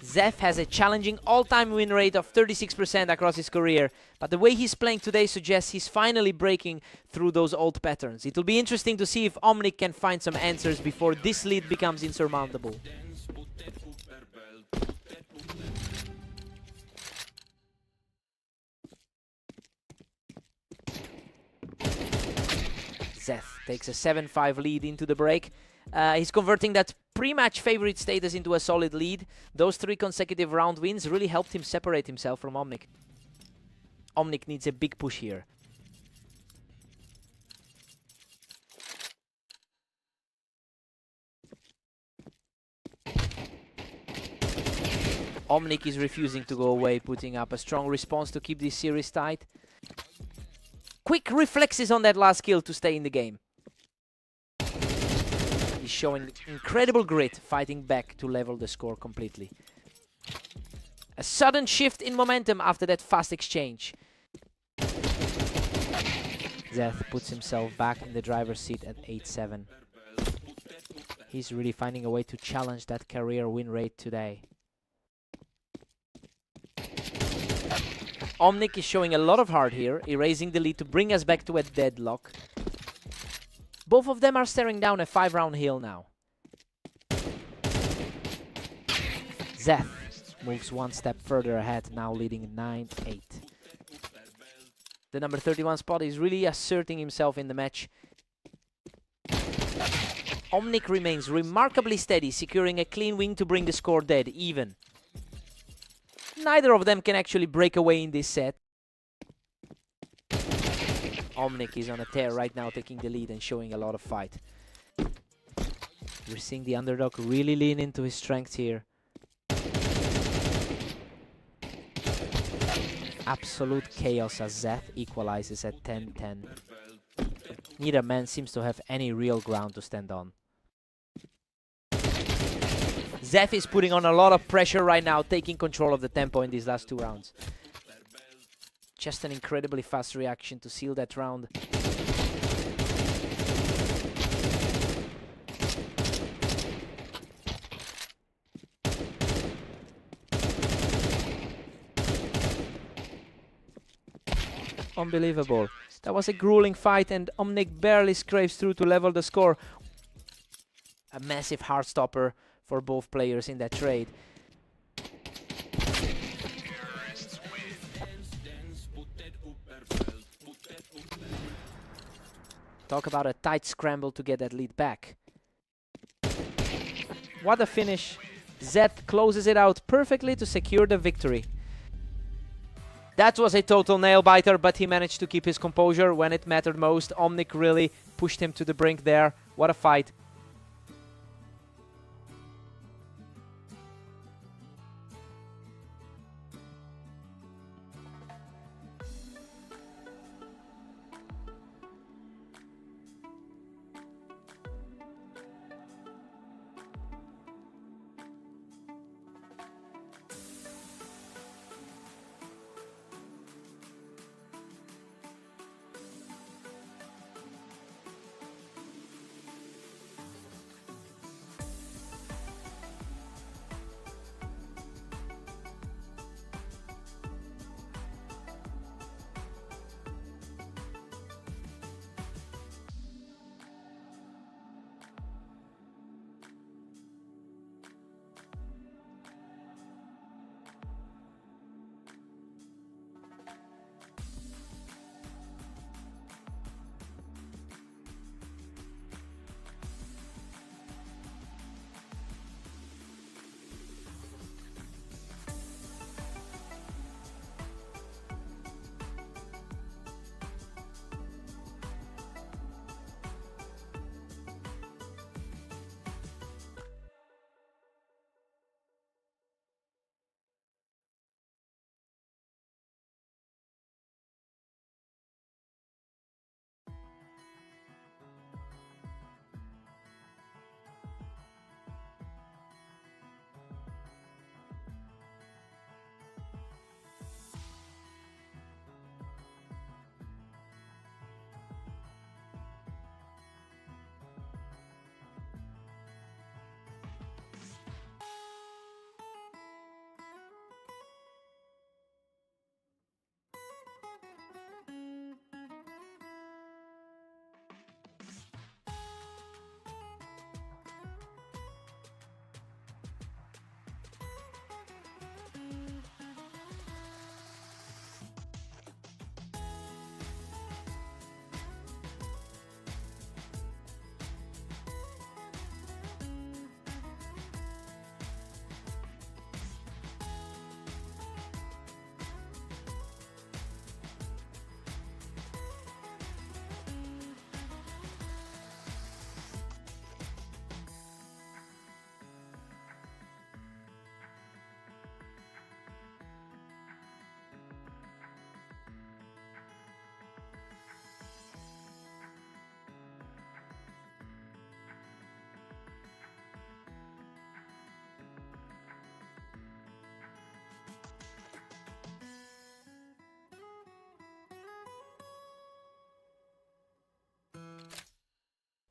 Zeth has a challenging all-time win rate of 36% across his career, but the way he's playing today suggests he's finally breaking through those old patterns. It'll be interesting to see if Omnic can find some answers before this lead becomes insurmountable. Zeth takes a 7-5 lead into the break. He's converting that pre-match favorite status into a solid lead. Those 3 consecutive round wins really helped him separate himself from Omnic. Omnic needs a big push here. Omnic is refusing to go away, putting up a strong response to keep this series tight. Quick reflexes on that last kill to stay in the game. He's showing incredible grit, fighting back to level the score completely. A sudden shift in momentum after that fast exchange. Zeth puts himself back in the driver's seat at 8-7. He's really finding a way to challenge that career win rate today. Omnic is showing a lot of heart here, erasing the lead to bring us back to a deadlock. Both of them are staring down a 5-round hill now. Zeth moves 1 step further ahead, now leading 9-8. The number 31 spot is really asserting himself in the match. Omnic remains remarkably steady, securing a clean win to bring the score dead even. Neither of them can actually break away in this set. Omnic is on a tear right now, taking the lead and showing a lot of fight. We're seeing the underdog really lean into his strengths here. Absolute chaos as Zeth equalizes at 10-10. Neither man seems to have any real ground to stand on. Zeth is putting on a lot of pressure right now, taking control of the tempo in these last 2 rounds. Just an incredibly fast reaction to seal that round. Unbelievable. That was a grueling fight and Omnic barely scrapes through to level the score. A massive heart stopper for both players in that trade. Talk about a tight scramble to get that lead back. What a finish. Zeth closes it out perfectly to secure the victory. That was a total nail-biter, but he managed to keep his composure when it mattered most. Omnic really pushed him to the brink there. What a fight.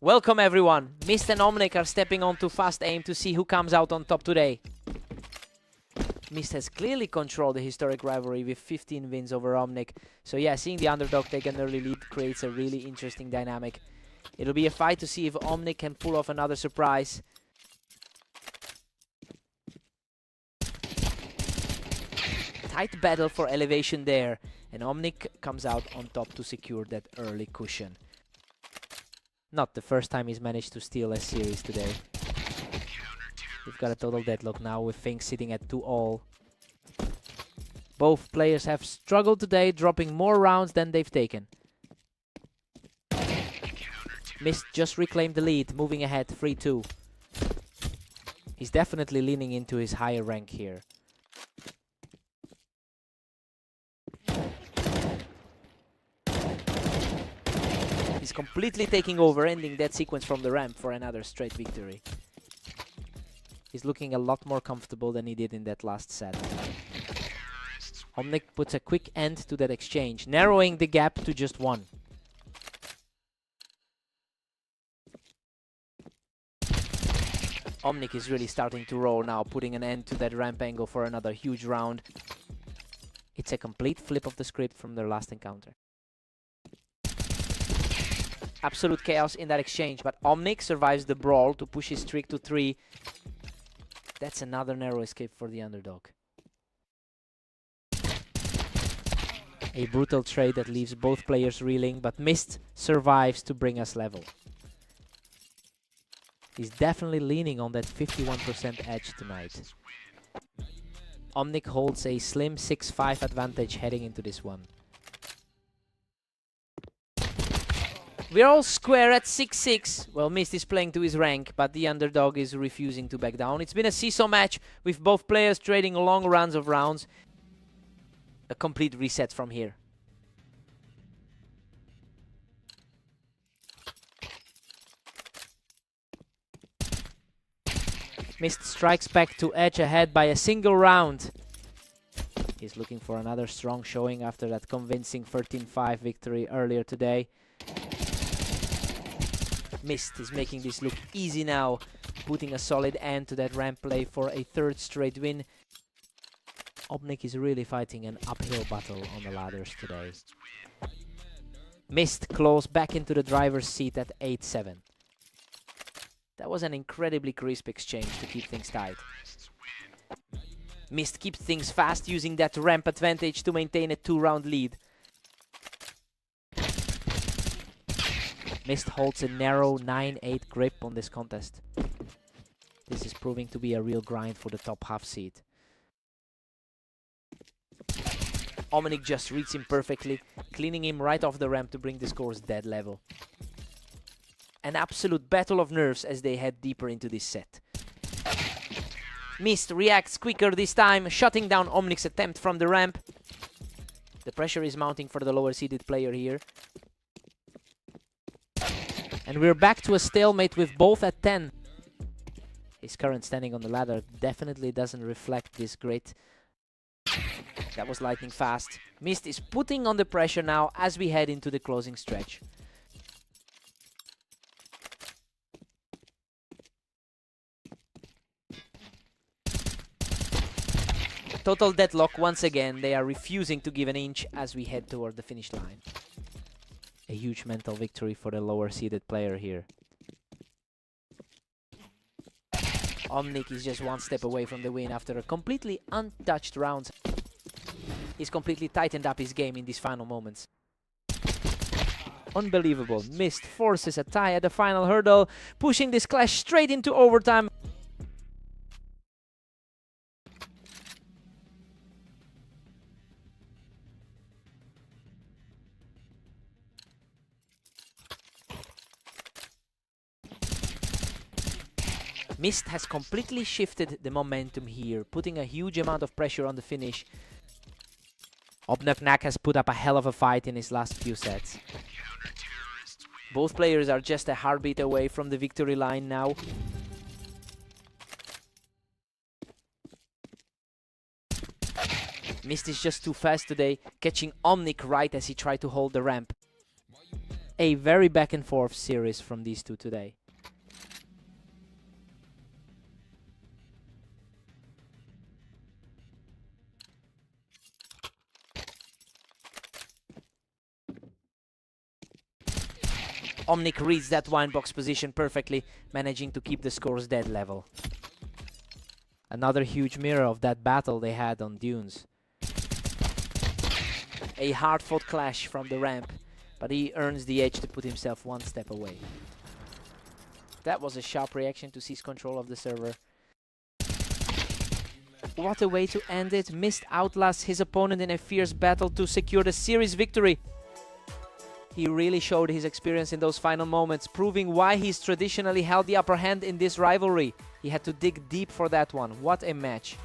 Welcome everyone. Mist and Omnic are stepping on to fast aim to see who comes out on top today. Mist has clearly controlled the historic rivalry with 15 wins over Omnic. So yeah, seeing the underdog take an early lead creates a really interesting dynamic. It'll be a fight to see if Omnic can pull off another surprise. Tight battle for elevation there, and Omnic comes out on top to secure that early cushion. Not the first time he's managed to steal a series today. We've got a total deadlock now with things sitting at 2-all. Both players have struggled today, dropping more rounds than they've taken. Mist just reclaimed the lead, moving ahead 3-2. He's definitely leaning into his higher rank here. He's completely taking over, ending that sequence from the ramp for another straight victory. He's looking a lot more comfortable than he did in that last set. Omnic puts a quick end to that exchange, narrowing the gap to just 1. Omnic is really starting to roll now, putting an end to that ramp angle for another huge round. It's a complete flip of the script from their last encounter. Absolute chaos in that exchange, but Omnic survives the brawl to push his streak to 3. That's another narrow escape for the underdog. A brutal trade that leaves both players reeling, but Mist survives to bring us level. He's definitely leaning on that 51% edge tonight. Omnic holds a slim 6-5 advantage heading into this one. We're all square at 6-6. Well, Mist is playing to his rank, but the underdog is refusing to back down. It's been a seesaw match with both players trading long runs of rounds. A complete reset from here. Mist strikes back to edge ahead by a single round. He's looking for another strong showing after that convincing 13-5 victory earlier today. Mist is making this look easy now, putting a solid end to that ramp play for a third straight win. Omnic is really fighting an uphill battle on the ladders today. Mist close back into the driver's seat at 8-7. That was an incredibly crisp exchange to keep things tight. Mist keeps things fast, using that ramp advantage to maintain a 2-round lead. Mist holds a narrow 9-8 grip on this contest. This is proving to be a real grind for the top half seed. Omnic just reads him perfectly, cleaning him right off the ramp to bring the scores dead level. An absolute battle of nerves as they head deeper into this set. Mist reacts quicker this time, shutting down Omnic's attempt from the ramp. The pressure is mounting for the lower seeded player here. And we're back to a stalemate with both at 10. His current standing on the ladder definitely doesn't reflect this great. That was lightning fast. Mist is putting on the pressure now as we head into the closing stretch. Total deadlock once again. They are refusing to give an inch as we head toward the finish line. A huge mental victory for the lower seeded player here. Omnic is just one step away from the win after a completely untouched round. He's completely tightened up his game in these final moments. Unbelievable. Mist forces a tie at the final hurdle, pushing this clash straight into overtime. Mist has completely shifted the momentum here, putting a huge amount of pressure on the finish. Obnevnak has put up a hell of a fight in his last few sets. Both players are just a heartbeat away from the victory line now. Mist is just too fast today, catching Omnic right as he tried to hold the ramp. A very back and forth series from these two today. Omnic reads that winebox position perfectly, managing to keep the scores dead level. Another huge mirror of that battle they had on Dunes. A hard-fought clash from the ramp, but he earns the edge to put himself one step away. That was a sharp reaction to seize control of the server. What a way to end it. Mist outlasts his opponent in a fierce battle to secure the series victory. He really showed his experience in those final moments, proving why he's traditionally held the upper hand in this rivalry. He had to dig deep for that one. What a match.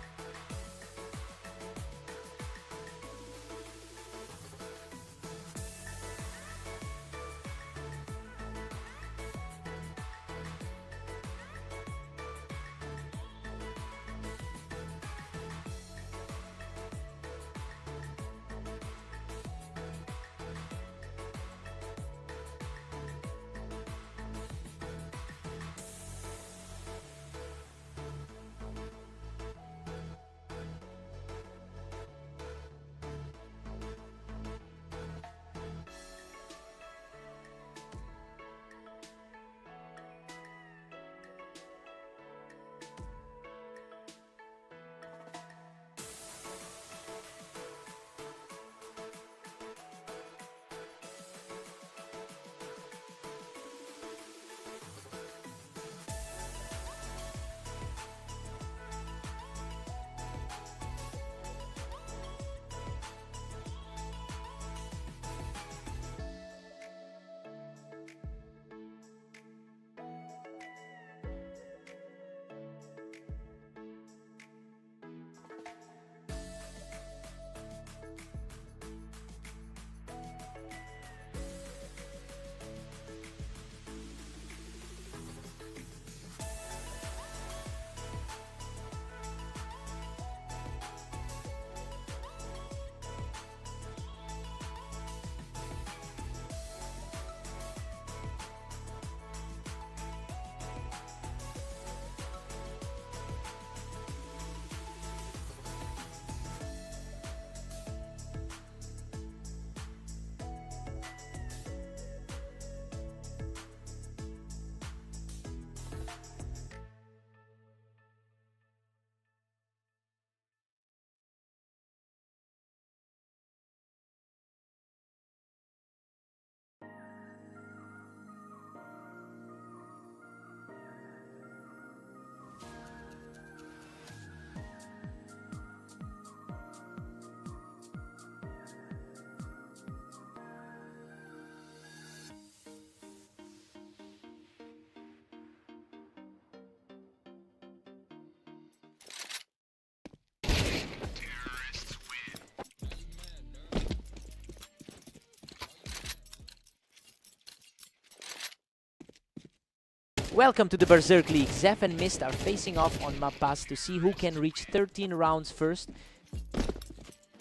Welcome to the Berserk League. Zeph and Mist are facing off on map pass to see who can reach 13 rounds first.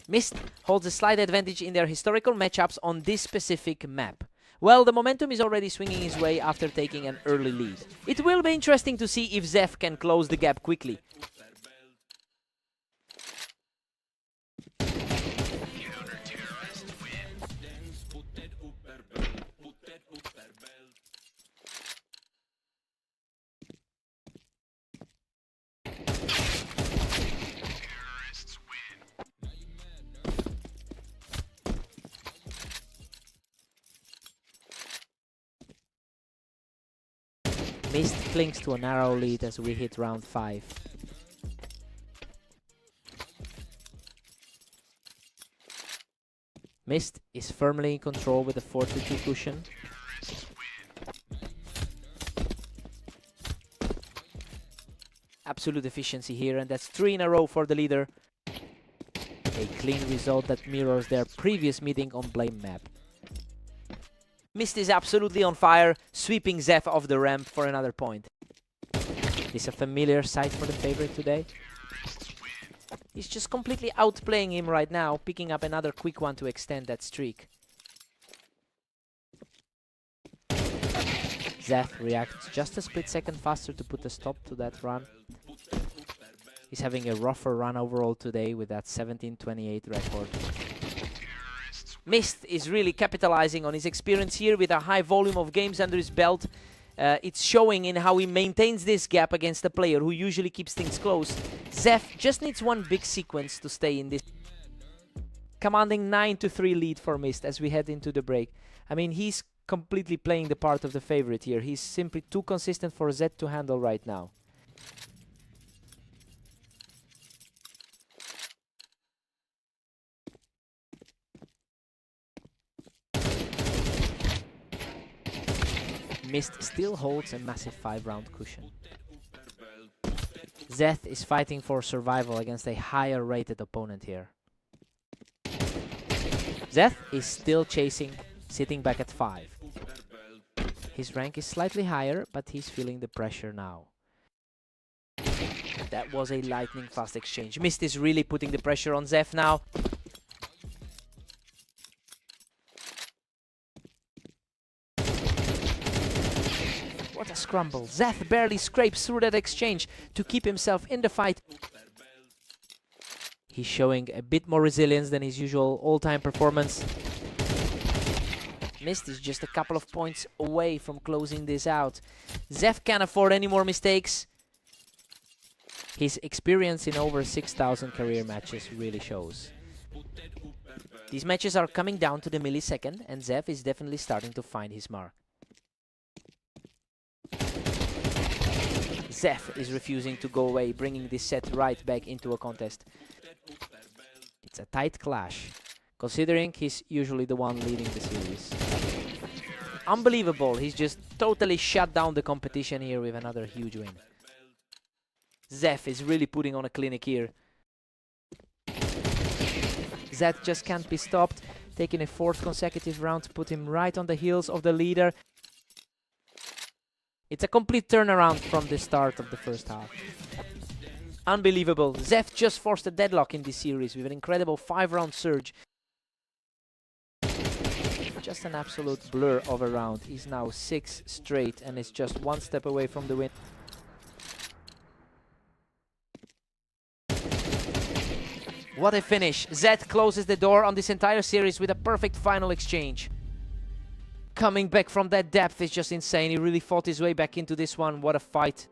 Mist holds a slight advantage in their historical matchups on this specific map. Well, the momentum is already swinging his way after taking an early lead. It will be interesting to see if Zeph can close the gap quickly. Mist clings to a narrow lead as we hit round 5. Mist is firmly in control with a 4-2 cushion. Absolute efficiency here, and that's 3 in a row for the leader. A clean result that mirrors their previous meeting on Blame map. Mist is absolutely on fire, sweeping Zeph off the ramp for another point. Is a familiar sight for the favorite today. He's just completely outplaying him right now, picking up another quick one to extend that streak. Zeph reacts just a split second faster to put a stop to that run. He's having a rougher run overall today with that 17:28 record. Mist is really capitalizing on his experience here with a high volume of games under his belt. It's showing in how he maintains this gap against a player who usually keeps things close. Zeph just needs one big sequence to stay in this. Commanding 9-3 lead for Mist as we head into the break. I mean, he's completely playing the part of the favorite here. He's simply too consistent for Zed to handle right now. Mist still holds a massive 5-round cushion. Zeth is fighting for survival against a higher rated opponent here. Zeth is still chasing, sitting back at 5. His rank is slightly higher, but he's feeling the pressure now. That was a lightning fast exchange. Mist is really putting the pressure on Zeth now. What a scramble. Zeth barely scrapes through that exchange to keep himself in the fight. He's showing a bit more resilience than his usual all-time performance. Mist is just a couple of points away from closing this out. Zeth can't afford any more mistakes. His experience in over 6,000 career matches really shows. These matches are coming down to the millisecond, and Zeth is definitely starting to find his mark. Zeth is refusing to go away, bringing this set right back into a contest. It's a tight clash, considering he's usually the one leading the series. Unbelievable, he's just totally shut down the competition here with another huge win. Zeth is really putting on a clinic here. Zeth just can't be stopped, taking a 4th consecutive round to put him right on the heels of the leader. It's a complete turnaround from the start of the first half. Unbelievable. Zeth just forced a deadlock in this series with an incredible 5-round surge. Just an absolute blur of a round. He's now 6 straight and is just 1 step away from the win. What a finish. Zeth closes the door on this entire series with a perfect final exchange. Coming back from that depth is just insane. He really fought his way back into this one. What a fight.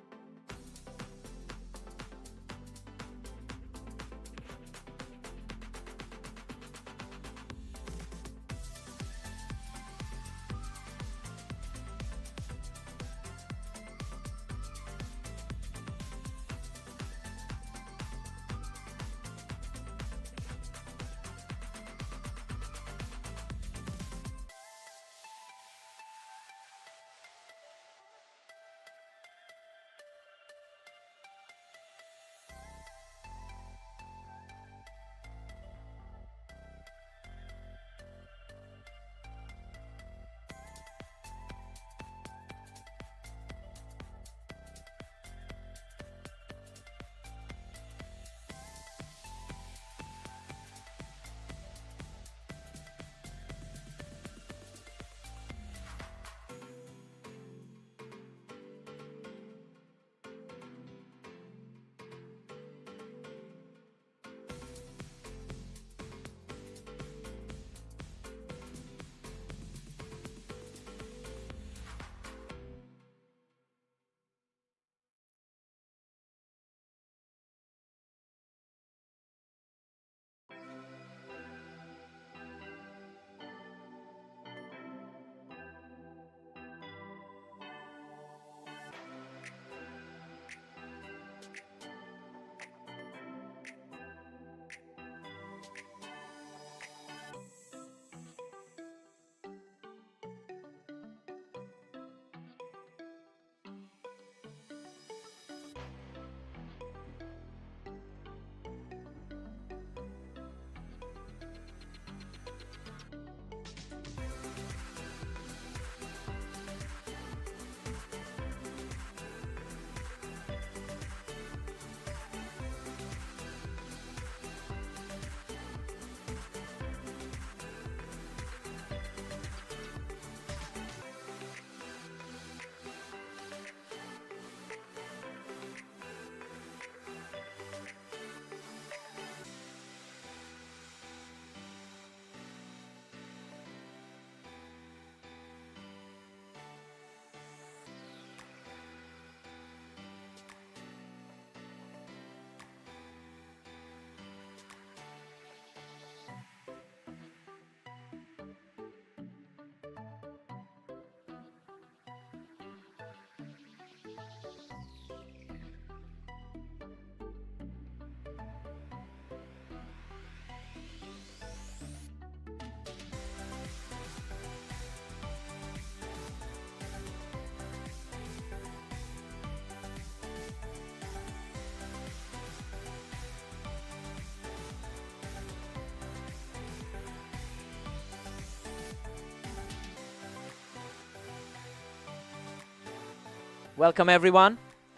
Welcome everyone.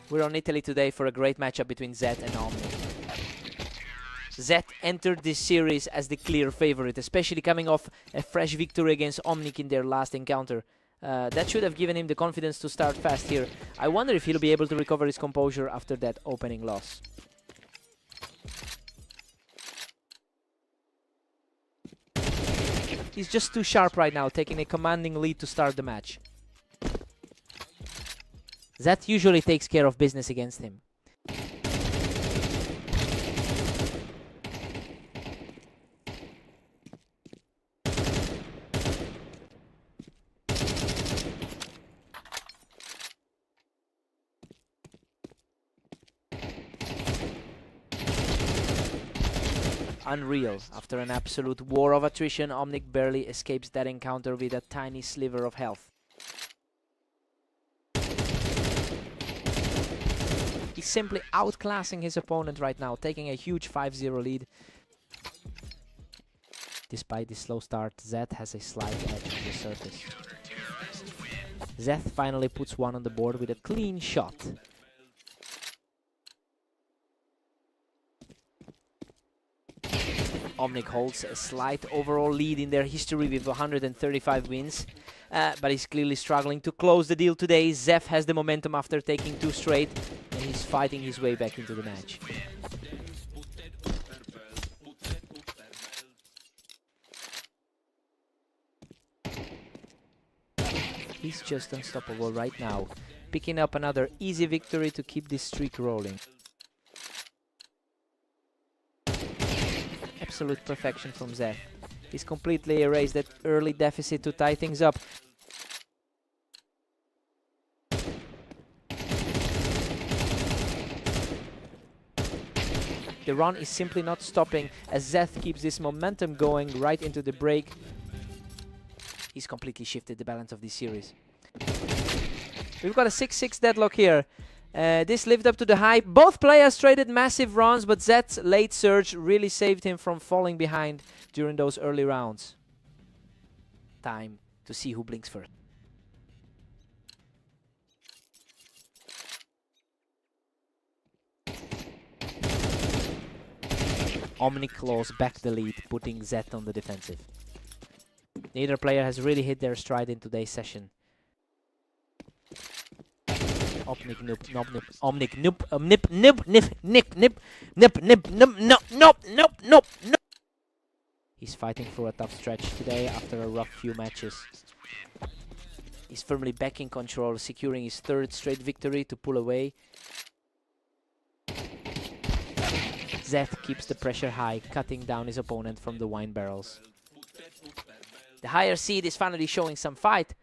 We're on Italy today for a great matchup between Zed and Omnic. Zed entered this series as the clear favorite, especially coming off a fresh victory against Omnic in their last encounter. That should have given him the confidence to start fast here. I wonder if he'll be able to recover his composure after that opening loss. He's just too sharp right now, taking a commanding lead to start the match. That usually takes care of business against him. Unreal. After an absolute war of attrition, Omnic barely escapes that encounter with a tiny sliver of health. He's simply outclassing his opponent right now, taking a huge 5-0 lead. Despite the slow start, Zed has a slight edge on the surface. Zed finally puts one on the board with a clean shot. Omnic holds a slight overall lead in their history with 135 wins, but he's clearly struggling to close the deal today. Zef has the momentum after taking 2 straight, and he's fighting his way back into the match. He's just unstoppable right now, picking up another easy victory to keep this streak rolling. Absolute perfection from Zeth. He's completely erased that early deficit to tie things up. The run is simply not stopping as Zeth keeps this momentum going right into the break. He's completely shifted the balance of this series. We've got a 6-6 deadlock here. This lived up to the hype. Both players traded massive runs, but Zed's late surge really saved him from falling behind during those early rounds. Time to see who blinks first. Omnic claws back the lead, putting Zed on the defensive. Neither player has really hit their stride in today's session. Omnic nope, nope, nope, Omnic nope, nip, nip, nip, nip, nip, nip, nip, nope, nope, nope, nope, nope, nope. He's fighting through a tough stretch today after a rough few matches. He's firmly back in control, securing his 3rd straight victory to pull away. Zeth keeps the pressure high, cutting down his opponent from the wine barrels. The higher seed is finally showing some fight.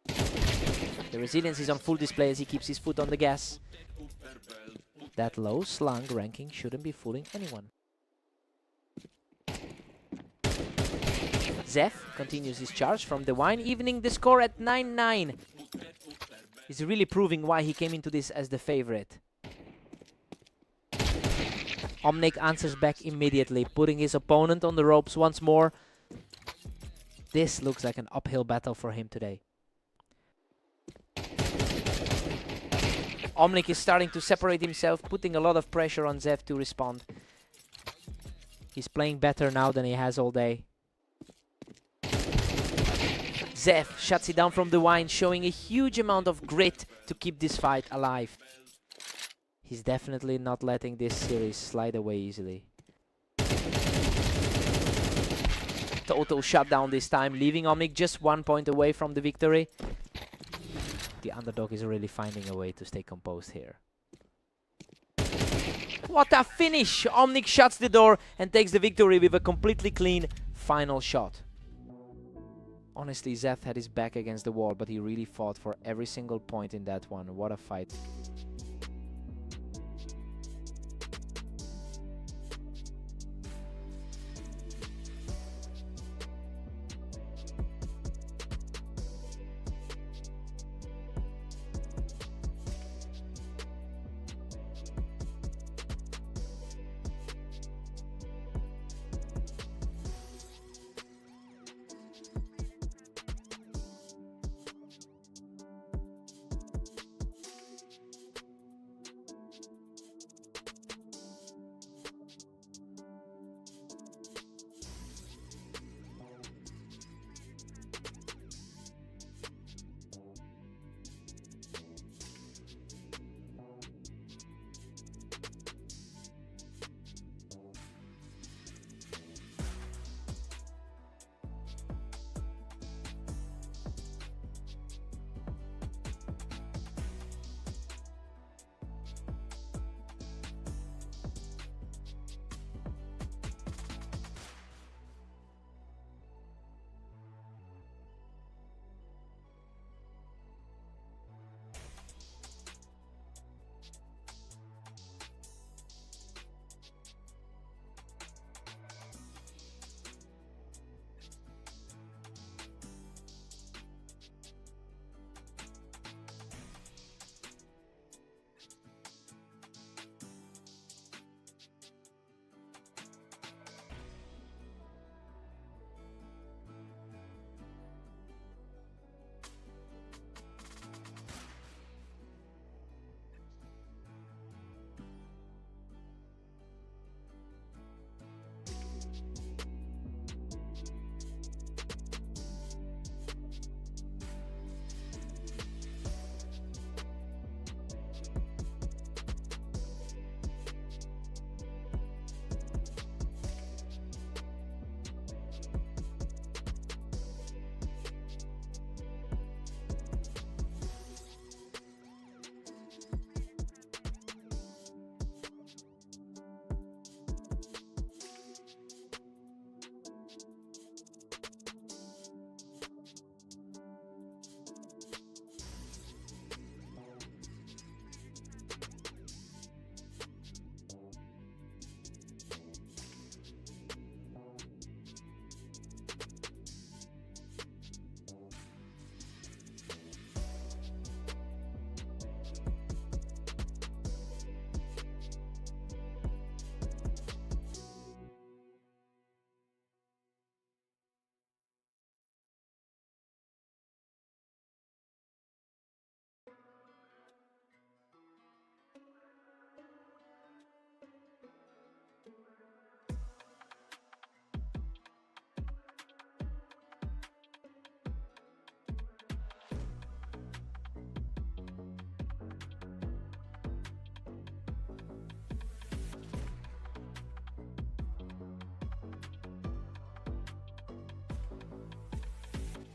The resilience is on full display as he keeps his foot on the gas. That low slung ranking shouldn't be fooling anyone. Zeth continues his charge from the wine, evening the score at 9-9. He's really proving why he came into this as the favorite. Omnic answers back immediately, putting his opponent on the ropes once more. This looks like an uphill battle for him today. Omnic is starting to separate himself, putting a lot of pressure on Zev to respond. He's playing better now than he has all day. Zev shuts it down from the wine, showing a huge amount of grit to keep this fight alive. He's definitely not letting this series slide away easily. Total shutdown this time, leaving Omnic just 1 point away from the victory. The underdog is really finding a way to stay composed here. What a finish! Omnic shuts the door and takes the victory with a completely clean final shot. Honestly, Zeth had his back against the wall, but he really fought for every single point in that one. What a fight.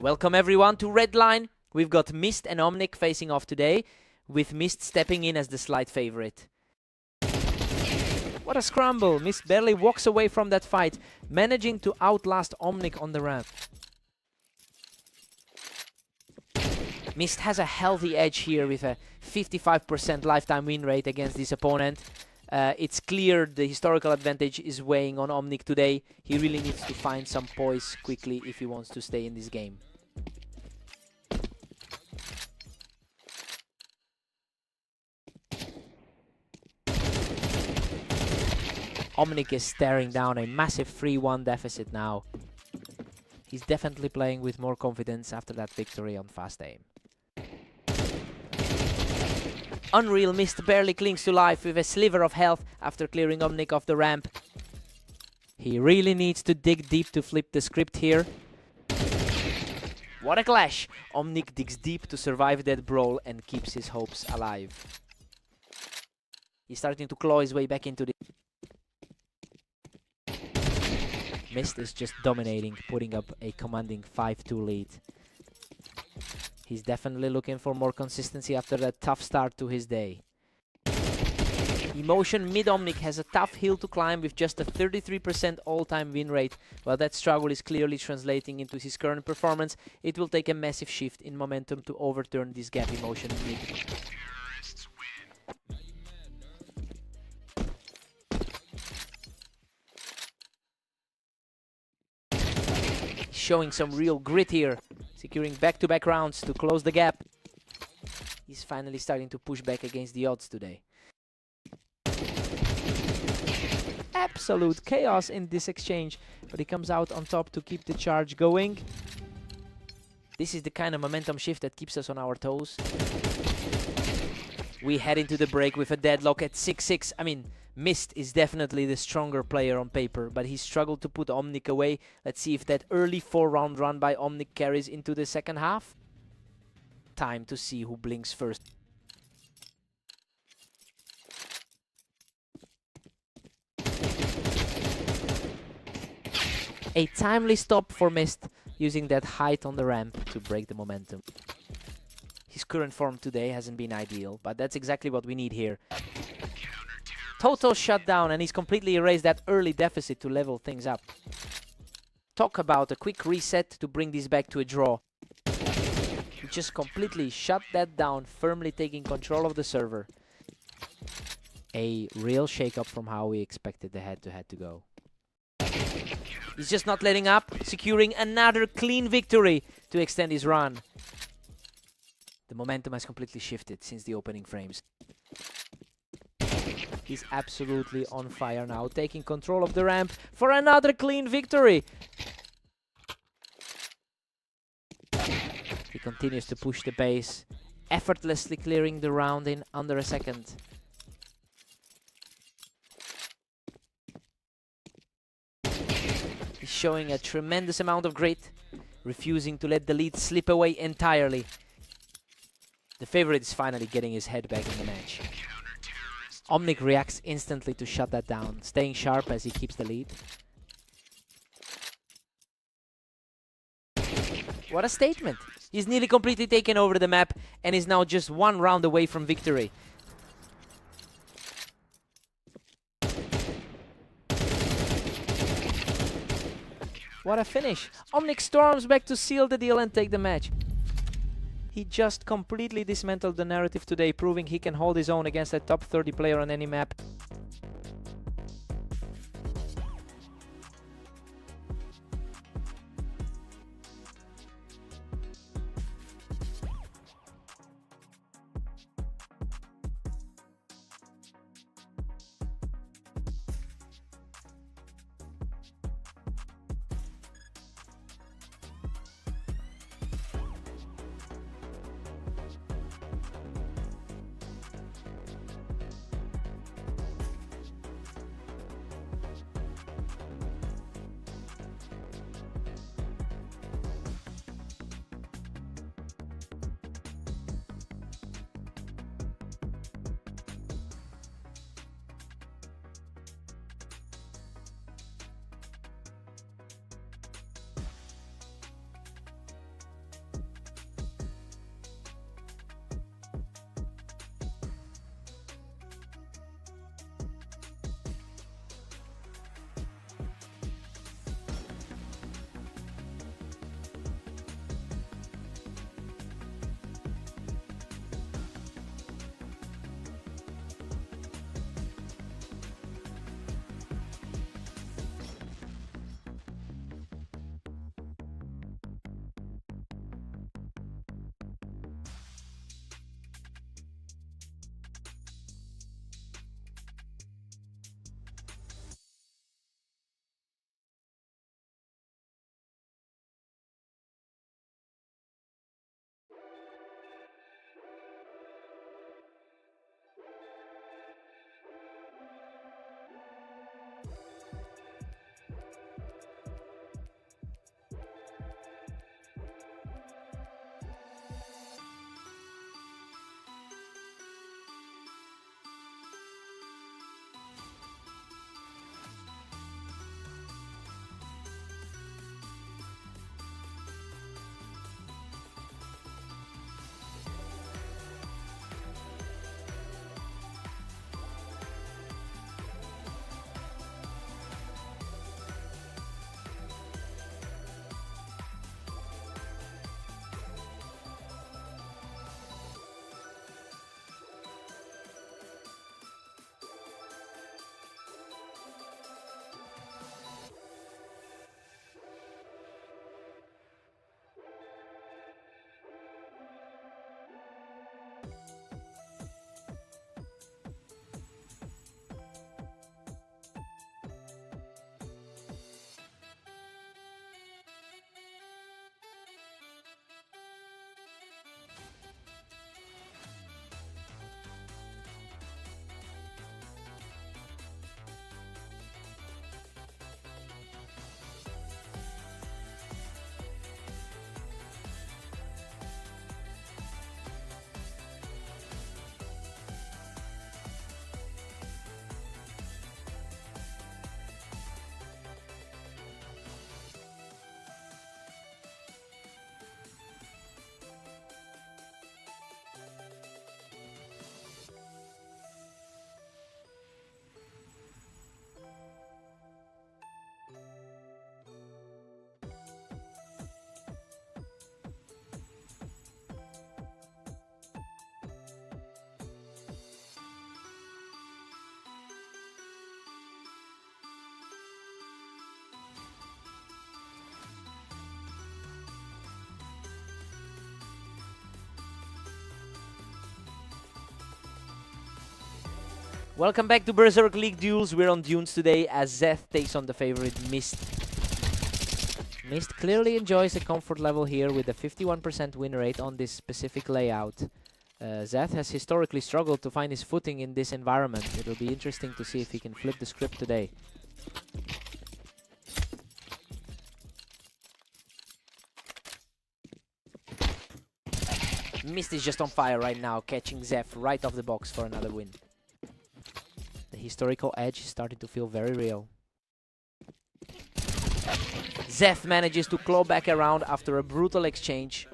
Welcome everyone to Red Line. We've got Mist and Omnic facing off today, with Mist stepping in as the slight favorite. What a scramble! Mist barely walks away from that fight, managing to outlast Omnic on the ramp. Mist has a healthy edge here with a 55% lifetime win rate against this opponent. It's clear the historical advantage is weighing on Omnic today. He really needs to find some poise quickly if he wants to stay in this game. Omnic is staring down a massive 3-1 deficit now. He's definitely playing with more confidence after that victory on Fast Aim. Unreal Mist barely clings to life with a sliver of health after clearing Omnic off the ramp. He really needs to dig deep to flip the script here. What a clash! Omnic digs deep to survive that brawl and keeps his hopes alive. He's starting to claw his way back into the... Mist is just dominating, putting up a commanding 5-2 lead. He's definitely looking for more consistency after that tough start to his day. Emotion mid-Omnic has a tough hill to climb with just a 33% all-time win rate. While that struggle is clearly translating into his current performance, it will take a massive shift in momentum to overturn this gap Emotion mid. Showing some real grit here, securing back-to-back rounds to close the gap. He's finally starting to push back against the odds today. Absolute chaos in this exchange, but he comes out on top to keep the charge going. This is the kind of momentum shift that keeps us on our toes. We head into the break with a deadlock at 6-6. I mean, Mist is definitely the stronger player on paper, but he struggled to put Omnic away. Let's see if that early 4-round run by Omnic carries into the second half. Time to see who blinks first. A timely stop for Mist, using that height on the ramp to break the momentum. His current form today hasn't been ideal, but that's exactly what we need here. Total shutdown, and he's completely erased that early deficit to level things up. Talk about a quick reset to bring this back to a draw. He just completely shut that down, firmly taking control of the server. A real shake-up from how we expected the head-to-head to go. He's just not letting up, securing another clean victory to extend his run. The momentum has completely shifted since the opening frames. He's absolutely on fire now, taking control of the ramp for another clean victory. He continues to push the base, effortlessly clearing the round in under a second. He's showing a tremendous amount of grit, refusing to let the lead slip away entirely. The favorite is finally getting his head back in the match. Omnic reacts instantly to shut that down, staying sharp as he keeps the lead. What a statement! He's nearly completely taken over the map and is now just one round away from victory. What a finish! Omnic storms back to seal the deal and take the match. He just completely dismantled the narrative today, proving he can hold his own against a top 30 player on any map. Welcome back to Berserk League Duels. We're on Dunes today as Zeth takes on the favorite Mist. Mist clearly enjoys a comfort level here with a 51% win rate on this specific layout. Zeth has historically struggled to find his footing in this environment. It'll be interesting to see if he can flip the script today. Mist is just on fire right now, catching Zeth right off the box for another win. The historical edge is starting to feel very real. Zeth manages to claw back around after a brutal exchange,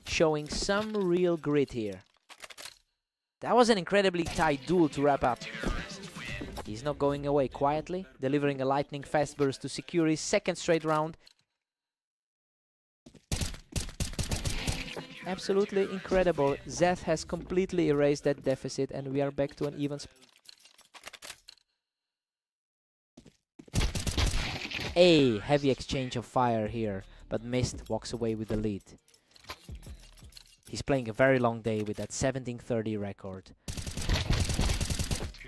showing some real grit here. That was an incredibly tight duel to wrap up. He's not going away quietly, delivering a lightning fast burst to secure his second straight round. Absolutely incredible. Zeth has completely erased that deficit and we are back to an even split. A heavy exchange of fire here, but Mist walks away with the lead. He's playing a very long day with that 17:30 record.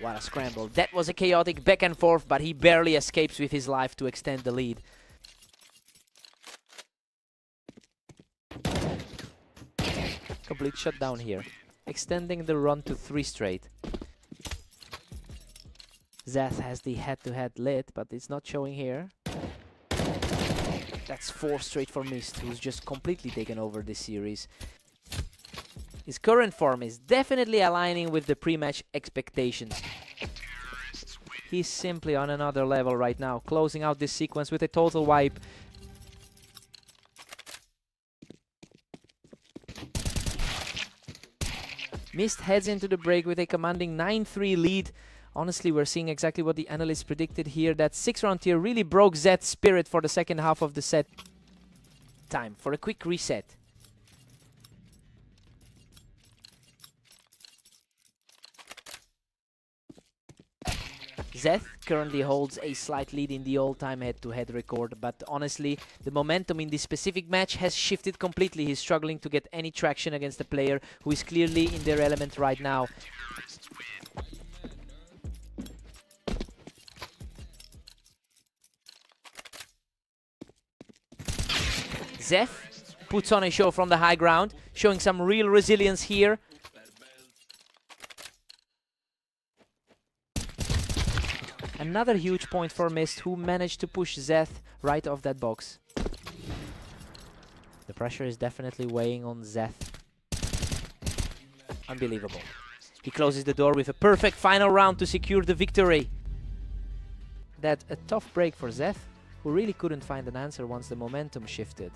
What a scramble. That was a chaotic back and forth, but he barely escapes with his life to extend the lead. Complete shutdown here, extending the run to 3 straight. Zeth has the head-to-head lit, but it's not showing here. That's 4 straight for Mist, who's just completely taken over this series. His current form is definitely aligning with the pre-match expectations. He's simply on another level right now, closing out this sequence with a total wipe. Mist heads into the break with a commanding 9-3 lead. Honestly, we're seeing exactly what the analysts predicted here. That 6-round tier really broke Zeth's spirit for the second half of the set. Time for a quick reset. Zeth currently holds a slight lead in the all-time head-to-head record, but honestly, the momentum in this specific match has shifted completely. He's struggling to get any traction against a player who is clearly in their element right now. Zeth puts on a show from the high ground, showing some real resilience here. Another huge point for Mist, who managed to push Zeth right off that box. The pressure is definitely weighing on Zeth. Unbelievable. He closes the door with a perfect final round to secure the victory. That's a tough break for Zeth, who really couldn't find an answer once the momentum shifted.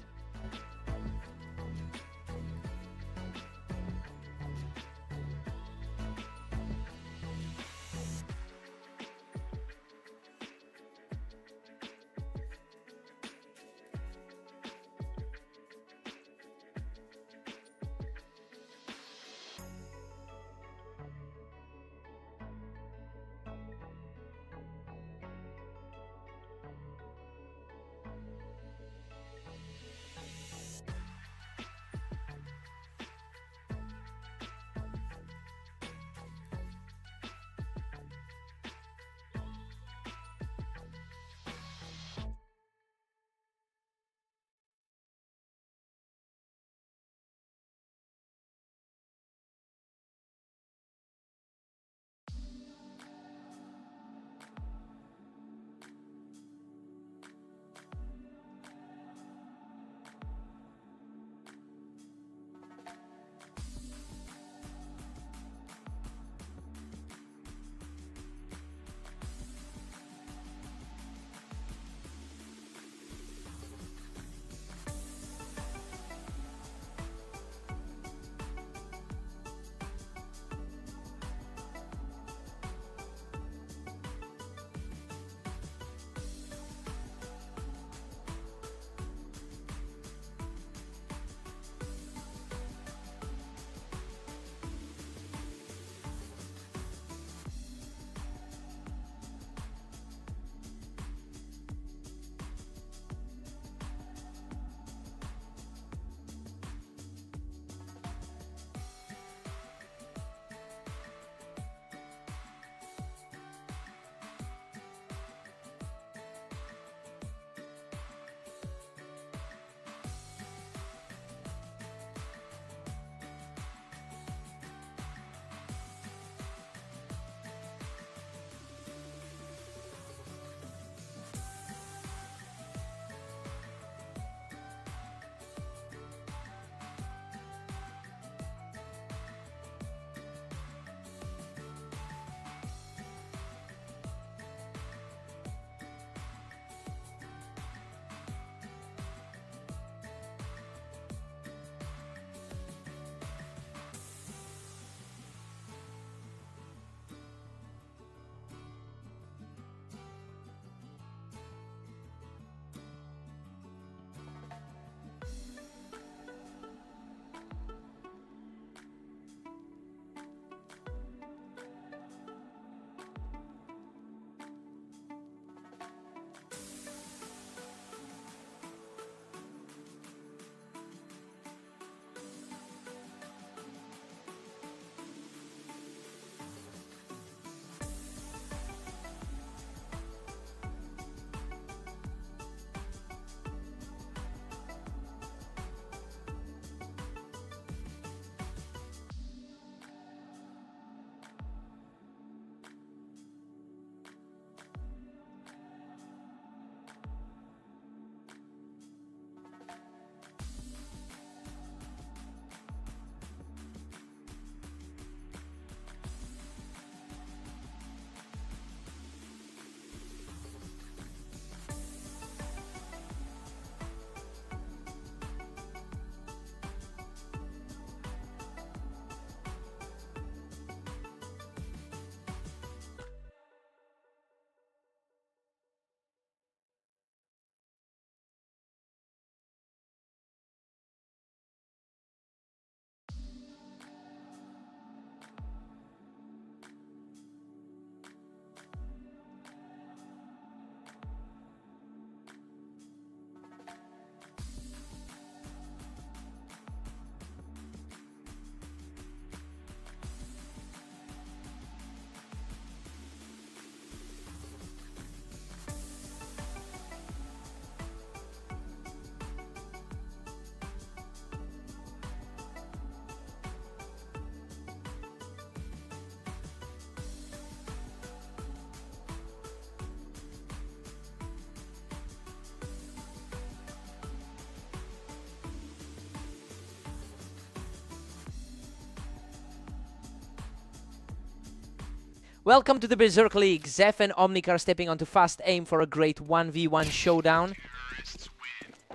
Welcome to the Berserk League. Zeph and Omnic are stepping onto fast aim for a great 1v1 showdown.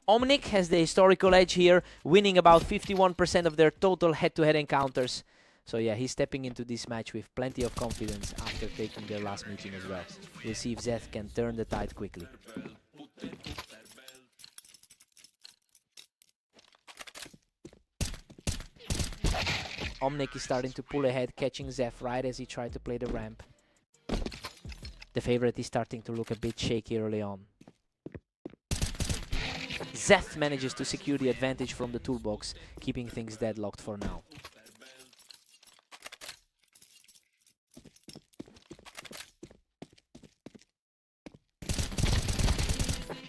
Omnic has the historical edge here, winning about 51% of their total head-to-head encounters. So yeah, he's stepping into this match with plenty of confidence after taking their last meeting as well. We'll see if Zeth can turn the tide quickly. Omnic is starting to pull ahead, catching Zeph right as he tried to play the ramp. The favorite is starting to look a bit shaky early on. Zeth manages to secure the advantage from the toolbox, keeping things deadlocked for now.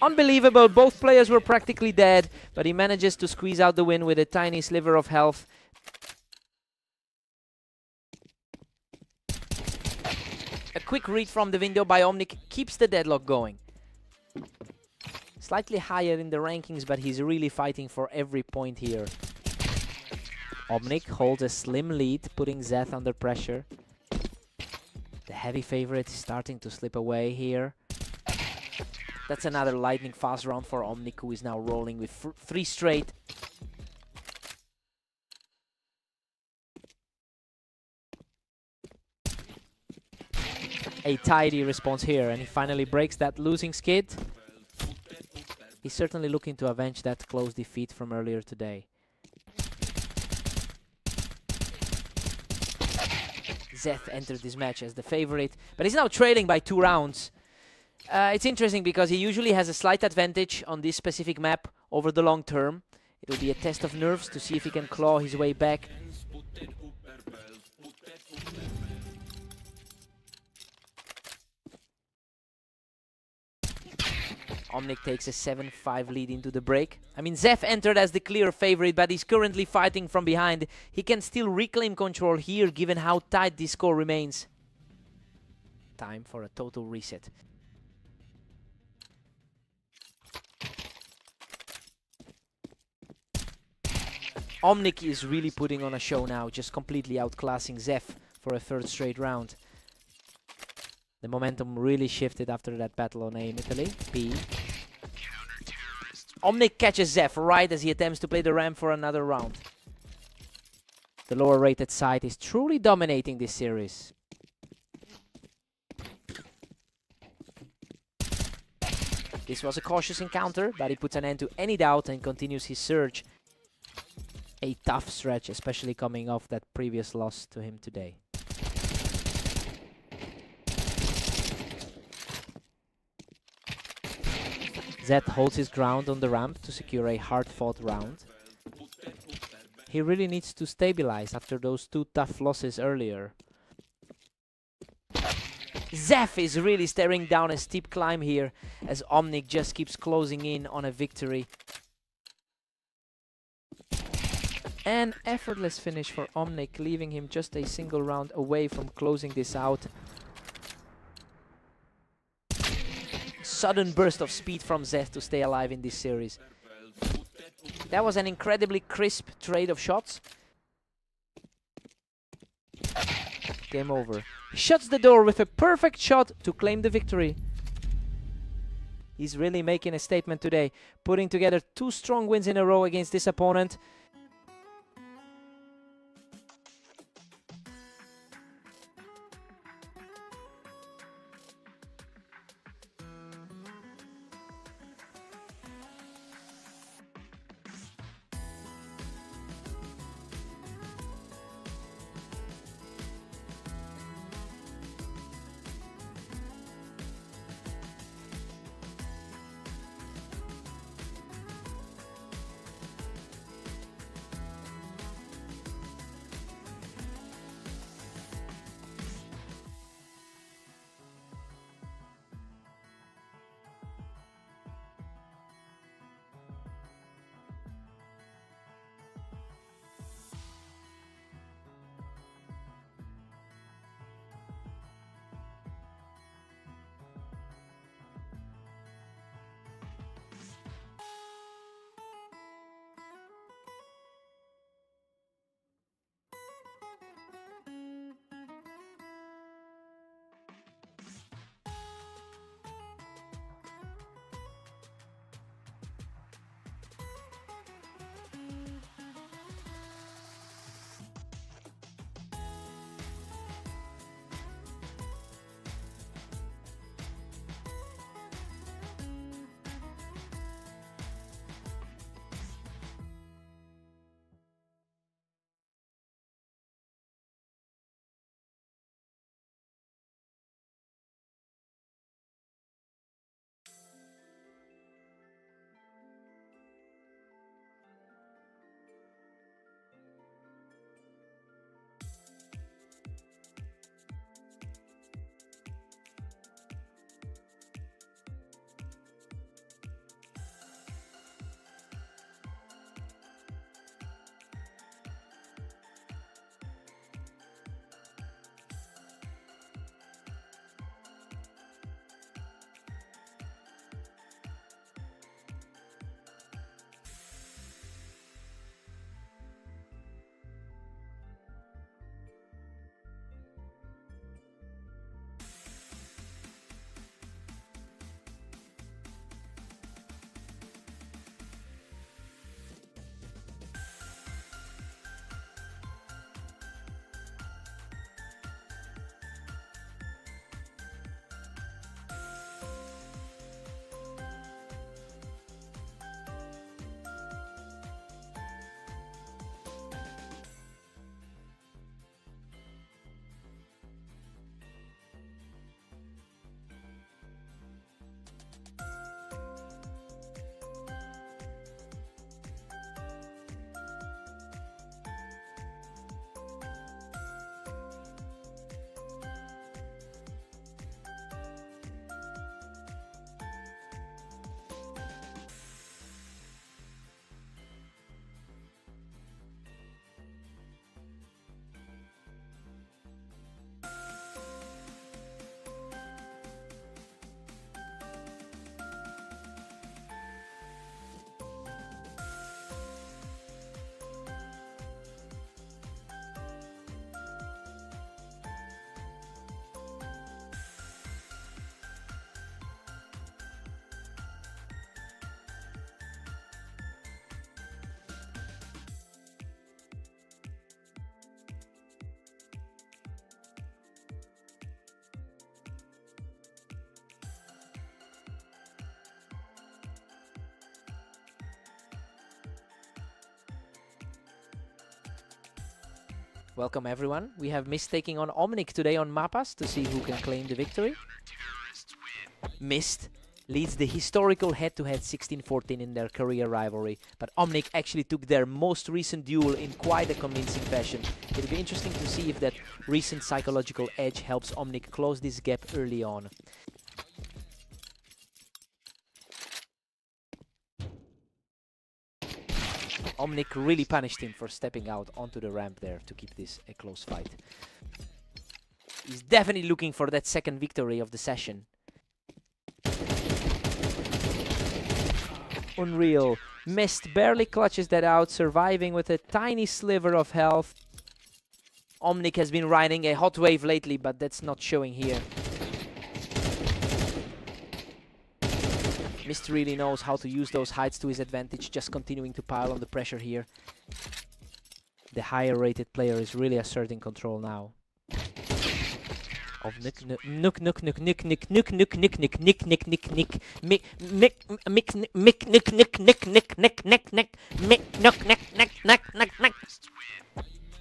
Unbelievable, both players were practically dead, but he manages to squeeze out the win with a tiny sliver of health. A quick read from the window by Omnic keeps the deadlock going. Slightly higher in the rankings, but he's really fighting for every point here. Omnic holds a slim lead, putting Zeth under pressure. The heavy favorite is starting to slip away here. That's another lightning fast round for Omnic, who is now rolling with 3 straight. A tidy response here, and he finally breaks that losing skid. He's certainly looking to avenge that close defeat from earlier today. Zeth entered this match as the favorite, but he's now trailing by 2 rounds. It's interesting because he usually has a slight advantage on this specific map over the long term. It will be a test of nerves to see if he can claw his way back. Omnic takes a 7-5 lead into the break. I mean, Zeph entered as the clear favorite, but he's currently fighting from behind. He can still reclaim control here, given how tight this score remains. Time for a total reset. Omnic is really putting on a show now, just completely outclassing Zeph for a 3rd straight round. The momentum really shifted after that battle on A in Italy. B. Omnic catches Zeph right as he attempts to play the ramp for another round. The lower rated side is truly dominating this series. This was a cautious encounter, but he puts an end to any doubt and continues his surge. A tough stretch, especially coming off that previous loss to him today. Zeth holds his ground on the ramp to secure a hard-fought round. He really needs to stabilize after those 2 tough losses earlier. Zeph is really staring down a steep climb here as Omnic just keeps closing in on a victory. An effortless finish for Omnic, leaving him just a single round away from closing this out. Sudden burst of speed from Zeth to stay alive in this series. That was an incredibly crisp trade of shots. Game over. He shuts the door with a perfect shot to claim the victory. He's really making a statement today, putting together 2 strong wins in a row against this opponent. Welcome everyone. We have Mist taking on Omnic today on Mapas to see who can claim the victory. Mist leads the historical head-to-head 16-14 in their career rivalry, but Omnic actually took their most recent duel in quite a convincing fashion. It'll be interesting to see if that recent psychological edge helps Omnic close this gap early on. Omnic really punished him for stepping out onto the ramp there to keep this a close fight. He's definitely looking for that second victory of the session. Unreal. Mist barely clutches that out, surviving with a tiny sliver of health. Omnic has been riding a hot wave lately, but that's not showing here. Mist really knows how to use those heights to his advantage, just continuing to pile on the pressure here. The higher rated player is really asserting control now. Of Nook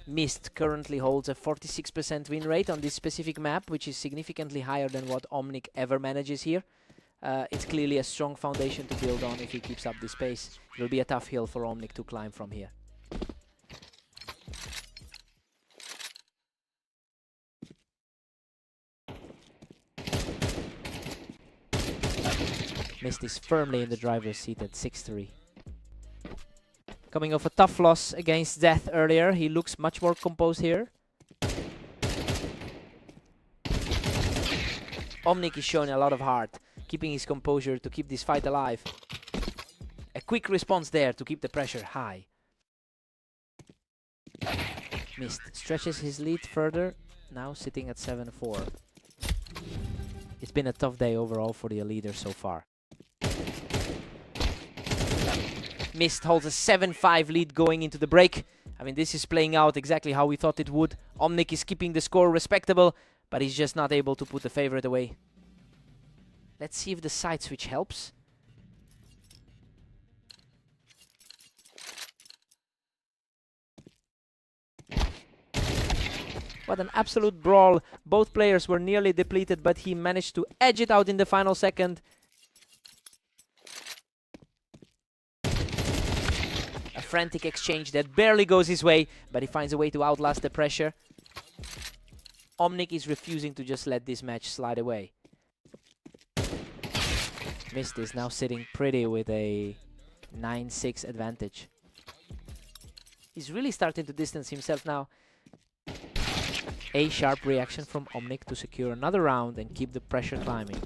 Mist currently holds a 46% win rate on this specific map, which is significantly higher than what Omnic ever manages here. It's clearly a strong foundation to build on if he keeps up this pace. It'll be a tough hill for Omnic to climb from here. Mist is firmly in the driver's seat at 6-3. Coming off a tough loss against Death earlier, he looks much more composed here. Omnic is showing a lot of heart, keeping his composure to keep this fight alive. A quick response there to keep the pressure high. Mist stretches his lead further, now sitting at 7-4. It's been a tough day overall for the leader so far. Mist holds a 7-5 lead going into the break. I mean, this is playing out exactly how we thought it would. Omnic is keeping the score respectable, but he's just not able to put the favorite away. Let's see if the side switch helps. What an absolute brawl. Both players were nearly depleted, but he managed to edge it out in the final second. A frantic exchange that barely goes his way, but he finds a way to outlast the pressure. Omnic is refusing to just let this match slide away. Mist is now sitting pretty with a 9-6 advantage. He's really starting to distance himself now. A sharp reaction from Omnic to secure another round and keep the pressure climbing.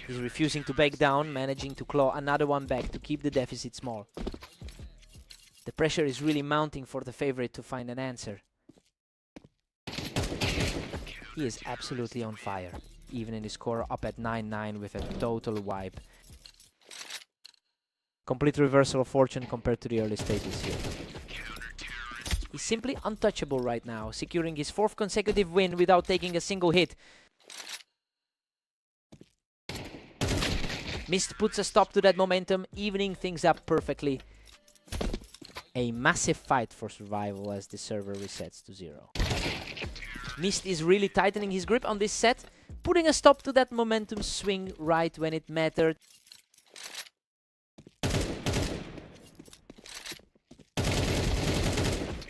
He's refusing to back down, managing to claw another one back to keep the deficit small. The pressure is really mounting for the favorite to find an answer. He is absolutely on fire, even in his score up at 9-9 with a total wipe. Complete reversal of fortune compared to the early stages here. He's simply untouchable right now, securing his 4th consecutive win without taking a single hit. Mist puts a stop to that momentum, evening things up perfectly. A massive fight for survival as the server resets to 0. Mist is really tightening his grip on this set, putting a stop to that momentum swing right when it mattered.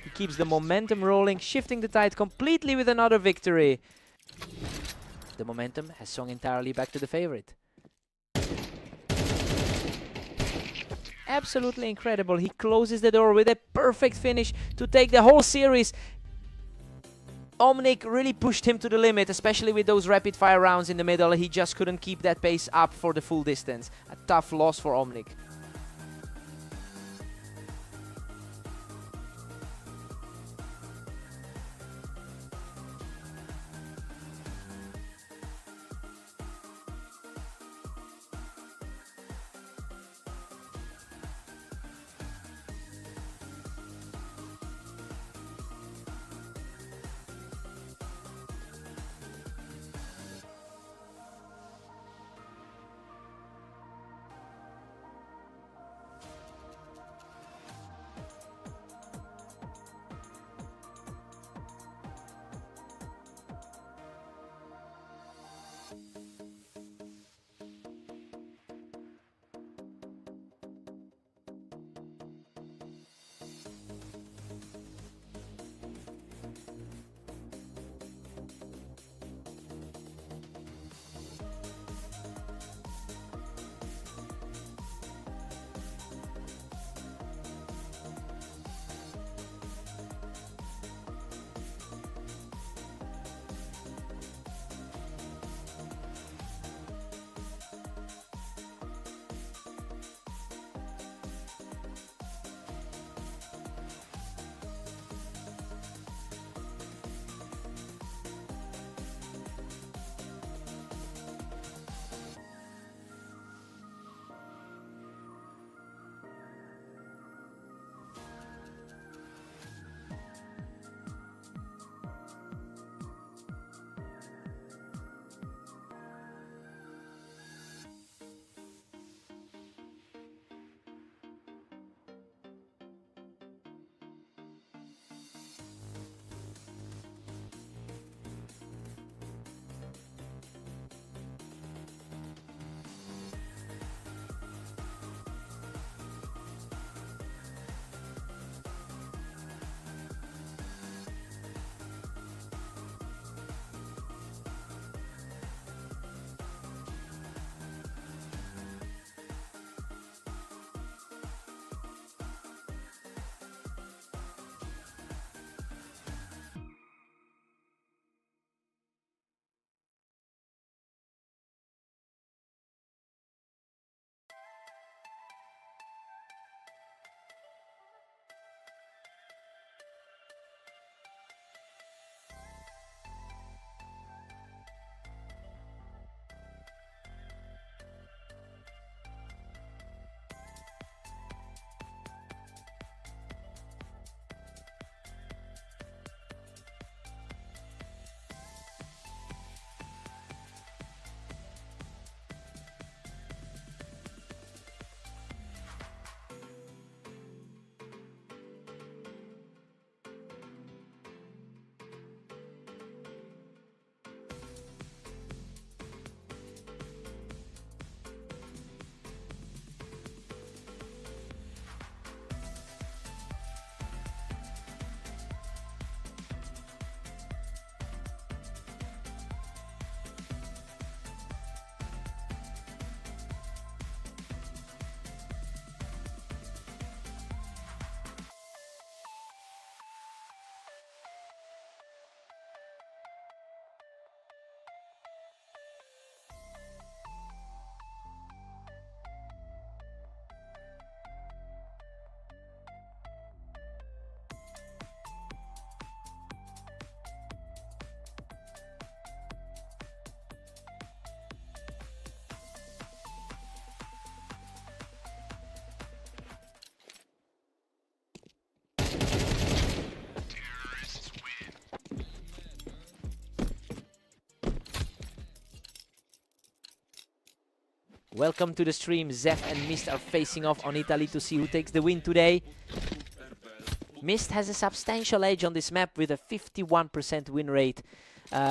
He keeps the momentum rolling, shifting the tide completely with another victory. The momentum has swung entirely back to the favorite. Absolutely incredible. He closes the door with a perfect finish to take the whole series. Omnic really pushed him to the limit, especially with those rapid fire rounds in the middle. He just couldn't keep that pace up for the full distance. A tough loss for Omnic. Welcome to the stream. Zef and Mist are facing off on Italy to see who takes the win today. Mist has a substantial edge on this map with a 51% win rate.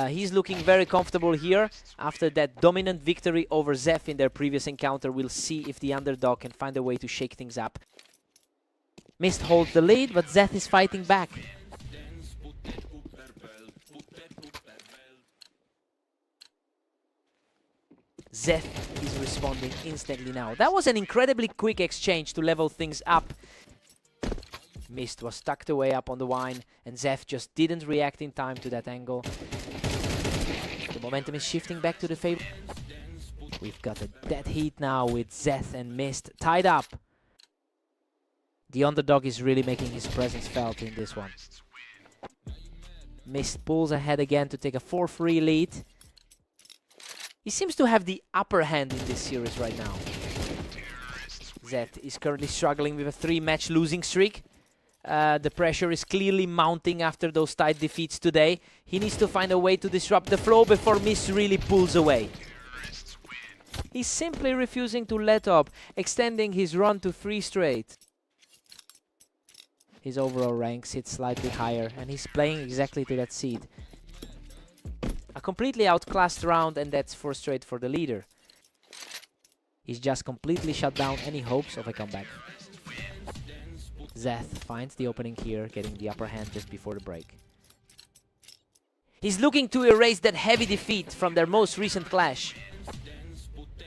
He's looking very comfortable here after that dominant victory over Zef in their previous encounter. We'll see if the underdog can find a way to shake things up. Mist holds the lead, but Zef is fighting back. Zef is responding instantly now. That was an incredibly quick exchange to level things up. Mist was tucked away up on the wine, and Zef just didn't react in time to that angle. The momentum is shifting back to the favor. We've got a dead heat now with Zef and Mist tied up. The underdog is really making his presence felt in this one. Mist pulls ahead again to take a 4-3 lead. He seems to have the upper hand in this series right now. Zef is currently struggling with a 3-match losing streak. The pressure is clearly mounting after those tight defeats today. He needs to find a way to disrupt the flow before Mist really pulls away. He's simply refusing to let up, extending his run to 3 straight. His overall rank sits slightly higher, and he's playing exactly to that seed. A completely outclassed round, and that's 4 straight for the leader. He's just completely shut down any hopes of a comeback. Zef finds the opening here, getting the upper hand just before the break. He's looking to erase that heavy defeat from their most recent clash.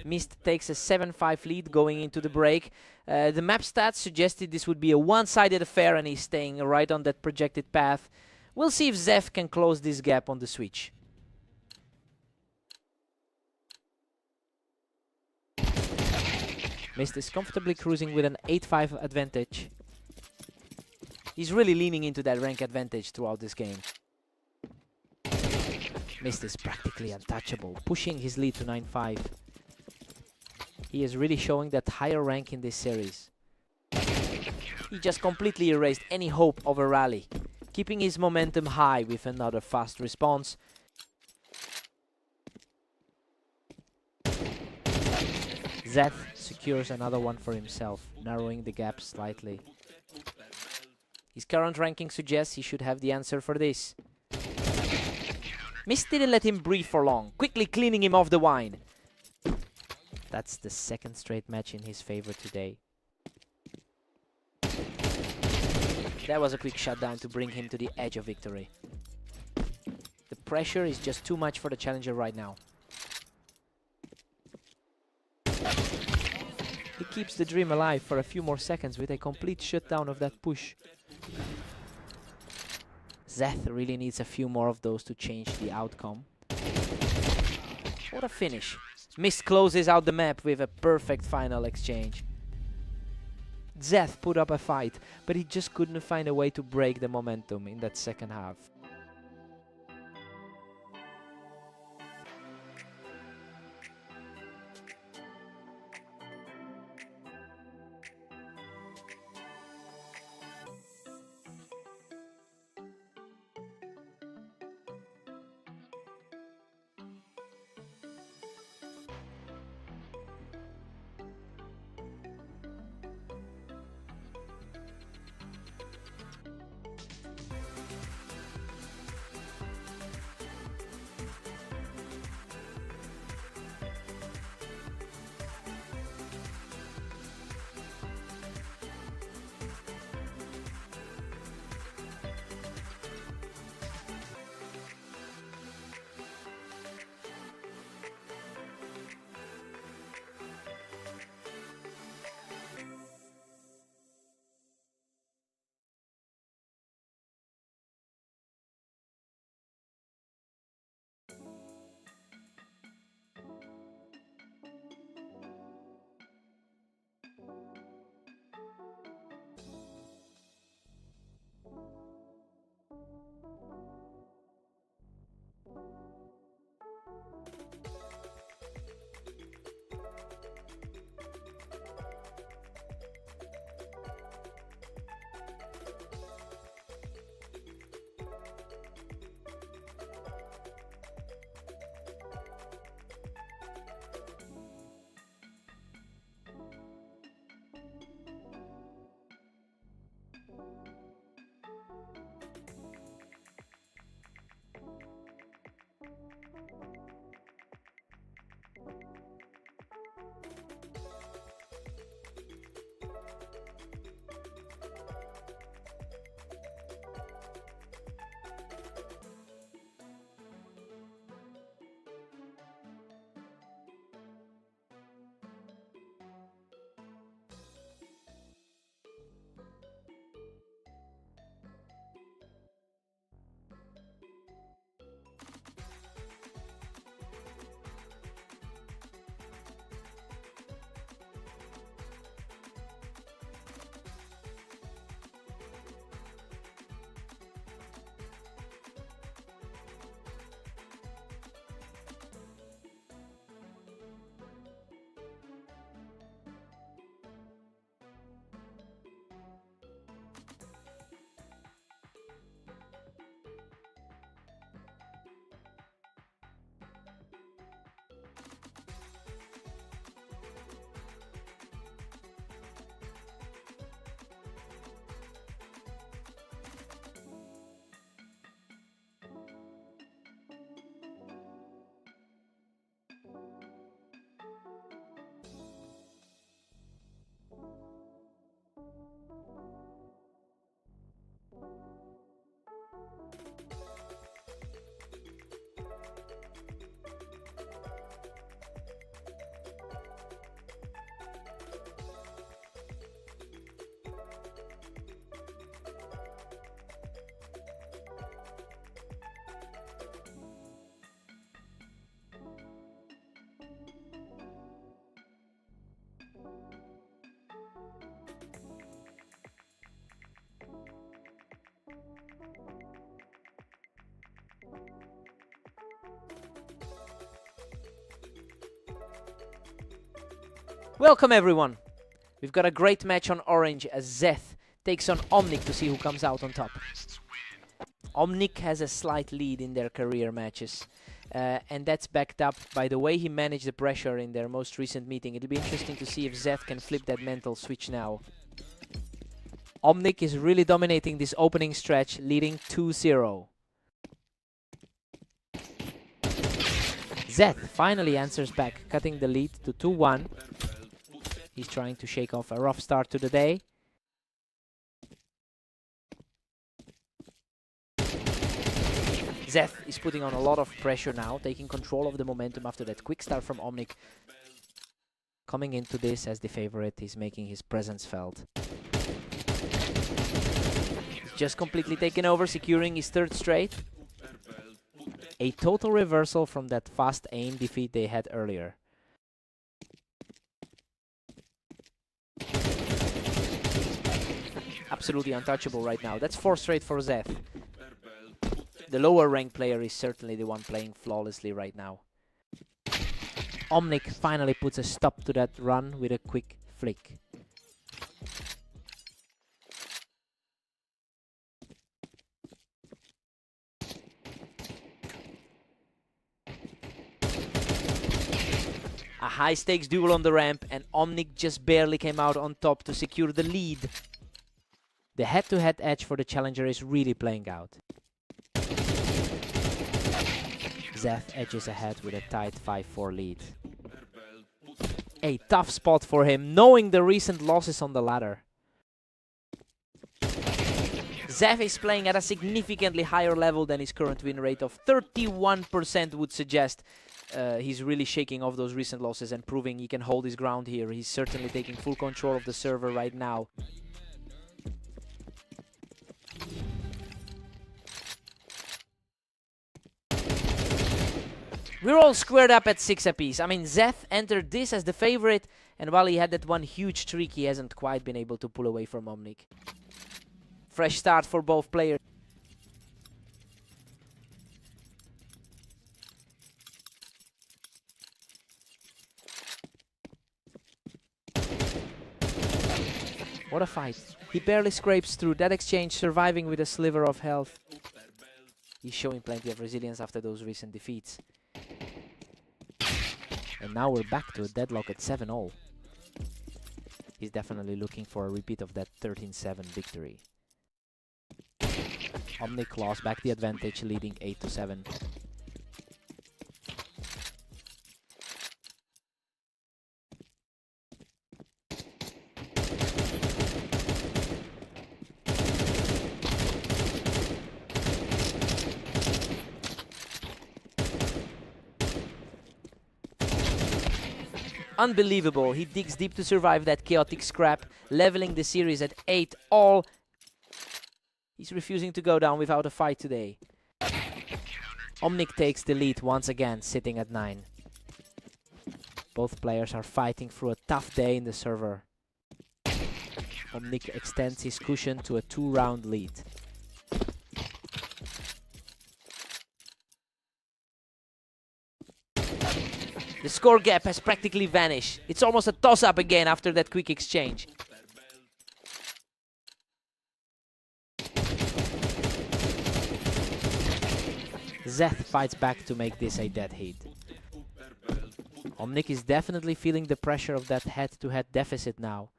Mist takes a 7-5 lead going into the break. The map stats suggested this would be a one-sided affair, and he's staying right on that projected path. We'll see if Zef can close this gap on the switch. Mist is comfortably cruising with an 8-5 advantage. He's really leaning into that rank advantage throughout this game. Mist is practically untouchable, pushing his lead to 9-5. He is really showing that higher rank in this series. He just completely erased any hope of a rally, keeping his momentum high with another fast response. Zef secures another one for himself, narrowing the gap slightly. His current ranking suggests he should have the answer for this. Mist didn't let him breathe for long, quickly cleaning him off the wine. That's the 2nd straight match in his favor today. That was a quick shutdown to bring him to the edge of victory. The pressure is just too much for the challenger right now. He keeps the dream alive for a few more seconds with a complete shutdown of that push. Zef really needs a few more of those to change the outcome. What a finish. Mist closes out the map with a perfect final exchange. Zef put up a fight, but he just couldn't find a way to break the momentum in that second half. Welcome everyone! We've got a great match on Orange as Zeth takes on Omnic to see who comes out on top. Omnic has a slight lead in their career matches. And that's backed up by the way he managed the pressure in their most recent meeting. It'll be interesting to see if Zeth can flip that mental switch now. Omnic is really dominating this opening stretch, leading 2-0. Zeth finally answers back, cutting the lead to 2-1. He's trying to shake off a rough start to the day. Zeth is putting on a lot of pressure now, taking control of the momentum after that quick start from Omnic. Coming into this as the favorite, he's making his presence felt. He's just completely taken over, securing his third straight. A total reversal from that fast aim defeat they had earlier. Absolutely untouchable right now. That's 4 straight for Zeth. The lower ranked player is certainly the one playing flawlessly right now. Omnic finally puts a stop to that run with a quick flick. A high stakes duel on the ramp and Omnic just barely came out on top to secure the lead. The head-to-head edge for the challenger is really playing out. Zeth edges ahead with a tight 5-4 lead. A tough spot for him, knowing the recent losses on the ladder. Zeth is playing at a significantly higher level than his current win rate of 31% would suggest. He's really shaking off those recent losses and proving he can hold his ground here. He's certainly taking full control of the server right now. We're all squared up at 6 apiece. I mean, Zeth entered this as the favorite, and while he had that one huge streak, he hasn't quite been able to pull away from Omnic. Fresh start for both players. What a fight. He barely scrapes through that exchange, surviving with a sliver of health. He's showing plenty of resilience after those recent defeats. And now we're back to a deadlock at 7-0. He's definitely looking for a repeat of that 13-7 victory. Omnic claws back the advantage, leading 8-7. Unbelievable, he digs deep to survive that chaotic scrap, leveling the series at 8-all. He's refusing to go down without a fight today. Omnic takes the lead once again, sitting at 9. Both players are fighting through a tough day in the server. Omnic extends his cushion to a 2-round lead. The score gap has practically vanished. It's almost a toss-up again after that quick exchange. Zeth fights back to make this a dead heat. Omnic is definitely feeling the pressure of that head-to-head deficit now.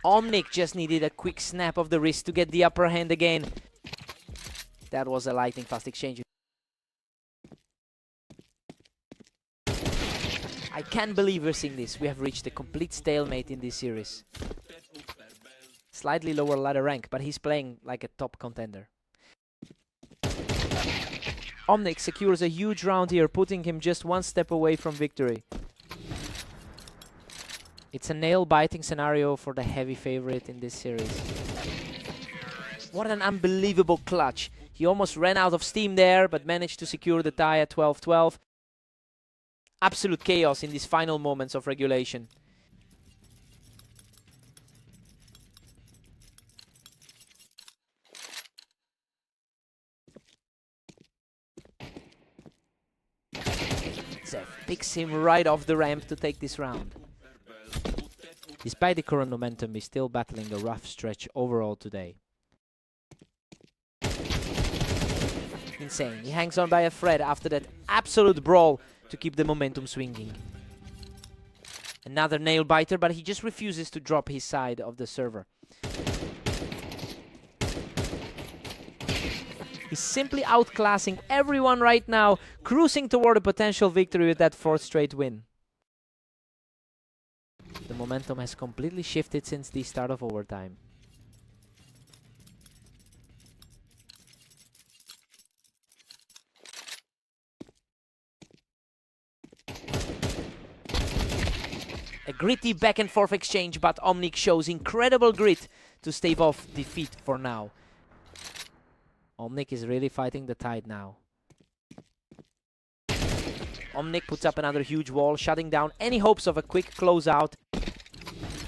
Omnic just needed a quick snap of the wrist to get the upper hand again. That was a lightning fast exchange. I can't believe we're seeing this. We have reached a complete stalemate in this series. Slightly lower ladder rank, but he's playing like a top contender. Omnic secures a huge round here, putting him just one step away from victory. It's a nail-biting scenario for the heavy favorite in this series. What an unbelievable clutch. He almost ran out of steam there, but managed to secure the tie at 12-12. Absolute chaos in these final moments of regulation. Zeth picks him right off the ramp to take this round. Despite the current momentum, he's still battling a rough stretch overall today. Insane. He hangs on by a thread after that absolute brawl to keep the momentum swinging. Another nail biter, but he just refuses to drop his side of the server. He's simply outclassing everyone right now, cruising toward a potential victory with that 4th straight win. The momentum has completely shifted since the start of overtime. A gritty back and forth exchange, but Omnic shows incredible grit to stave off defeat for now. Omnic is really fighting the tide now. Omnic puts up another huge wall, shutting down any hopes of a quick closeout.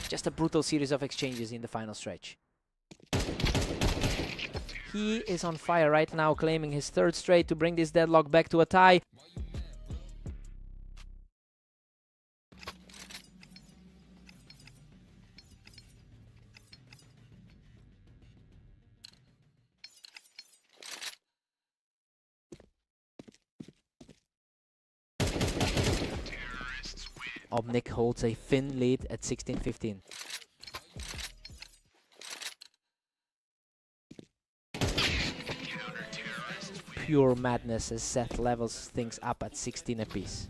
Just a brutal series of exchanges in the final stretch. He is on fire right now, claiming his 3rd straight to bring this deadlock back to a tie. Omnic holds a thin lead at 16-15. Pure madness as Seth levels things up at 16 apiece.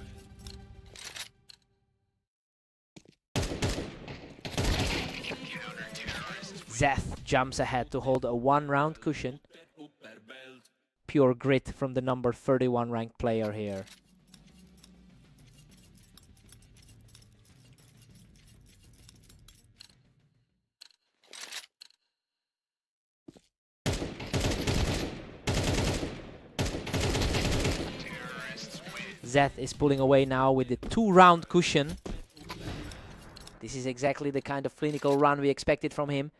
Zeth jumps ahead to hold a 1-round cushion. Pure grit from the number 31 ranked player here. Zeth is pulling away now with the 2-round cushion. This is exactly the kind of clinical run we expected from him.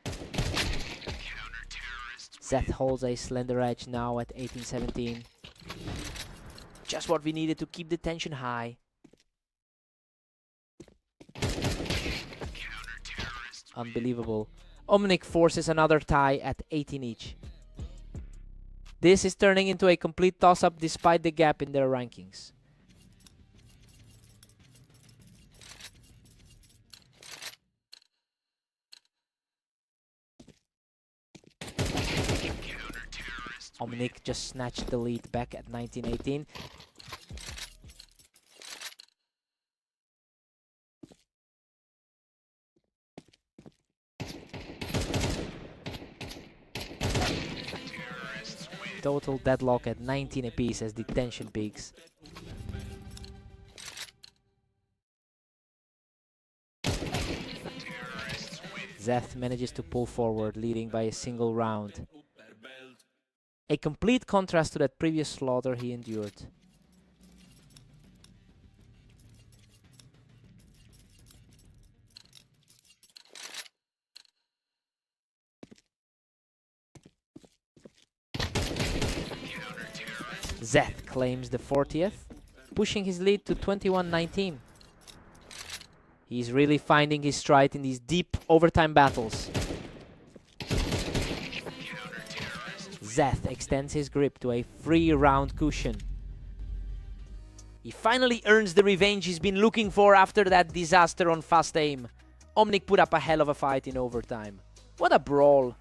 Zeth holds a slender edge now at 18-17. Just what we needed to keep the tension high. Unbelievable. Omnic forces another tie at 18 each. This is turning into a complete toss-up despite the gap in their rankings. Omnic just snatched the lead back at 19-18. Total deadlock at 19 apiece as the tension peaks. Zeth manages to pull forward, leading by a single round. A complete contrast to that previous slaughter he endured. Zeth claims the 40th, pushing his lead to 21-19. He's really finding his stride in these deep overtime battles. Zeth extends his grip to a 3-round cushion. He finally earns the revenge he's been looking for after that disaster on fast aim. Omnic put up a hell of a fight in overtime. What a brawl.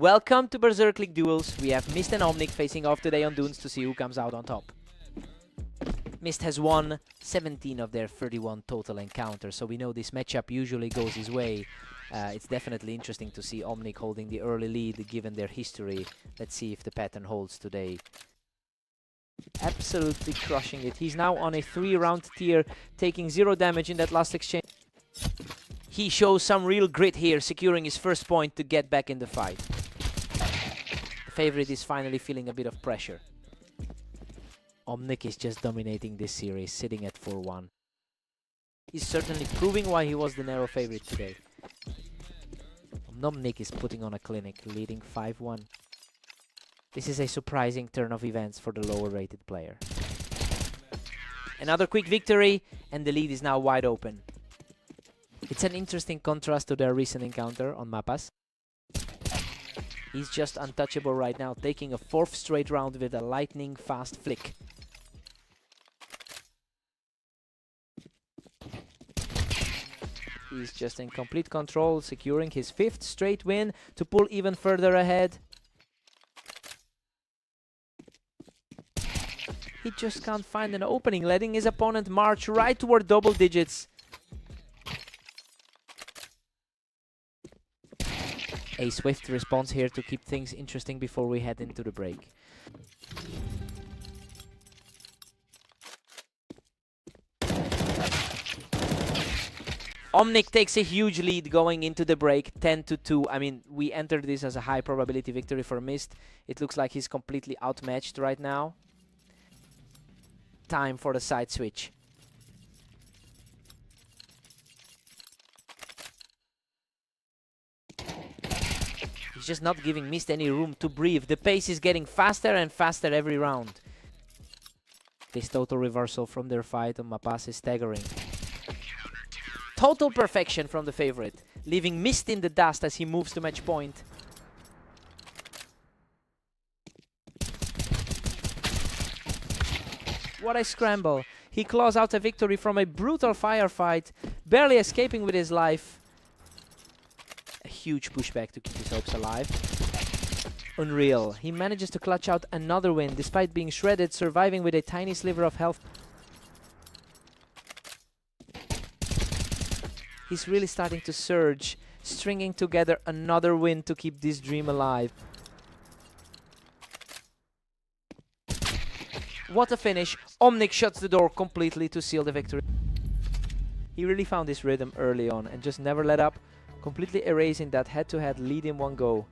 Welcome to Berserk League Duels. We have Mist and Omnic facing off today on Dunes to see who comes out on top. Mist has won 17 of their 31 total encounters, so we know this matchup usually goes his way. It's definitely interesting to see Omnic holding the early lead given their history. Let's see if the pattern holds today. Absolutely crushing it. He's now on a 3-round tier, taking 0 damage in that last exchange. He shows some real grit here, securing his first point to get back in the fight. The favorite is finally feeling a bit of pressure. Omnic is just dominating this series, sitting at 4-1. He's certainly proving why he was the narrow favorite today. Omnic is putting on a clinic, leading 5-1. This is a surprising turn of events for the lower rated player. Another quick victory, and the lead is now wide open. It's an interesting contrast to their recent encounter on Mapas. He's just untouchable right now, taking a 4th straight round with a lightning fast flick. He's just in complete control, securing his 5th straight win to pull even further ahead. He just can't find an opening, letting his opponent march right toward double digits. A swift response here to keep things interesting before we head into the break. Omnic takes a huge lead going into the break, 10-2. I mean, we entered this as a high probability victory for Mist. It looks like he's completely outmatched right now. Time for the side switch. He's just not giving Mist any room to breathe. The pace is getting faster and faster every round. This total reversal from their fight on Mapas is staggering. Total perfection from the favorite, leaving Mist in the dust as he moves to match point. What a scramble. He claws out a victory from a brutal firefight, barely escaping with his life. A huge pushback to keep his hopes alive. Unreal. He manages to clutch out another win despite being shredded, surviving with a tiny sliver of health. He's really starting to surge, stringing together another win to keep this dream alive. What a finish. Omnic shuts the door completely to seal the victory. He really found his rhythm early on and just never let up, completely erasing that head-to-head lead in one go.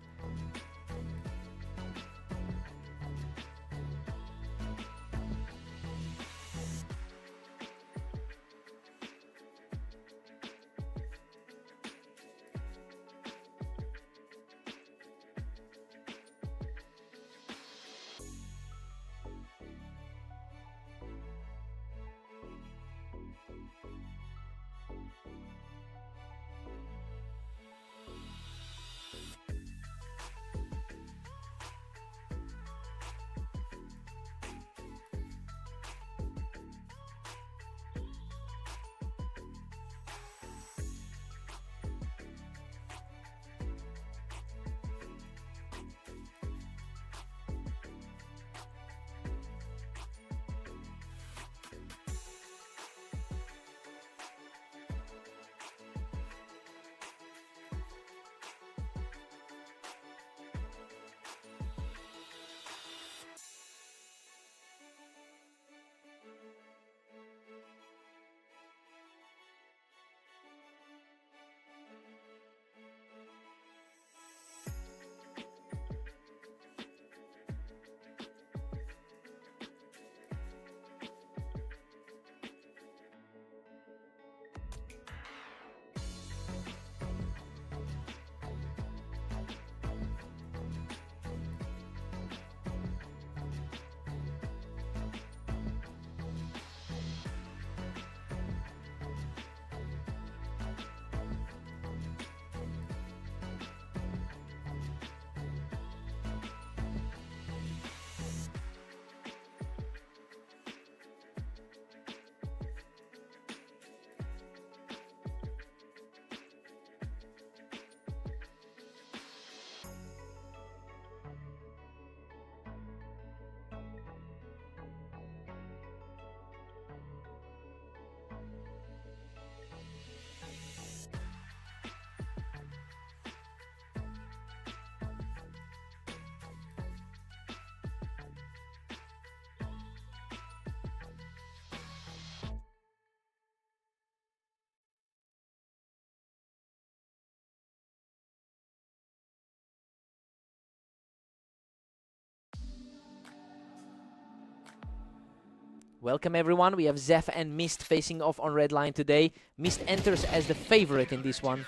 Welcome everyone, we have Zeph and Mist facing off on red line today. Mist enters as the favorite in this one.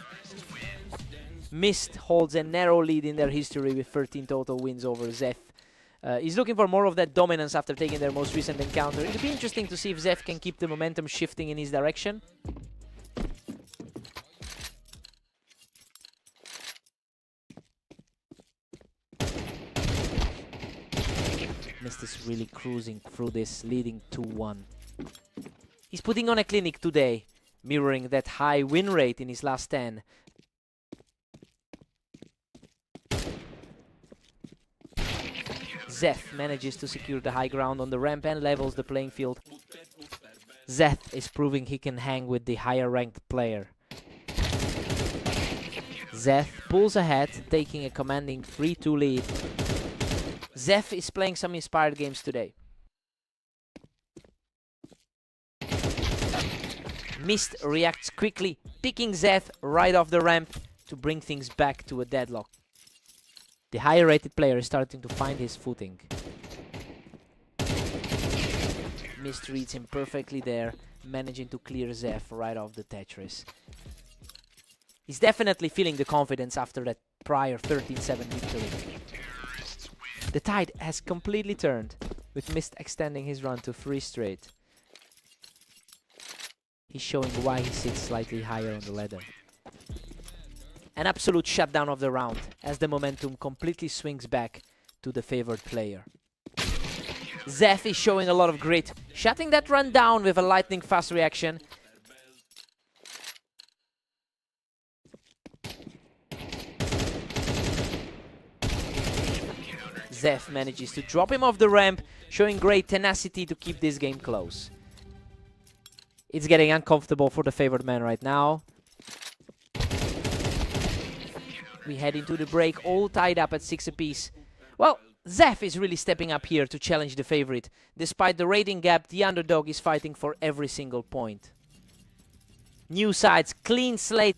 Mist holds a narrow lead in their history with 13 total wins over Zeph. He's looking for more of that dominance after taking their most recent encounter. It'll be interesting to see if Zeph can keep the momentum shifting in his direction. Mist is really cruising through this, leading 2-1. He's putting on a clinic today, mirroring that high win rate in his last 10. Zeph manages to secure the high ground on the ramp and levels the playing field. Zeph is proving he can hang with the higher ranked player. Zeph pulls ahead, taking a commanding 3-2 lead. Zeph is playing some inspired games today. Mist reacts quickly, picking Zeph right off the ramp to bring things back to a deadlock. The higher rated player is starting to find his footing. Mist reads him perfectly there, managing to clear Zeph right off the Tetris. He's definitely feeling the confidence after that prior 13-7 victory. The tide has completely turned, with Mist extending his run to 3 straight. He's showing why he sits slightly higher on the ladder. An absolute shutdown of the round, as the momentum completely swings back to the favored player. Zeph is showing a lot of grit, shutting that run down with a lightning fast reaction. Zeph manages to drop him off the ramp, showing great tenacity to keep this game close. It's getting uncomfortable for the favored man right now. We head into the break, all tied up at 6 apiece. Well, Zeph is really stepping up here to challenge the favorite. Despite the rating gap, the underdog is fighting for every single point. New sides, clean slate.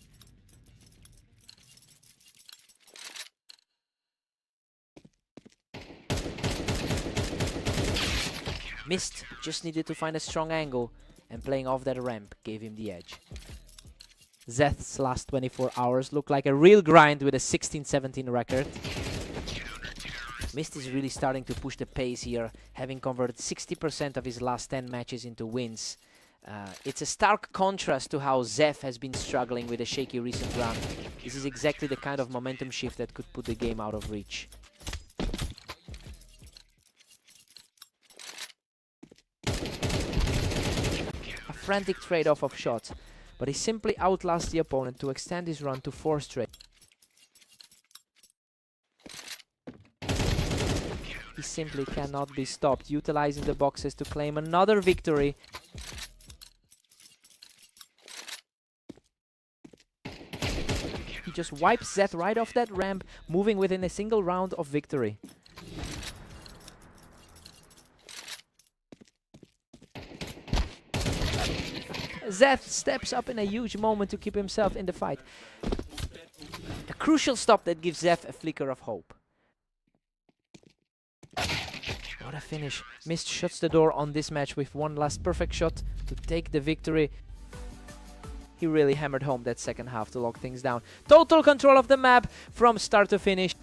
Mist just needed to find a strong angle, and playing off that ramp gave him the edge. Zeph's last 24 hours look like a real grind with a 16-17 record. Mist is really starting to push the pace here, having converted 60% of his last 10 matches into wins. It's a stark contrast to how Zeph has been struggling with a shaky recent run. This is exactly the kind of momentum shift that could put the game out of reach. A frantic trade-off of shots, but he simply outlasts the opponent to extend his run to 4 straight. He simply cannot be stopped, utilizing the boxes to claim another victory. He just wipes Zeth right off that ramp, moving within a single round of victory. Zeth steps up in a huge moment to keep himself in the fight. A crucial stop that gives Zeth a flicker of hope. What a finish. Mist shuts the door on this match with one last perfect shot to take the victory. He really hammered home that second half to lock things down. Total control of the map from start to finish.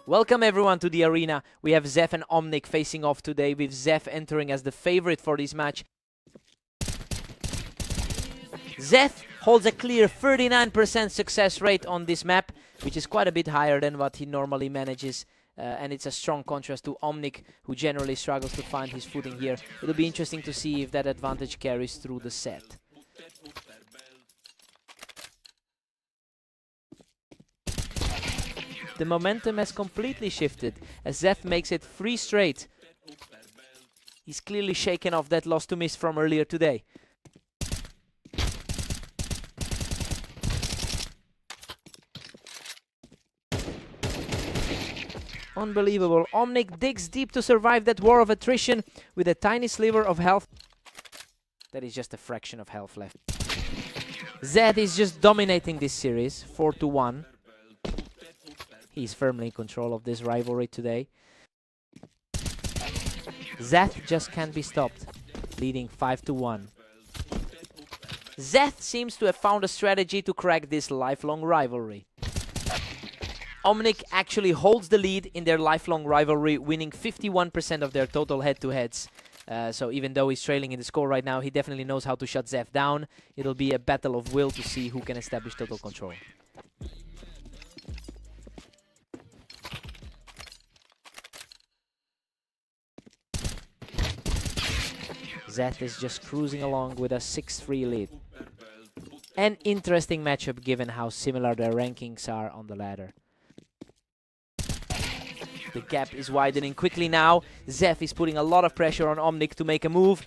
Welcome everyone to the arena. We have Zef and Omnic facing off today, with Zef entering as the favorite for this match. Zef holds a clear 39% success rate on this map, which is quite a bit higher than what he normally manages. And it's a strong contrast to Omnic, who generally struggles to find his footing here. It'll be interesting to see if that advantage carries through the set. The momentum has completely shifted as Zef makes it 3 straight. He's clearly shaken off that loss to miss from earlier today. Unbelievable. Omnic digs deep to survive that war of attrition with a tiny sliver of health. That is just a fraction of health left. Zed is just dominating this series, 4-1. He's firmly in control of this rivalry today. Zeth just can't be stopped, leading 5-1. Zeth seems to have found a strategy to crack this lifelong rivalry. Omnic actually holds the lead in their lifelong rivalry, winning 51% of their total head-to-heads. So even though he's trailing in the score right now, he definitely knows how to shut Zeth down. It'll be a battle of will to see who can establish total control. Zeth is just cruising along with a 6-3 lead. An interesting matchup given how similar their rankings are on the ladder. The gap is widening quickly now. Zef is putting a lot of pressure on Omnic to make a move.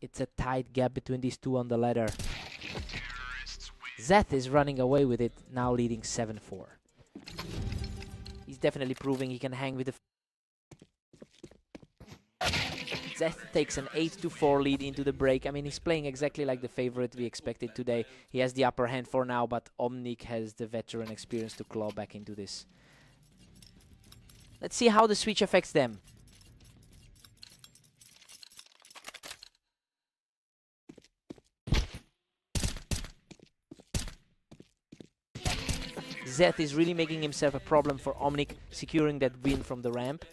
It's a tight gap between these two on the ladder. Zeth is running away with it, now leading 7-4. He's definitely proving he can hang with the... Zeth takes an 8-4 lead into the break. I mean, he's playing exactly like the favorite we expected today. He has the upper hand for now, but Omnic has the veteran experience to claw back into this. Let's see how the switch affects them. Zeth is really making himself a problem for Omnic, securing that win from the ramp.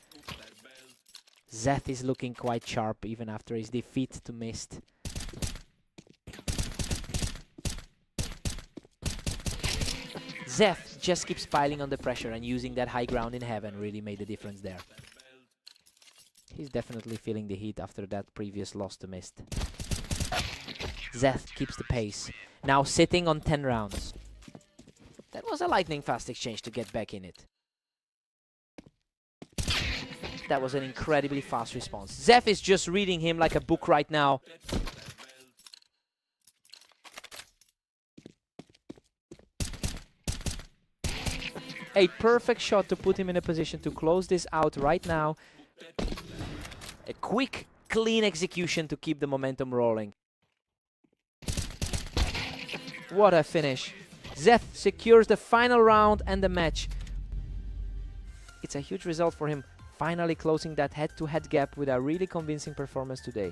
Zeth is looking quite sharp even after his defeat to Mist. Zeth just keeps piling on the pressure, and using that high ground in heaven really made the difference there. He's definitely feeling the heat after that previous loss to Mist. Zeth keeps the pace, now sitting on 10 rounds. That was a lightning fast exchange to get back in it. That was an incredibly fast response. Zef is just reading him like a book right now. A perfect shot to put him in a position to close this out right now. A quick, clean execution to keep the momentum rolling. What a finish. Zef secures the final round and the match. It's a huge result for him, finally closing that head-to-head gap with a really convincing performance today.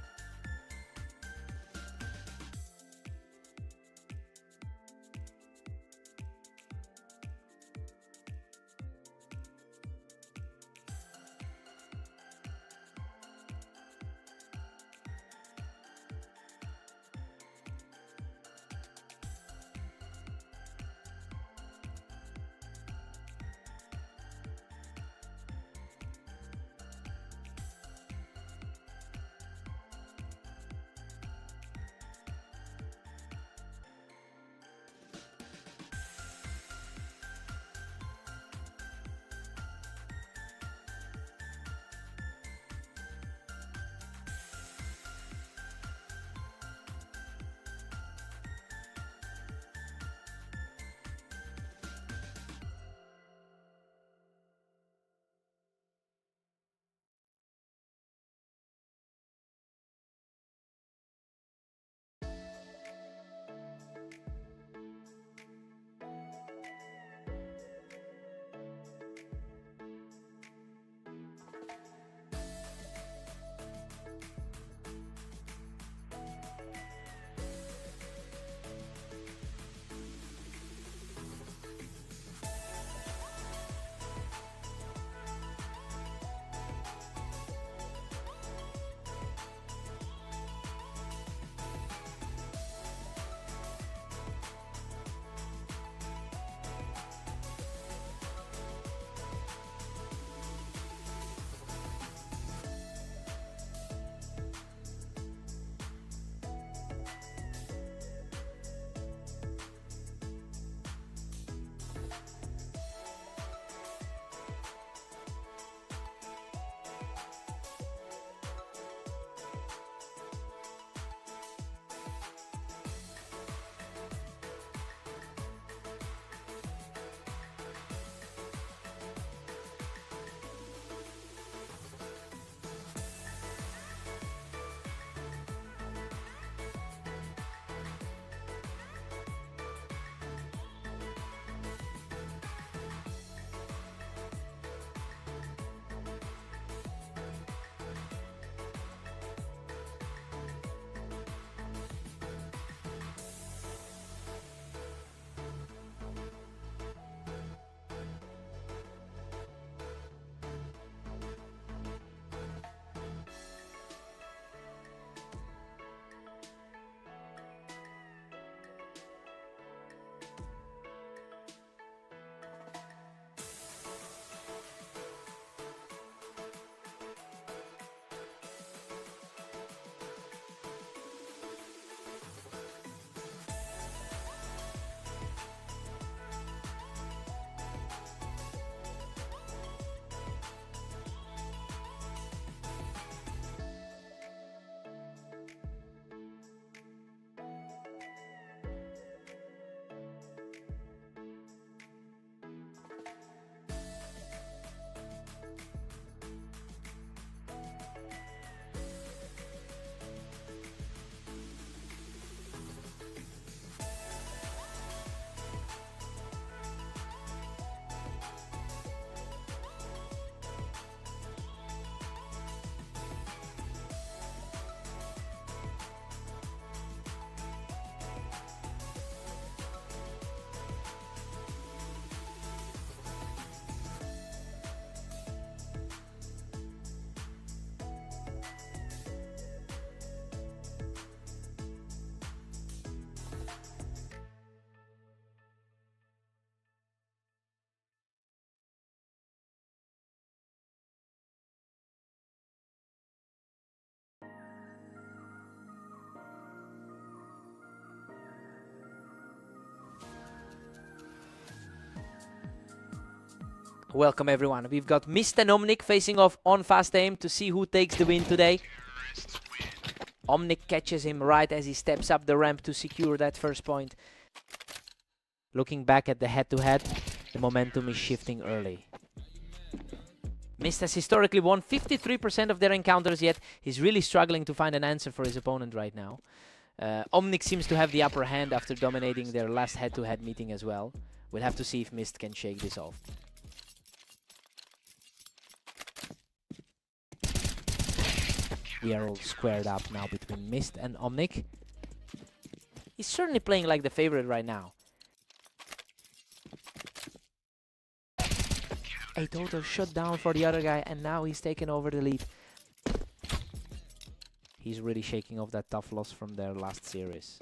Welcome everyone. We've got Mist and Omnic facing off on Fast Aim to see who takes the win today. Omnic catches him right as he steps up the ramp to secure that first point. Looking back at the head-to-head, the momentum is shifting early. Mist has historically won 53% of their encounters, yet he's really struggling to find an answer for his opponent right now. Omnic seems to have the upper hand after dominating their last head-to-head meeting as well. We'll have to see if Mist can shake this off. We are all squared up now between Mist and Omnic. He's certainly playing like the favorite right now. A total shutdown for the other guy, and now he's taken over the lead. He's really shaking off that tough loss from their last series.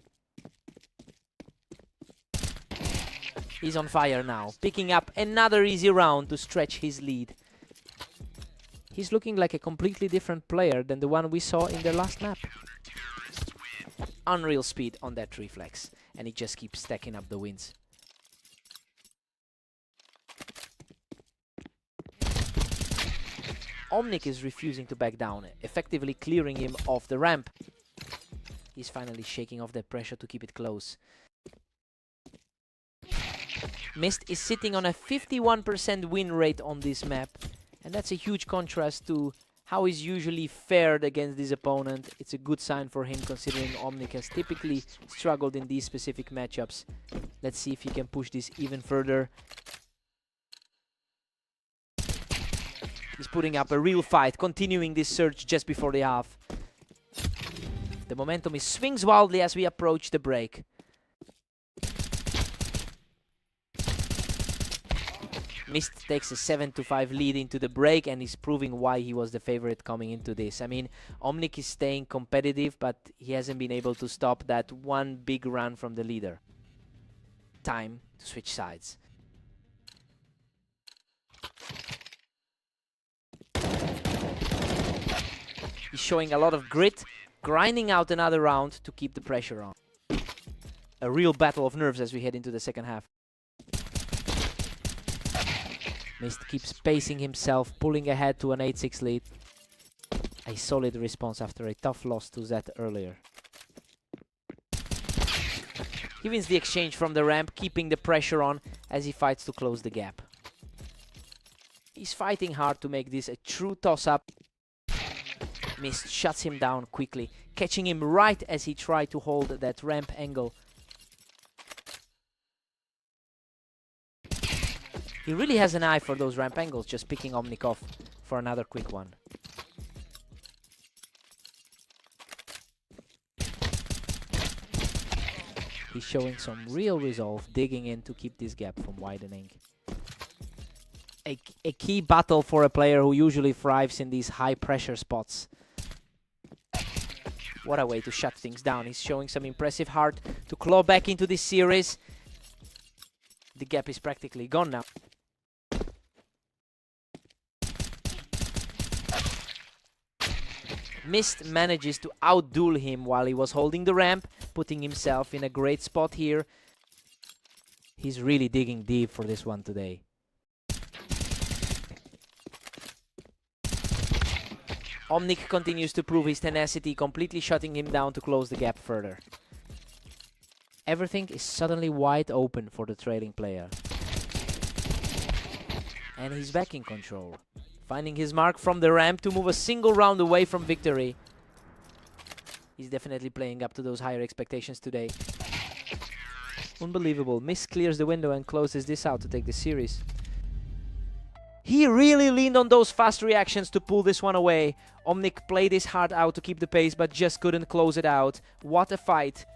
He's on fire now, picking up another easy round to stretch his lead. He's looking like a completely different player than the one we saw in their last map. Unreal speed on that reflex, and he just keeps stacking up the wins. Omnic is refusing to back down, effectively clearing him off the ramp. He's finally shaking off that pressure to keep it close. Mist is sitting on a 51% win rate on this map, and that's a huge contrast to how he's usually fared against this opponent. It's a good sign for him, considering Omnic has typically struggled in these specific matchups. Let's see if he can push this even further. He's putting up a real fight, continuing this surge just before the half. The momentum swings wildly as we approach the break. Mist takes a 7-5 lead into the break, and is proving why he was the favorite coming into this. I mean, Omnic is staying competitive, but he hasn't been able to stop that one big run from the leader. Time to switch sides. He's showing a lot of grit, grinding out another round to keep the pressure on. A real battle of nerves as we head into the second half. Mist keeps pacing himself, pulling ahead to an 8-6 lead. A solid response after a tough loss to Zed earlier. He wins the exchange from the ramp, keeping the pressure on as he fights to close the gap. He's fighting hard to make this a true toss-up. Mist shuts him down quickly, catching him right as he tried to hold that ramp angle. He really has an eye for those ramp angles, just picking Omnic off for another quick one. He's showing some real resolve, digging in to keep this gap from widening. A key battle for a player who usually thrives in these high pressure spots. What a way to shut things down. He's showing some impressive heart to claw back into this series. The gap is practically gone now. Mist manages to outduel him while he was holding the ramp, putting himself in a great spot here. He's really digging deep for this one today. Omnic continues to prove his tenacity, completely shutting him down to close the gap further. Everything is suddenly wide open for the trailing player. And he's back in control, finding his mark from the ramp to move a single round away from victory. He's definitely playing up to those higher expectations today. Unbelievable. Mist clears the window and closes this out to take the series. He really leaned on those fast reactions to pull this one away. Omnic played his heart out to keep the pace, but just couldn't close it out. What a fight.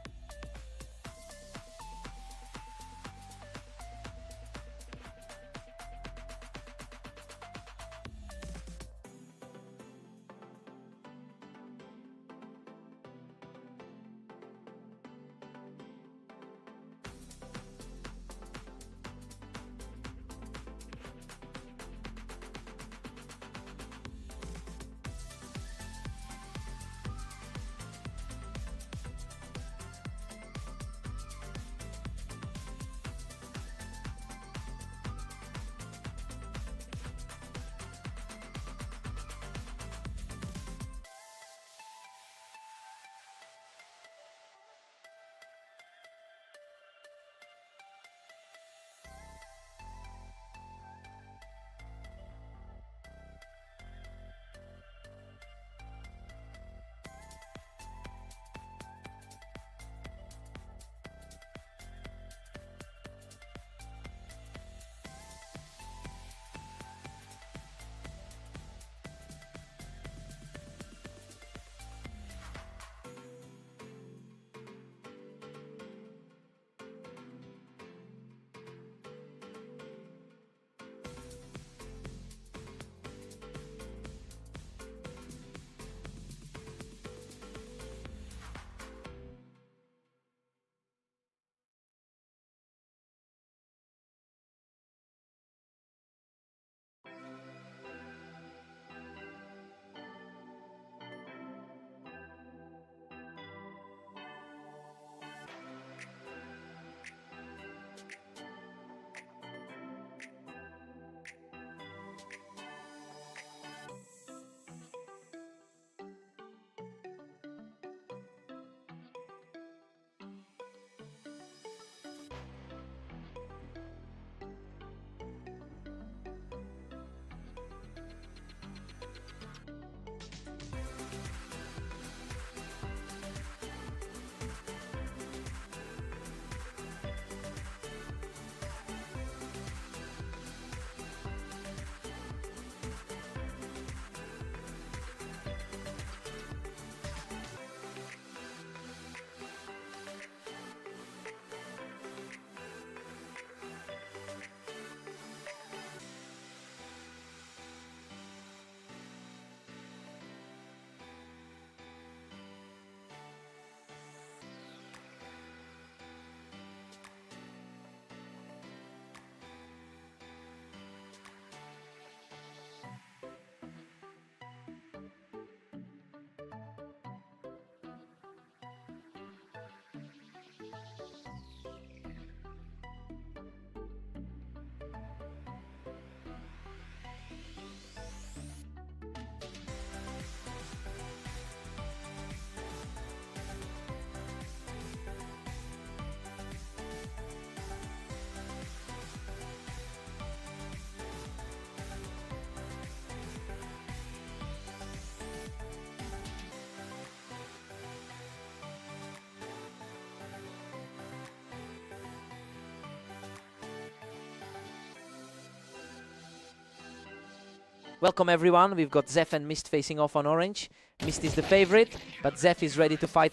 Welcome everyone, we've got Zeph and Mist facing off on orange. Mist is the favorite, but Zeph is ready to fight.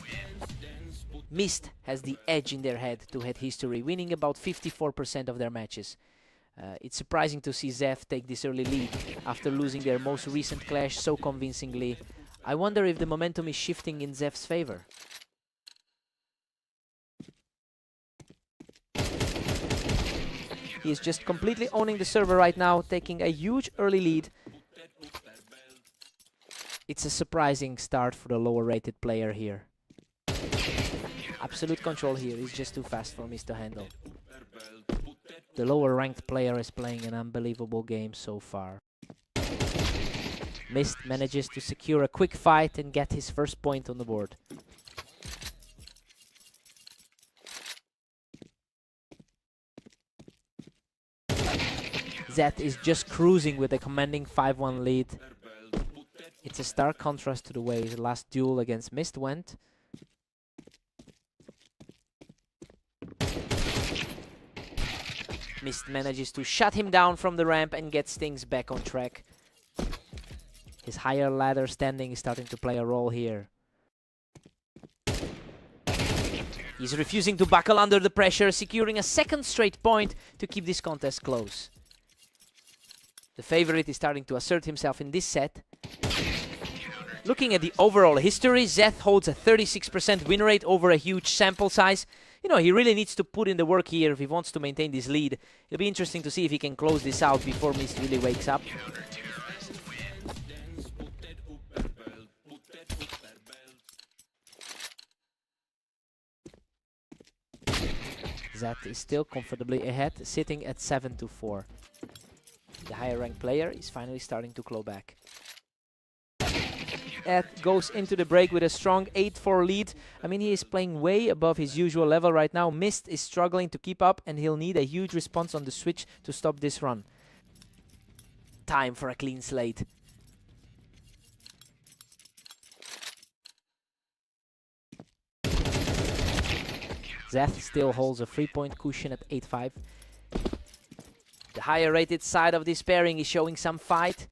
Mist has the edge in their head-to-head history, winning about 54% of their matches. It's surprising to see Zeph take this early lead after losing their most recent clash so convincingly. I wonder if the momentum is shifting in Zeph's favor. He is just completely owning the server right now, taking a huge early lead. It's a surprising start for the lower rated player here. Absolute control here is just too fast for Mist to handle. The lower ranked player is playing an unbelievable game so far. Mist manages to secure a quick fight and get his first point on the board. Zeth is just cruising with a commanding 5-1 lead. It's a stark contrast to the way the last duel against Mist went. Mist manages to shut him down from the ramp and gets things back on track. His higher ladder standing is starting to play a role here. He's refusing to buckle under the pressure, securing a second straight point to keep this contest close. The favorite is starting to assert himself in this set. Looking at the overall history, Zeth holds a 36% win rate over a huge sample size. You know, he really needs to put in the work here if he wants to maintain this lead. It'll be interesting to see if he can close this out before Mist really wakes up. Zeth is still comfortably ahead, sitting at 7-4. The higher ranked player is finally starting to claw back. Ed goes into the break with a strong 8-4 lead. I mean, he is playing way above his usual level right now. Mist is struggling to keep up and he'll need a huge response on the switch to stop this run. Time for a clean slate. Zeth still holds a 3-point cushion at 8-5. The higher rated side of this pairing is showing some fight.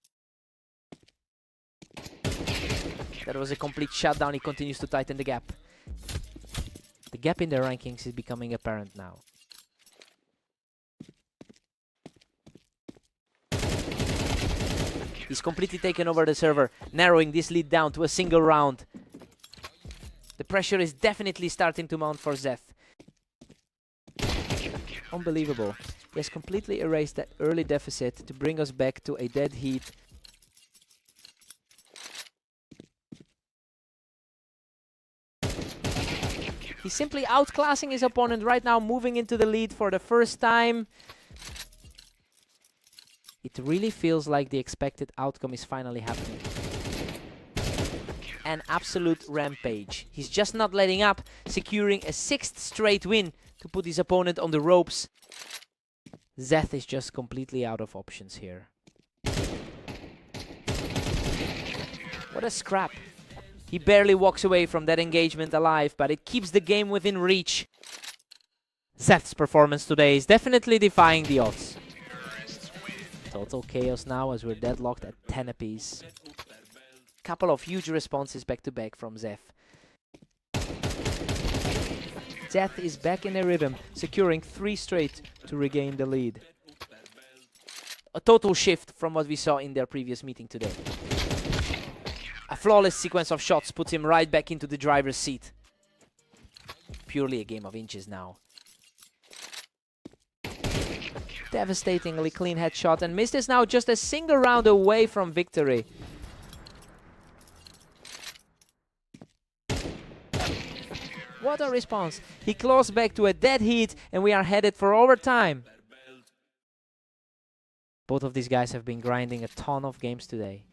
That was a complete shutdown. He continues to tighten the gap. The gap in their rankings is becoming apparent now. He's completely taken over the server, narrowing this lead down to a single round. The pressure is definitely starting to mount for Zeth. Unbelievable. He has completely erased that early deficit to bring us back to a dead heat. He's simply outclassing his opponent right now, moving into the lead for the first time. It really feels like the expected outcome is finally happening. An absolute rampage. He's just not letting up, securing a 6th straight win to put his opponent on the ropes. Zeth is just completely out of options here. What a scrap. He barely walks away from that engagement alive, but it keeps the game within reach. Zeth's performance today is definitely defying the odds. Total chaos now as we're deadlocked at 10 apiece. Couple of huge responses back to back from Zeth. Zeth is back in a rhythm, securing 3 straight to regain the lead. A total shift from what we saw in their previous meeting today. A flawless sequence of shots puts him right back into the driver's seat. Purely a game of inches now. Devastatingly clean headshot, and Mist is now just a single round away from victory. What a response. He claws back to a dead heat and we are headed for overtime. Both of these guys have been grinding a ton of games today.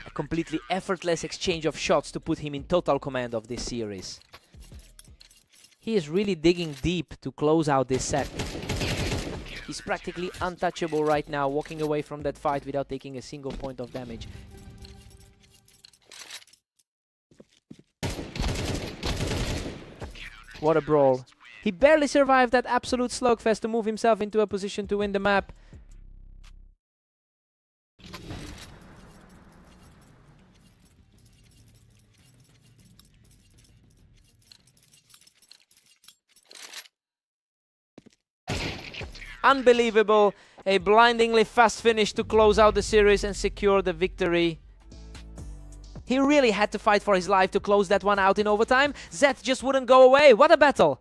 A completely effortless exchange of shots to put him in total command of this series. He is really digging deep to close out this set. He's practically untouchable right now, walking away from that fight without taking a single point of damage. What a brawl. He barely survived that absolute slugfest to move himself into a position to win the map. Unbelievable. A blindingly fast finish to close out the series and secure the victory. He really had to fight for his life to close that one out in overtime. Zed just wouldn't go away. What a battle!